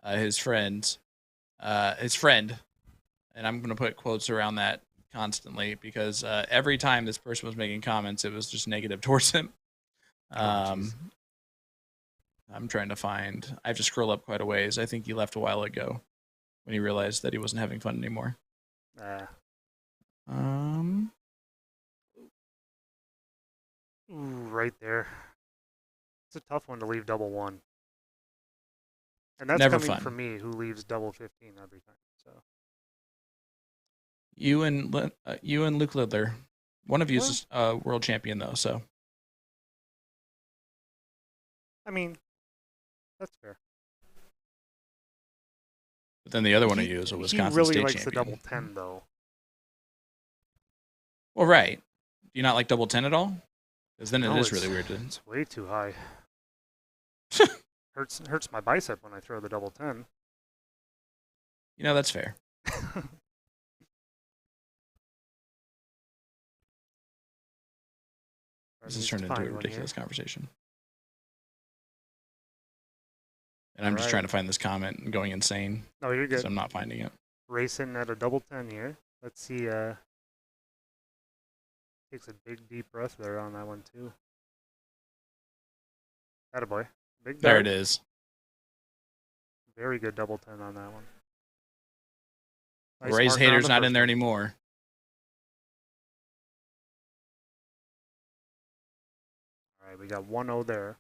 his friend, and I'm going to put quotes around that constantly because every time this person was making comments, it was just negative towards him. jeez. I'm trying to find. I have to scroll up quite a ways. I think he left a while ago when he realized that he wasn't having fun anymore. Ooh, right there. It's a tough one to leave double 1. And that's Never coming fun. from me, who leaves double 15 every time. So You and Luke Lidler. One of you is a world champion though, so I mean, that's fair. but then the other one of you is a Wisconsin He really state likes champion. the double 10, though. Well, right. Do you not like double 10 at all? Because then No, it is it's- really weird. It's way too high. Hurts my bicep when I throw the double 10. You know, that's fair. This has turned into a ridiculous conversation. And I'm just trying to find this comment and going insane No, you're because good. I'm not finding it. Racing at a double 10 here. Let's see. Takes a big deep breath there on that one too. Attaboy. Big There dart. it is. Very good double 10 on that one. Nice Ray's mark on hater's the not in first there one. anymore. All right, we got 1-0 there.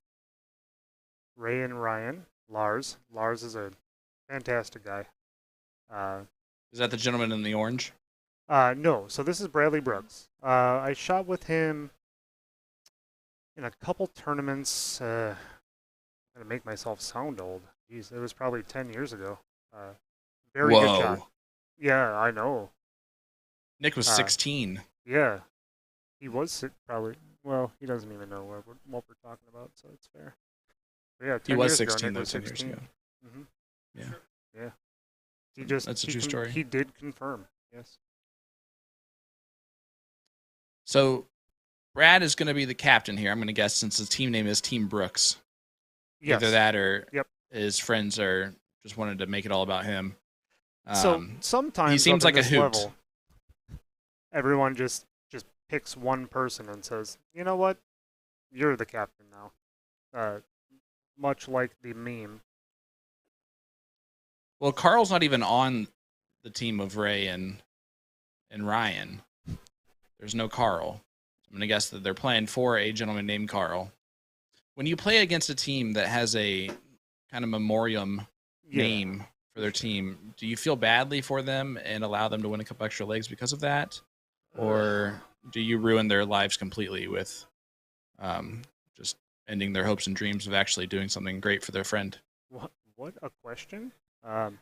Ray and Ryan. Lars. Lars is a fantastic guy. Is that the gentleman in the orange? No, so this is Bradley Brooks. I shot with him in a couple tournaments. I'm gonna make myself sound old. Jeez, it was probably 10 years ago. Very good shot. Yeah, I know. Nick was 16. Yeah, he was probably. Well, he doesn't even know what we're talking about, so it's fair. But yeah, 10 He was years ago, 16 Nick though, was 10 years 16. ago. Mhm. Yeah. Yeah. He just That's a he true story. He did confirm. Yes. So Brad is going to be the captain here, I'm going to guess, since the team name is Team Brooks. Yes. Either that or Yep. his friends are just wanted to make it all about him. So sometimes he seems up in like a this hoot. level, everyone just picks one person and says, you know what, you're the captain now. Much like the meme. Well, Carl's not even on the team of Ray and Ryan. There's no Carl. I'm gonna guess that they're playing for a gentleman named Carl. When you play against a team that has a kind of memoriam name for their team, do you feel badly for them and allow them to win a couple extra legs because of that? Or do you ruin their lives completely with just ending their hopes and dreams of actually doing something great for their friend? What a question. I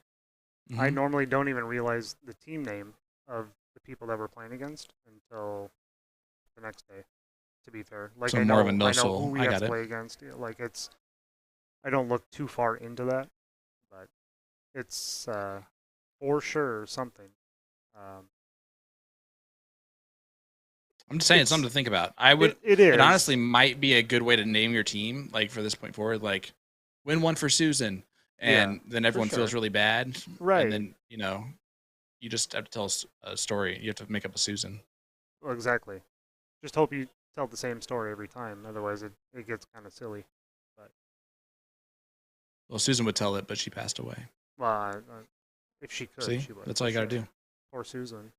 normally don't even realize the team name of the people that we're playing against until the next day, to be fair. Like, So I more know, of a no I know soul. who we I have got to it. play against. Like, I don't look too far into that, but it's for sure something. I'm just saying, it's something to think about. I would. It is. It honestly might be a good way to name your team, like for this point forward. Like, win one for Susan, and then everyone feels sure. really bad. Right. And then you just have to tell a story. You have to make up a Susan. Well, exactly. Just hope you tell the same story every time. Otherwise, it gets kind of silly. But Well, Susan would tell it, but she passed away. well, if she could, See, she would. that's all you got to do. Poor Susan,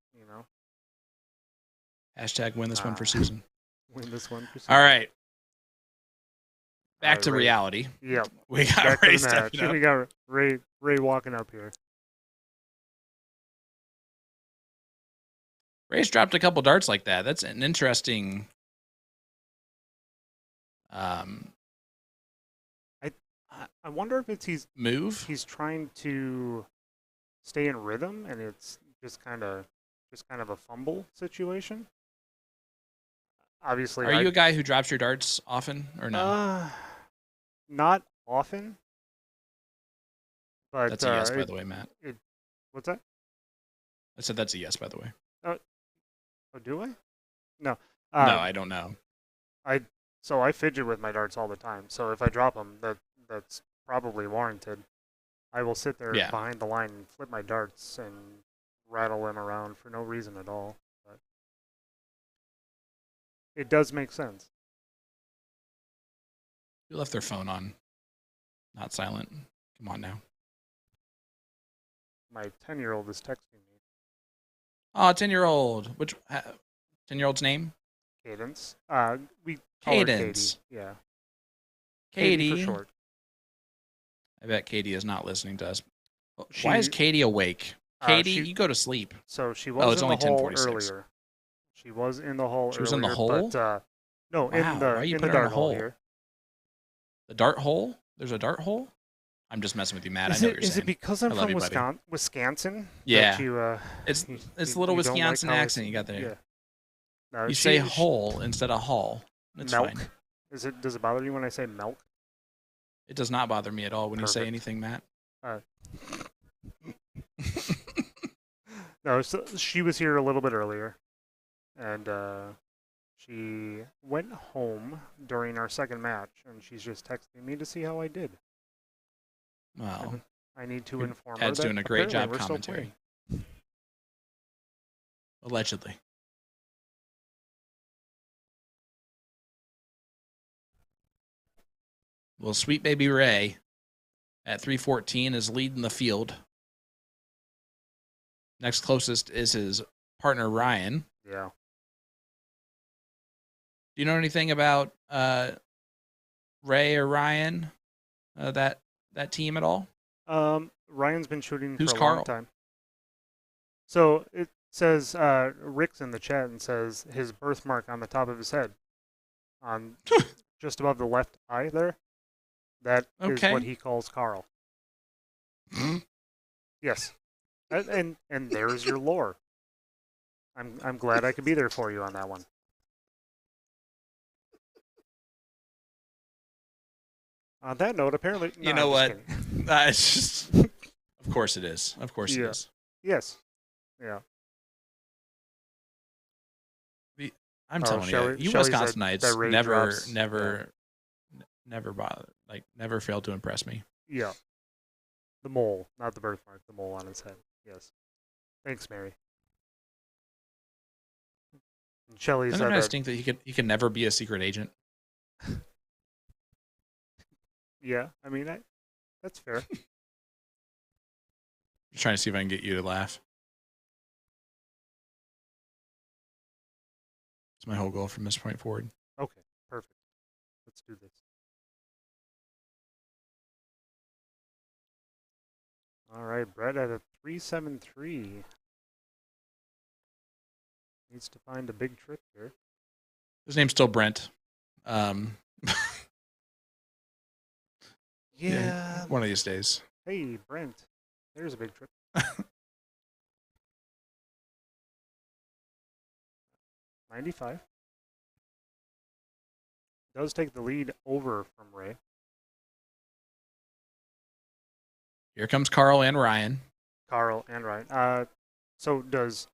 Hashtag win this one for Susan. Win this one for Susan. All right. Back All to right, Ray. reality. Yep. We got Back to Ray the match. stepping up. We got Ray walking up here. Ray's dropped a couple darts like that. That's an interesting. I wonder if it's move. He's trying to stay in rhythm, and it's just kind of a fumble situation. Obviously, Are you a guy who drops your darts often or no? Not often. But That's a yes, by the way, Matt. What's that? I said that's a yes, by the way. Oh, do I? No. No, I don't know. So I fidget with my darts all the time. So if I drop them, that's probably warranted. I will sit there behind the line and flip my darts and rattle them around for no reason at all. But it does make sense. You left their phone on, not silent. Come on now. My 10-year-old is texting me. Oh, 10-year-old. Which 10-year-old's name? Cadence. We call her Cadence. Katie. Yeah. Katie. For short. I bet Katie is not listening to us. Why is Katie awake? Katie, you go to sleep. So she was it's in only the hall 10:46. earlier. She was in the hall earlier. She was in the hole? But, no, Wow, in why are you the putting her in a dart hole hole? here. The dart hole? There's a dart hole? I'm just messing with you, Matt. I know what you're Is saying. it because I'm I love from you, buddy. Wisconsin? Yeah. That you, It's you- a you- little you don't like Wisconsin how I accent you got there. Yeah. No, You say hole instead of hall. That's milk. fine. Does it bother you when I say milk? It does not bother me at all when you say Perfect. anything, Matt. No, so she was here a little bit earlier, and she went home during our second match, and she's just texting me to see how I did. Well, I need to your inform her dad's that doing a great apparently job we're still commentary. playing. Allegedly. Well, sweet baby Ray at 314 is leading the field. Next closest is his partner Ryan. Yeah. Do you know anything about Ray or Ryan, that team at all? Ryan's been shooting Who's for a Carl? long time. So it says Rick's in the chat and says his birthmark on the top of his head, on just above the left eye there. That is what he calls Carl. Yes, and there's your lore. I'm glad I could be there for you on that one. On that note, apparently, You no, know I'm what? just kidding. It's just, of course it is. Of course it is. Yes. Yeah. I'm Oh, telling Shelley- you, you Shelley said Wisconsinites that Ray never, drops- never bother, never failed to impress me. Yeah. The mole, not the birthmark, the mole on his head. Yes. Thanks, Mary. Shelly Doesn't said it kind of that. stink that he can never be a secret agent? Yeah, I mean, that's fair. Just trying to see if I can get you to laugh. It's my whole goal from this point forward. Okay, perfect. Let's do this. All right, Brett at a 373. Needs to find a big trick here. His name's still Brent. Yeah. One of these days. Hey, Brent. There's a big trick. 95. Does take the lead over from Ray. Here comes Carl and Ryan. Carl and Ryan. So does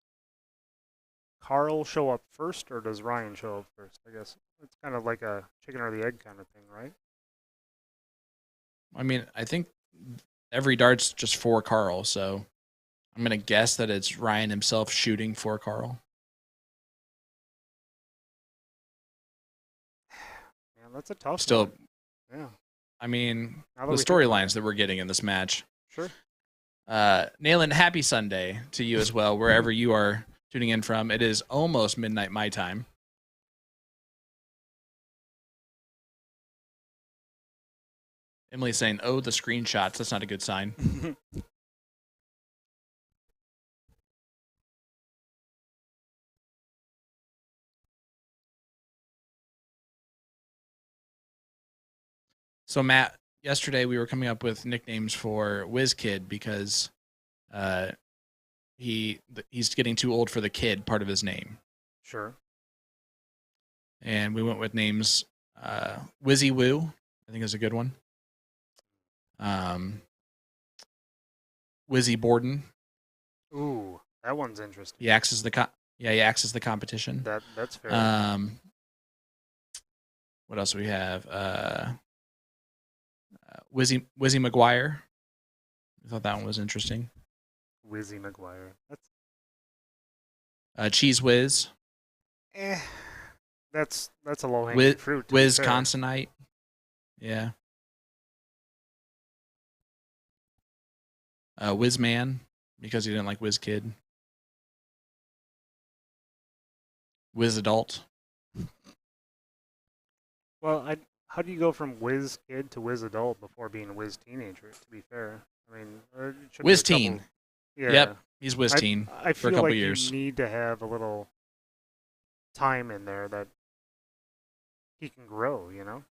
Carl show up first or does Ryan show up first? I guess it's kind of like a chicken or the egg kind of thing, right? I mean, I think every dart's just for Carl, so I'm going to guess that it's Ryan himself shooting for Carl. Man, that's a tough Still, one. Yeah. I mean, Now the that we think about storylines that we're getting in this match. Sure. Nayland, happy Sunday to you as well, wherever you are tuning in from. It is almost midnight my time. Emily's saying, oh, the screenshots. That's not a good sign. So, Matt, yesterday we were coming up with nicknames for WizKid because he's getting too old for the kid part of his name. Sure. And we went with names Wizzy Woo, I think is a good one. Wizzy Borden. Ooh, that one's interesting. He acts as the competition. That's fair. What else do we have? Wizzy McGuire. I thought that one was interesting. Wizzy McGuire. Cheese Whiz. That's a low hanging fruit. Whiz Consonite. Yeah. Whiz Man, because he didn't like Whiz Kid. Whiz Adult. Well, how do you go from whiz kid to whiz adult before being a whiz teenager? To be fair, I mean, it should be Whiz a couple- Teen. Yeah. Yep, he's Whiz Teen I for a feel couple like years. you need to have a little time in there that he can grow. You know.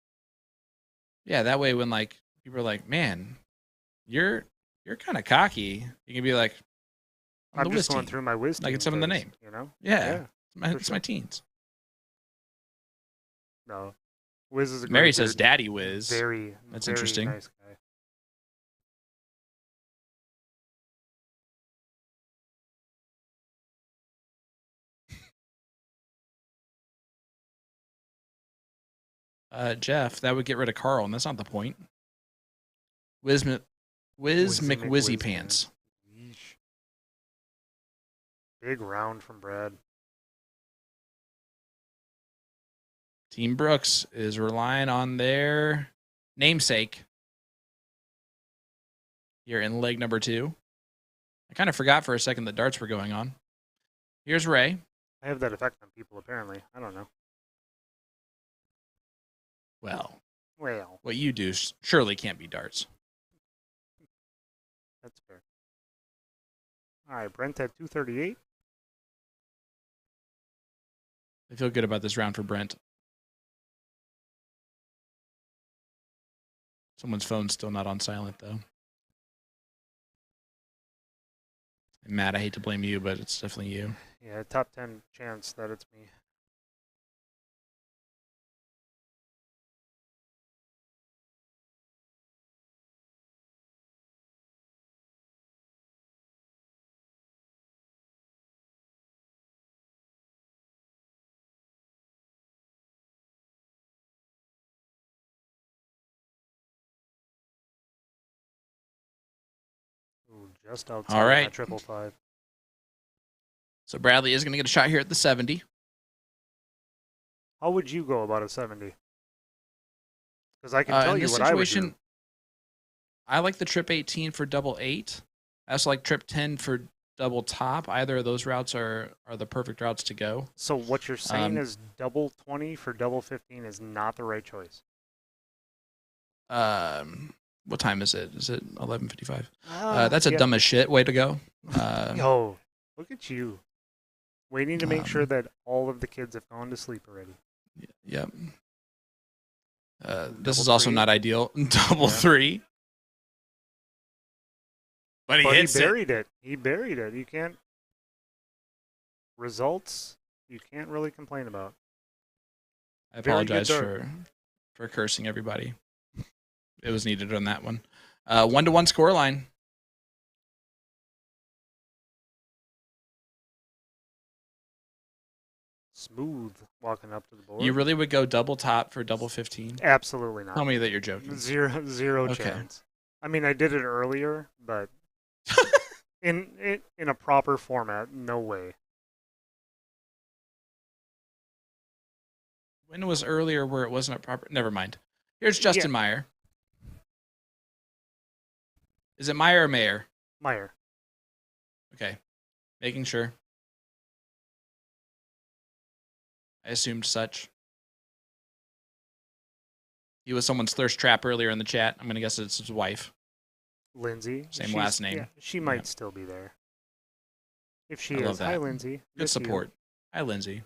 Yeah, that way when like people are like, "Man, you're kind of cocky," you can be like, I'm the just Whiz going Teen. through my whiz. Like teen it's some in the phase, name. You know. Yeah, for it's sure. my teens. No, Whiz is a Mary great says dude. Daddy Whiz. Very. That's very interesting. Nice guy. Jeff, that would get rid of Carl, and that's not the point. Whiz McWizzy Pants. Yeesh. Big round from Brad. Team Brooks is relying on their namesake here in leg number 2. I kind of forgot for a second that darts were going on. Here's Ray. I have that effect on people, apparently. I don't know. Well, Well, what you do surely can't be darts. that's fair. All right, Brent at 238. I feel good about this round for Brent. Someone's phone's still not on silent, though. Matt, I hate to blame you, but it's definitely you. Yeah, top 10 chance that it's me. Ooh, just outside All right. that 555. So Bradley is going to get a shot here at the 70. How would you go about a 70? Because I can tell In you this what I would situation, do. I like the trip 18 for double 8. I also like trip 10 for double top. Either of those routes are the perfect routes to go. So what you're saying Um, is double 20 for double 15 is not the right choice. What time is it? Is it 11:55? Ah, That's a yeah. dumb as shit way to go. Yo, look at you. Waiting to make sure Um, that all of the kids have gone to sleep already. Yep. This Double is also three. not ideal. Double Yeah. 3. But he But he hits it. buried it. He buried it. You can't. Results, you can't really complain about. I Very good apologize dart. for cursing everybody. It was needed on that one. 1-1 scoreline. Smooth walking up to the board. You really would go double top for double 15? Absolutely not. Tell me that you're joking. Zero Okay. chance. I mean, I did it earlier, but in a proper format, no way. When was earlier where it wasn't a proper? Never mind. Here's Justin Meyer. Is it Meyer or Mayer? Meyer. Okay. Making sure. I assumed such. He was someone's thirst trap earlier in the chat. I'm going to guess it's his wife. Lindsay. Same She's- last name. Yeah, she might Yeah. still be there. If she I is. love that. Hi, Lindsay. Good Miss you. support. Hi, Lindsay.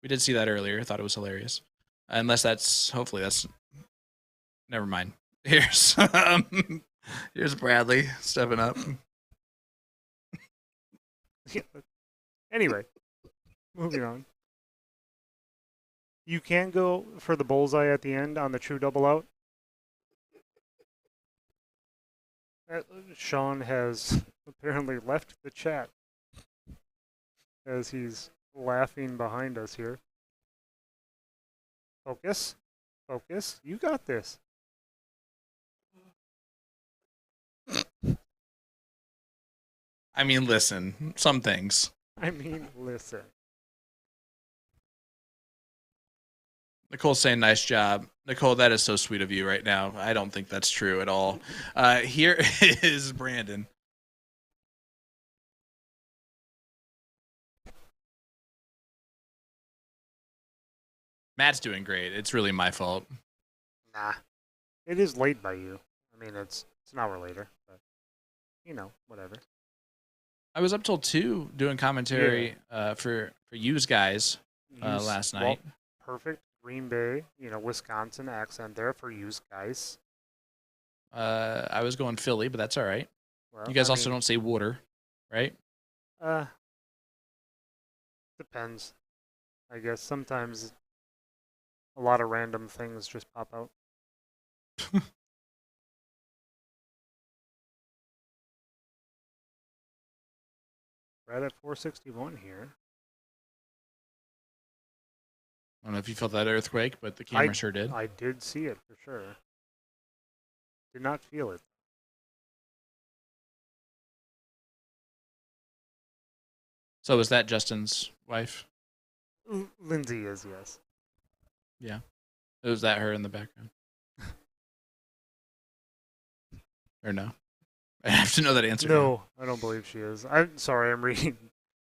We did see that earlier. I thought it was hilarious. Unless that's, hopefully that's, never mind. Here's, here's Bradley stepping up. Yeah. Anyway, moving on. You can go for the bullseye at the end on the true double out. Sean has apparently left the chat as he's laughing behind us here. Focus. Focus. You got this. I mean, listen, some things. I mean, listen. Nicole's saying nice job. Nicole, that is so sweet of you right now. I don't think that's true at all. Here is Brandon. Matt's doing great. It's really my fault. Nah. It is late by you. I mean, it's an hour later, but you know, whatever. I was up till 2 doing commentary for yous guys last Well, night. perfect Green Bay, Wisconsin accent there for you guys. I was going Philly, but that's all right. Well, You guys I also mean, don't say water, right? Depends. I guess sometimes a lot of random things just pop out. Right at 461 here. I don't know if you felt that earthquake, but the camera sure did. I did see it for sure. Did not feel it. So was that Justin's wife? Lindsay is, yes. Yeah. Was that her in the background? Or no? I have to know that answer. No, I don't believe she is. I'm sorry, I'm reading.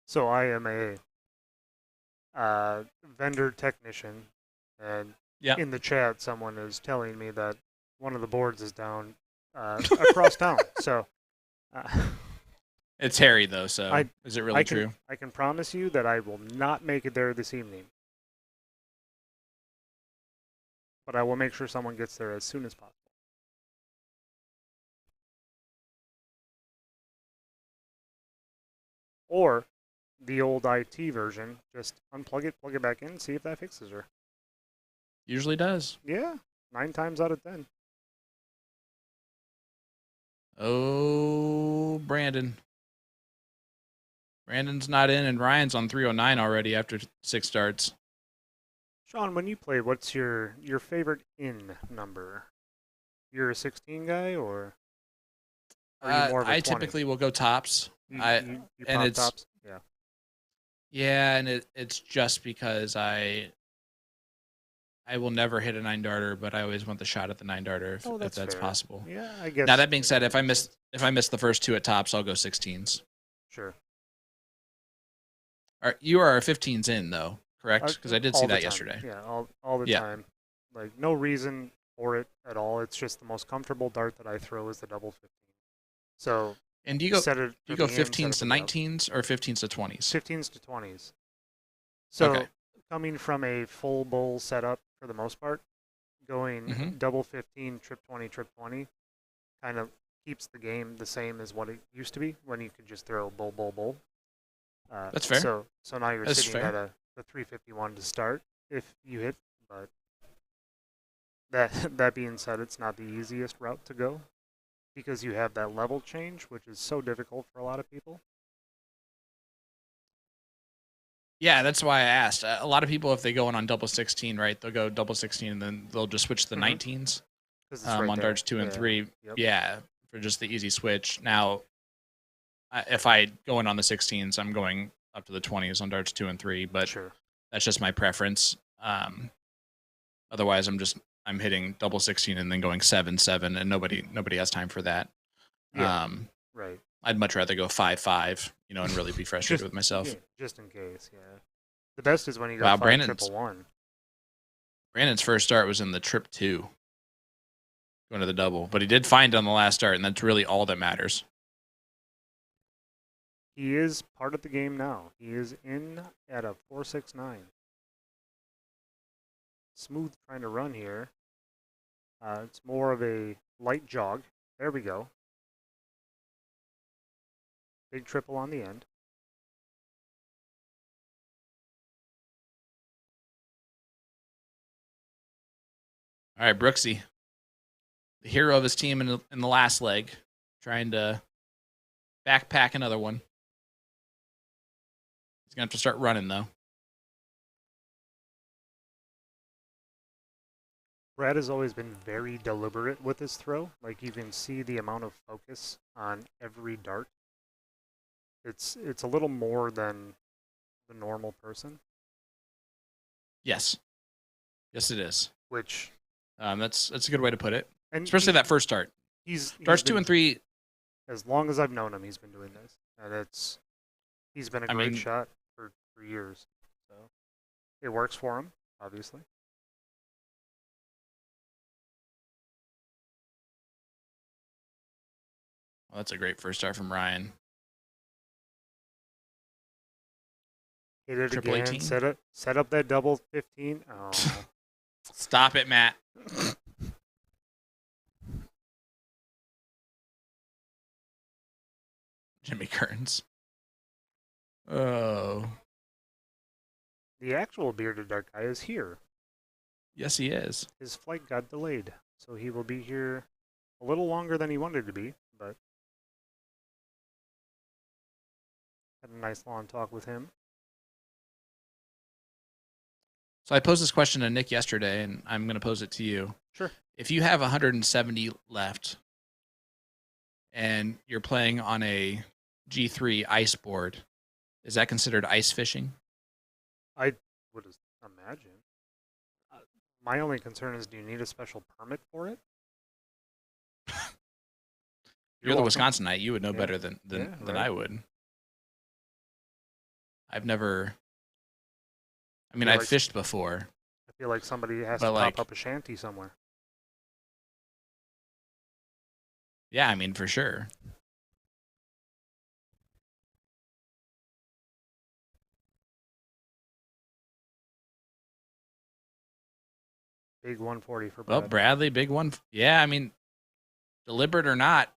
So I am a vendor technician, and in the chat, someone is telling me that one of the boards is down across town. So it's Harry, though, so is it really true? I can promise you that I will not make it there this evening. But I will make sure someone gets there as soon as possible. Or the old IT version, just unplug it, plug it back in, see if that fixes her. Usually does. Yeah, 9 times out of 10. Oh, Brandon. Brandon's not in, and Ryan's on 309 already after 6 starts. Sean, when you play, what's your favorite in number? You're a 16 guy, or are you more of a I 20? typically will go tops. You and pop it's tops? Yeah. Yeah, and it's just because I I will never hit a 9-darter, but I always want the shot at the 9-darter if, Oh, if that's fair. possible. Yeah, I guess. Now that being said, if I miss the first 2 at tops, I'll go 16s. Sure. You are 15s in though, correct? Because I did see All the that time. yesterday. Yeah, all the Yeah. time. Like no reason for it at all. It's just the most comfortable dart that I throw is the double 15. So And do you go set it do you for go the in, set 15s it to for the out. 19s or 15s to 20s? 15s to 20s. So Okay. coming from a full bowl setup for the most part, going Mhm. double 15, trip 20, kind of keeps the game the same as what it used to be when you could just throw bowl. That's fair. So now you're That's sitting fair. at the 351 to start if you hit, but that being said, it's not the easiest route to go because you have that level change, which is so difficult for a lot of people. Yeah, that's why I asked. A lot of people, if they go on double 16, right, they'll go double 16 and then they'll just switch to the Mhm. 19s 'Cause it's right on there. darts 2 and Yeah. 3. Yep. Yeah, for just the easy switch. Now, if I go in on the 16s, I'm going up to the 20s on darts 2 and 3, but Sure. that's just my preference. Otherwise, I'm hitting double 16 and then going 7-7, and nobody has time for that. Yeah. Right. I'd much rather go 5-5, and really be frustrated with myself. Yeah, just in case. Yeah. The best is when you Wow, got 5 Brandon's- 111. Brandon's first start was in the trip 2, going to the double, but he did find on the last start, and that's really all that matters. He is part of the game now. He is in at a 469. Smooth trying to run here. It's more of a light jog. There we go. Big triple on the end. All right, Brooksy, the hero of his team in the last leg, trying to backpack another one. He's going to have to start running, though. Brad has always been very deliberate with his throw. Like you can see the amount of focus on every dart. It's a little more than the normal person, Yes. Yes, it is. which That's a good way to put it, and especially that first start. he's Darts 2 been- and 3. As long as I've known him, he's been doing this, and he's been a great shot for years. So it works for him, obviously. Well, that's a great first start from Ryan. Hit it Triple again. 18? Set up that double 15. Oh, Stop it, Matt. Jimmy Kearns. Oh. the actual bearded dart guy is here. Yes, he is. His flight got delayed, so he will be here a little longer than he wanted to be, but had a nice long talk with him. So I posed this question to Nick yesterday, and I'm going to pose it to you. Sure. If you have 170 left and you're playing on a G3 ice board, is that considered ice fishing? I would imagine. My only concern is, do you need a special permit for it? You're the welcome. Wisconsinite. You would know Yeah. better than Yeah, than right. I would. I've never. I mean, You're I've like- fished before. I feel like somebody has But, to like- pop up a shanty somewhere. Yeah, I mean, for sure. Big 140 for Well, Brad. Bradley, big one. Yeah, I mean, deliberate or not,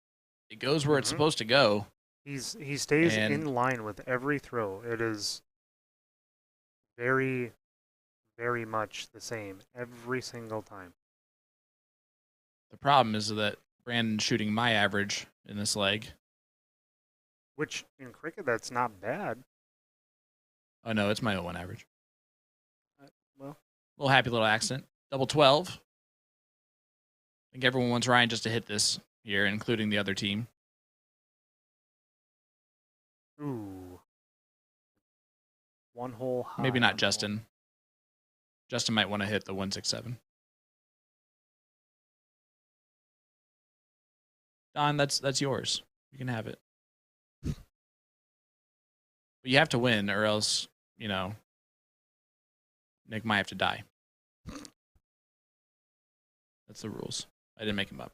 it goes where it's Mhm. supposed to go. He stays And- in line with every throw. It is very, very much the same every single time. The problem is that Brandon's shooting my average in this leg. Which in cricket, that's not bad. Oh no, it's my 0-1 average. Well, Little happy little accident. Double 12. I think everyone wants Ryan just to hit this here, including the other team. ooh, one hole high. Maybe on not the Justin. Justin might want to hit the 167. Don, that's yours. You can have it. But you have to win, or else, you know, Nick might have to die. That's the rules. I didn't make him up.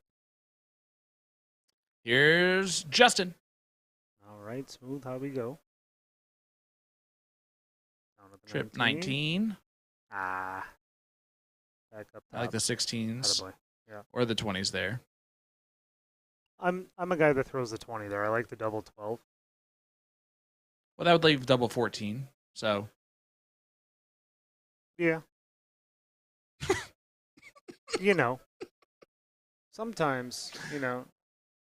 Here's Justin. All right, smooth. How we go? Down at the Trip 19. Ah. Back up top. I like the 16s. Attaboy. Yeah. Or the 20s there. I'm a guy that throws the 20 there. I like the double 12. Well, that would leave double 14. So. Yeah. You know. Sometimes, you know,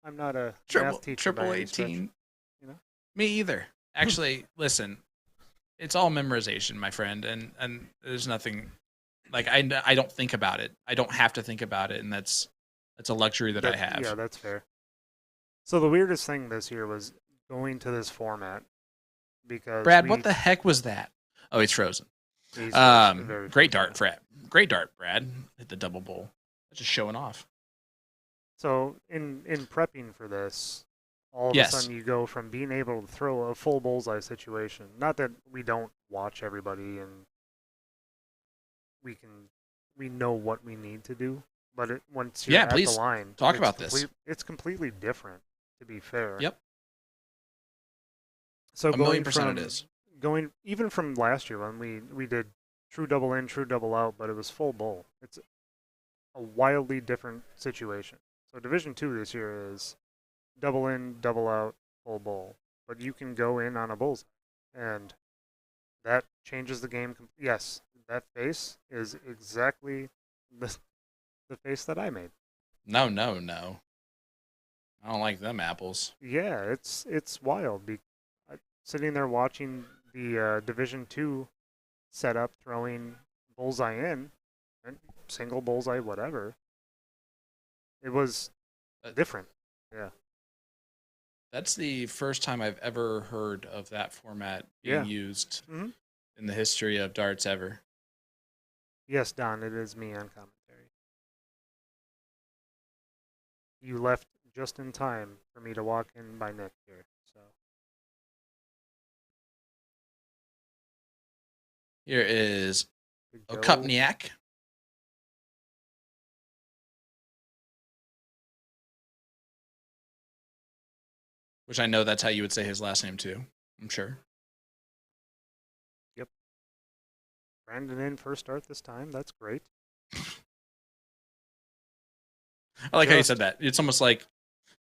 I'm not a math teacher Triple by any stretch, 18. you know? Me either. Actually, listen. It's all memorization, my friend, and there's nothing like I don't think about it. I don't have to think about it, and that's a luxury that I have. Yeah, that's fair. So the weirdest thing this year was going to this format because Brad, what the heck was that? Oh, he's frozen. He's very Great frozen. dart, Fred. Great dart, Brad. Hit the double bowl. That's just showing off. So in prepping for this, all of Yes. a sudden you go from being able to throw a full bullseye situation. Not that we don't watch everybody and we know what we need to do, but once you're Yeah, at please the line, talk it's about this. It's completely different, to be fair. Yep. So A million percent it is. Going even from last year when we did true double in, true double out, but it was full bowl. It's a wildly different situation. So Division 2 this year is double in, double out, full bowl. But you can go in on a bullseye, and that changes the game. Yes, that face is exactly the face that I made. No. I don't like them apples. Yeah, it's wild. Sitting there watching the Division 2 setup, throwing bullseye in, and single bullseye, whatever. It was different. Yeah. That's the first time I've ever heard of that format being used Mhm. in the history of darts ever. Yes, Don, it is me on commentary. You left just in time for me to walk in by Nick here. So Here is good go. Okupniak. Which I know that's how you would say his last name too. I'm sure. Brandon in first start this time. That's great. I like how you Just- said that. It's almost like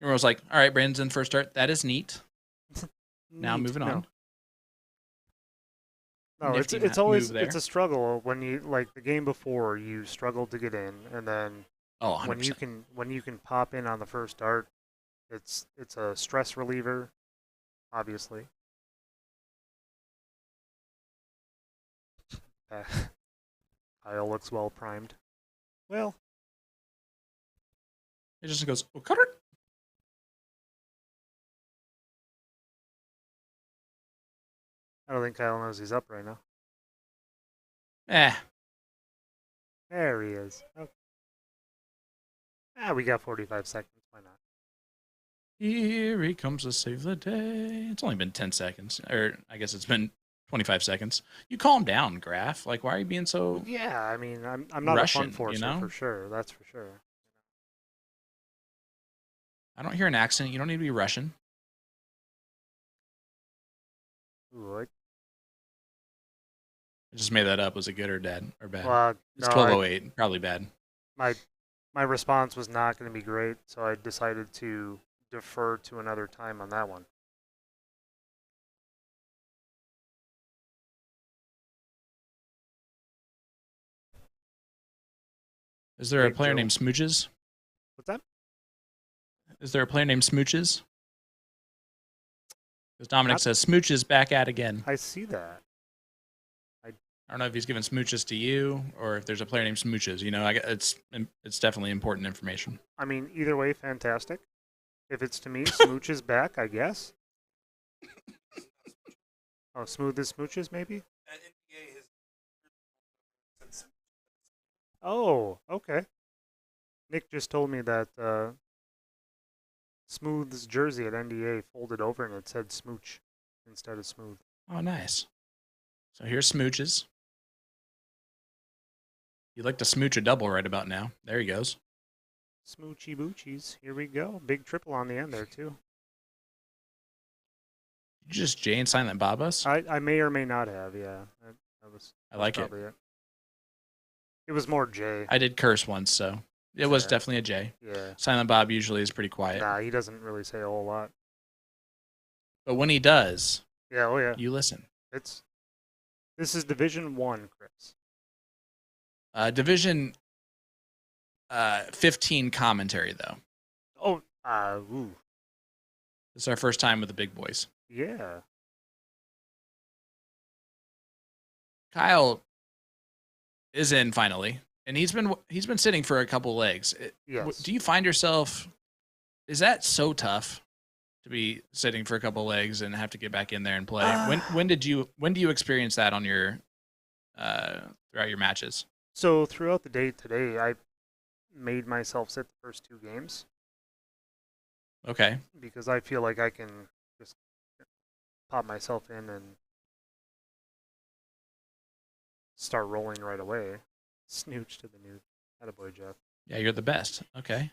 all right, Brandon's in first start. That is neat. Now Neat. moving on. No, Nifty it's move always there. it's a struggle when you like the game before you struggled to get in, and then Oh, 100%. when you can pop in on the first dart, it's a stress reliever, obviously. Kyle looks well primed. Well, It just goes, oh, cut it. I don't think Kyle knows he's up right now. Eh. There he is. Okay. We got 45 seconds. Why not? Here he comes to save the day. It's only been 10 seconds. Or I guess it's been 25 seconds. You calm down, Graf. Like, why are you being so... Yeah, I mean, I'm not Russian, a fun forcer you know? for sure. That's for sure. I don't hear an accent. You don't need to be Russian. Ooh, I just made that up. Was it good or bad? It's no, 12:08. Probably bad. my response was not going to be great, so I decided to defer to another time on that one. Is there a Big player Joe. named Smooches? What's that? Is there a player named Smooches? Because Dominic says Smooches back at again. I see that. I don't know if he's giving Smooches to you or if there's a player named Smooches. You know, it's definitely important information. I mean, either way, fantastic. If it's to me, Smooch is back, I guess. Oh, Smooth as Smooches, maybe? At NBA, his Oh, okay. Nick just told me that Smooth's jersey at NDA folded over and it said Smooch instead of Smooth. Oh, nice. So here's Smooches. You'd like to smooch a double right about now. There he goes. Smoochy Boochies. Here we go. Big triple on the end there, too. Did you just Jay and Silent Bob us? I may or may not have, yeah. I like it. probably it. It was more Jay. I did curse once, so it was Yeah. definitely a J. Yeah. Silent Bob usually is pretty quiet. Nah, he doesn't really say a whole lot. But when he does, Yeah, oh yeah. you listen. This is Division 1, Chris. Division 15 commentary, though. Oh, ooh. This is our first time with the big boys. Yeah. Kyle is in finally, and he's been sitting for a couple legs. Yes. Do you find yourself? Is that so tough to be sitting for a couple legs and have to get back in there and play? When do you experience that on your throughout your matches? So throughout the day today, I made myself sit the first 2 games Okay. because I feel like I can just pop myself in and start rolling right away. Snooch to the new attaboy, Jeff. Yeah, you're the best. Okay.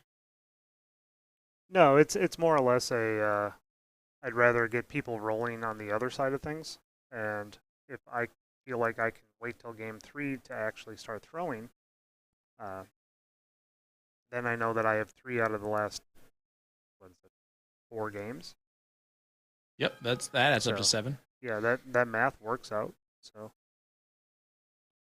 No, it's more or less a I'd rather get people rolling on the other side of things, and if I feel like I can wait till game 3 to actually start throwing, then I know that I have 3 out of the last 4 games. Yep, that adds up to So- 7. Yeah, that math works out. So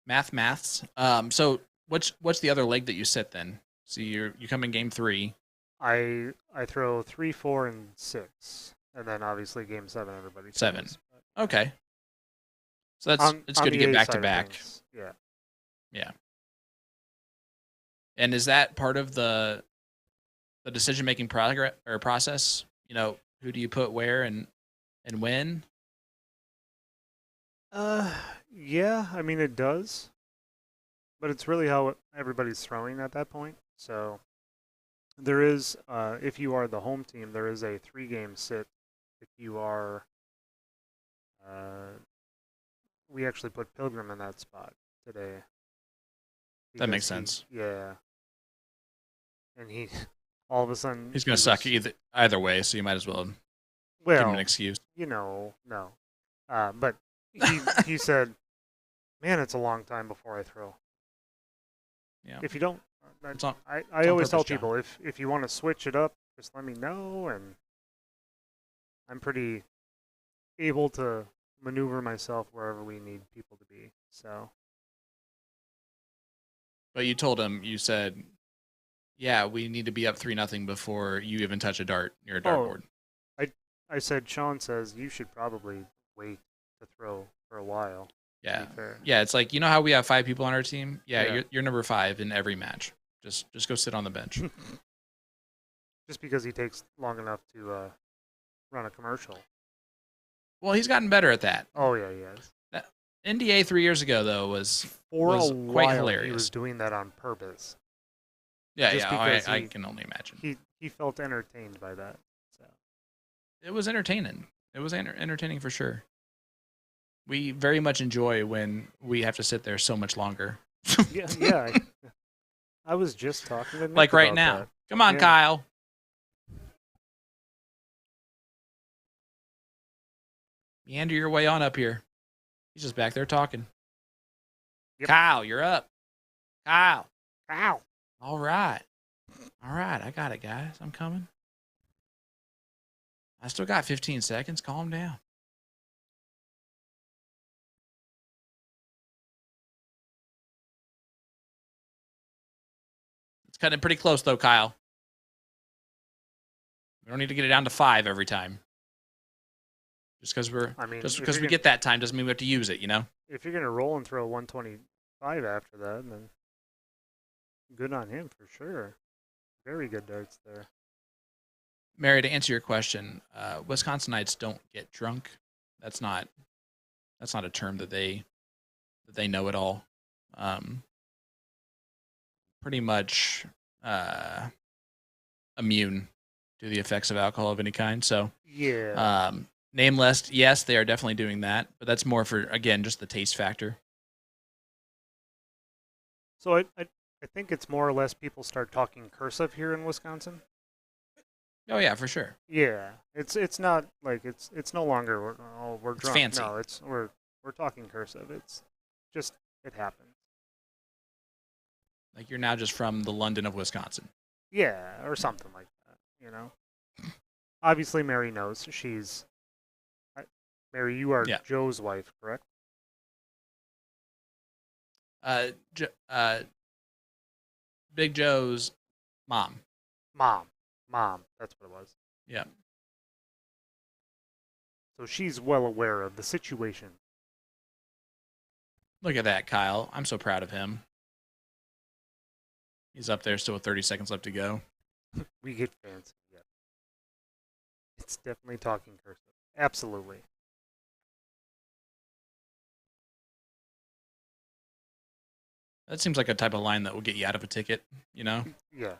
Maths. So what's the other leg that you sit then? So you come in game 3. I throw 3, 4, and 6, and then obviously game 7 everybody. 7. throws. Okay. So it's On good to the get A back side to of back. things, Yeah. Yeah. And is that part of the decision making progress or process? You know, who do you put where and when? Yeah, I mean it does, but it's really how everybody's throwing at that point. So there is, if you are the home team, there is a 3-game sit. If you are, we actually put Pilgrim in that spot today. That makes because sense. Yeah, and he all of a sudden He's going to he suck was- either way, so you might as well give him Well, an excuse. no. But he said, "Man, it's a long time before I throw." Yeah. If you don't, It's on- I on always tell purpose, John. people if you want to switch it up, just let me know, and I'm pretty able to maneuver myself wherever we need people to be. So But you told him, you said, yeah, we need to be up 3-0 before you even touch a your dartboard. I said, Sean says you should probably wait to throw for a while. Yeah. To be fair. Yeah, it's like, you know how we have 5 people on our team? Yeah, Yeah. You're number 5 in every match. Just go sit on the bench. Just because he takes long enough to run a commercial. Well, he's gotten better at that. Oh yeah, he has. NDA 3 years ago, though, was For was a quite while, he hilarious. was doing that on purpose. Yeah, just because I he- can only imagine. He felt entertained by that. So It was entertaining. It was entertaining for sure. We very much enjoy when we have to sit there so much longer. yeah. I was just talking to Nick Like right about now. that. Come on, Yeah. Kyle. Meander your way on up here. He's just back there talking. Yep. Kyle, you're up. Kyle. Ow. All right. I got it, guys. I'm coming. I still got 15 seconds. Calm down. It's cutting pretty close, though, Kyle. We don't need to get it down to 5 every time. Just because if we you're get that time doesn't mean we have to use it, you know? If you're gonna roll and throw 125 after that, then good on him for sure. Very good darts there. Mary, to answer your question, Wisconsinites don't get drunk. That's not a term that they know at all. pretty much immune to the effects of alcohol of any kind. So, Yeah. name list, yes, they are definitely doing that, but that's more for, again, just the taste factor. So I think it's more or less people start talking cursive here in Wisconsin. Oh yeah, for sure. Yeah, it's not like it's no longer we're It's drunk. fancy. No, we're talking cursive. It's just it happens. Like you're now just from the London of Wisconsin. Yeah, or something like that. You know. Obviously, Mary knows she's. Mary, you are Yeah. Joe's wife, correct? Big Joe's mom. Mom. That's what it was. Yeah. So she's well aware of the situation. Look at that, Kyle. I'm so proud of him. He's up there still with 30 seconds left to go. We get fancy. Yeah. It's definitely talking cursive. Absolutely. That seems like a type of line that will get you out of a ticket, you know? Yeah.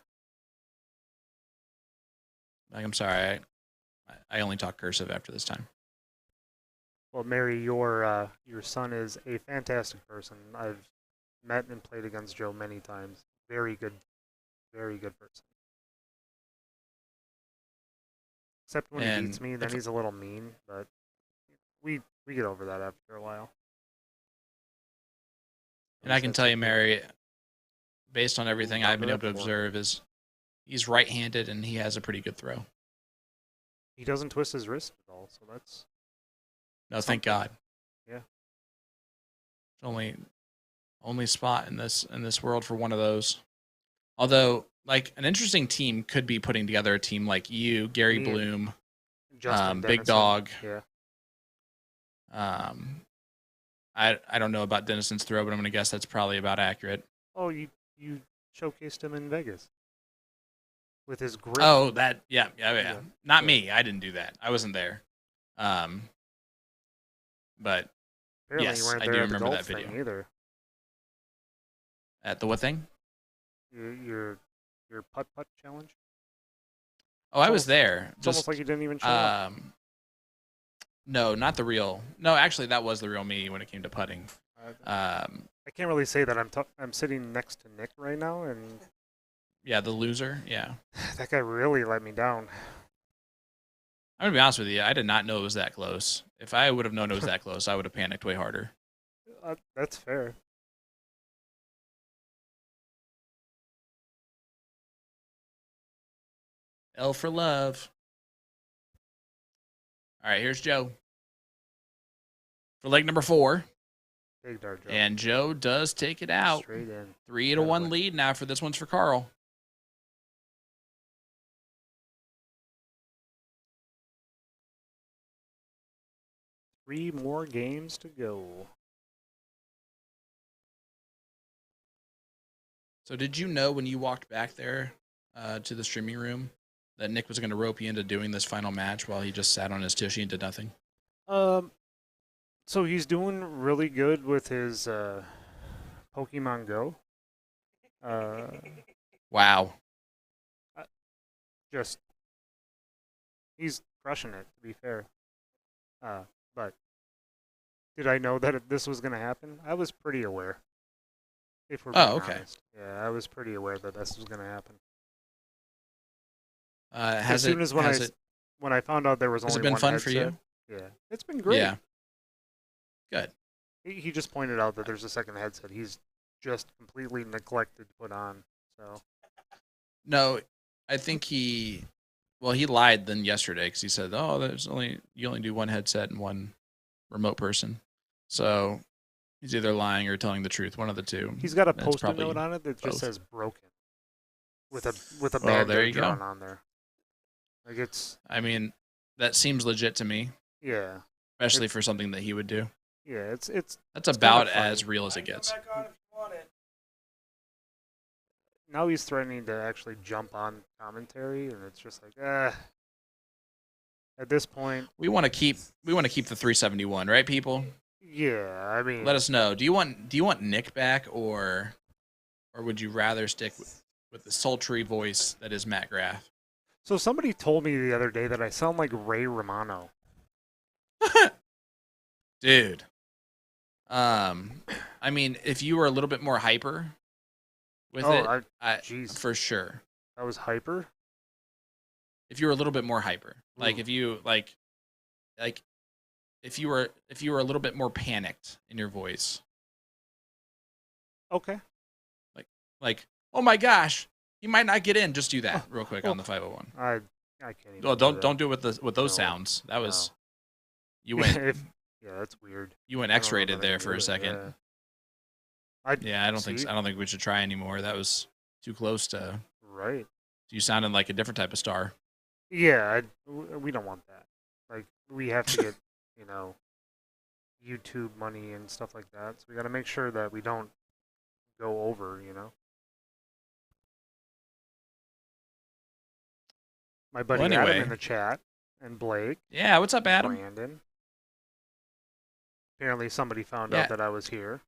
Like, I'm sorry, I only talk cursive after this time. Well, Mary, your son is a fantastic person. I've met and played against Joe many times. Very good person. Except when he beats me, then he's a little mean. But we get over that after a while. And I can tell you, Mary, based on everything I've been able to observe, is he's right-handed and he has a pretty good throw. He doesn't twist his wrist at all, so that's no, thank God. Yeah. It's only spot in this world for one of those. Although, like, an interesting team could be putting together a team like you, Gary Bloom, Big Dog. Yeah. I don't know about Dennison's throw, but I'm going to guess that's probably about accurate. Oh, you showcased him in Vegas with his grip. Oh, that yeah. Not me. I didn't do that. I wasn't there. But apparently yes, you weren't I there do at the remember golf that video. thing either. At the what thing? Your putt challenge. Oh, I was there. It's almost like you didn't even show up. No, not the real. No, actually, that was the real me when it came to putting. I can't really say that I'm sitting next to Nick right now, and yeah, the loser. Yeah, that guy really let me down. I'm gonna be honest with you. I did not know it was that close. If I would have known it was that close, I would have panicked way harder. That's fair. L for love. All right, here's Joe for leg number 4. Big dart Joe. And Joe does take it out. Straight in. 3-1 lead now for this one's for Carl. Three more games to go. So did you know when you walked back there to the streaming room that Nick was going to rope you into doing this final match while he just sat on his tushy and did nothing? So he's doing really good with his Pokemon Go. Wow. Just he's crushing it, to be fair. But did I know that this was going to happen? I was pretty aware. If we're being honest. Yeah, I was pretty aware that this was going to happen. When I found out there was only one headset. Has it been fun headset, for you? Yeah, it's been great. Yeah. Good. He just pointed out that there's a second headset. He's just completely neglected to put on. So. No, I think he lied then yesterday because he said, "Oh, you only do one headset and one remote person." So he's either lying or telling the truth, one of the two. He's got a post-it note on it that just says "broken" with a band-aid drawn on there. Like it's. I mean, that seems legit to me. Yeah. Especially for something that he would do. Yeah, it's that's about as real as it gets. Now he's threatening to actually jump on commentary, and it's just like, at this point, we want to keep the 371, right, people? Yeah, I mean, let us know. Do you want Nick back or or would you rather stick with the sultry voice that is Matt Graff? So somebody told me the other day that I sound like Ray Romano. Dude. I mean, if you were a little bit more hyper with jeez. for sure. That was hyper? If you were a little bit more hyper. Like Ooh. if you like if you were a little bit more panicked in your voice. Okay. Like, oh my gosh, he might not get in. Just do that real quick on the 501. I can't even. Well, do don't do it with those sounds. That was you went yeah, that's weird. you went X-rated there for a second. Yeah. I don't think we should try anymore. That was too close to. Right. You sounded like a different type of star. Yeah, we don't want that. Like, we have to get, YouTube money and stuff like that. So we got to make sure that we don't go over, My buddy anyway. Adam in the chat and Blake. Yeah, what's up, Adam? Brandon. Apparently somebody found out that I was here.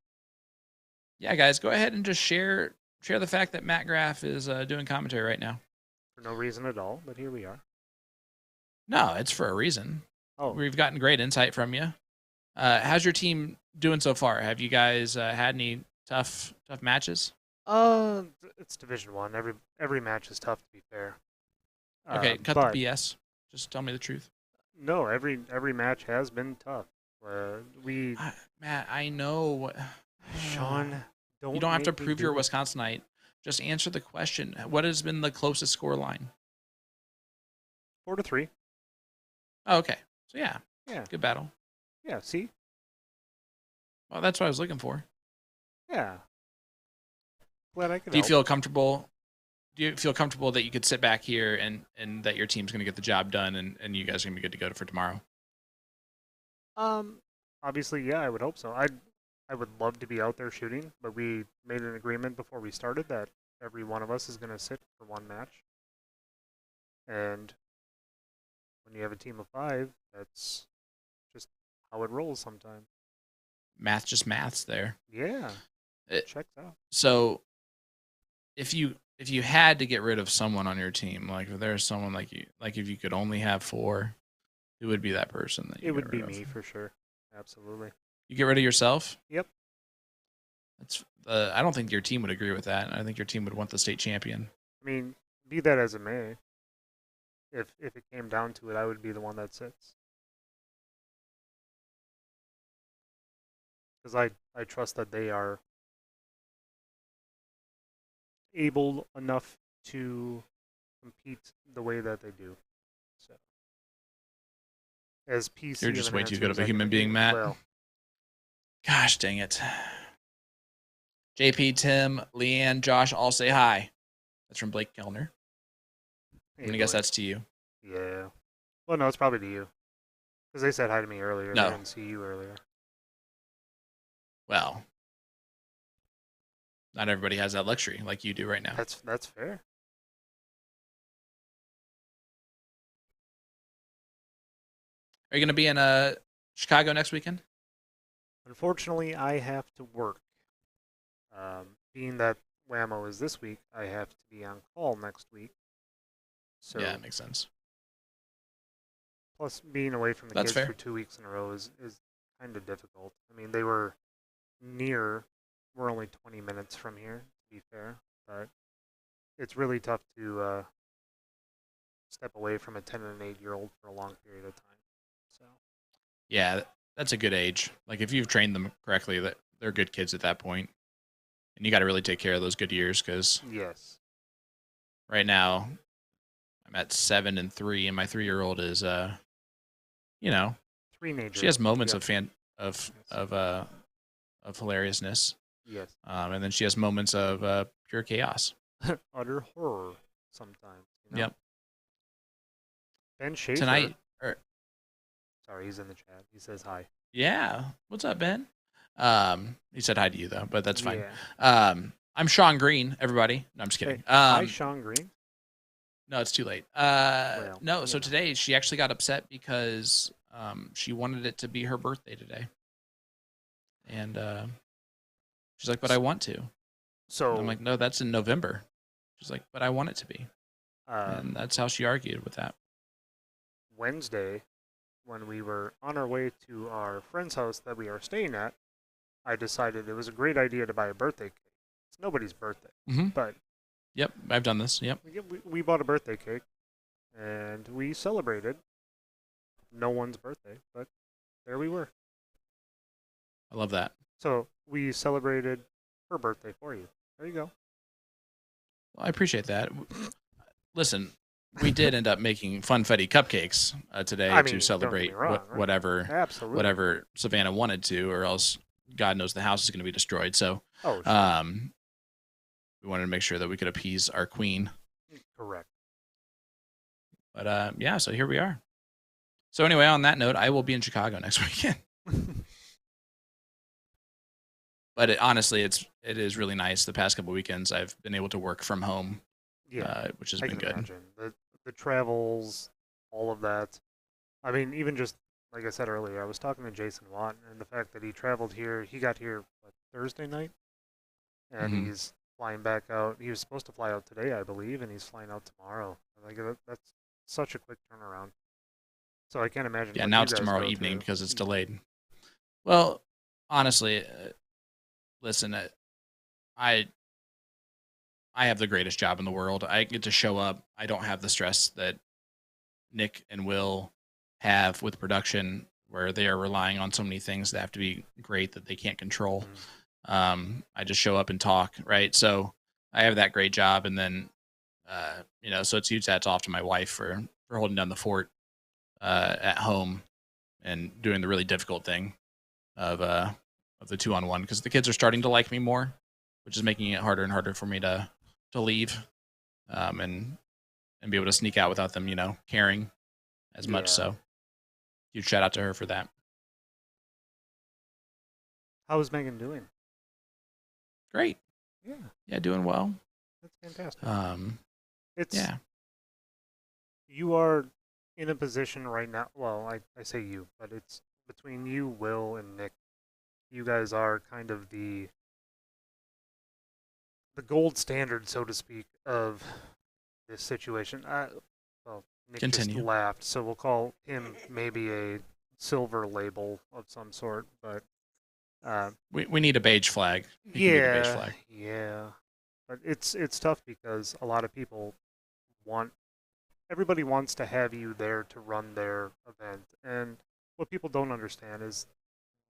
Yeah, guys, go ahead and just share the fact that Matt Graff is doing commentary right now. For no reason at all, but here we are. No, it's for a reason. Oh. We've gotten great insight from you. How's your team doing so far? Have you guys had any tough matches? It's Division 1. Every match is tough, to be fair. Okay, cut the BS. Just tell me the truth. No, every match has been tough. Matt, I know. Sean, you don't have to prove you're a Wisconsinite. Just answer the question. What has been the closest score line? 4-3. Oh, okay. So yeah, good battle. Yeah. See. Well, that's what I was looking for. Yeah. Glad I could. Do you feel comfortable? Do you feel comfortable that you could sit back here and that your team's going to get the job done and you guys are going to be good to go for tomorrow? Obviously, yeah, I would hope so. I would love to be out there shooting, but we made an agreement before we started that every one of us is going to sit for one match. And when you have a team of 5, that's just how it rolls sometimes. Math just maths there. Yeah. It checks out. So if you had to get rid of someone on your team, like if there's someone like you, like if you could only have 4, who would be that person that you It would be rid me of? for sure. Absolutely. You get rid of yourself? Yep. That's I don't think your team would agree with that. I think your team would want the state champion. I mean, be that as it may, if it came down to it, I would be the one that sits. Because I trust that they are able enough to compete the way that they do. So, as PC, You're just way too good of a as I human can being, be, Matt. well, Gosh dang it. JP, Tim, Leanne, Josh, all say hi. That's from Blake Kellner. I'm going to guess that's to you. Yeah. Well, no, it's probably to you. Because they said hi to me earlier. No. They didn't see you earlier. Well, not everybody has that luxury like you do right now. That's fair. Are you going to be in Chicago next weekend? Unfortunately, I have to work. Being that WAMO is this week, I have to be on call next week. So, yeah, that makes sense. plus, being away from the That's kids fair. for 2 weeks in a row is kind of difficult. I mean, they were near. We're only 20 minutes from here, to be fair. But it's really tough to step away from a 10 and 8-year-old for a long period of time. So. Yeah, that's a good age. Like if you've trained them correctly, that they're good kids at that point. And you got to really take care of those good years because Yes. right now I'm at 7 and 3, and my 3-year-old is, Teenager. she has moments Yes. of hilariousness, Yes. and then she has moments of pure chaos. Utter horror sometimes. Yep. Ben Schaefer. Tonight, Sorry, he's in the chat. He says hi. yeah. What's up, Ben? He said hi to you though, but that's fine. Yeah. I'm Sean Green, everybody. No, I'm just kidding. Hey, hi, Sean Green. No, it's too late. Well, No, so you know. today she actually got upset because she wanted it to be her birthday today. And she's like, but I want to. So I'm like, no, that's in November. She's like, but I want it to be. uh, And that's how she argued with that. Wednesday, when we were on our way to our friend's house that we are staying at, I decided it was a great idea to buy a birthday cake. It's nobody's birthday, but Yep, I've done this. Yep. we bought a birthday cake, and we celebrated no one's birthday, but there we were. I love that. So we celebrated her birthday for you. There you go. Well, I appreciate that. Listen, we did end up making funfetti cupcakes today I mean, to celebrate don't get me wrong, right? whatever Absolutely. whatever Savannah wanted to, or else God knows the house is going to be destroyed. So, Oh, sure. we wanted to make sure that we could appease our queen. Correct. But yeah, so here we are. So anyway, on that note, I will be in Chicago next weekend. But honestly, it is really nice. The past couple weekends, I've been able to work from home, Yeah, which has I been can good. imagine. The travels, all of that. I mean, even just like I said earlier, I was talking to Jason Watt, and the fact that he traveled here, he got here Thursday night, and Mhm. he's flying back out. He was supposed to fly out today, I believe, and he's flying out tomorrow. Like that's such a quick turnaround. So I can't imagine. Yeah, what now you it's guys tomorrow go evening through. because it's delayed. Well, honestly, listen, I have the greatest job in the world. I get to show up. I don't have the stress that Nick and Will have with production, where they are relying on so many things that have to be great that they can't control. I just show up and talk, right? So I have that great job, and then so it's huge hats off to my wife for holding down the fort at home and doing the really difficult thing of the 2-on-1, because the kids are starting to like me more, which is making it harder and harder for me to leave and be able to sneak out without them, caring as much. Yeah. So huge shout out to her for that. How is Megan doing? Great. Yeah, Doing well. that's fantastic. It's Yeah. You are in a position right now. Well, I say you, but it's between you, Will, and Nick. You guys are kind of the gold standard, so to speak, of this situation. Well, Nick just Continue. laughed, so we'll call him maybe a silver label of some sort. But We need a beige flag. He can be the beige flag. yeah. But it's tough because a lot of people everybody wants to have you there to run their event, and what people don't understand is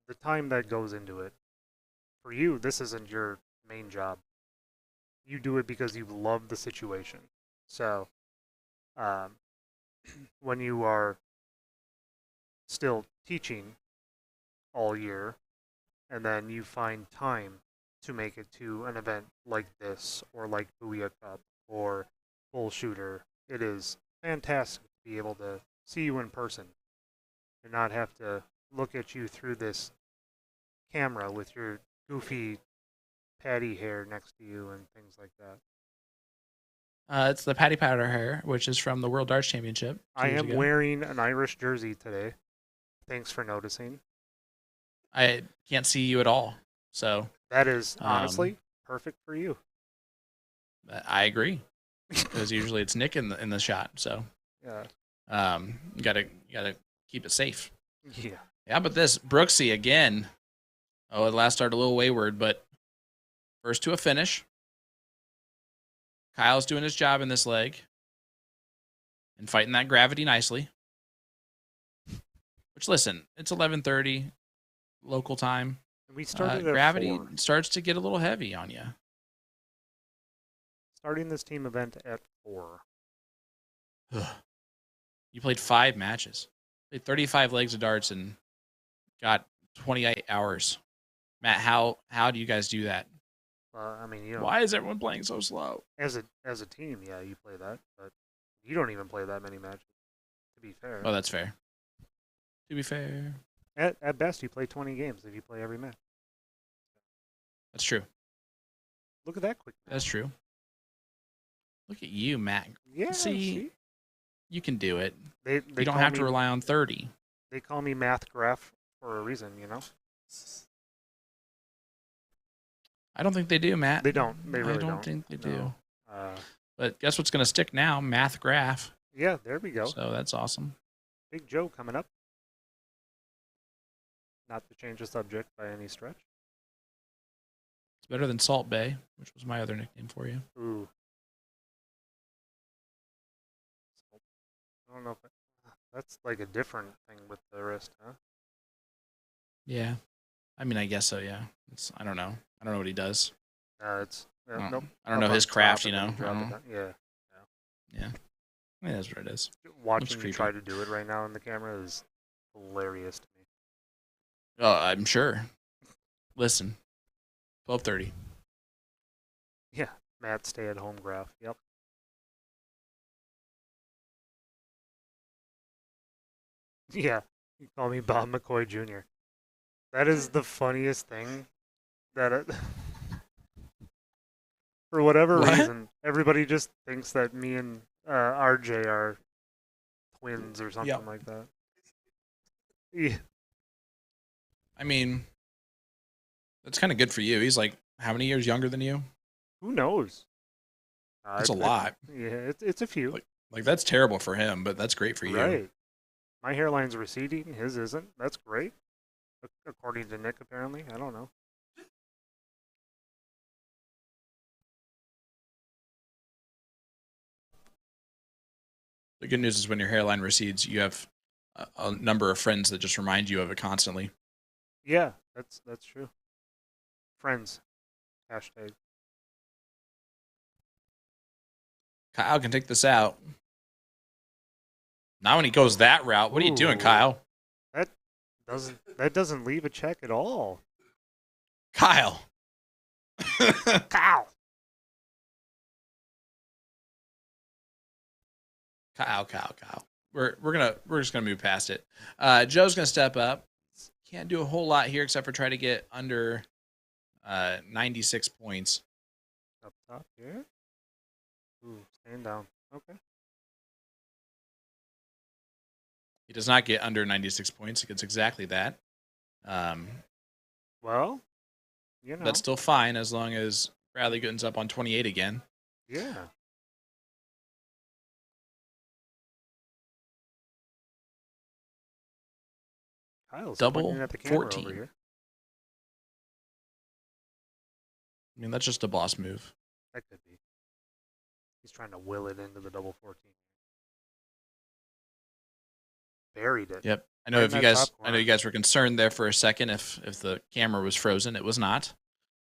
the time that goes into it. For you, this isn't your main job. You do it because you love the situation. So, when you are still teaching all year, and then you find time to make it to an event like this, or like Booyah Cup, or Bull Shooter, it is fantastic to be able to see you in person and not have to look at you through this camera with your goofy patty hair next to you and things like that. It's the Patty Powder hair, which is from the World Darts Championship 2 I years am ago. wearing an Irish jersey today. Thanks for noticing. I can't see you at all, so That is honestly perfect for you. I agree, because usually it's Nick in the shot. So Yeah. you gotta keep it safe. Yeah. Yeah, but this Brooksy again. Oh, it last started a little wayward, but first to a finish. Kyle's doing his job in this leg and fighting that gravity nicely. Which, listen, it's 11:30 local time. We started at gravity 4. starts to get a little heavy on you. Starting this team event at 4. You played 5 matches. Played 35 legs of darts and got 28 hours. Matt, how do you guys do that? I mean, Why is everyone playing so slow? as a team, yeah, you play that, but you don't even play that many matches. To be fair. Oh, that's fair. To be fair, At best, you play 20 games if you play every match. that's true. Look at that quick. That's true. Look at you, Matt. Yeah. See? You can do it. They You don't call have me, to rely on 30. They call me Math Graph for a reason, you know. I don't think they do, Matt. They don't. They really I don't think they do. No. But guess what's going to stick now? Math graph. Yeah, there we go. So that's awesome. Big Joe coming up. Not to change the subject by any stretch. It's better than Salt Bay, which was my other nickname for you. Ooh. I don't know if that's like a different thing with the wrist, huh? Yeah. I mean, I guess so, yeah. I don't know. I don't know what he does. It's nope. I don't know his craft, you know. Yeah. Yeah. I mean, that's what it is. Watching you try to do it right now in the camera is hilarious to me. Oh, I'm sure. Listen. 12:30. Yeah. Matt stay-at-home graph. Yep. Yeah. You call me Bob McCoy Jr. That is the funniest thing that for whatever reason, everybody just thinks that me and RJ are twins or something like that. Yeah. I mean, that's kind of good for you. He's like, how many years younger than you? Who knows? That's a lot. Yeah, it's a few. Like that's terrible for him, but that's great for you. Right. My hairline's receding. His isn't. That's great. According to Nick, apparently. I don't know. The good news is when your hairline recedes, you have a number of friends that just remind you of it constantly. Yeah, that's true. Friends. Hashtag. Kyle can take this out. Now when he goes that route, what are you doing, Kyle? That doesn't leave a check at all. Kyle. Kyle. Kyle. We're just gonna move past it. Joe's gonna step up. Can't do a whole lot here except for try to get under 96 points. Up top here. Ooh, staying down. Okay. He does not get under 96 points. He gets exactly that. Well, you know. That's still fine as long as Bradley Gooden's up on 28 again. Yeah. Kyle's Double pointing at the camera 14. over here. I mean, that's just a boss move. That could be. He's trying to will it into the double 14. Buried it. Yep. I know you guys were concerned there for a second if the camera was frozen. It was not.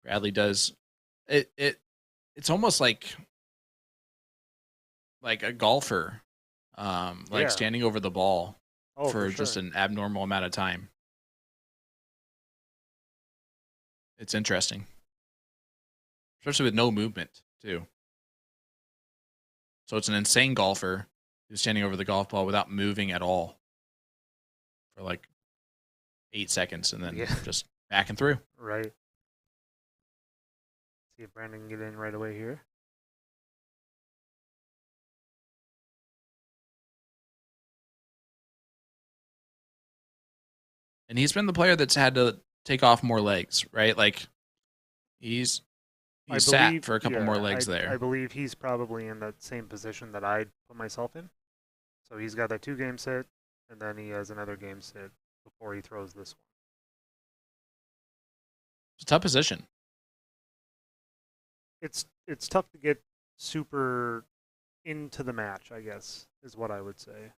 Bradley does it's almost like a golfer standing over the ball for just an abnormal amount of time. It's interesting. Especially with no movement, too. So it's an insane golfer who's standing over the golf ball without moving at all for like 8 seconds and then just back and through. Right. See if Brandon can get in right away here. And he's been the player that's had to take off more legs, right? Like he's sat for a couple more legs there. I believe he's probably in that same position that I put myself in. So he's got that 2-game sit, and then he has another game sit before he throws this one. It's a tough position. It's tough to get super into the match, I guess, is what I would say.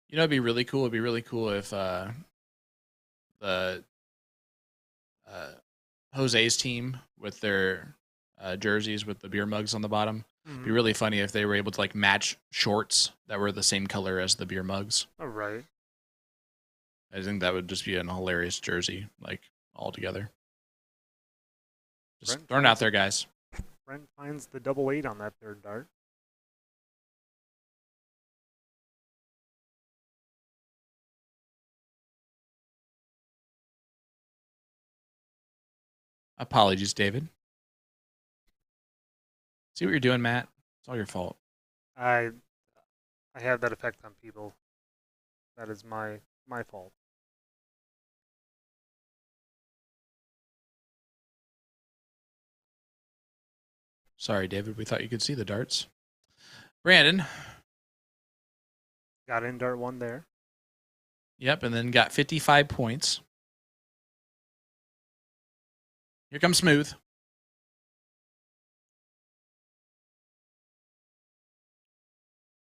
You know, it'd be really cool. It'd be really cool if the Jose's team with their jerseys with the beer mugs on the bottom. It'd be really funny if they were able to like match shorts that were the same color as the beer mugs. All right. I think that would just be an hilarious jersey, like all together. Just throwing it out there, guys. Brent finds the 8 on that third dart. Apologies, David. See what you're doing, Matt? It's all your fault. I have that effect on people. That is my fault. Sorry, David. We thought you could see the darts. Brandon. Got in dart 1 there. Yep, and then got 55 points. Here comes Smooth.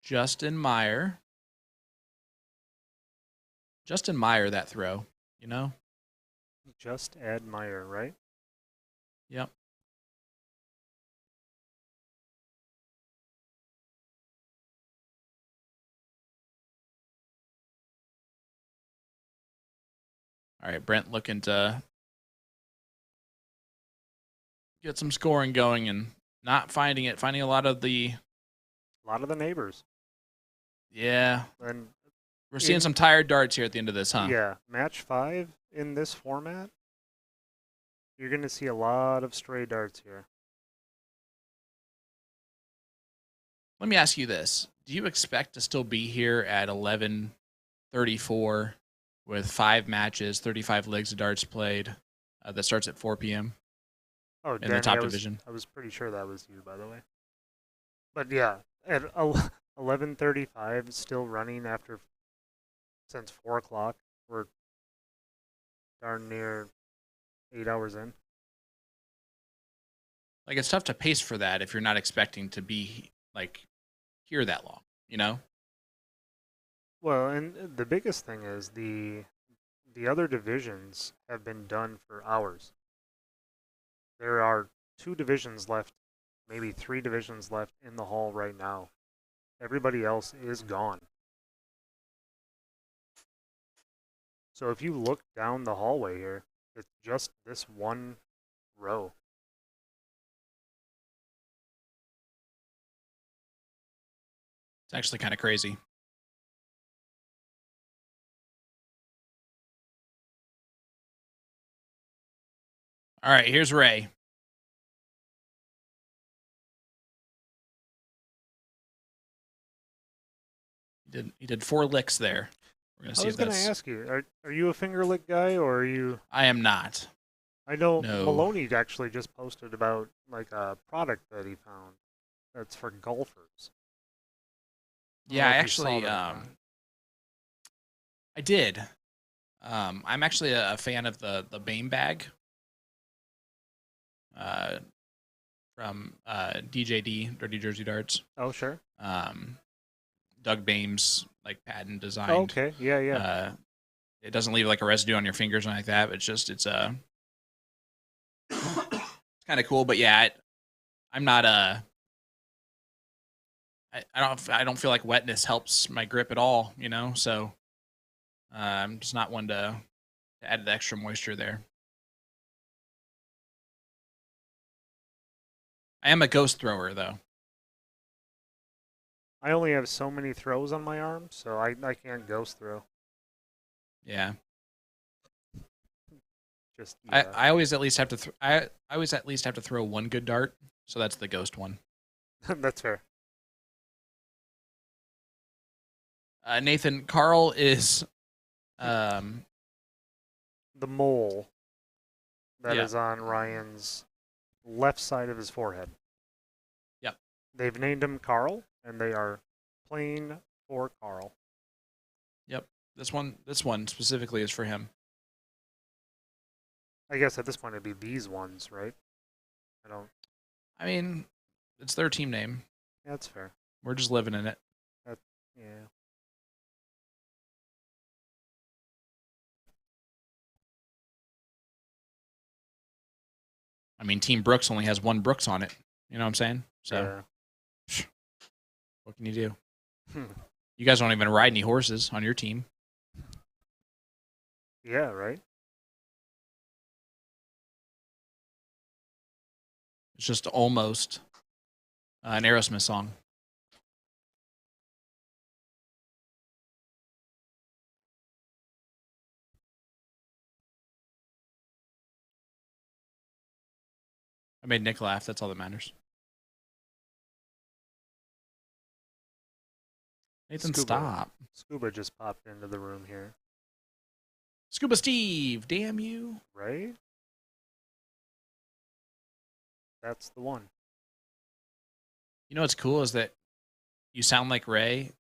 Justin Meyer. Justin Meyer, that throw, you know? Just admire, right? Yep. All right, Brent looking to get some scoring going and not finding it. Finding a lot of the neighbors. Yeah. And We're seeing some tired darts here at the end of this, huh? Yeah, match 5 in this format, you're going to see a lot of stray darts here. Let me ask you this. Do you expect to still be here at 11:34 with 5 matches, 35 legs of darts played that starts at 4 p.m.? Oh, in the top division? I was pretty sure that was you, by the way. But yeah, at 11:35, still running since 4 o'clock. We're darn near 8 hours in. Like, it's tough to pace for that if you're not expecting to be, like, here that long, you know? Well, and the biggest thing is the other divisions have been done for hours. There are 2 divisions left, maybe 3 divisions left in the hall right now. Everybody else is gone. So if you look down the hallway here, it's just this one row. It's actually kind of crazy. All right, here's Ray. He did 4 licks there. We're gonna see I was going to ask you, are you a finger lick guy, or are you... I am not. I know No. Maloney actually just posted about like a product that he found that's for golfers. Yeah, I don't know if you saw actually, that or not. I did. I'm actually a fan of the Bame bag from DJD, Dirty Jersey Darts. Oh, sure. Doug Bame's like patent designed. Oh, okay, yeah. It doesn't leave like a residue on your fingers or anything like that. It's just it's kind of cool. But yeah, I'm not I don't feel like wetness helps my grip at all, you know. So I'm just not one to add the extra moisture there. I am a ghost thrower though. I only have so many throws on my arm, so I can't ghost throw. Yeah. Just yeah. I always at least have to I always at least have to throw one good dart, so that's the ghost one. That's fair. Nathan, Carl is The mole that is on Ryan's left side of his forehead. Yep. They've named him Carl, and they are playing for Carl. Yep. This one specifically is for him. I guess at this point it'd be these ones, right? I mean, it's their team name. Yeah, that's fair. We're just living in it. Yeah. I mean, Team Brooks only has one Brooks on it. You know what I'm saying? So, what can you do? You guys don't even ride any horses on your team. Yeah, right? It's just almost an Aerosmith song. I made Nick laugh. That's all that matters. Nathan, stop. Scuba just popped into the room here. Scuba Steve, damn you. Right? That's the one. You know what's cool is that you sound like Ray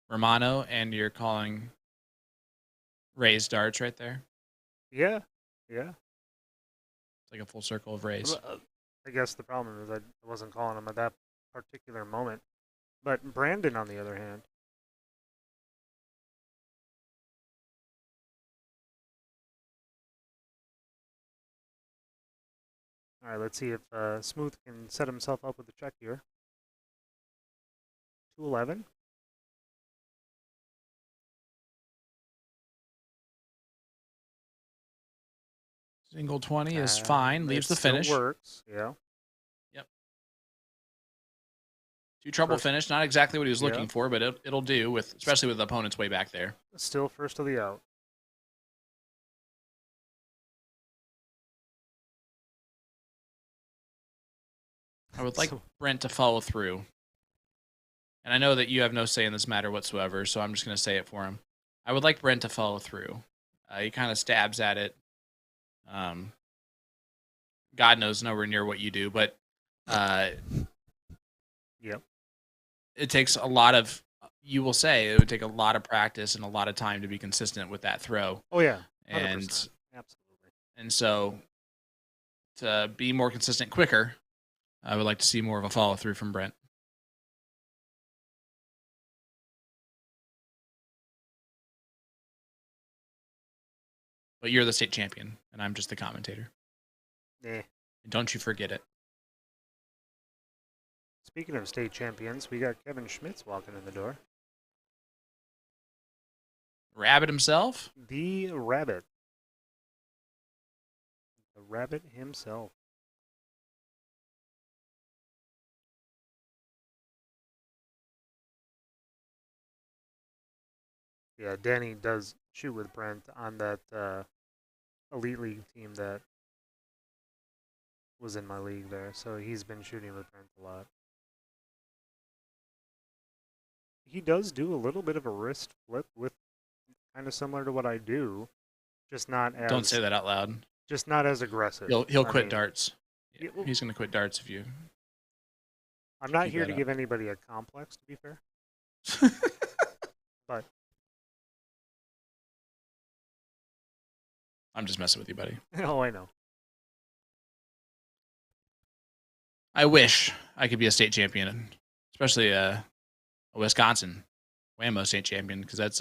Romano, and you're calling Ray's darts right there. Yeah, yeah. It's like a full circle of Rays. I guess the problem is I wasn't calling him at that particular moment. But Brandon, on the other hand, all right, let's see if Smooth can set himself up with a check here. 211. Single 20 is fine. Leaves the still finish. Works. Yeah. Yep. Two trouble finish. Not exactly what he was looking Yeah. for, but it'll do, with especially with the opponent's way back there. Still first of the out. I would like Brent to follow through. And I know that you have no say in this matter whatsoever, so I'm just going to say it for him. I would like Brent to follow through. He kind of stabs at it. God knows nowhere near what you do, but Yep. it takes a lot of, you will say, it would take a lot of practice and a lot of time to be consistent with that throw. Oh, yeah. 100%. And Absolutely. And so to be more consistent quicker, I would like to see more of a follow through from Brent. But you're the state champion, and I'm just the commentator. Eh. Don't you forget it. Speaking of state champions, we got Kevin Schmitz walking in the door. Rabbit himself? The Rabbit. The Rabbit himself. Yeah, Danny does shoot with Brent on that Elite League team that was in my league there. So he's been shooting with Brent a lot. He does do a little bit of a wrist flip with kind of similar to what I do, just not as. Don't say that out loud. Just not as aggressive. He'll quit darts. Yeah, well, He's going to quit darts if you. I'm not keep here that to up. give anybody a complex, to be fair. But I'm just messing with you, buddy. oh, I know. I wish I could be a state champion, especially a Wisconsin WAMO state champion, because that's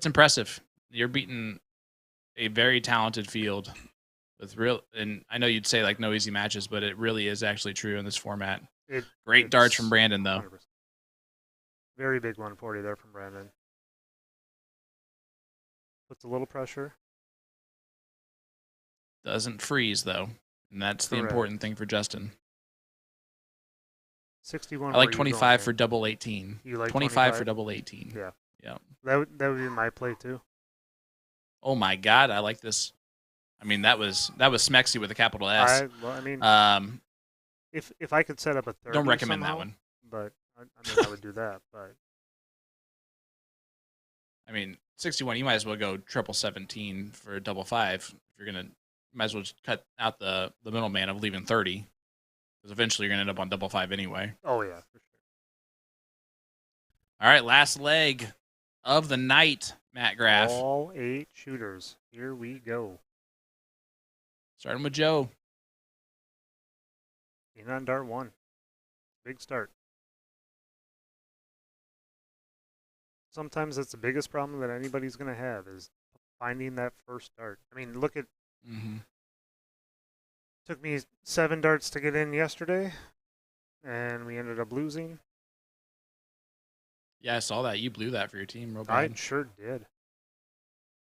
impressive. You're beating a very talented field with real, and I know you'd say like no easy matches, but it really is actually true in this format. Great darts from Brandon, though. 100%. Very big 140 there from Brandon. Puts a little pressure. Doesn't freeze, though, and that's the Correct. important thing for Justin. 61. I like where you 25 going for in? double 18. You like 25 for double 18. Yeah. Yeah. That would be my play too. Oh my God, I like this. I mean, that was Smexy with a capital S. I mean, Um, if I could set up a 30, don't recommend somehow, that one. But I would do that. But I mean, 61. You might as well go triple 17 for double 5. If you're gonna, might as well just cut out the middleman of leaving 30, because eventually you're gonna end up on double 5 anyway. oh yeah, for sure. All right, last leg of the night, Matt Graff. All 8 shooters. Here we go. Starting with Joe. In on dart 1. Big start. Sometimes that's the biggest problem that anybody's going to have is finding that first dart. I mean, look at. Mm-hmm. Took me 7 darts to get in yesterday, and we ended up losing. Yeah, I saw that. You blew that for your team real I bad. sure did.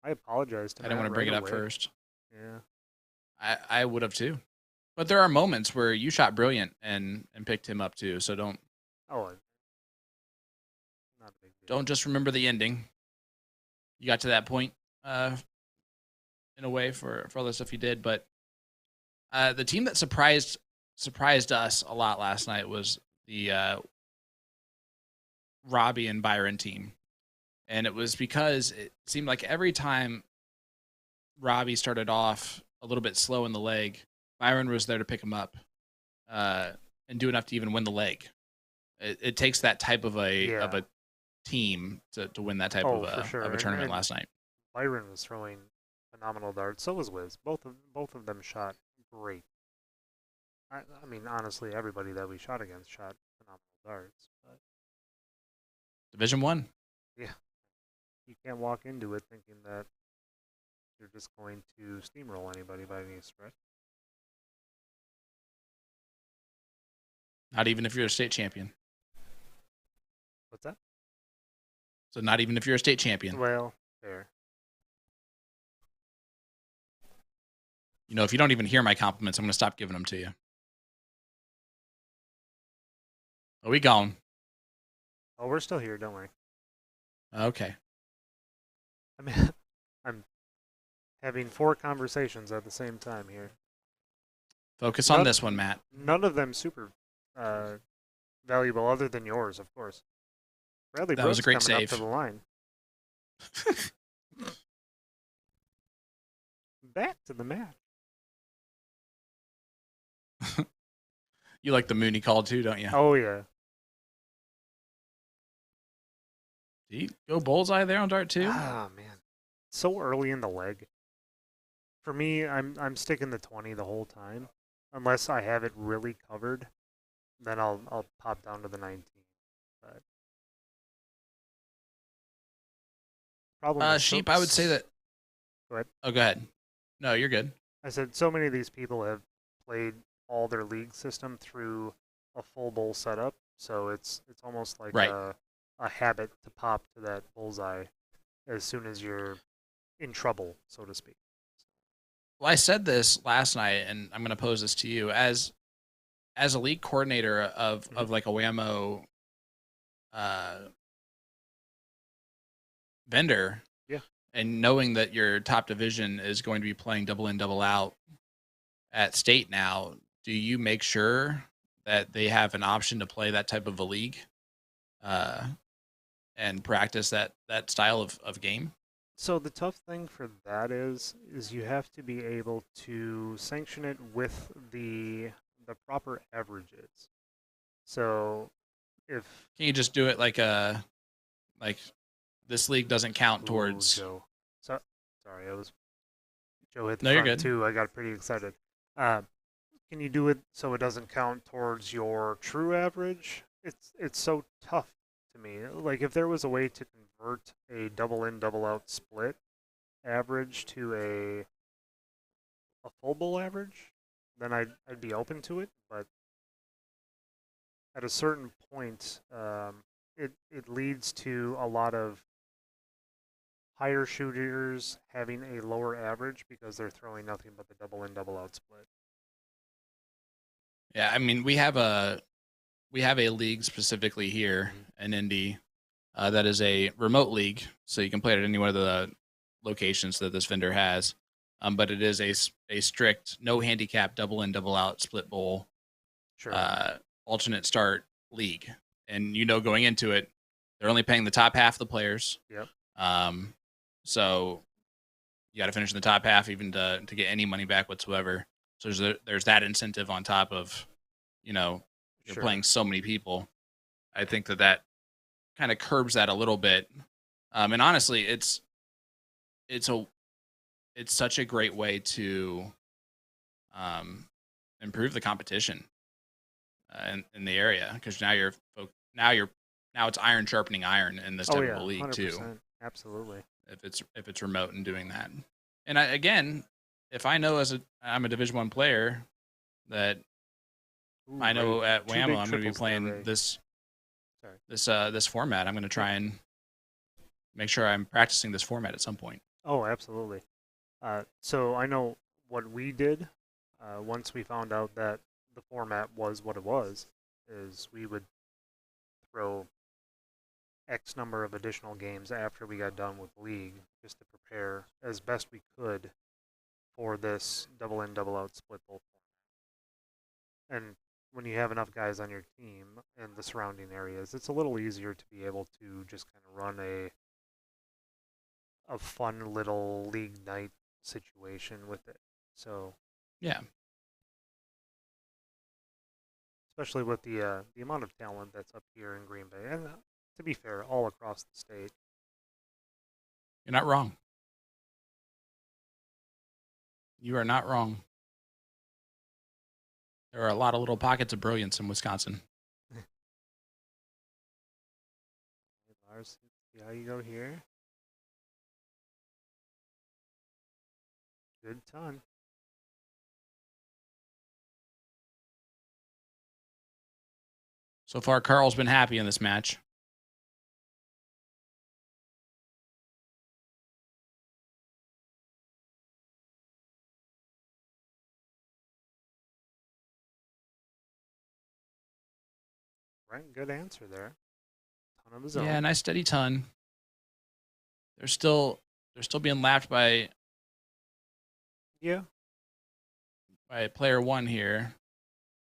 I apologize to I didn't Matt want to bring right it up away. first. Yeah. I would have too. But there are moments where you shot brilliant and picked him up too. So don't Oh. Not a big deal. don't just remember the ending. You got to that point in a way for all the stuff you did. But the team that surprised us a lot last night was the Robbie and Byron team. And it was because it seemed like every time Robbie started off a little bit slow in the leg, Byron was there to pick him up. and do enough to even win the leg. It takes that type of a team to win that type for sure. of a tournament and last night. Byron was throwing phenomenal darts. So was Wiz. Both of them shot great. I mean, honestly, everybody that we shot against shot phenomenal darts. But Division 1. yeah, you can't walk into it thinking that you're just going to steamroll anybody by any stretch. Not even if you're a state champion. What's that? So not even if you're a state champion. Well, fair. You know, if you don't even hear my compliments, I'm going to stop giving them to you. Are we gone? Oh, we're still here. Don't worry. Okay. I mean, I'm having 4 conversations at the same time here. Focus on this one, Matt. None of them super valuable, other than yours, of course. Bradley That Brooks was a great coming save. up to the line. Back to the match. You like the Mooney call too, don't you? Oh yeah. Did he go bullseye there on dart 2? Ah man, so early in the leg. For me, I'm sticking the 20 the whole time, unless I have it really covered. Then I'll pop down to the 19. But problem is Sheep, I would say that. Go ahead. Oh, go ahead. No, you're good. I said so many of these people have played all their league system through a full bowl setup, so it's almost like Right. a habit to pop to that bullseye as soon as you're in trouble, so to speak. Well, I said this last night, and I'm going to pose this to you as a league coordinator of like a WAMO vendor. Yeah. And knowing that your top division is going to be playing double in, double out at state now, do you make sure that they have an option to play that type of a league and practice that style of game? So the tough thing for that is you have to be able to sanction it with the proper averages. So if Can you just do it like this league doesn't count towards? Joe. Sorry, Joe hit the No, you're front good. too. I got pretty excited. Can you do it so it doesn't count towards your true average? It's so tough to me. Like if there was a way to convert a double in, double out split average to a full bowl average, then I'd be open to it. But at a certain point, it leads to a lot of higher shooters having a lower average because they're throwing nothing but the double in, double out split. Yeah, I mean we have a league specifically here in Indy that is a remote league, so you can play it at any one of the locations that this vendor has. But it is a strict no handicap double in, double out split bowl Sure. alternate start league, and going into it, they're only paying the top half of the players. Yep. So you got to finish in the top half even to get any money back whatsoever. So there's that incentive on top of, you're Sure. playing so many people. I think that kind of curbs that a little bit. And honestly, it's such a great way to improve the competition in the area, because now it's iron sharpening iron in this type of a league 100%. too. Absolutely. If it's remote and doing that. And if I know I'm a Division 1 player that Ooh, I know right. at Two WAMO big I'm going to be triples there, playing Ray. this format. I'm going to try and make sure I'm practicing this format at some point. Oh, absolutely. So I know what we did once we found out that the format was what it was, is we would throw X number of additional games after we got done with the league, just to prepare as best we could for this double in, double out split bowl format. And when you have enough guys on your team and the surrounding areas, it's a little easier to be able to just kind of run a fun little league night situation with it. So Yeah. especially with the amount of talent that's up here in Green Bay, and to be fair, all across the state. You're not wrong. You are not wrong. There are a lot of little pockets of brilliance in Wisconsin. Lars, see how you go here. Good ton. So far, Carl's been happy in this match. Right, good answer there. Ton of his own. Yeah, nice steady ton. They're still being lapped by player one here,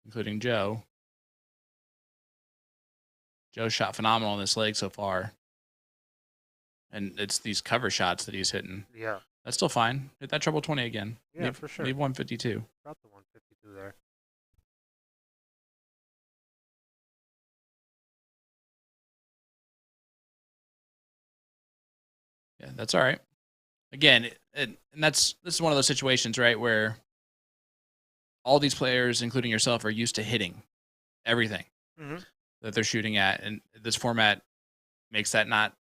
including Joe. Joe shot phenomenal in this leg so far. And it's these cover shots that he's hitting. Yeah. That's still fine. Hit that treble 20 again. Yeah, for sure. Leave 152. Got the 152 there. Yeah, that's all right. Again, and this is one of those situations, right, where all these players, including yourself, are used to hitting everything that they're shooting at, and this format makes that not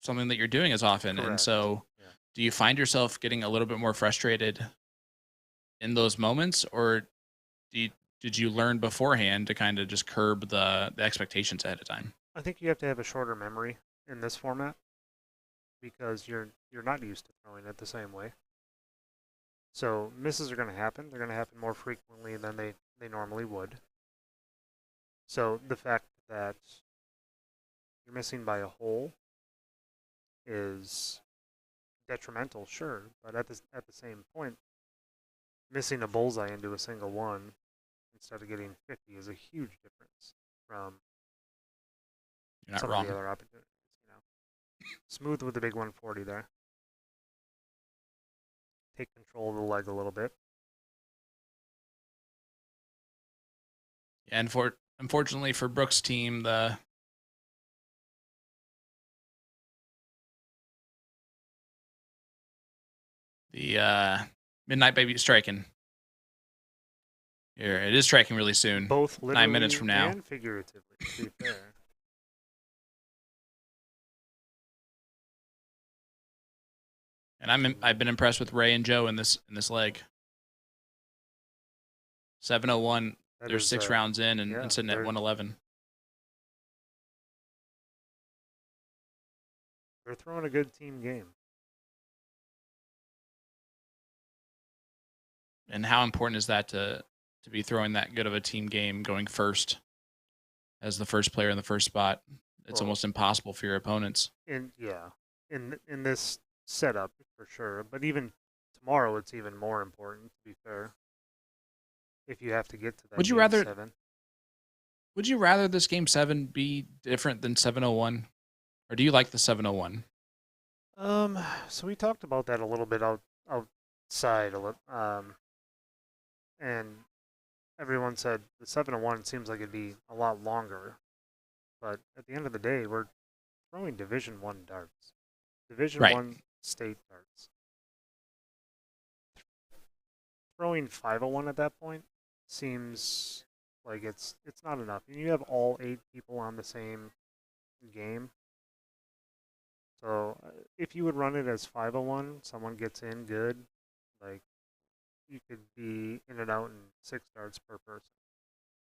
something that you're doing as often. Correct. And so, do you find yourself getting a little bit more frustrated in those moments, or did you learn beforehand to kind of just curb the expectations ahead of time? I think you have to have a shorter memory in this format because you're not used to throwing it the same way. So misses are going to happen. They're going to happen more frequently than they normally would. So the fact that you're missing by a hole is detrimental, sure, but at the same point, missing a bullseye into a single one instead of getting 50 is a huge difference from You're not some wrong. of the other opportunities. Smooth with the big 140 there. Take control of the leg a little bit. And unfortunately for Brooks' team, the Midnight Baby striking. Here, it is striking really soon. Both literally 9 minutes from now. and figuratively, to be fair. And I've been impressed with Ray and Joe in this leg. 701. They're 6 rounds in and sitting at 111. They're throwing a good team game. And how important is that to be throwing that good of a team game going first as the first player in the first spot? It's almost impossible for your opponents. In this setup for sure, but even tomorrow it's even more important, to be fair. If you have to get to that Would you game rather 7. Would you rather this game 7 be different than 701? Or do you like the 701? So we talked about that a little bit outside and everyone said the 701 seems like it'd be a lot longer. But at the end of the day, we're throwing Division 1 darts. Division 1 state darts. Throwing 501 at that point seems like it's not enough. You have all 8 people on the same game. So if you would run it as 501, someone gets in good, like you could be in and out in 6 darts per person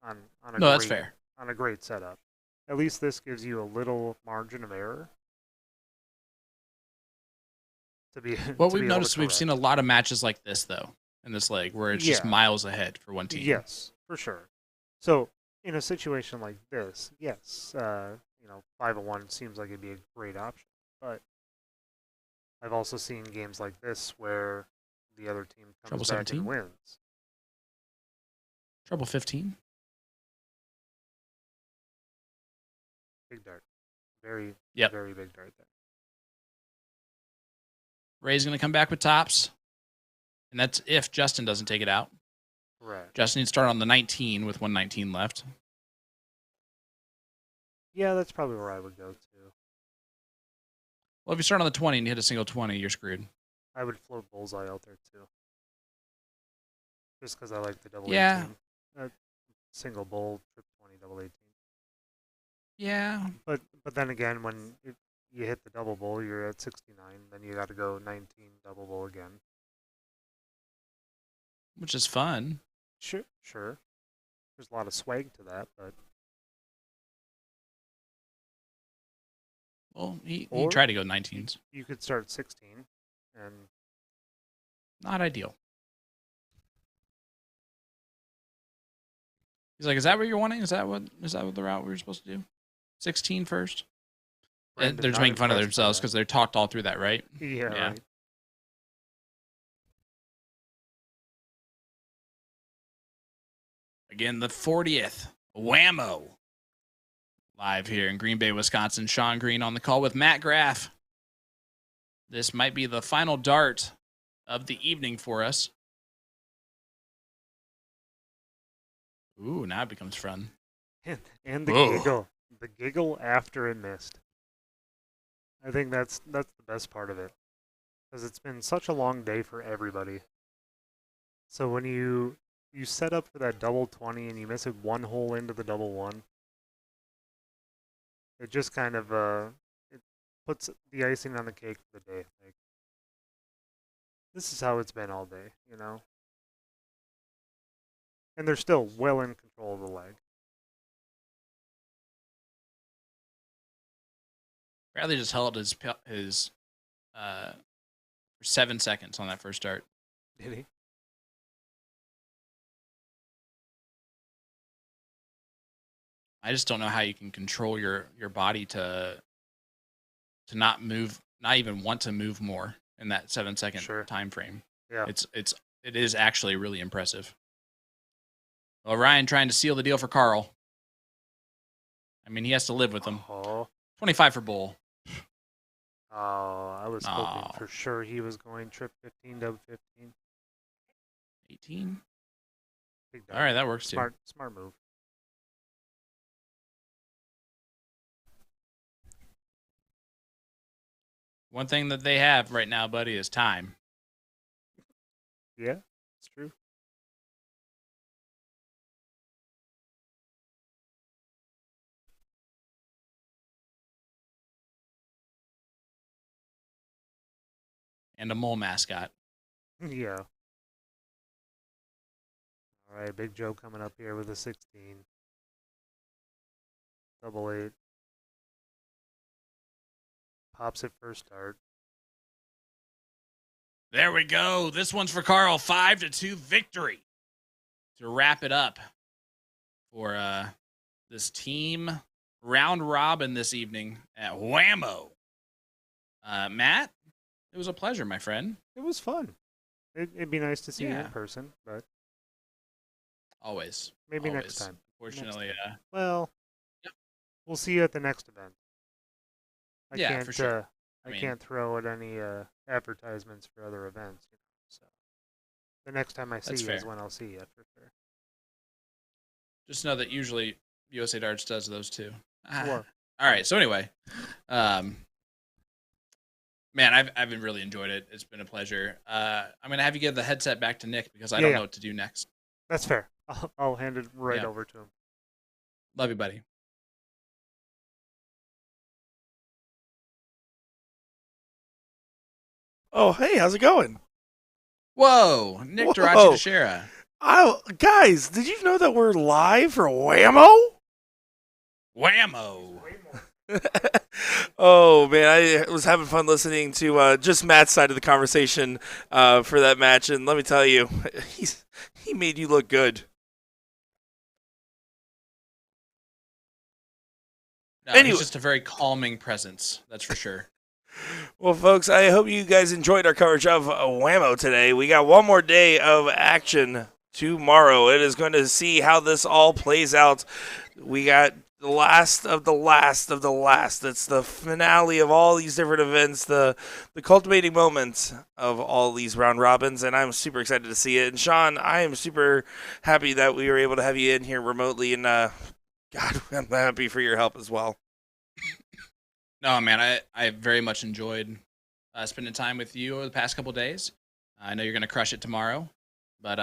on a that's fair. On a great setup. At least this gives you a little margin of error. What we've noticed, we've seen a lot of matches like this though in this leg where it's just miles ahead for one team. Yes, for sure. So in a situation like this, yes, 501 seems like it'd be a great option. But I've also seen games like this where the other team comes back and wins. Treble 15? Big dart. Very big dart there. Ray's going to come back with tops. And that's if Justin doesn't take it out. Right. Justin, you'd start on the 19 with 119 left. Yeah, that's probably where I would go to. Well, if you start on the 20 and you hit a single 20, you're screwed. I would float bullseye out there too. Just because I like the double Yeah. 18. Single bull, trip 20, double 18. Yeah. But then again, when you hit the double bull, you're at 69. Then you got to go 19 double bull again. Which is fun. Sure. There's a lot of swag to that, but Well, he Or- tried to go 19s. you could start 16 and Not ideal. He's like, is that what you're wanting? Is that what the route we were supposed to do? 16 first? And Brandon they're just not making fun of impressed by themselves that. because they're talked all through that, right? Yeah, Yeah. right. Again, the 40th WAMO. Live here in Green Bay, Wisconsin. Sean Green on the call with Matt Graff. This might be the final dart of the evening for us. Ooh, now it becomes fun. And the Whoa. giggle after it missed. I think that's the best part of it, because it's been such a long day for everybody. So when you set up for that double 20 and you miss it one hole into the double one, it just kind of it puts the icing on the cake for the day. Like, this is how it's been all day, you know. And they're still well in control of the leg. Bradley just held his for 7 seconds on that first start. Did he? I just don't know how you can control your body to not move, not even want to move more in that 7 second Sure. time frame. Yeah. It is actually really impressive. Well, Ryan trying to seal the deal for Carl. I mean, he has to live with him. Oh, 25 for Bull. I was hoping No. for sure he was going trip 15, dub 15. 18. Big dub. All right, that works too. Smart move. One thing that they have right now, buddy, is time. Yeah, it's true. And a mole mascot. Yeah. All right, Big Joe coming up here with a 16. Double 8. Pops it first start. There we go. This one's for Carl. 5-2 victory to wrap it up for this team round robin this evening at WAMO. Matt, it was a pleasure, my friend. It was fun. It'd be nice to see you Yeah. in person, but Always. maybe Always. next time. Fortunately, Well, Yep. we'll see you at the next event. I Yeah, can't, for sure. I mean- can't throw out any advertisements for other events. You know, so the next time I see That's you is fair. when I'll see you for sure. just know that usually USA Darts does those too. Sure. All right. So anyway, man, I've really enjoyed it. It's been a pleasure. I'm gonna have you give the headset back to Nick because I don't Yeah. know what to do next. That's fair. I'll hand it right Yeah. over to him. Love you, buddy. Oh, hey, how's it going? Whoa, Nick Whoa. Darachi Teixeira. Guys, did you know that we're live for WAMO? Whammo. Oh man, I was having fun listening to just Matt's side of the conversation for that match, and let me tell you, he made you look good. No, Anyway. he's just a very calming presence. That's for sure. Well, folks, I hope you guys enjoyed our coverage of WAMO today. We got one more day of action tomorrow. It is going to see how this all plays out. We got the last of the last of the last. It's the finale of all these different events, the cultivating moments of all these round robins, and I'm super excited to see it. And Sean, I am super happy that we were able to have you in here remotely, and God, I'm happy for your help as well. No, man, I very much enjoyed spending time with you over the past couple days. I know you're going to crush it tomorrow, but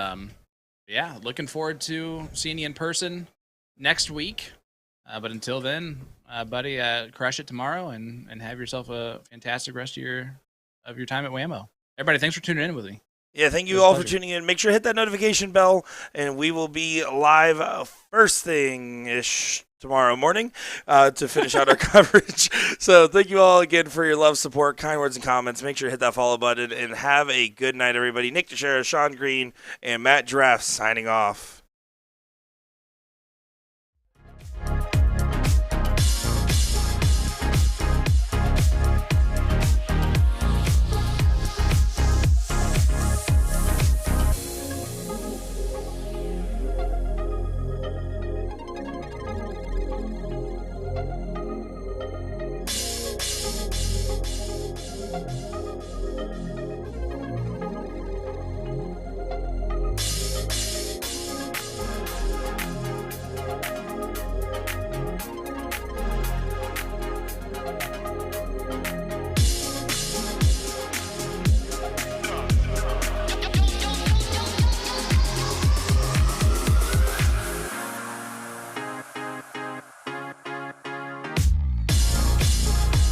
yeah, looking forward to seeing you in person next week. But until then, buddy, crush it tomorrow and have yourself a fantastic rest of your time at WAMO. Everybody, thanks for tuning in with me. Yeah, thank It you was all a for pleasure. tuning in. Make sure to hit that notification bell, and we will be live first thing-ish tomorrow morning to finish out our coverage. So thank you all again for your love, support, kind words, and comments. Make sure to hit that follow button, and have a good night, everybody. Nick Teixeira, Sean Green, and Matt Draft signing off.